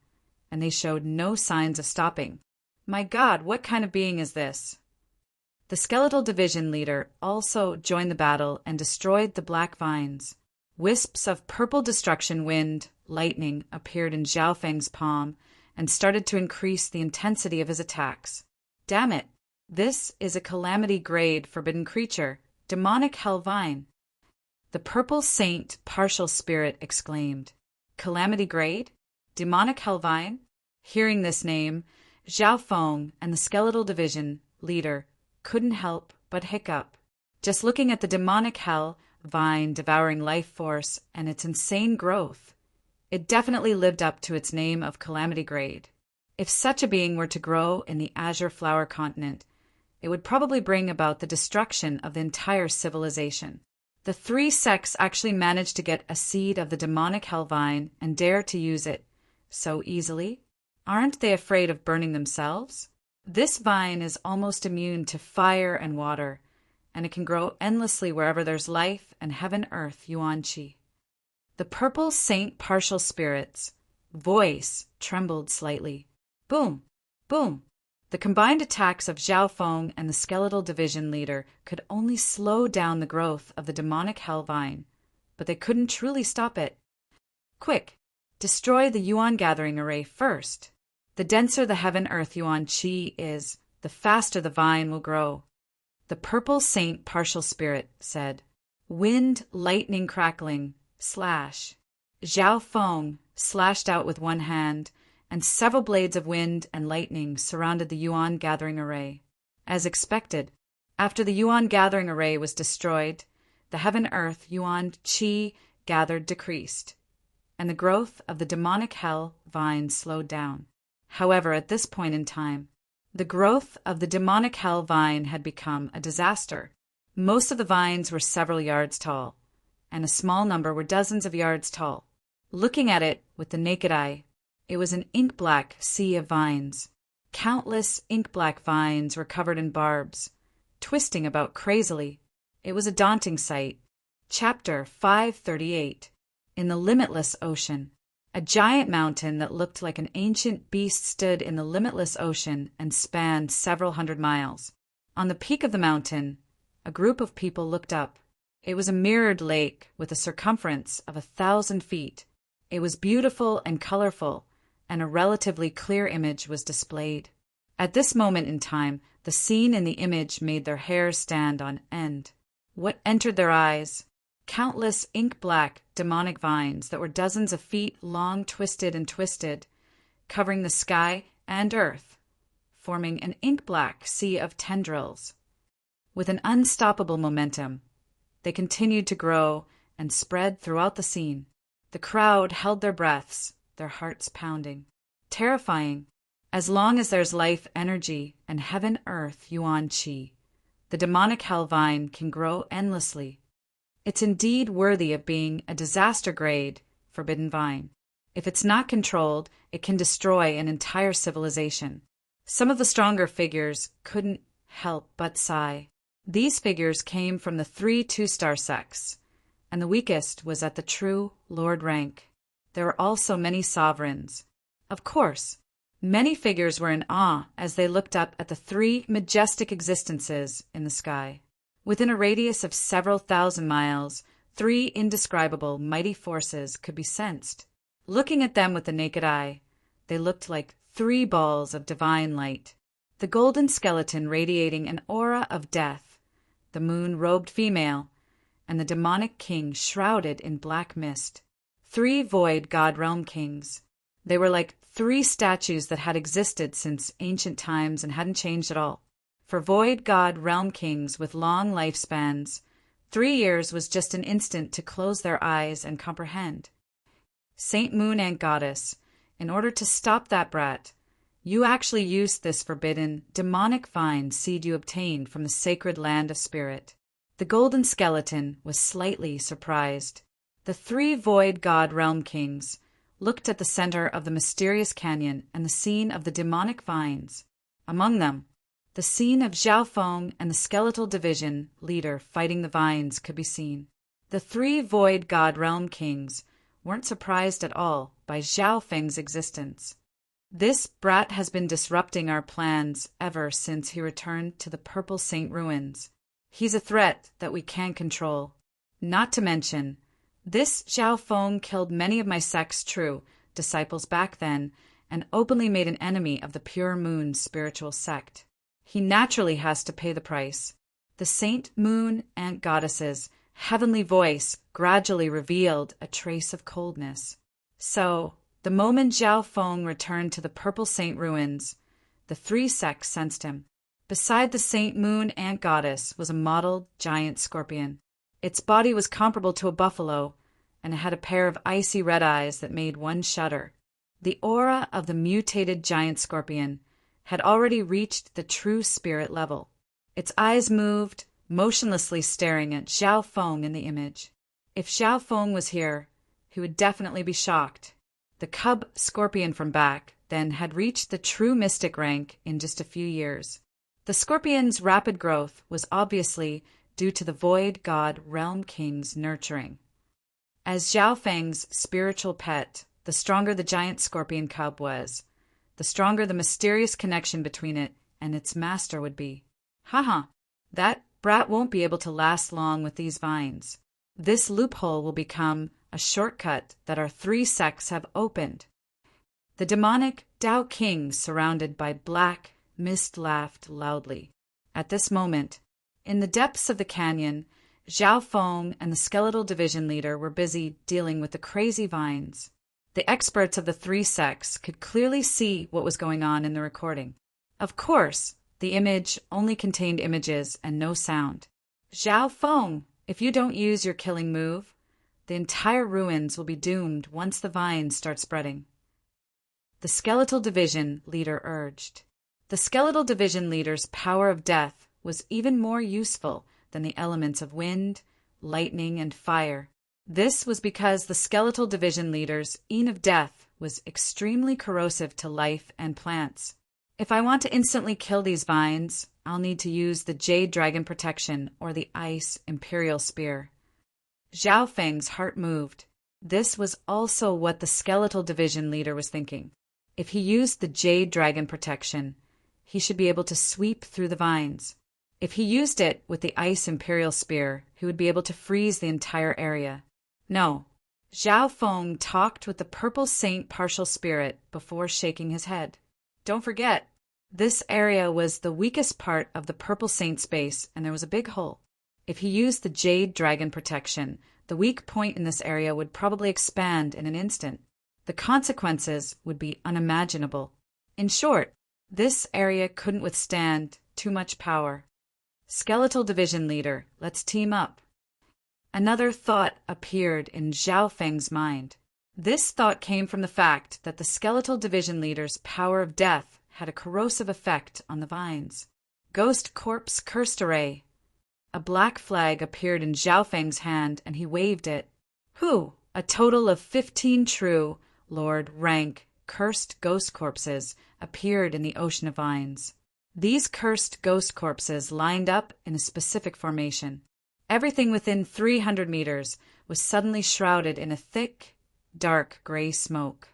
and they showed no signs of stopping. My God, what kind of being is this? The skeletal division leader also joined the battle and destroyed the black vines. Wisps of purple destruction wind, lightning, appeared in Zhao Feng's palm and started to increase the intensity of his attacks. Damn it! This is a calamity grade forbidden creature, demonic hell vine. The purple saint partial spirit exclaimed. Calamity grade? Demonic hell vine? Hearing this name, Zhao Feng and the skeletal division leader couldn't help but hiccup. Just looking at the demonic hell vine devouring life force and its insane growth, it definitely lived up to its name of calamity grade. If such a being were to grow in the azure flower continent, it would probably bring about the destruction of the entire civilization. The 3 sects actually managed to get a seed of the demonic hell vine and dare to use it so easily. Aren't they afraid of burning themselves? This vine is almost immune to fire and water, and it can grow endlessly wherever there's life and heaven-earth yuan qi. The purple saint partial spirit's voice trembled slightly. Boom! Boom! The combined attacks of Zhao Feng and the skeletal division leader could only slow down the growth of the demonic hell vine, but they couldn't truly stop it. Quick! Destroy the yuan gathering array first. The denser the heaven-earth yuan qi is, the faster the vine will grow. The purple saint partial spirit said. Wind, lightning crackling, slash. Zhao Feng slashed out with one hand, and several blades of wind and lightning surrounded the yuan gathering array. As expected, after the yuan gathering array was destroyed, the heaven-earth yuan qi gathered decreased, and the growth of the demonic hell vine slowed down. However, at this point in time, the growth of the demonic hell vine had become a disaster. Most of the vines were several yards tall, and a small number were dozens of yards tall. Looking at it with the naked eye, it was an ink-black sea of vines. Countless ink-black vines were covered in barbs, twisting about crazily. It was a daunting sight. Chapter 538. In the Limitless Ocean. A giant mountain that looked like an ancient beast stood in the limitless ocean and spanned several hundred miles. On the peak of the mountain, a group of people looked up. It was a mirrored lake with a circumference of 1,000 feet. It was beautiful and colorful, and a relatively clear image was displayed. At this moment in time, the scene in the image made their hair stand on end. What entered their eyes? Countless ink-black demonic vines that were dozens of feet long, twisted and twisted, covering the sky and earth, forming an ink-black sea of tendrils. With an unstoppable momentum, they continued to grow and spread throughout the scene. The crowd held their breaths, their hearts pounding. Terrifying. As long as there's life energy and heaven-earth yuan qi, the demonic hell vine can grow endlessly. It's indeed worthy of being a disaster-grade forbidden vine. If it's not controlled, it can destroy an entire civilization. Some of the stronger figures couldn't help but sigh. These figures came from the 3 2-star sects, and the weakest was at the true Lord rank. There were also many sovereigns. Of course, many figures were in awe as they looked up at the 3 majestic existences in the sky. Within a radius of several thousand miles, 3 indescribable mighty forces could be sensed. Looking at them with the naked eye, they looked like 3 balls of divine light. The golden skeleton radiating an aura of death, the moon-robed female, and the demonic king shrouded in black mist. 3 void god realm kings. They were like 3 statues that had existed since ancient times and hadn't changed at all. For void god realm kings with long lifespans, 3 years was just an instant to close their eyes and comprehend. Saint Moon Ant Goddess, in order to stop that brat, You actually used this forbidden, demonic vine seed you obtained from the sacred land of spirit. The golden skeleton was slightly surprised. The three void god realm kings looked at the center of the mysterious canyon and the scene of the demonic vines. Among them, the scene of Zhao Feng and the skeletal division leader fighting the vines could be seen. The three void god realm kings weren't surprised at all by Zhao Feng's existence. This brat has been disrupting our plans ever since he returned to the Purple Saint ruins. He's a threat that we can't control. Not to mention, this Zhao Feng killed many of my sect's true disciples back then and openly made an enemy of the Pure Moon spiritual sect. He naturally has to pay the price. The Saint Moon Ant Goddess's heavenly voice gradually revealed a trace of coldness. So, the moment Zhao Feng returned to the Purple Saint ruins, the three sects sensed him. Beside the Saint Moon Ant Goddess was a mottled giant scorpion. Its body was comparable to a buffalo, and it had a pair of icy red eyes that made one shudder. The aura of the mutated giant scorpion had already reached the true spirit level. Its eyes moved, motionlessly staring at Zhao Feng in the image. If Zhao Feng was here, he would definitely be shocked. The cub scorpion from back then had reached the true mystic rank in just a few years. The scorpion's rapid growth was obviously due to the void god realm king's nurturing. As Zhao Feng's spiritual pet, the stronger the giant scorpion cub was, the stronger the mysterious connection between it and its master would be. Haha, that brat won't be able to last long with these vines. This loophole will become a shortcut that our three sects have opened. The demonic Dao King, surrounded by black mist, laughed loudly. At this moment, in the depths of the canyon, Zhao Feng and the skeletal division leader were busy dealing with the crazy vines. The experts of the three sects could clearly see what was going on in the recording. Of course, the image only contained images and no sound. Zhao Feng, if you don't use your killing move, the entire ruins will be doomed once the vines start spreading. The skeletal division leader urged. The skeletal division leader's power of death was even more useful than the elements of wind, lightning, and fire. This was because the skeletal division leader's Een of Death was extremely corrosive to life and plants. If I want to instantly kill these vines, I'll need to use the Jade Dragon Protection or the Ice Imperial Spear. Zhao Feng's heart moved. This was also what the skeletal division leader was thinking. If he used the Jade Dragon Protection, he should be able to sweep through the vines. If he used it with the Ice Imperial Spear, he would be able to freeze the entire area. No, Zhao Feng talked with the Purple Saint partial spirit before shaking his head. Don't forget, this area was the weakest part of the Purple Saint space, and there was a big hole. If he used the Jade Dragon Protection, the weak point in this area would probably expand in an instant. The consequences would be unimaginable. In short, this area couldn't withstand too much power. Skeletal Division Leader, let's team up. Another thought appeared in Zhao Feng's mind. This thought came from the fact that the Skeletal Division Leader's power of death had a corrosive effect on the vines. Ghost Corpse Cursed Array. A black flag appeared in Zhao Feng's hand, and he waved it. A total of 15 true Lord rank cursed ghost corpses appeared in the ocean of vines. These cursed ghost corpses lined up in a specific formation. Everything within 300 meters was suddenly shrouded in a thick, dark gray smoke.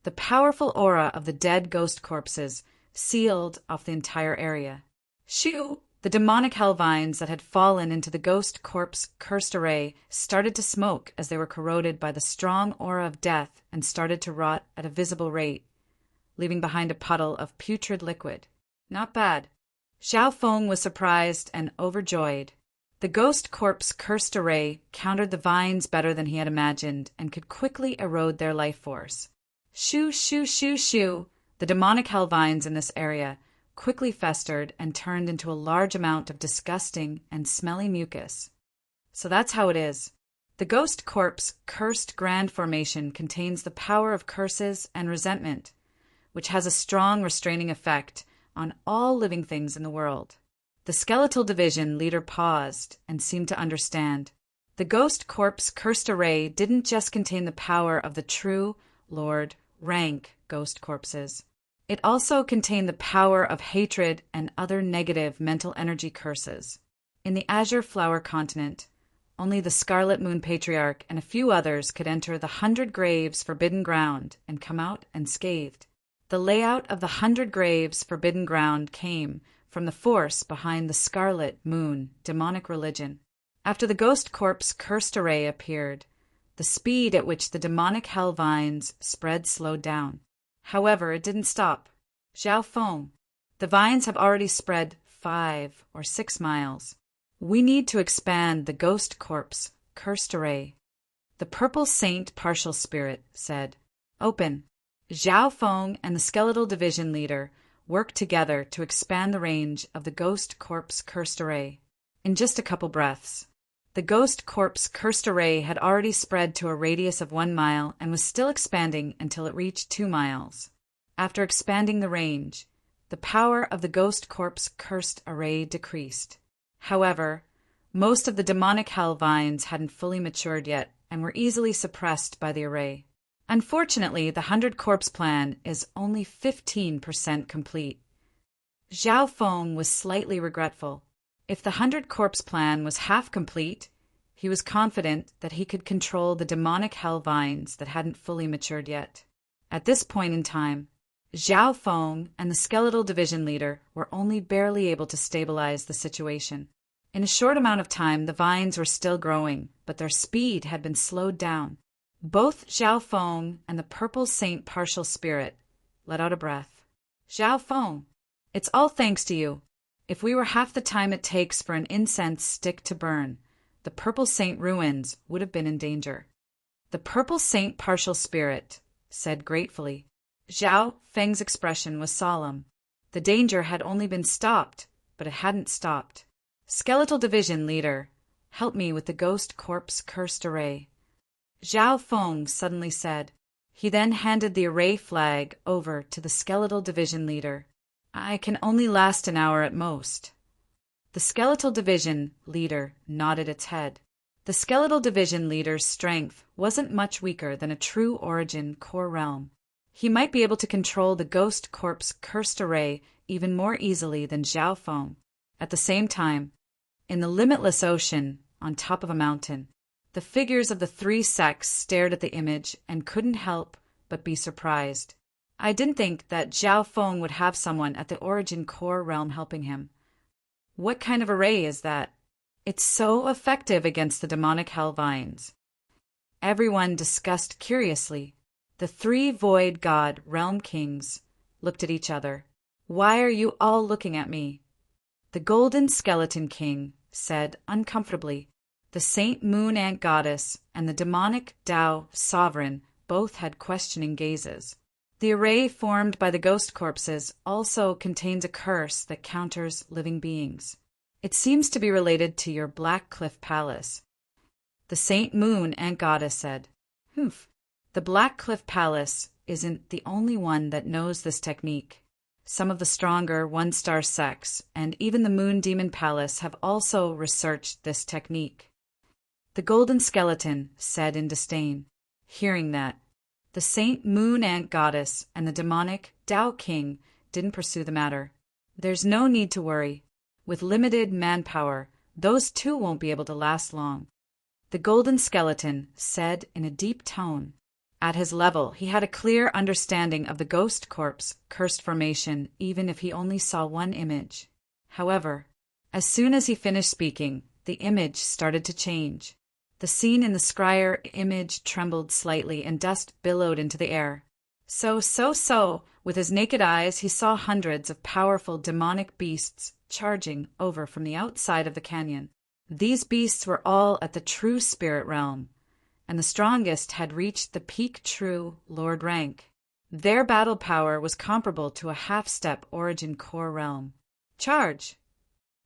The powerful aura of the dead ghost corpses sealed off the entire area. Shoo! The demonic hell vines that had fallen into the ghost corpse cursed array started to smoke as they were corroded by the strong aura of death and started to rot at a visible rate, leaving behind a puddle of putrid liquid. Not bad. Zhao Feng was surprised and overjoyed. The ghost corpse cursed array countered the vines better than he had imagined and could quickly erode their life force. Shoo, shoo, shoo, shoo. The demonic hell vines in this area quickly festered and turned into a large amount of disgusting and smelly mucus. So that's how it is. The ghost corpse cursed grand formation contains the power of curses and resentment, which has a strong restraining effect on all living things in the world. The skeletal division leader paused and seemed to understand. The ghost corpse cursed array didn't just contain the power of the true Lord rank ghost corpses. It also contained the power of hatred and other negative mental energy curses. In the Azure Flower Continent, only the Scarlet Moon Patriarch and a few others could enter the 100 Graves Forbidden Ground and come out unscathed. The layout of the 100 Graves Forbidden Ground came from the force behind the Scarlet Moon demonic religion. After the ghost corpse cursed array appeared, the speed at which the demonic hell vines spread slowed down. However, it didn't stop. Zhao Feng, the vines have already spread 5 or 6 miles. We need to expand the ghost corpse cursed array. The purple saint partial spirit said, "Open." Zhao Feng and the skeletal division leader worked together to expand the range of the ghost corpse cursed array. In just a couple breaths, the ghost corpse cursed array had already spread to a radius of 1 mile and was still expanding until it reached 2 miles. After expanding the range, the power of the ghost corpse cursed array decreased. However, most of the demonic hell vines hadn't fully matured yet and were easily suppressed by the array. Unfortunately, the 100 corpse plan is only 15% complete. Zhao Feng was slightly regretful. If the 100 corpse plan was half complete, he was confident that he could control the demonic hell vines that hadn't fully matured yet. At this point in time, Zhao Feng and the skeletal division leader were only barely able to stabilize the situation. In a short amount of time, the vines were still growing, but their speed had been slowed down. Both Zhao Feng and the purple saint partial spirit let out a breath. "Zhao Feng, it's all thanks to you. If we were half the time it takes for an incense stick to burn, the purple saint ruins would have been in danger." The purple saint partial spirit said gratefully. Zhao Feng's expression was solemn. The danger had only been stopped, but it hadn't stopped. Skeletal division leader, help me with the ghost corpse cursed array. Zhao Feng suddenly said. He then handed the array flag over to the skeletal division leader. "I can only last an hour at most." The skeletal division leader nodded its head. The skeletal division leader's strength wasn't much weaker than a true origin core realm. He might be able to control the ghost corpse cursed array even more easily than Zhao Feng. At the same time, in the limitless ocean on top of a mountain, the figures of the 3 sects stared at the image and couldn't help but be surprised. I didn't think that Zhao Feng would have someone at the origin core realm helping him. What kind of array is that? It's so effective against the demonic hell vines. Everyone discussed curiously. The 3 void god realm kings looked at each other. "Why are you all looking at me?" The golden skeleton king said uncomfortably. The Saint Moon Ant goddess and the demonic Tao sovereign both had questioning gazes. The array formed by the ghost corpses also contains a curse that counters living beings. It seems to be related to your Black Cliff Palace. The Saint Moon Ant goddess said. "Humph. The Black Cliff Palace isn't the only one that knows this technique. Some of the stronger 1-star sects and even the Moon Demon Palace have also researched this technique." The golden skeleton said in disdain. Hearing that, the Saint Moon Ant goddess and the demonic Tao King didn't pursue the matter. "There's no need to worry. With limited manpower, those 2 won't be able to last long," the golden skeleton said in a deep tone. At his level, he had a clear understanding of the ghost corpse cursed formation, even if he only saw one image. However, as soon as he finished speaking, the image started to change. The scene in the scryer image trembled slightly and dust billowed into the air. So, with his naked eyes, he saw hundreds of powerful demonic beasts charging over from the outside of the canyon. These beasts were all at the true spirit realm, and the strongest had reached the peak true Lord rank. Their battle power was comparable to a half-step origin core realm. "Charge!"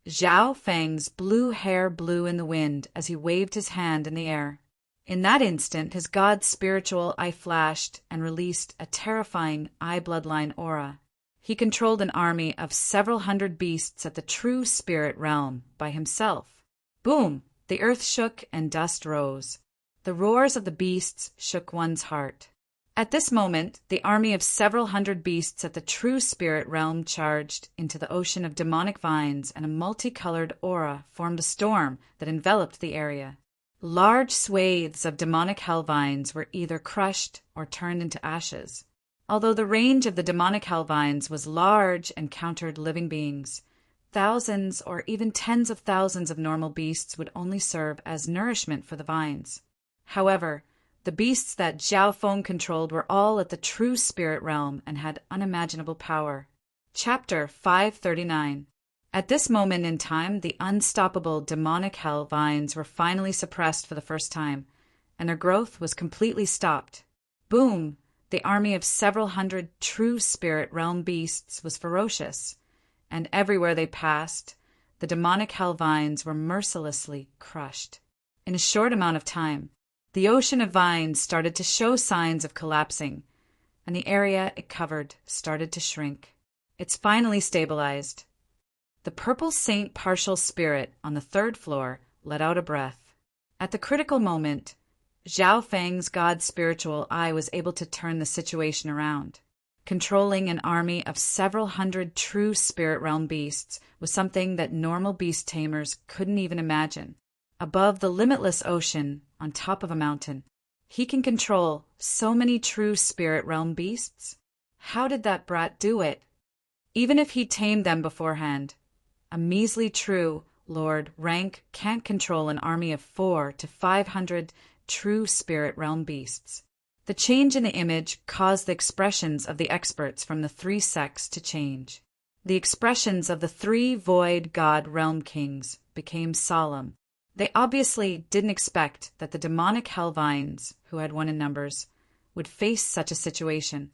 Zhao Feng's blue hair blew in the wind as he waved his hand in the air. In that instant, his god's spiritual eye flashed and released a terrifying eye bloodline aura. He controlled an army of several hundred beasts at the true spirit realm by himself. Boom! The earth shook and dust rose. The roars of the beasts shook one's heart. At this moment, the army of several hundred beasts at the true spirit realm charged into the ocean of demonic vines, and a multicolored aura formed a storm that enveloped the area. Large swathes of demonic hell vines were either crushed or turned into ashes. Although the range of the demonic hell vines was large and countered living beings, thousands or even tens of thousands of normal beasts would only serve as nourishment for the vines. However, the beasts that Zhao Feng controlled were all at the true spirit realm and had unimaginable power. Chapter 539. At this moment in time, the unstoppable demonic hell vines were finally suppressed for the first time, and their growth was completely stopped. Boom! The army of several hundred true spirit realm beasts was ferocious, and everywhere they passed, the demonic hell vines were mercilessly crushed. In a short amount of time, the ocean of vines started to show signs of collapsing, and the area it covered started to shrink. It's finally stabilized. The purple saint partial spirit on the third floor let out a breath. At the critical moment, Zhao Feng's god's spiritual eye was able to turn the situation around. Controlling an army of several hundred true spirit realm beasts was something that normal beast tamers couldn't even imagine. Above the limitless ocean, on top of a mountain, he can control so many true spirit realm beasts. How did that brat do it? Even if he tamed them beforehand, a measly true Lord rank can't control an army of 400 to 500 true spirit realm beasts. The change in the image caused the expressions of the experts from the three sects to change. The expressions of the three void god realm kings became solemn. They obviously didn't expect that the demonic hell vines, who had won in numbers, would face such a situation.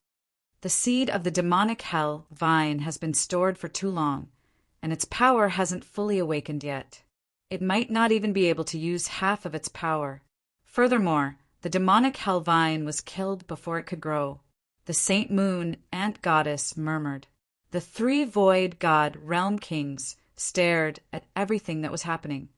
The seed of the demonic hell vine has been stored for too long, and its power hasn't fully awakened yet. It might not even be able to use half of its power. Furthermore, the demonic hell vine was killed before it could grow. The Saint Moon Ant Goddess murmured. The three void god realm kings stared at everything that was happening.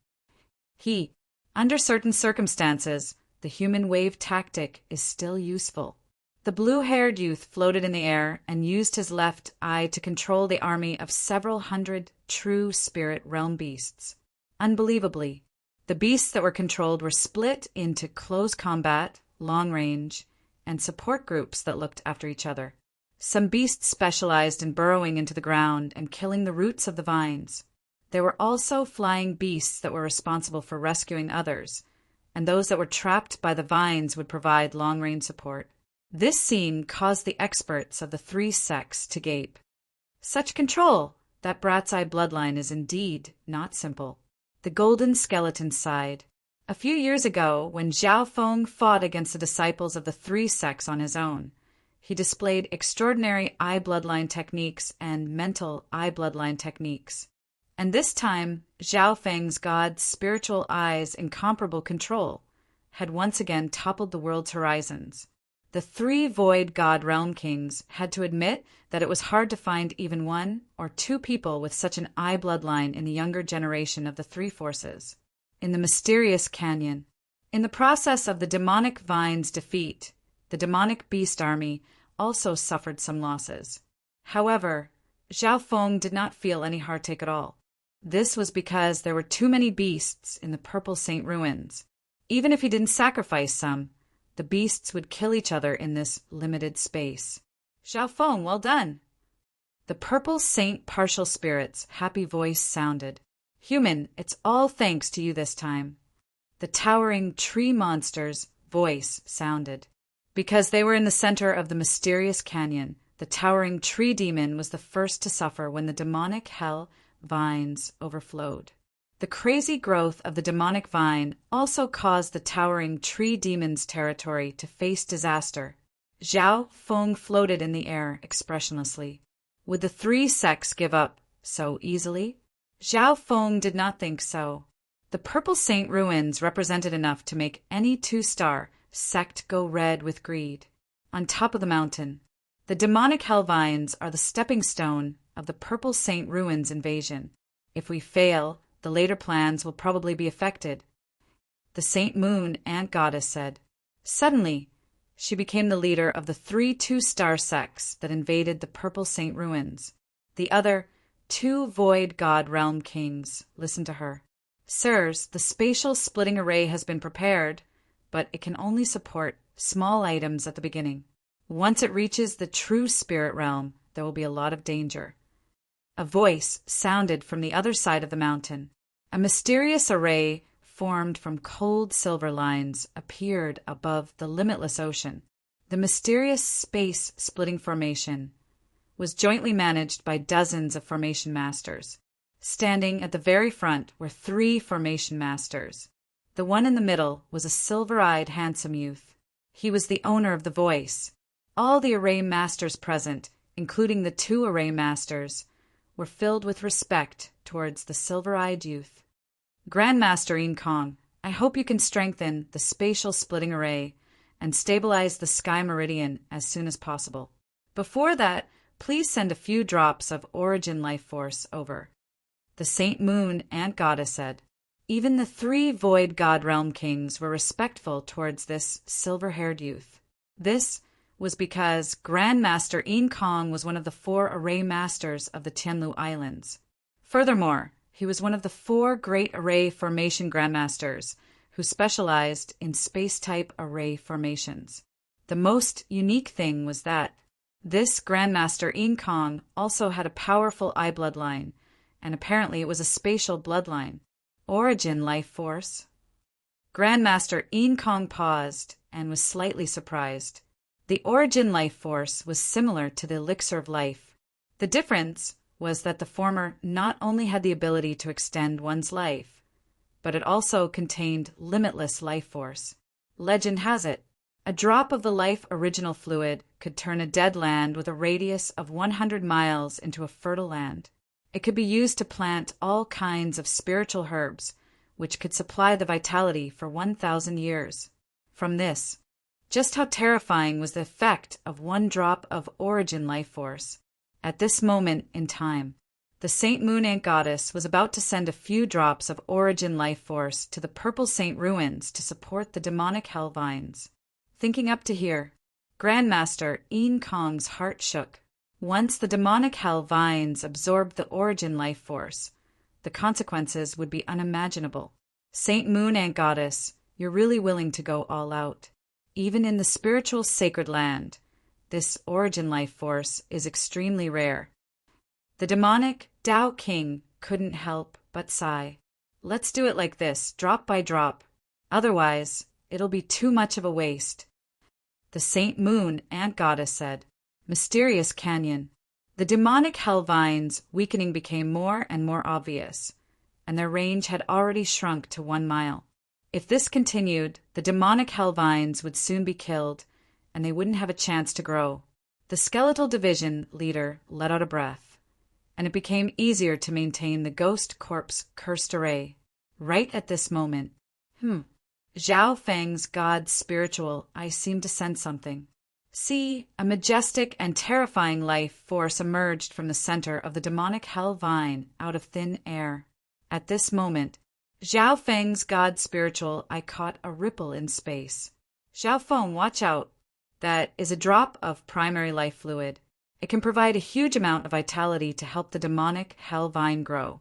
Under certain circumstances, the human wave tactic is still useful. The blue-haired youth floated in the air and used his left eye to control the army of several hundred true spirit realm beasts. Unbelievably, the beasts that were controlled were split into close combat, long range, and support groups that looked after each other. Some beasts specialized in burrowing into the ground and killing the roots of the vines. There were also flying beasts that were responsible for rescuing others, and those that were trapped by the vines would provide long-range support. This scene caused the experts of the three sects to gape. Such control! That brat's eye bloodline is indeed not simple. The golden skeleton sighed. A few years ago, when Zhao Feng fought against the disciples of the three sects on his own, he displayed extraordinary eye bloodline techniques and mental eye bloodline techniques. And this time, Zhao Feng's god's spiritual eye's incomparable control had once again toppled the world's horizons. The three void god realm kings had to admit that it was hard to find even one or two people with such an eye bloodline in the younger generation of the three forces. In the mysterious canyon, in the process of the demonic vine's defeat, the demonic beast army also suffered some losses. However, Zhao Feng did not feel any heartache at all. This was because there were too many beasts in the Purple Saint ruins. Even if he didn't sacrifice some, the beasts would kill each other in this limited space. Zhao Feng, well done! The Purple Saint partial spirit's happy voice sounded. Human, it's all thanks to you this time. The towering tree monster's voice sounded. Because they were in the center of the mysterious canyon, the towering tree demon was the first to suffer when the demonic hell vines overflowed. The crazy growth of the demonic vine also caused the towering tree demon's territory to face disaster. Zhao Feng floated in the air expressionlessly. Would the three sects give up so easily? Zhao Feng did not think so. The Purple Saint ruins represented enough to make any two-star sect go red with greed. On top of the mountain, the demonic hell vines are the stepping stone of the Purple Saint ruins invasion. If we fail, the later plans will probably be affected. The Saint Moon Ant Goddess said. Suddenly, she became the leader of the 3 two-star sects that invaded the Purple Saint ruins. The other 2 Void God Realm kings listened to her. Sirs, the spatial splitting array has been prepared, but it can only support small items at the beginning. Once it reaches the true spirit realm, there will be a lot of danger. A voice sounded from the other side of the mountain. A mysterious array formed from cold silver lines appeared above the limitless ocean. The mysterious space-splitting formation was jointly managed by dozens of formation masters. Standing at the very front were 3 formation masters. The one in the middle was a silver-eyed, handsome youth. He was the owner of the voice. All the array masters present, including the 2 array masters, were filled with respect towards the silver-eyed youth. Grandmaster Yin Kong, I hope you can strengthen the spatial splitting array and stabilize the sky meridian as soon as possible. Before that, please send a few drops of origin life force over. The Saint Moon Ant Goddess said. Even the 3 Void God Realm kings were respectful towards this silver-haired youth. This was because Grandmaster Yin Kong was one of the 4 array masters of the Tianlu Islands. Furthermore, he was one of the 4 great array formation grandmasters who specialized in space-type array formations. The most unique thing was that this Grandmaster Yin Kong also had a powerful eye bloodline, and apparently it was a spatial bloodline. Origin life force. Grandmaster Yin Kong paused and was slightly surprised. The origin life force was similar to the elixir of life. The difference was that the former not only had the ability to extend one's life, but it also contained limitless life force. Legend has it, a drop of the life original fluid could turn a dead land with a radius of 100 miles into a fertile land. It could be used to plant all kinds of spiritual herbs, which could supply the vitality for 1,000 years. From this, just how terrifying was the effect of 1 drop of origin life force. At this moment in time, the Saint Moon Ant Goddess was about to send a few drops of origin life force to the Purple Saint ruins to support the demonic hell vines. Thinking up to here, Grandmaster Yin Kong's heart shook. Once the demonic hell vines absorbed the origin life force, the consequences would be unimaginable. Saint Moon Ant Goddess, you're really willing to go all out. Even in the spiritual sacred land, this origin life force is extremely rare. The demonic Tao King couldn't help but sigh. Let's do it like this, drop by drop. Otherwise, it'll be too much of a waste. The Saint Moon Ant Goddess said. Mysterious Canyon. The demonic hell vines weakening became more and more obvious, and their range had already shrunk to 1 mile. If this continued, the demonic hell vines would soon be killed, and they wouldn't have a chance to grow. The skeletal division leader let out a breath, and it became easier to maintain the ghost corpse cursed array. Right at this moment, Zhao Feng's god spiritual, I seem to sense something. See, a majestic and terrifying life force emerged from the center of the demonic hell vine out of thin air. At this moment, Zhao Feng's god spiritual, I caught a ripple in space. Zhao Feng, watch out. That is a drop of primary life fluid. It can provide a huge amount of vitality to help the demonic hell vine grow.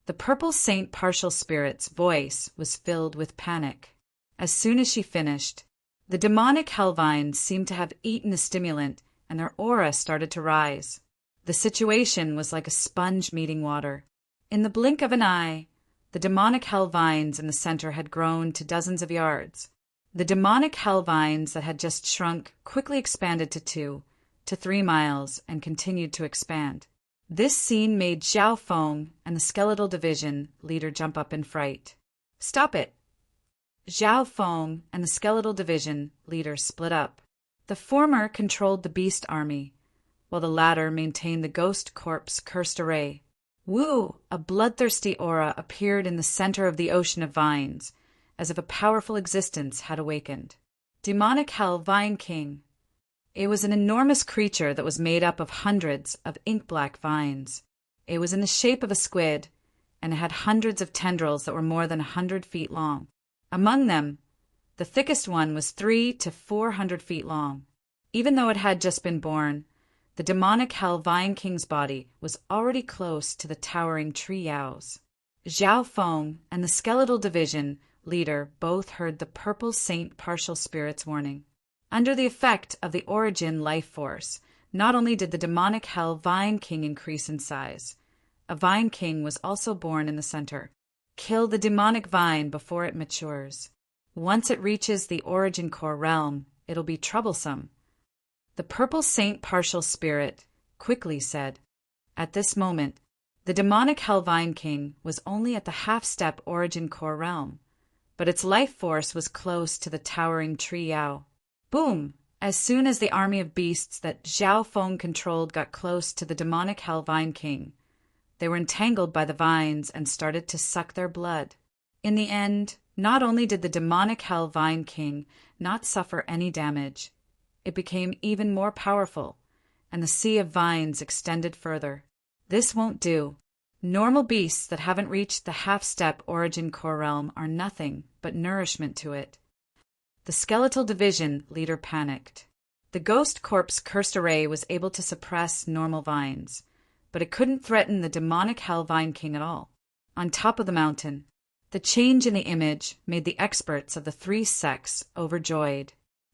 The Purple Saint partial spirit's voice was filled with panic. As soon as she finished, the demonic hell vines seemed to have eaten the stimulant, and their aura started to rise. The situation was like a sponge meeting water. In the blink of an eye, the demonic hell vines in the center had grown to dozens of yards. The demonic hell vines that had just shrunk quickly expanded to 2 to 3 miles and continued to expand. This scene made Zhao Feng and the skeletal division leader jump up in fright. Stop it! Zhao Feng and the skeletal division leader split up. The former controlled the beast army, while the latter maintained the ghost corpse cursed array. Woo! A bloodthirsty aura appeared in the center of the ocean of vines, as if a powerful existence had awakened. Demonic Hell Vine King. It was an enormous creature that was made up of hundreds of ink-black vines. It was in the shape of a squid, and it had hundreds of tendrils that were more than 100 feet long. Among them, the thickest one was 300 to 400 feet long. Even though it had just been born, the demonic Hell Vine King's body was already close to the towering tree yaos. Zhao Feng and the Skeletal Division leader both heard the Purple Saint Partial Spirit's warning. Under the effect of the Origin life force, not only did the demonic Hell Vine King increase in size, a Vine King was also born in the center. Kill the demonic vine before it matures. Once it reaches the Origin Core realm, it'll be troublesome. The Purple Saint Partial Spirit quickly said. At this moment, the demonic Hell Vine King was only at the half-step Origin Core realm, but its life force was close to the towering tree yao. Boom! As soon as the army of beasts that Zhao Feng controlled got close to the demonic Hell Vine King, they were entangled by the vines and started to suck their blood. In the end, not only did the demonic Hell Vine King not suffer any damage, it became even more powerful, and the sea of vines extended further. This won't do. Normal beasts that haven't reached the half-step Origin Core realm are nothing but nourishment to it. The Skeletal Division leader panicked. The Ghost Corpse Cursed Array was able to suppress normal vines, but it couldn't threaten the demonic Hell Vine King at all. On top of the mountain, the change in the image made the experts of the three sects overjoyed.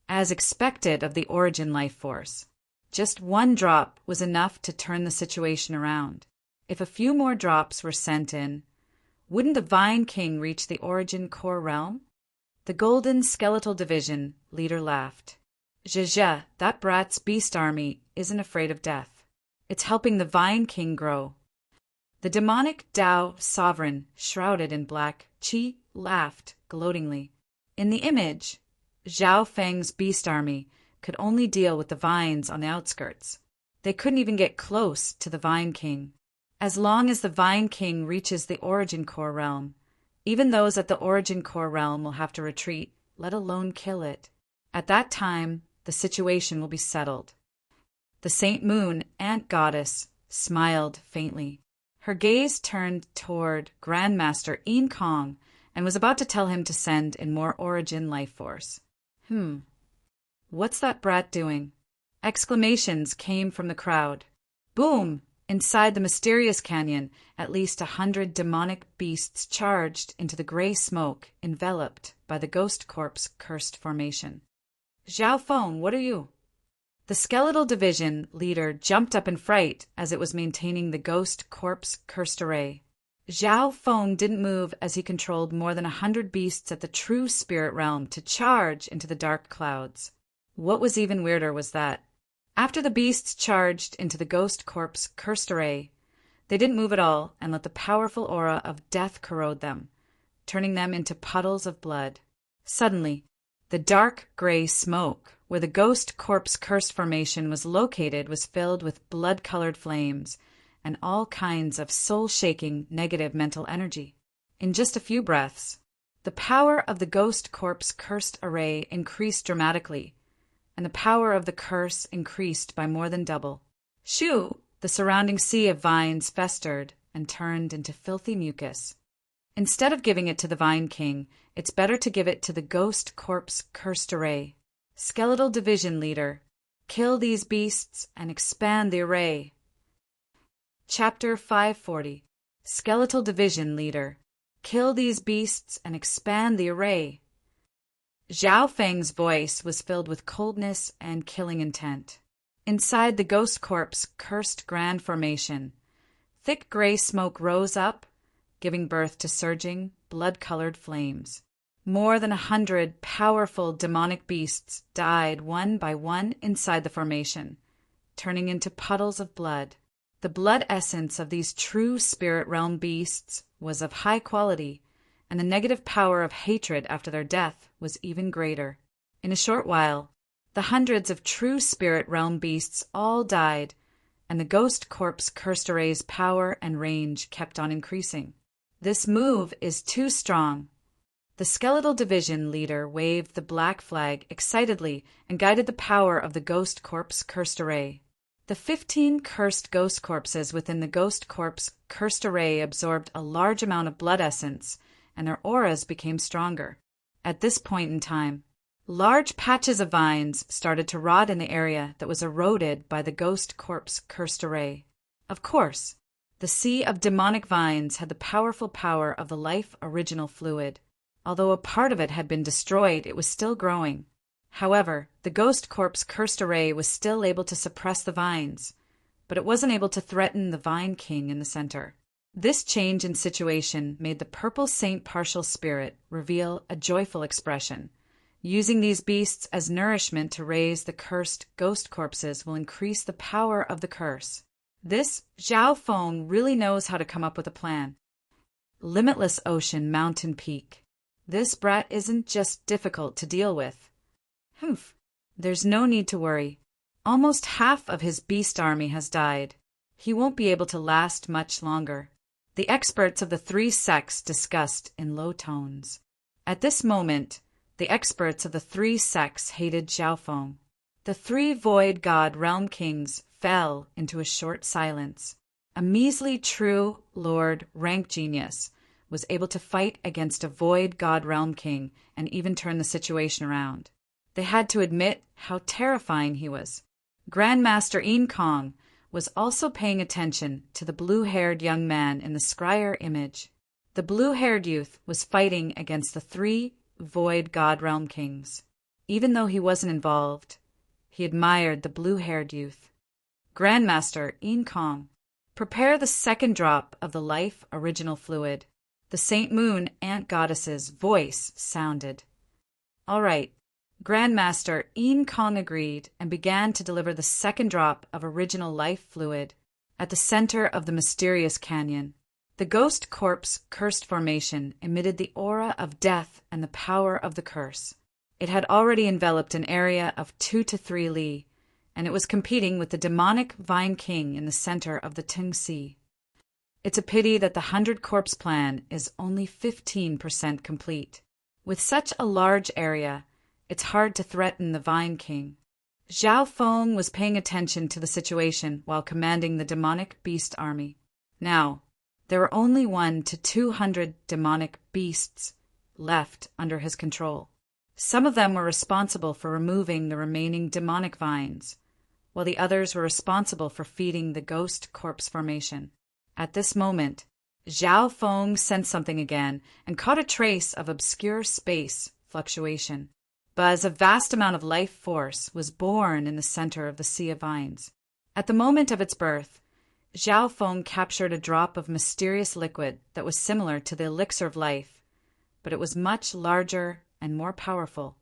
As expected of the Origin life force, just one drop was enough to turn the situation around. If a few more drops were sent in, wouldn't the Vine King reach the Origin Core realm? The Golden Skeletal Division leader laughed. Zhe, that brat's beast army isn't afraid of death. It's helping the Vine King grow. The demonic Dao sovereign, shrouded in black Qi, laughed gloatingly. In the image, Zhao Feng's beast army could only deal with the vines on the outskirts. They couldn't even get close to the Vine King. As long as the Vine King reaches the Origin Core realm, even those at the Origin Core realm will have to retreat, let alone kill it. At that time, the situation will be settled. The Saint Moon, Ant Goddess, smiled faintly. Her gaze turned toward Grandmaster Yin Kong and was about to tell him to send in more Origin life force. What's that brat doing? Exclamations came from the crowd. Boom! Inside the mysterious canyon, at least 100 demonic beasts charged into the gray smoke enveloped by the Ghost Corpse Cursed Formation. Zhao Feng, what are you? The Skeletal Division leader jumped up in fright as it was maintaining the Ghost Corpse Cursed Array. Zhao Feng didn't move as he controlled more than 100 beasts at the true spirit realm to charge into the dark clouds. What was even weirder was that, after the beasts charged into the Ghost Corpse Cursed Array, they didn't move at all and let the powerful aura of death corrode them, turning them into puddles of blood. Suddenly, the dark gray smoke where the Ghost Corpse Cursed Formation was located was filled with blood-colored flames and all kinds of soul-shaking negative mental energy. In just a few breaths, the power of the Ghost Corpse Cursed Array increased dramatically, and the power of the curse increased by more than double. Shoo! The surrounding sea of vines festered and turned into filthy mucus. Instead of giving it to the Vine King, it's better to give it to the Ghost Corpse Cursed Array. Skeletal Division leader, kill these beasts and expand the array. Chapter 540. Skeletal Division leader, kill these beasts and expand the array. Zhao Feng's voice was filled with coldness and killing intent. Inside the Ghost Corpse Cursed Grand Formation, thick gray smoke rose up, giving birth to surging, blood-colored flames. More than 100 powerful demonic beasts died one by one inside the formation, turning into puddles of blood. The blood essence of these true spirit realm beasts was of high quality, and the negative power of hatred after their death was even greater. In a short while, the hundreds of true spirit realm beasts all died, and the ghost corpse cursed array's power and range kept on increasing. This move is too strong. The skeletal division leader waved the black flag excitedly and guided the power of the ghost corpse cursed array. The 15 cursed ghost corpses within the ghost corpse cursed array absorbed a large amount of blood essence, and their auras became stronger. At this point in time, large patches of vines started to rot in the area that was eroded by the ghost corpse cursed array. Of course, the sea of demonic vines had the powerful power of the life original fluid. Although a part of it had been destroyed, it was still growing. However, the ghost corpse cursed array was still able to suppress the vines, but it wasn't able to threaten the Vine King in the center. This change in situation made the purple saint partial spirit reveal a joyful expression. Using these beasts as nourishment to raise the cursed ghost corpses will increase the power of the curse. This Zhao Feng really knows how to come up with a plan. Limitless Ocean Mountain Peak. This brat isn't just difficult to deal with. Humph. There's no need to worry. Almost half of his beast army has died. He won't be able to last much longer. The experts of the 3 sects discussed in low tones. At this moment, the experts of the 3 sects hated Zhao Feng. The 3 void god realm kings fell into a short silence. A measly true lord rank genius was able to fight against a void god realm king and even turn the situation around. They had to admit how terrifying he was. Grandmaster Yin Kong was also paying attention to the blue-haired young man in the scryer image. The blue-haired youth was fighting against the 3 void god realm kings. Even though he wasn't involved, he admired the blue-haired youth. Grandmaster Yin Kong, prepare the second drop of the life original fluid. The Saint Moon Ant Goddess's voice sounded. All right. Grandmaster Yin Kong agreed and began to deliver the second drop of original life fluid. At the center of the mysterious canyon, the ghost corpse cursed formation emitted the aura of death and the power of the curse. It had already enveloped an area of 2 to 3 li, and it was competing with the demonic Vine King in the center of the Ting Sea. It's a pity that the 100 corpse plan is only 15% complete. With such a large area, it's hard to threaten the Vine King. Zhao Feng was paying attention to the situation while commanding the demonic beast army. Now, there were only 1 to 200 demonic beasts left under his control. Some of them were responsible for removing the remaining demonic vines, while the others were responsible for feeding the ghost corpse formation. At this moment, Zhao Feng sensed something again and caught a trace of obscure space fluctuation. But a vast amount of life force was born in the center of the Sea of Vines. At the moment of its birth, Zhao Feng captured a drop of mysterious liquid that was similar to the elixir of life, but it was much larger and more powerful.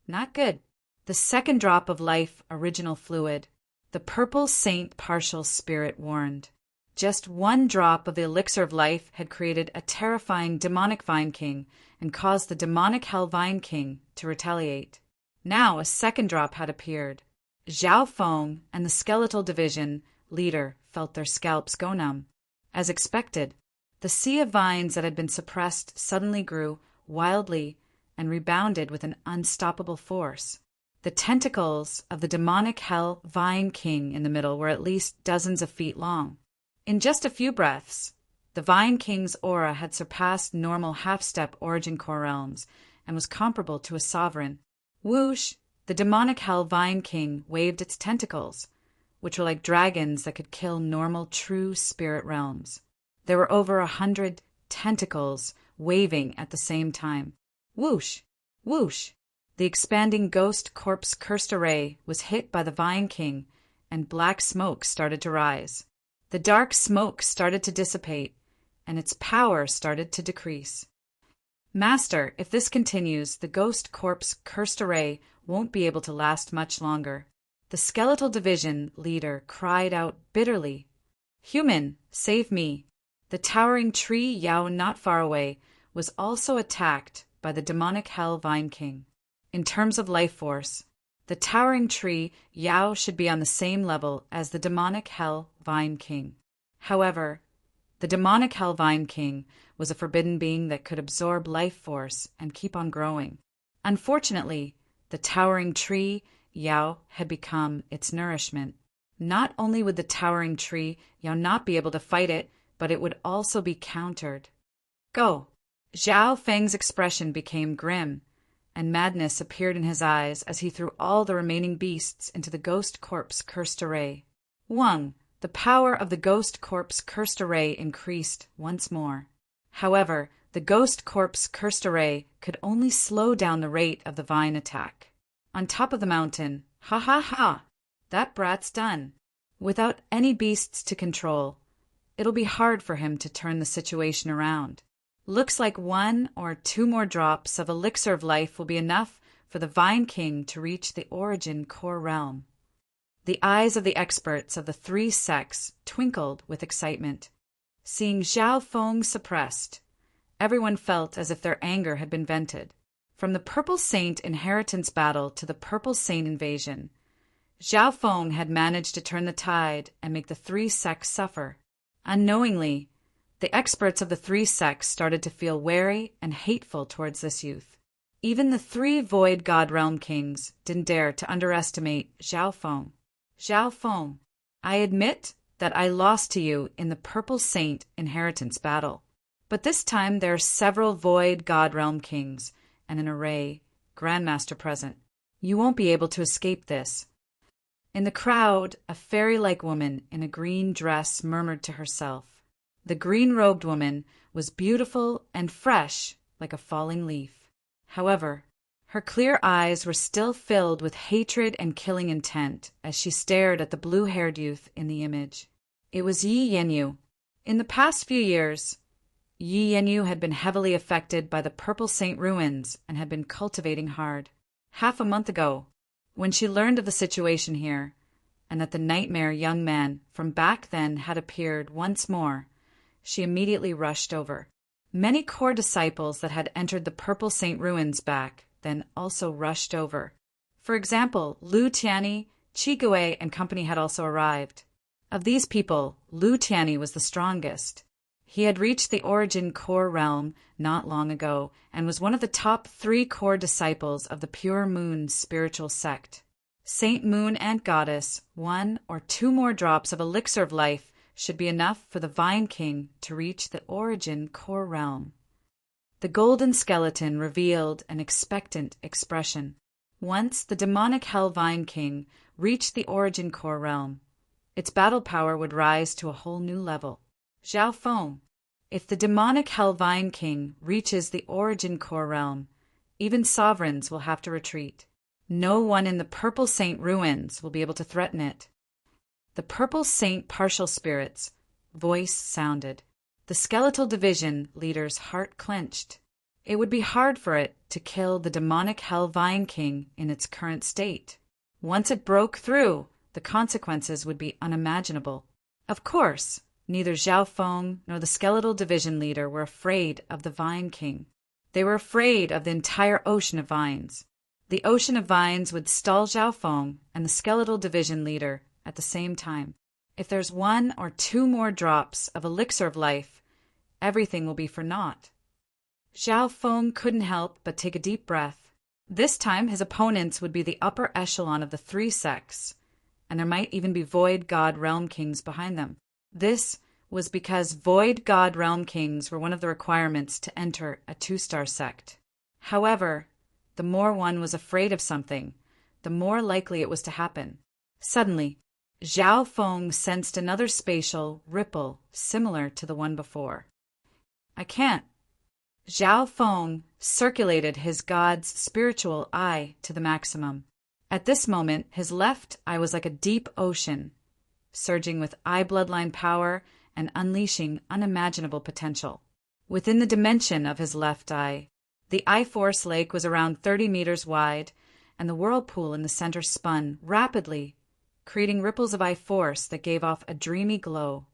Not good. The second drop of life original fluid, the purple saint partial spirit warned. Just 1 drop of the elixir of life had created a terrifying demonic Vine King and caused the demonic Hell Vine King to retaliate. Now a second drop had appeared. Zhao Feng and the skeletal division leader felt their scalps go numb. As expected, the sea of vines that had been suppressed suddenly grew wildly and rebounded with an unstoppable force. The tentacles of the demonic Hell Vine King in the middle were at least dozens of feet long. In just a few breaths, the Vine King's aura had surpassed normal half-step origin core realms and was comparable to a sovereign. Whoosh! The demonic Hell Vine King waved its tentacles, which were like dragons that could kill normal true spirit realms. There were over 100 tentacles waving at the same time. Whoosh! Whoosh! The expanding ghost corpse cursed array was hit by the Vine King, and black smoke started to rise. The dark smoke started to dissipate, and its power started to decrease. Master, if this continues, the ghost corpse cursed array won't be able to last much longer. The skeletal division leader cried out bitterly. Human, save me. The towering tree Yao not far away was also attacked by the demonic Hell Vine King. In terms of life force, the The towering tree, Yao, should be on the same level as the demonic Hell Vine King. However, the demonic Hell Vine King was a forbidden being that could absorb life force and keep on growing. Unfortunately, the towering tree, Yao, had become its nourishment. Not only would the towering tree, Yao, not be able to fight it, but it would also be countered. Go! Zhao Feng's expression became grim, and madness appeared in his eyes as he threw all the remaining beasts into the ghost corpse cursed array. 1. The power of the ghost corpse cursed array increased once more. However, the ghost corpse cursed array could only slow down the rate of the vine attack. On top of the mountain, ha ha ha! That brat's done. Without any beasts to control, it'll be hard for him to turn the situation around. Looks like 1 or 2 more drops of elixir of life will be enough for the Vine King to reach the origin core realm. The eyes of the experts of the 3 sects twinkled with excitement. Seeing Zhao Feng suppressed, everyone felt as if their anger had been vented. From the Purple Saint inheritance battle to the Purple Saint invasion, Zhao Feng had managed to turn the tide and make the 3 sects suffer. Unknowingly, the experts of the 3 sects started to feel wary and hateful towards this youth. Even the 3 Void God Realm Kings didn't dare to underestimate Zhao Feng. Zhao Feng, I admit that I lost to you in the Purple Saint inheritance battle. But this time there are several Void God Realm Kings and an array Grandmaster present. You won't be able to escape this. In the crowd, a fairy-like woman in a green dress murmured to herself. The green-robed woman was beautiful and fresh like a falling leaf. However, her clear eyes were still filled with hatred and killing intent as she stared at the blue-haired youth in the image. It was Yi Yanyu. In the past few years, Yi Yanyu had been heavily affected by the Purple Saint ruins and had been cultivating hard. Half a month ago, when she learned of the situation here, and that the nightmare young man from back then had appeared once more, she immediately rushed over. Many core disciples that had entered the Purple Saint ruins back then also rushed over. For example, Lu Tianyi, Qi Gui, and company had also arrived. Of these people, Lu Tianyi was the strongest. He had reached the origin core realm not long ago and was one of the top 3 core disciples of the Pure Moon spiritual sect. Saint Moon and Goddess, 1 or 2 more drops of elixir of life should be enough for the Vine King to reach the origin core realm. The golden skeleton revealed an expectant expression. Once the demonic Hell Vine King reached the origin core realm, its battle power would rise to a whole new level. Zhao Feng, if the demonic Hell Vine King reaches the origin core realm, even sovereigns will have to retreat. No one in the Purple Saint ruins will be able to threaten it. The Purple Saint partial spirit's voice sounded. The skeletal division leader's heart clenched. It would be hard for it to kill the demonic Hell Vine King in its current state. Once it broke through, the consequences would be unimaginable. Of course, neither Zhao Feng nor the skeletal division leader were afraid of the Vine King. They were afraid of the entire ocean of vines. The ocean of vines would stall Zhao Feng and the skeletal division leader at the same time. If there's 1 or 2 more drops of elixir of life, everything will be for naught. Zhao Feng couldn't help but take a deep breath. This time his opponents would be the upper echelon of the 3 sects, and there might even be Void God Realm Kings behind them. This was because Void God Realm Kings were one of the requirements to enter a 2-star sect. However, the more one was afraid of something, the more likely it was to happen. Suddenly, Zhao Feng sensed another spatial ripple similar to the one before. I can't. Zhao Feng circulated his god's spiritual eye to the maximum. At this moment, his left eye was like a deep ocean, surging with eye bloodline power and unleashing unimaginable potential. Within the dimension of his left eye, the eye force lake was around 30 meters wide, and the whirlpool in the center spun rapidly, creating ripples of eye force that gave off a dreamy glow.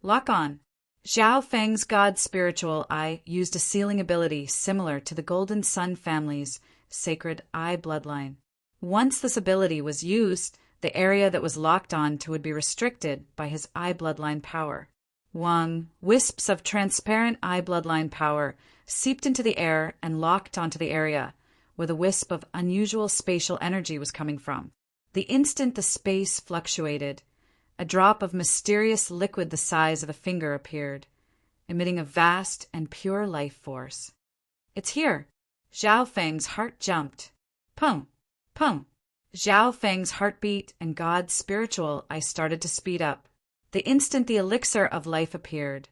Lock on. Zhao Feng's god's spiritual eye used a sealing ability similar to the Golden Sun family's sacred eye bloodline. Once this ability was used, the area that was locked on to would be restricted by his eye bloodline power. Wisps of transparent eye bloodline power seeped into the air and locked onto the area where the wisp of unusual spatial energy was coming from. The instant the space fluctuated, a drop of mysterious liquid the size of a finger appeared, emitting a vast and pure life force. "It's here!" Zhao Feng's heart jumped. Pung! Pung! Zhao Feng's heartbeat and God's spiritual eye started to speed up. The instant the elixir of life appeared,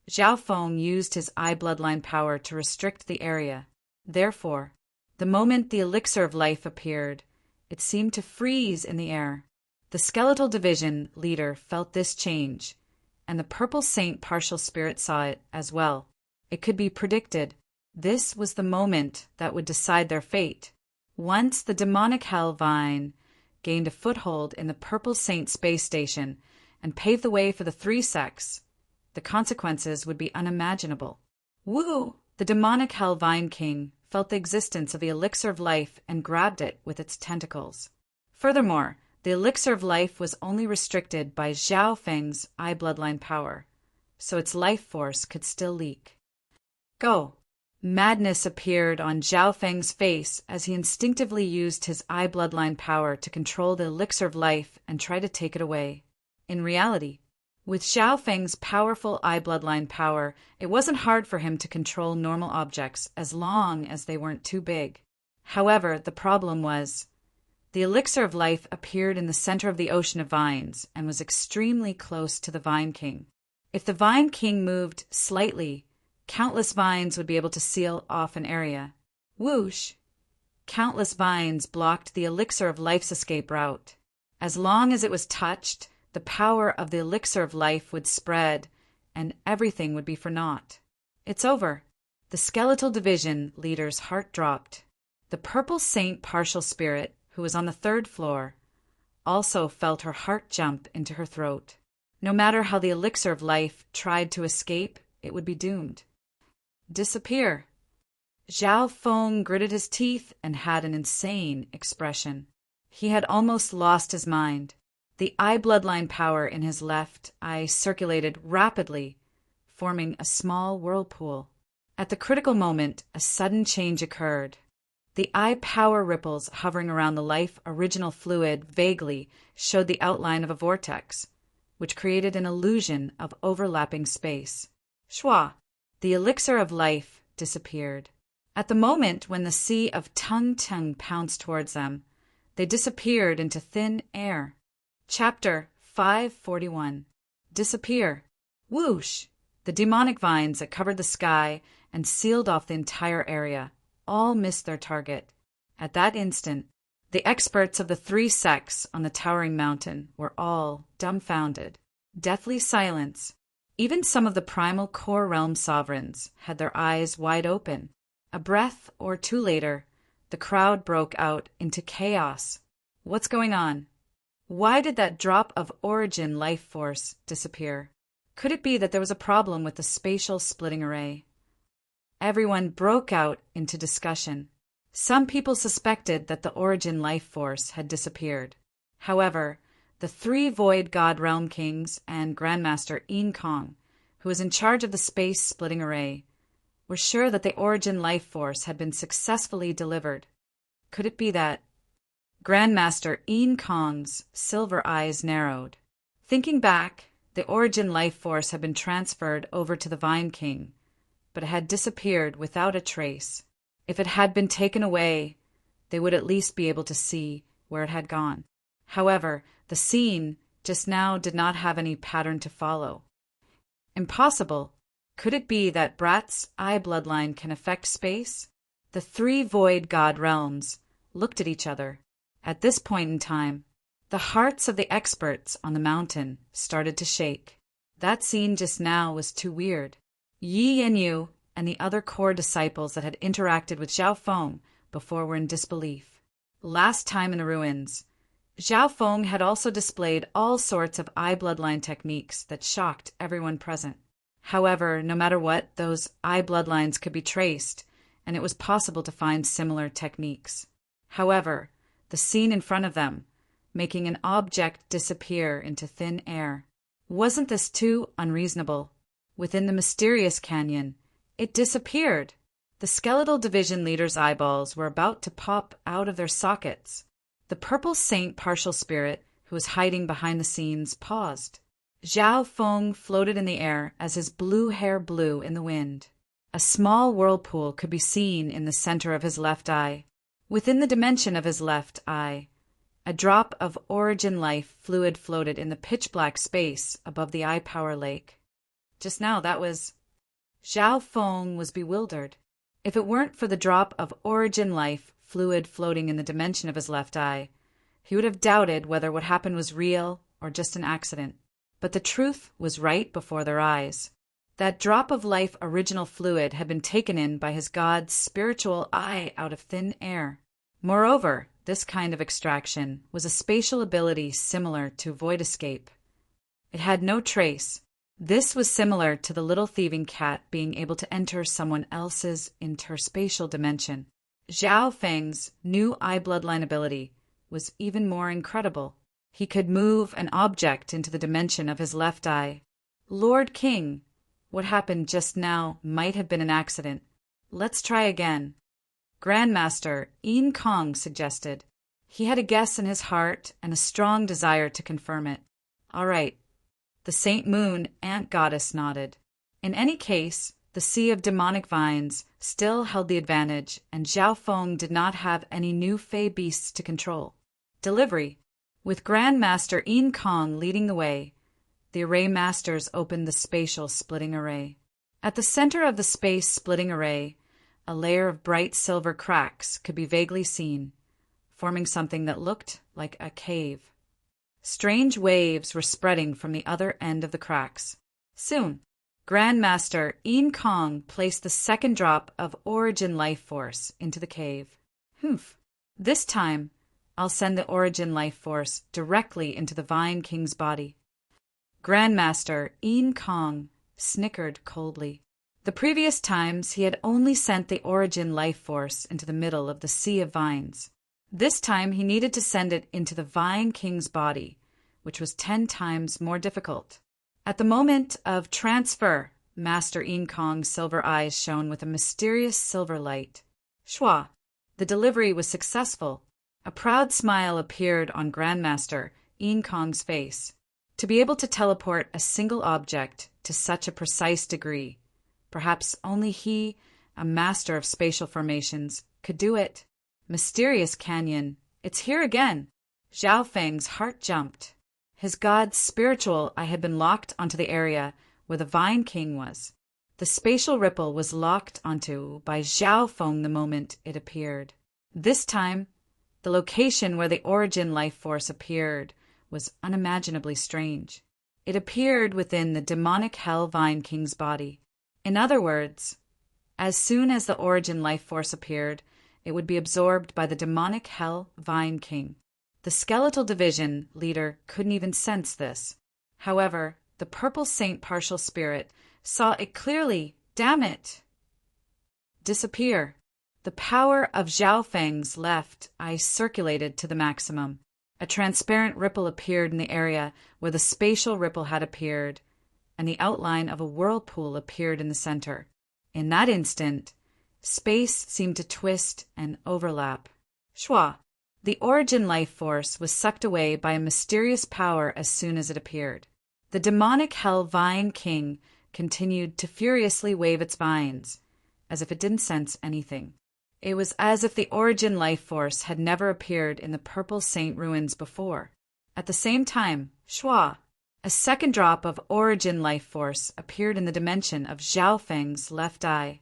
Zhao Feng used his eye bloodline power to restrict the area. Therefore, the moment the elixir of life appeared, it seemed to freeze in the air. The skeletal division leader felt this change, and the purple saint partial spirit saw it as well. It could be predicted. This was the moment that would decide their fate. Once the demonic hell vine gained a foothold in the purple saint space station and paved the way for the three sects, the consequences would be unimaginable. Woo! The demonic hell vine king felt the existence of the elixir of life and grabbed it with its tentacles. Furthermore, the elixir of life was only restricted by Zhao Feng's eye bloodline power, so its life force could still leak. Go! Madness appeared on Zhao Feng's face as he instinctively used his eye bloodline power to control the elixir of life and try to take it away. In reality, with Zhao Feng's powerful eye bloodline power, it wasn't hard for him to control normal objects as long as they weren't too big. However, the problem was, the elixir of life appeared in the center of the ocean of vines and was extremely close to the Vine King. If the Vine King moved slightly, countless vines would be able to seal off an area. Whoosh! Countless vines blocked the elixir of life's escape route. As long as it was touched, the power of the elixir of life would spread, and everything would be for naught. It's over. The skeletal division leader's heart dropped. The purple saint partial spirit, who was on the third floor, also felt her heart jump into her throat. No matter how the elixir of life tried to escape, it would be doomed. Disappear. Zhao Feng gritted his teeth and had an insane expression. He had almost lost his mind. The eye bloodline power in his left eye circulated rapidly, forming a small whirlpool. At the critical moment, a sudden change occurred. The eye power ripples hovering around the life original fluid vaguely showed the outline of a vortex, which created an illusion of overlapping space. Shwa! The elixir of life disappeared. At the moment when the sea of tung pounced towards them, they disappeared into thin air. Chapter 541. Disappear. Whoosh! The demonic vines that covered the sky and sealed off the entire area all missed their target. At that instant, the experts of the three sects on the towering mountain were all dumbfounded. Deathly silence. Even some of the primal core realm sovereigns had their eyes wide open. A breath or two later, the crowd broke out into chaos. What's going on? Why did that drop of origin life force disappear? Could it be that there was a problem with the spatial splitting array? Everyone broke out into discussion. Some people suspected that the origin life force had disappeared. However, the three Void God Realm Kings and Grandmaster Yin Kong, who was in charge of the space splitting array, were sure that the origin life force had been successfully delivered. Could it be that Grandmaster Yin Kong's silver eyes narrowed? Thinking back, the origin life force had been transferred over to the Vine King, but it had disappeared without a trace. If it had been taken away, they would at least be able to see where it had gone. However, the scene just now did not have any pattern to follow. Impossible. Could it be that Brat's eye bloodline can affect space? The three Void God realms looked at each other. At this point in time, the hearts of the experts on the mountain started to shake. That scene just now was too weird. Yi and Yu and the other core disciples that had interacted with Zhao Feng before were in disbelief. Last time in the ruins, Zhao Feng had also displayed all sorts of eye bloodline techniques that shocked everyone present. However, no matter what, those eye bloodlines could be traced, and it was possible to find similar techniques. However, the scene in front of them, making an object disappear into thin air. Wasn't this too unreasonable? Within the mysterious canyon, it disappeared. The skeletal division leader's eyeballs were about to pop out of their sockets. The purple saint partial spirit, who was hiding behind the scenes, paused. Zhao Feng floated in the air as his blue hair blew in the wind. A small whirlpool could be seen in the center of his left eye. Within the dimension of his left eye, a drop of origin life fluid floated in the pitch-black space above the eye power lake. Just now, that was... Zhao Feng was bewildered. If it weren't for the drop of origin life fluid floating in the dimension of his left eye, he would have doubted whether what happened was real or just an accident. But the truth was right before their eyes. That drop of life original fluid had been taken in by his god's spiritual eye out of thin air. Moreover, this kind of extraction was a spatial ability similar to void escape. It had no trace. This was similar to the little thieving cat being able to enter someone else's interspatial dimension. Zhao Feng's new eye bloodline ability was even more incredible. He could move an object into the dimension of his left eye. Lord King, what happened just now might have been an accident. Let's try again. Grandmaster Yin Kong suggested. He had a guess in his heart and a strong desire to confirm it. All right. The Saint Moon Ant Goddess nodded. In any case, the Sea of Demonic Vines still held the advantage, and Zhao Feng did not have any new fey beasts to control. Delivery. With Grandmaster Yin Kong leading the way, the array masters opened the spatial splitting array. At the center of the space splitting array, a layer of bright silver cracks could be vaguely seen, forming something that looked like a cave. Strange waves were spreading from the other end of the cracks. Soon, Grandmaster Yin Kong placed the second drop of origin life force into the cave. Humph. This time, I'll send the origin life force directly into the Vine King's body. Grandmaster Yin Kong snickered coldly. The previous times he had only sent the origin life force into the middle of the Sea of Vines. This time he needed to send it into the Vine King's body, which was 10 times more difficult. At the moment of transfer, Master Yin Kong's silver eyes shone with a mysterious silver light. Shua! The delivery was successful. A proud smile appeared on Grandmaster Yin Kong's face. To be able to teleport a single object to such a precise degree, perhaps only he, a master of spatial formations, could do it. Mysterious canyon, it's here again. Zhao Feng's heart jumped. His god's spiritual eye had been locked onto the area where the Vine King was. The spatial ripple was locked onto by Zhao Feng the moment it appeared. This time, the location where the origin life force appeared was unimaginably strange. It appeared within the demonic Hell Vine King's body. In other words, as soon as the origin life force appeared, it would be absorbed by the demonic Hell Vine King. The skeletal division leader couldn't even sense this. However, the purple saint partial spirit saw it clearly. Damn it! Disappear. The power of Zhao Feng's left eye circulated to the maximum. A transparent ripple appeared in the area where the spatial ripple had appeared, and the outline of a whirlpool appeared in the center. In that instant, space seemed to twist and overlap. Shua! The origin life force was sucked away by a mysterious power as soon as it appeared. The demonic Hell Vine King continued to furiously wave its vines, as if it didn't sense anything. It was as if the origin life force had never appeared in the Purple Saint ruins before. At the same time, Shua, a second drop of origin life force, appeared in the dimension of Zhao Feng's left eye.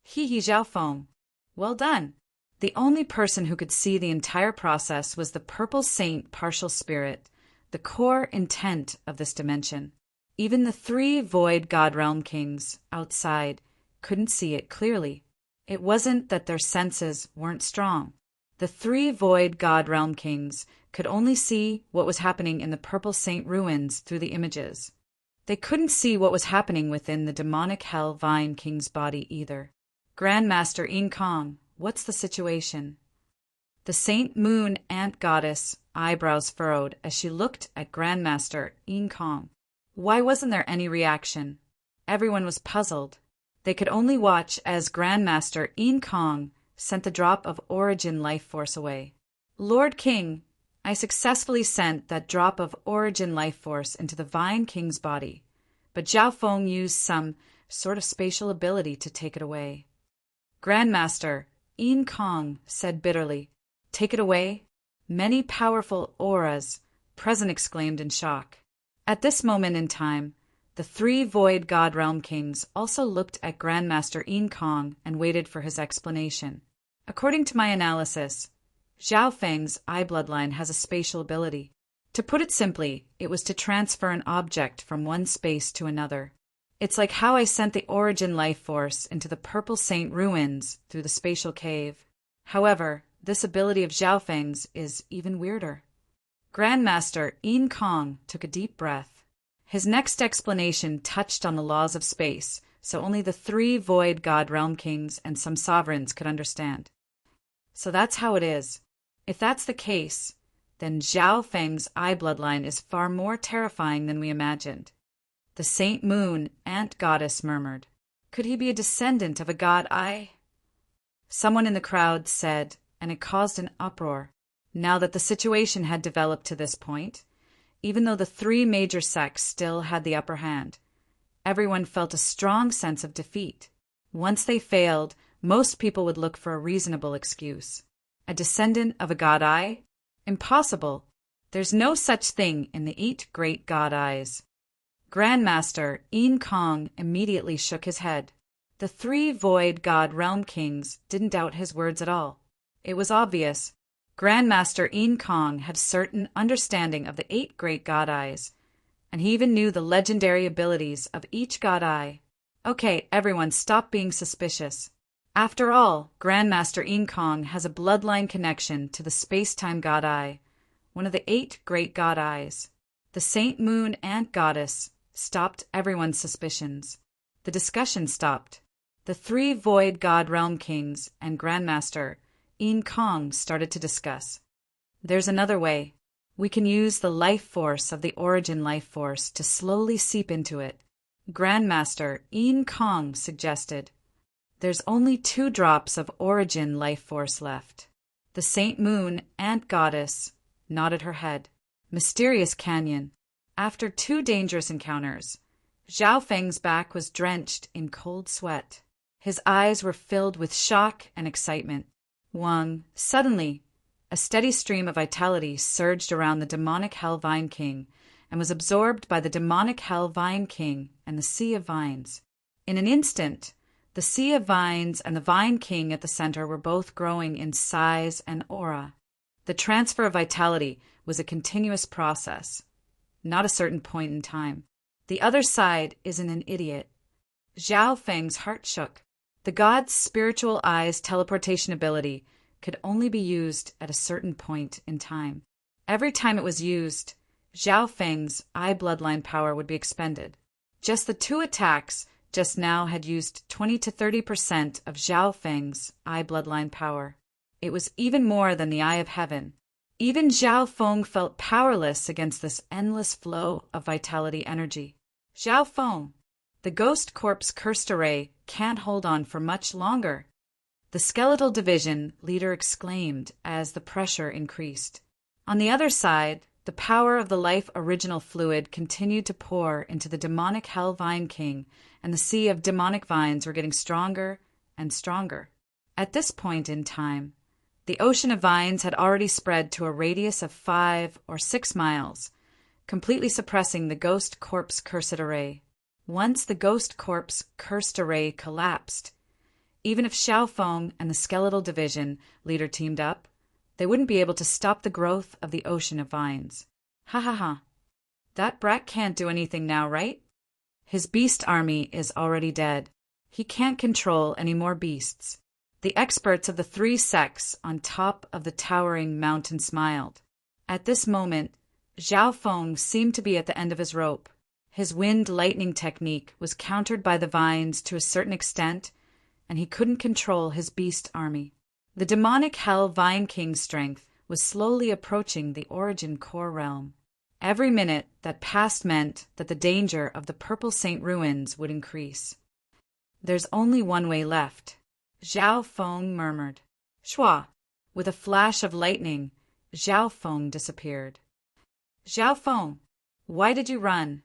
Hee Zhao Feng. Well done. The only person who could see the entire process was the Purple Saint partial spirit, the core intent of this dimension. Even the 3 Void God Realm Kings outside couldn't see it clearly. It wasn't that their senses weren't strong. The 3 Void God Realm Kings could only see what was happening in the Purple Saint ruins through the images. They couldn't see what was happening within the demonic Hell Vine King's body either. Grandmaster Yin Kong, what's the situation? The Saint Moon Ant Goddess eyebrows furrowed as she looked at Grandmaster Yin Kong. Why wasn't there any reaction? Everyone was puzzled. They could only watch as Grandmaster Yin Kong sent the drop of Origin Life Force away. Lord King, I successfully sent that drop of Origin Life Force into the Vine King's body, but Zhao Feng used some sort of spatial ability to take it away. Grandmaster Yin Kong said bitterly, "Take it away?" Many powerful auras present exclaimed in shock. At this moment in time, the three Void God Realm Kings also looked at Grandmaster Yin Kong and waited for his explanation. According to my analysis, Zhao Feng's eye bloodline has a spatial ability. To put it simply, it was to transfer an object from one space to another. It's like how I sent the Origin Life Force into the Purple Saint ruins through the spatial cave. However, this ability of Zhao Feng's is even weirder. Grandmaster Yin Kong took a deep breath. His next explanation touched on the laws of space, so only the three Void God Realm Kings and some sovereigns could understand. So that's how it is. If that's the case, then Zhao Feng's eye bloodline is far more terrifying than we imagined. The Saint Moon Ant Goddess murmured, "Could he be a descendant of a god eye?" Someone in the crowd said, and it caused an uproar. Now that the situation had developed to this point, even though the three major sects still had the upper hand, everyone felt a strong sense of defeat. Once they failed, most people would look for a reasonable excuse. A descendant of a god eye? Impossible. There's no such thing in the 8 great god eyes. Grandmaster Yin Kong immediately shook his head. The three Void God Realm Kings didn't doubt his words at all. It was obvious. Grandmaster Yin Kong had certain understanding of the 8 great god eyes, and he even knew the legendary abilities of each god eye. Okay, everyone, stop being suspicious. After all, Grandmaster Yin Kong has a bloodline connection to the space-time god eye, one of the 8 great god eyes. The Saint Moon Ant Goddess stopped everyone's suspicions. The discussion stopped. The three Void God Realm Kings and Grandmaster Yin Kong started to discuss. There's another way. We can use the life force of the Origin Life Force to slowly seep into it. Grandmaster Yin Kong suggested. There's only 2 drops of Origin Life Force left. The Saint Moon Ant Goddess nodded her head. Mysterious Canyon. After 2 dangerous encounters, Zhao Feng's back was drenched in cold sweat. His eyes were filled with shock and excitement. Suddenly, a steady stream of vitality surged around the demonic Hell Vine King and was absorbed by the demonic Hell Vine King and the Sea of Vines. In an instant, the Sea of Vines and the Vine King at the center were both growing in size and aura. The transfer of vitality was a continuous process, not a certain point in time. The other side isn't an idiot. Zhao Feng's heart shook. The god's spiritual eye's teleportation ability could only be used at a certain point in time. Every time it was used, Zhao Feng's eye bloodline power would be expended. Just the 2 attacks just now had used 20 to 30% of Zhao Feng's eye bloodline power. It was even more than the Eye of Heaven. Even Zhao Feng felt powerless against this endless flow of vitality energy. Zhao Feng, the ghost corpse cursed array can't hold on for much longer. The skeletal division leader exclaimed as the pressure increased. On the other side, the power of the life original fluid continued to pour into the demonic Hell Vine King, and the sea of demonic vines were getting stronger and stronger. At this point in time, the ocean of vines had already spread to a radius of 5 or 6 miles, completely suppressing the ghost corpse cursed array. Once the ghost corpse cursed array collapsed, even if Xiao Feng and the skeletal division leader teamed up, they wouldn't be able to stop the growth of the ocean of vines. Ha ha ha. That brat can't do anything now, right? His beast army is already dead. He can't control any more beasts. The experts of the 3 sects on top of the towering mountain smiled. At this moment, Zhao Feng seemed to be at the end of his rope. His wind lightning technique was countered by the vines to a certain extent, and he couldn't control his beast army. The demonic Hell Vine King's strength was slowly approaching the Origin Core realm. Every minute that passed meant that the danger of the Purple Saint ruins would increase. There's only one way left, Zhao Feng murmured. Shua! With a flash of lightning, Zhao Feng disappeared. Zhao Feng, why did you run?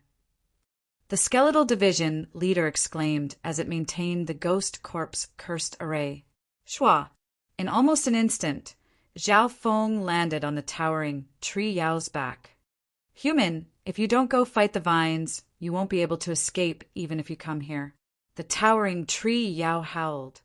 The skeletal division leader exclaimed as it maintained the ghost corpse cursed array. Shua! In almost an instant, Zhao Feng landed on the towering Tree Yao's back. Human, if you don't go fight the vines, you won't be able to escape even if you come here. The towering Tree Yao howled.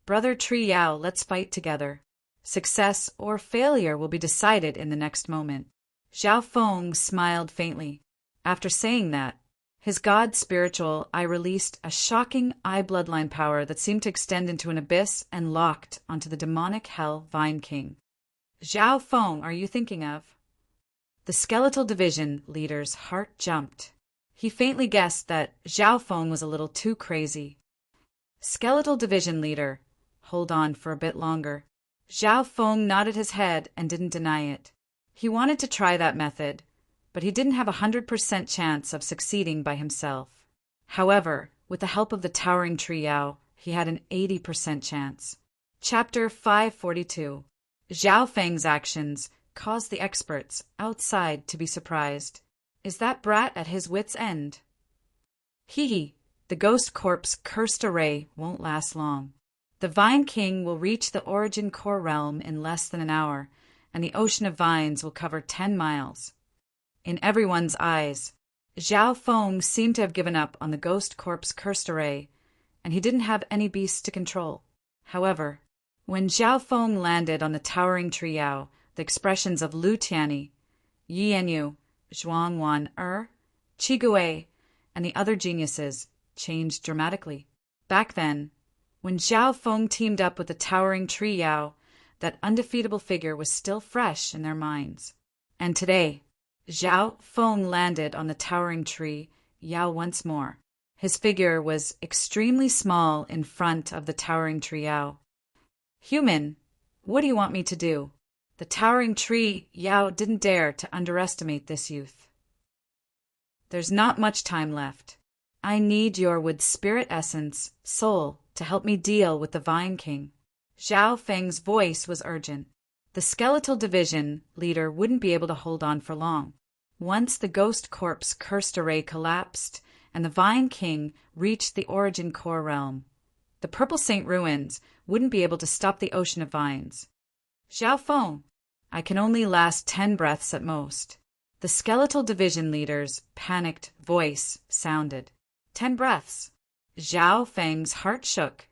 Brother Tree Yao, let's fight together. Success or failure will be decided in the next moment. Zhao Feng smiled faintly. After saying that, his god spiritual eye released a shocking eye bloodline power that seemed to extend into an abyss and locked onto the demonic Hell Vine King. Zhao Feng, are you thinking of? The skeletal division leader's heart jumped. He faintly guessed that Zhao Feng was a little too crazy. Skeletal division leader, hold on for a bit longer. Zhao Feng nodded his head and didn't deny it. He wanted to try that method, but he didn't have 100% chance of succeeding by himself. However, with the help of the towering Tree Yao, he had an 80% chance. Chapter 542. Zhao Feng's actions caused the experts outside to be surprised. Is that brat at his wit's end? Hee, the ghost corpse cursed array won't last long. The Vine King will reach the Origin Core realm in less than an hour, and the ocean of vines will cover 10 miles. In everyone's eyes, Zhao Feng seemed to have given up on the ghost corpse cursed array, and he didn't have any beasts to control. However, when Zhao Feng landed on the towering Tree Yao, the expressions of Lu Tianyi, Yi Yanyu, Zhuang Wan Qi Gui, and the other geniuses changed dramatically. Back then, when Zhao Feng teamed up with the towering Tree Yao, that undefeatable figure was still fresh in their minds. And today, Zhao Feng landed on the towering Tree Yao once more. His figure was extremely small in front of the towering Tree Yao. Human, what do you want me to do? The towering Tree Yao didn't dare to underestimate this youth. There's not much time left. I need your wood spirit essence, soul, to help me deal with the Vine King. Zhao Feng's voice was urgent. The skeletal division leader wouldn't be able to hold on for long. Once the ghost corpse cursed array collapsed and the Vine King reached the Origin Core realm, the Purple Saint ruins wouldn't be able to stop the ocean of vines. Zhao Feng, I can only last 10 breaths at most. The skeletal division leader's panicked voice sounded. 10 breaths. Zhao Feng's heart shook,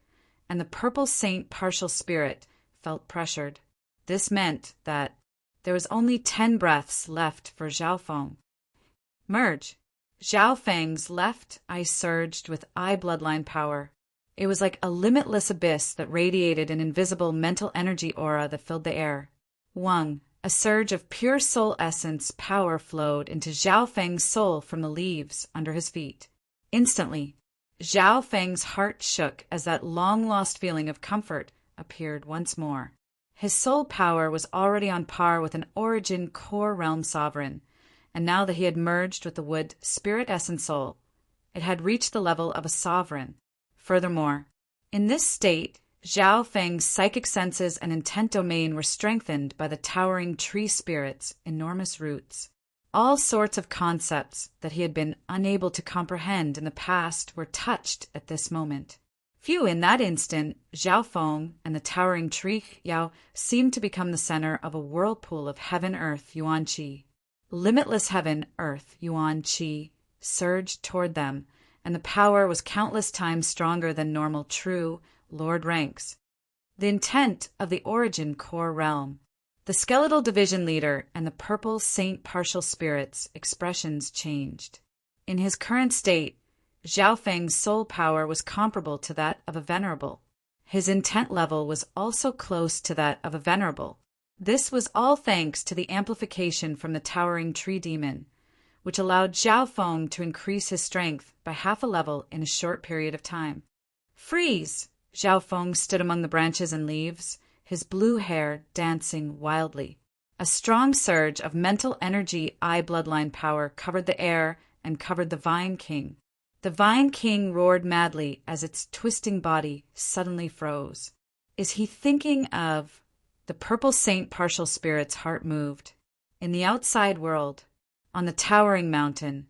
and the Purple Saint partial spirit felt pressured. This meant that there was only 10 breaths left for Zhao Feng. Merge. Zhao Feng's left eye surged with eye bloodline power. It was like a limitless abyss that radiated an invisible mental energy aura that filled the air. Wang, a surge of pure soul essence power flowed into Zhao Feng's soul from the leaves under his feet. Instantly, Zhao Feng's heart shook as that long-lost feeling of comfort appeared once more. His soul power was already on par with an Origin Core realm sovereign, and now that he had merged with the wood spirit essence soul, it had reached the level of a sovereign. Furthermore, in this state, Zhao Feng's psychic senses and intent domain were strengthened by the towering tree spirit's enormous roots. All sorts of concepts that he had been unable to comprehend in the past were touched at this moment. Phew, in that instant, Zhao Feng and the towering Tree Yao seemed to become the center of a whirlpool of heaven-earth yuan qi. Limitless heaven-earth yuan qi surged toward them, and the power was countless times stronger than normal true Lord ranks. The intent of the Origin Core realm. The skeletal division leader and the Purple Saint partial spirit's expressions changed. In his current state, Zhao Feng's soul power was comparable to that of a venerable. His intent level was also close to that of a venerable. This was all thanks to the amplification from the towering tree demon, which allowed Zhao Feng to increase his strength by half a level in a short period of time. Freeze! Zhao Feng stood among the branches and leaves, his blue hair dancing wildly. A strong surge of mental energy bloodline power covered the air and covered the Vine King. The Vine King roared madly as its twisting body suddenly froze. Is he thinking of... The purple saint partial spirit's heart moved. In the outside world, on the towering mountain,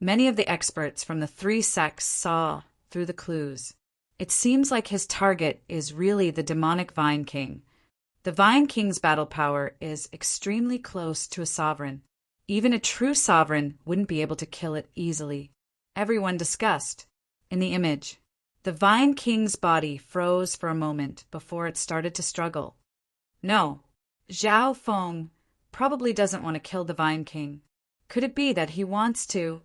many of the experts from the three sects saw through the clues. It seems like his target is really the demonic Vine King. The Vine King's battle power is extremely close to a sovereign. Even a true sovereign wouldn't be able to kill it easily. Everyone discussed. In the image, the Vine King's body froze for a moment before it started to struggle. No, Zhao Feng probably doesn't want to kill the Vine King. Could it be that he wants to?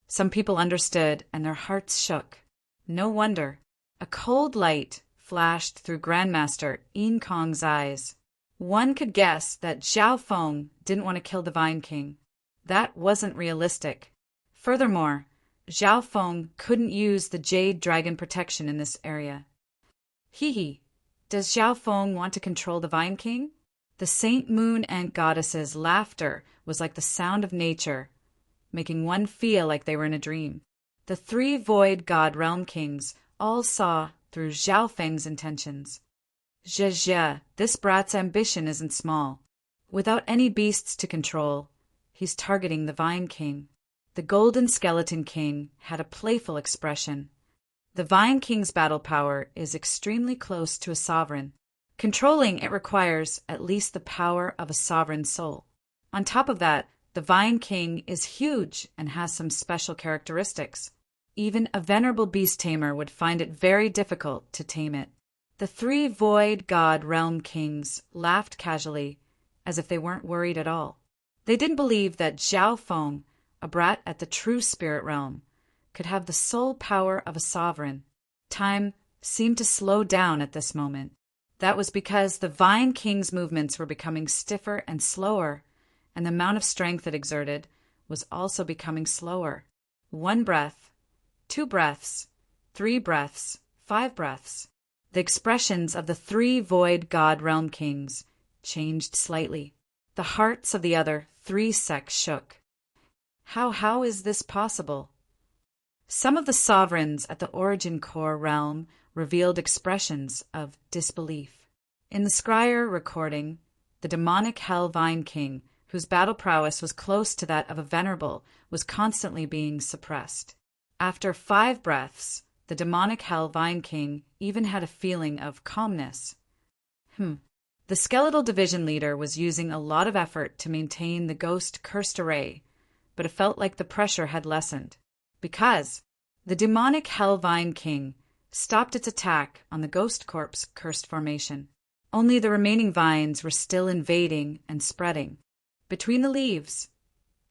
Some people understood and their hearts shook. No wonder. A cold light flashed through Grandmaster Yin Kong's eyes. One could guess that Zhao Feng didn't want to kill the Vine King. That wasn't realistic. Furthermore, Zhao Feng couldn't use the Jade Dragon protection in this area. Does Zhao Feng want to control the Vine King? The Saint Moon Ant Goddess's laughter was like the sound of nature, making one feel like they were in a dream. The three Void God Realm Kings all saw through Zhao Feng's intentions. Zhe, this brat's ambition isn't small. Without any beasts to control, he's targeting the Vine King. The Golden Skeleton King had a playful expression. The Vine King's battle power is extremely close to a sovereign. Controlling it requires at least the power of a sovereign soul. On top of that, the Vine King is huge and has some special characteristics. Even a venerable beast tamer would find it very difficult to tame it. The three Void God Realm Kings laughed casually, as if they weren't worried at all. They didn't believe that Zhao Feng, a brat at the true spirit realm, could have the sole power of a sovereign. Time seemed to slow down at this moment. That was because the Vine King's movements were becoming stiffer and slower, and the amount of strength it exerted was also becoming slower. 1 breath, 2 breaths, 3 breaths, 5 breaths. The expressions of the three Void God Realm Kings changed slightly. The hearts of the other 3 sects shook. How is this possible? Some of the sovereigns at the Origin Core realm revealed expressions of disbelief. In the Scryer recording, the demonic Hell Vine King, whose battle prowess was close to that of a venerable, was constantly being suppressed. After 5 breaths, the demonic Hell Vine King even had a feeling of calmness. The skeletal division leader was using a lot of effort to maintain the ghost cursed array, but it felt like the pressure had lessened. Because the demonic Hell Vine King stopped its attack on the Ghost Corpse cursed formation. Only the remaining vines were still invading and spreading. Between the leaves,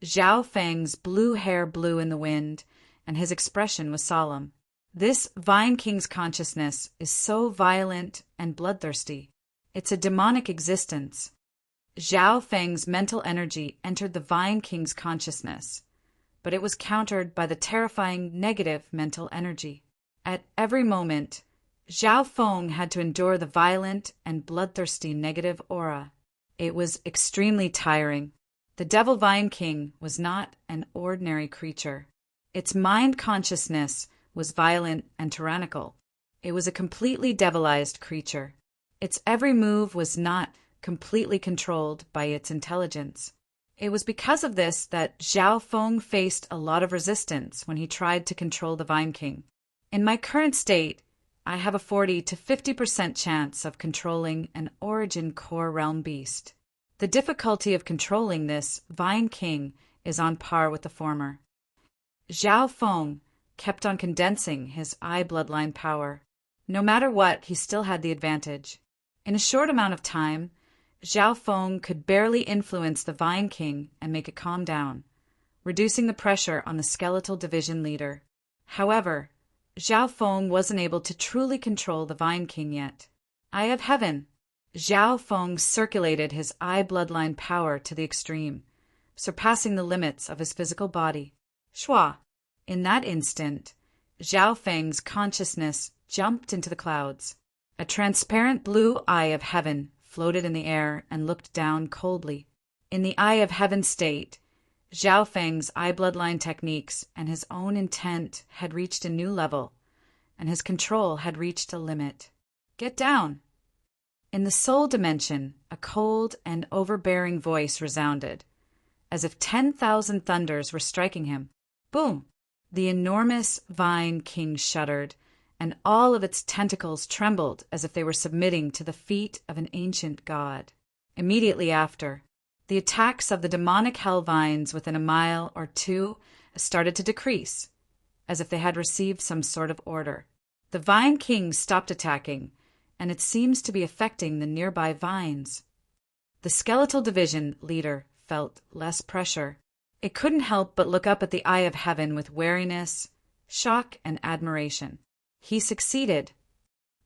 Zhao Feng's blue hair blew in the wind, and his expression was solemn. This Vine King's consciousness is so violent and bloodthirsty. It's a demonic existence. Zhao Feng's mental energy entered the Vine King's consciousness, but it was countered by the terrifying negative mental energy. At every moment, Zhao Feng had to endure the violent and bloodthirsty negative aura. It was extremely tiring. The Devil Vine King was not an ordinary creature. Its mind consciousness was violent and tyrannical. It was a completely devilized creature. Its every move was not completely controlled by its intelligence. It was because of this that Zhao Feng faced a lot of resistance when he tried to control the Vine King. In my current state, I have a 40 to 50% chance of controlling an Origin Core realm beast. The difficulty of controlling this Vine King is on par with the former. Zhao Feng kept on condensing his bloodline power. No matter what, he still had the advantage. In a short amount of time, Zhao Feng could barely influence the Vine King and make it calm down, reducing the pressure on the skeletal division leader. However, Zhao Feng wasn't able to truly control the Vine King yet. Eye of Heaven! Zhao Feng circulated his bloodline power to the extreme, surpassing the limits of his physical body. Shua! In that instant, Zhao Feng's consciousness jumped into the clouds. A transparent blue eye of heaven floated in the air and looked down coldly. In the eye of heaven state, Zhao Feng's eye bloodline techniques and his own intent had reached a new level, and his control had reached a limit. Get down! In the soul dimension, a cold and overbearing voice resounded, as if 10,000 thunders were striking him. Boom! The enormous Vine King shuddered, and all of its tentacles trembled as if they were submitting to the feet of an ancient god. Immediately after, the attacks of the demonic hell vines within a mile or two started to decrease, as if they had received some sort of order. The Vine King stopped attacking, and it seems to be affecting the nearby vines. The skeletal division leader felt less pressure. It couldn't help but look up at the eye of heaven with wariness, shock, and admiration. He succeeded.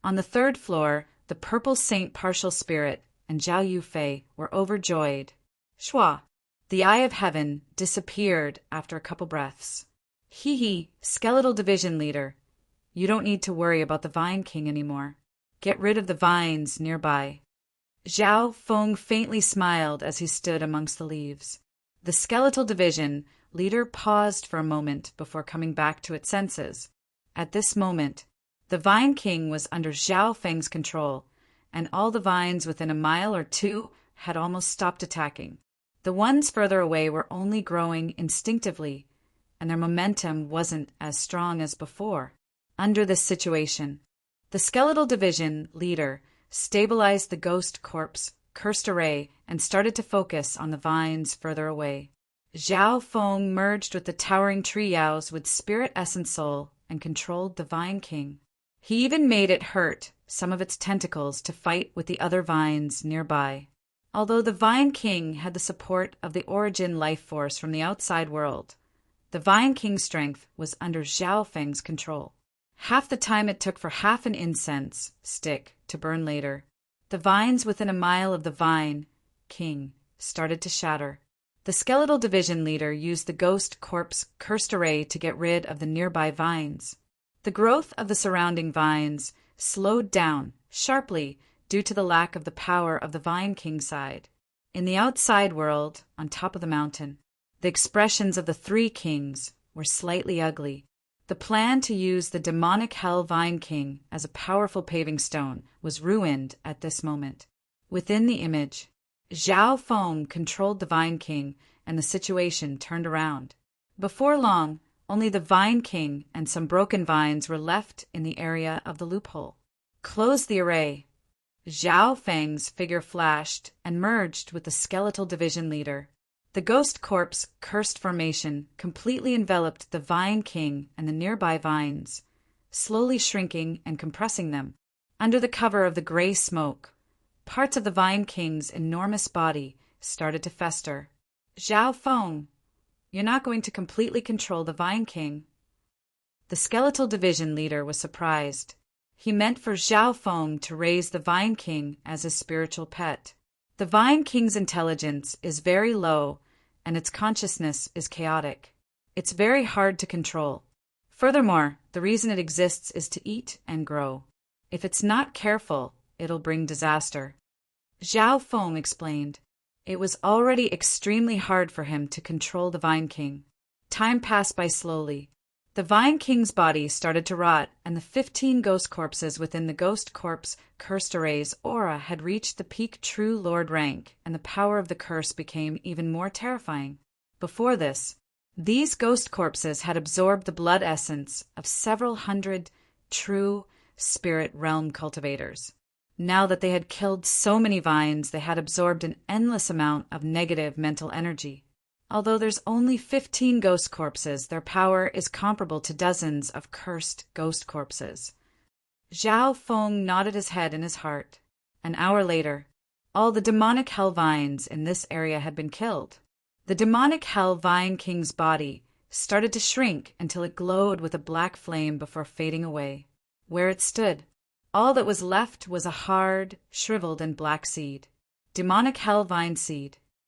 On the third floor, the Purple Saint Partial Spirit and Zhao Yufei were overjoyed. Shua, the eye of heaven, disappeared after a couple breaths. Hee, skeletal division leader. You don't need to worry about the Vine King anymore. Get rid of the vines nearby. Zhao Feng faintly smiled as he stood amongst the leaves. The skeletal division leader paused for a moment before coming back to its senses. At this moment, the Vine King was under Zhao Feng's control, and all the vines within a mile or two had almost stopped attacking. The ones further away were only growing instinctively, and their momentum wasn't as strong as before. Under this situation, the skeletal division leader stabilized the ghost corpse cursed array and started to focus on the vines further away. Zhao Feng merged with the towering tree yaos with spirit essence soul and controlled the Vine King. He even made it hurt some of its tentacles to fight with the other vines nearby. Although the Vine King had the support of the origin life force from the outside world, the Vine King's strength was under Zhao Feng's control. Half the time it took for half an incense stick to burn later, the vines within a mile of the Vine King started to shatter. The skeletal division leader used the ghost corpse cursed array to get rid of the nearby vines. The growth of the surrounding vines slowed down sharply due to the lack of the power of the Vine King side. In the outside world, on top of the mountain, the expressions of the three kings were slightly ugly. The plan to use the demonic hell Vine King as a powerful paving stone was ruined at this moment. Within the image, Zhao Feng controlled the Vine King, and the situation turned around. Before long, only the Vine King and some broken vines were left in the area of the loophole. Close the array. Zhao Feng's figure flashed and merged with the skeletal division leader. The ghost corpse cursed formation completely enveloped the Vine King and the nearby vines, slowly shrinking and compressing them. Under the cover of the gray smoke, parts of the Vine King's enormous body started to fester. Zhao Feng, you're not going to completely control the Vine King. The skeletal division leader was surprised. He meant for Zhao Feng to raise the Vine King as his spiritual pet. The Vine King's intelligence is very low, and its consciousness is chaotic. It's very hard to control. Furthermore, the reason it exists is to eat and grow. If it's not careful, it'll bring disaster. Zhao Feng explained. It was already extremely hard for him to control the Vine King. Time passed by slowly. The Vine King's body started to rot, and the 15 ghost corpses within the ghost corpse cursed array's aura had reached the peak true lord rank, and the power of the curse became even more terrifying. Before this, these ghost corpses had absorbed the blood essence of several hundred true spirit realm cultivators. Now that they had killed so many vines, they had absorbed an endless amount of negative mental energy. Although there's only 15 ghost corpses, their power is comparable to dozens of cursed ghost corpses. Zhao Feng nodded his head in his heart. An hour later, all the demonic hell vines in this area had been killed. The demonic hell Vine King's body started to shrink until it glowed with a black flame before fading away. Where it stood, all that was left was a hard, shriveled and black seed. Demonic hell vine seed.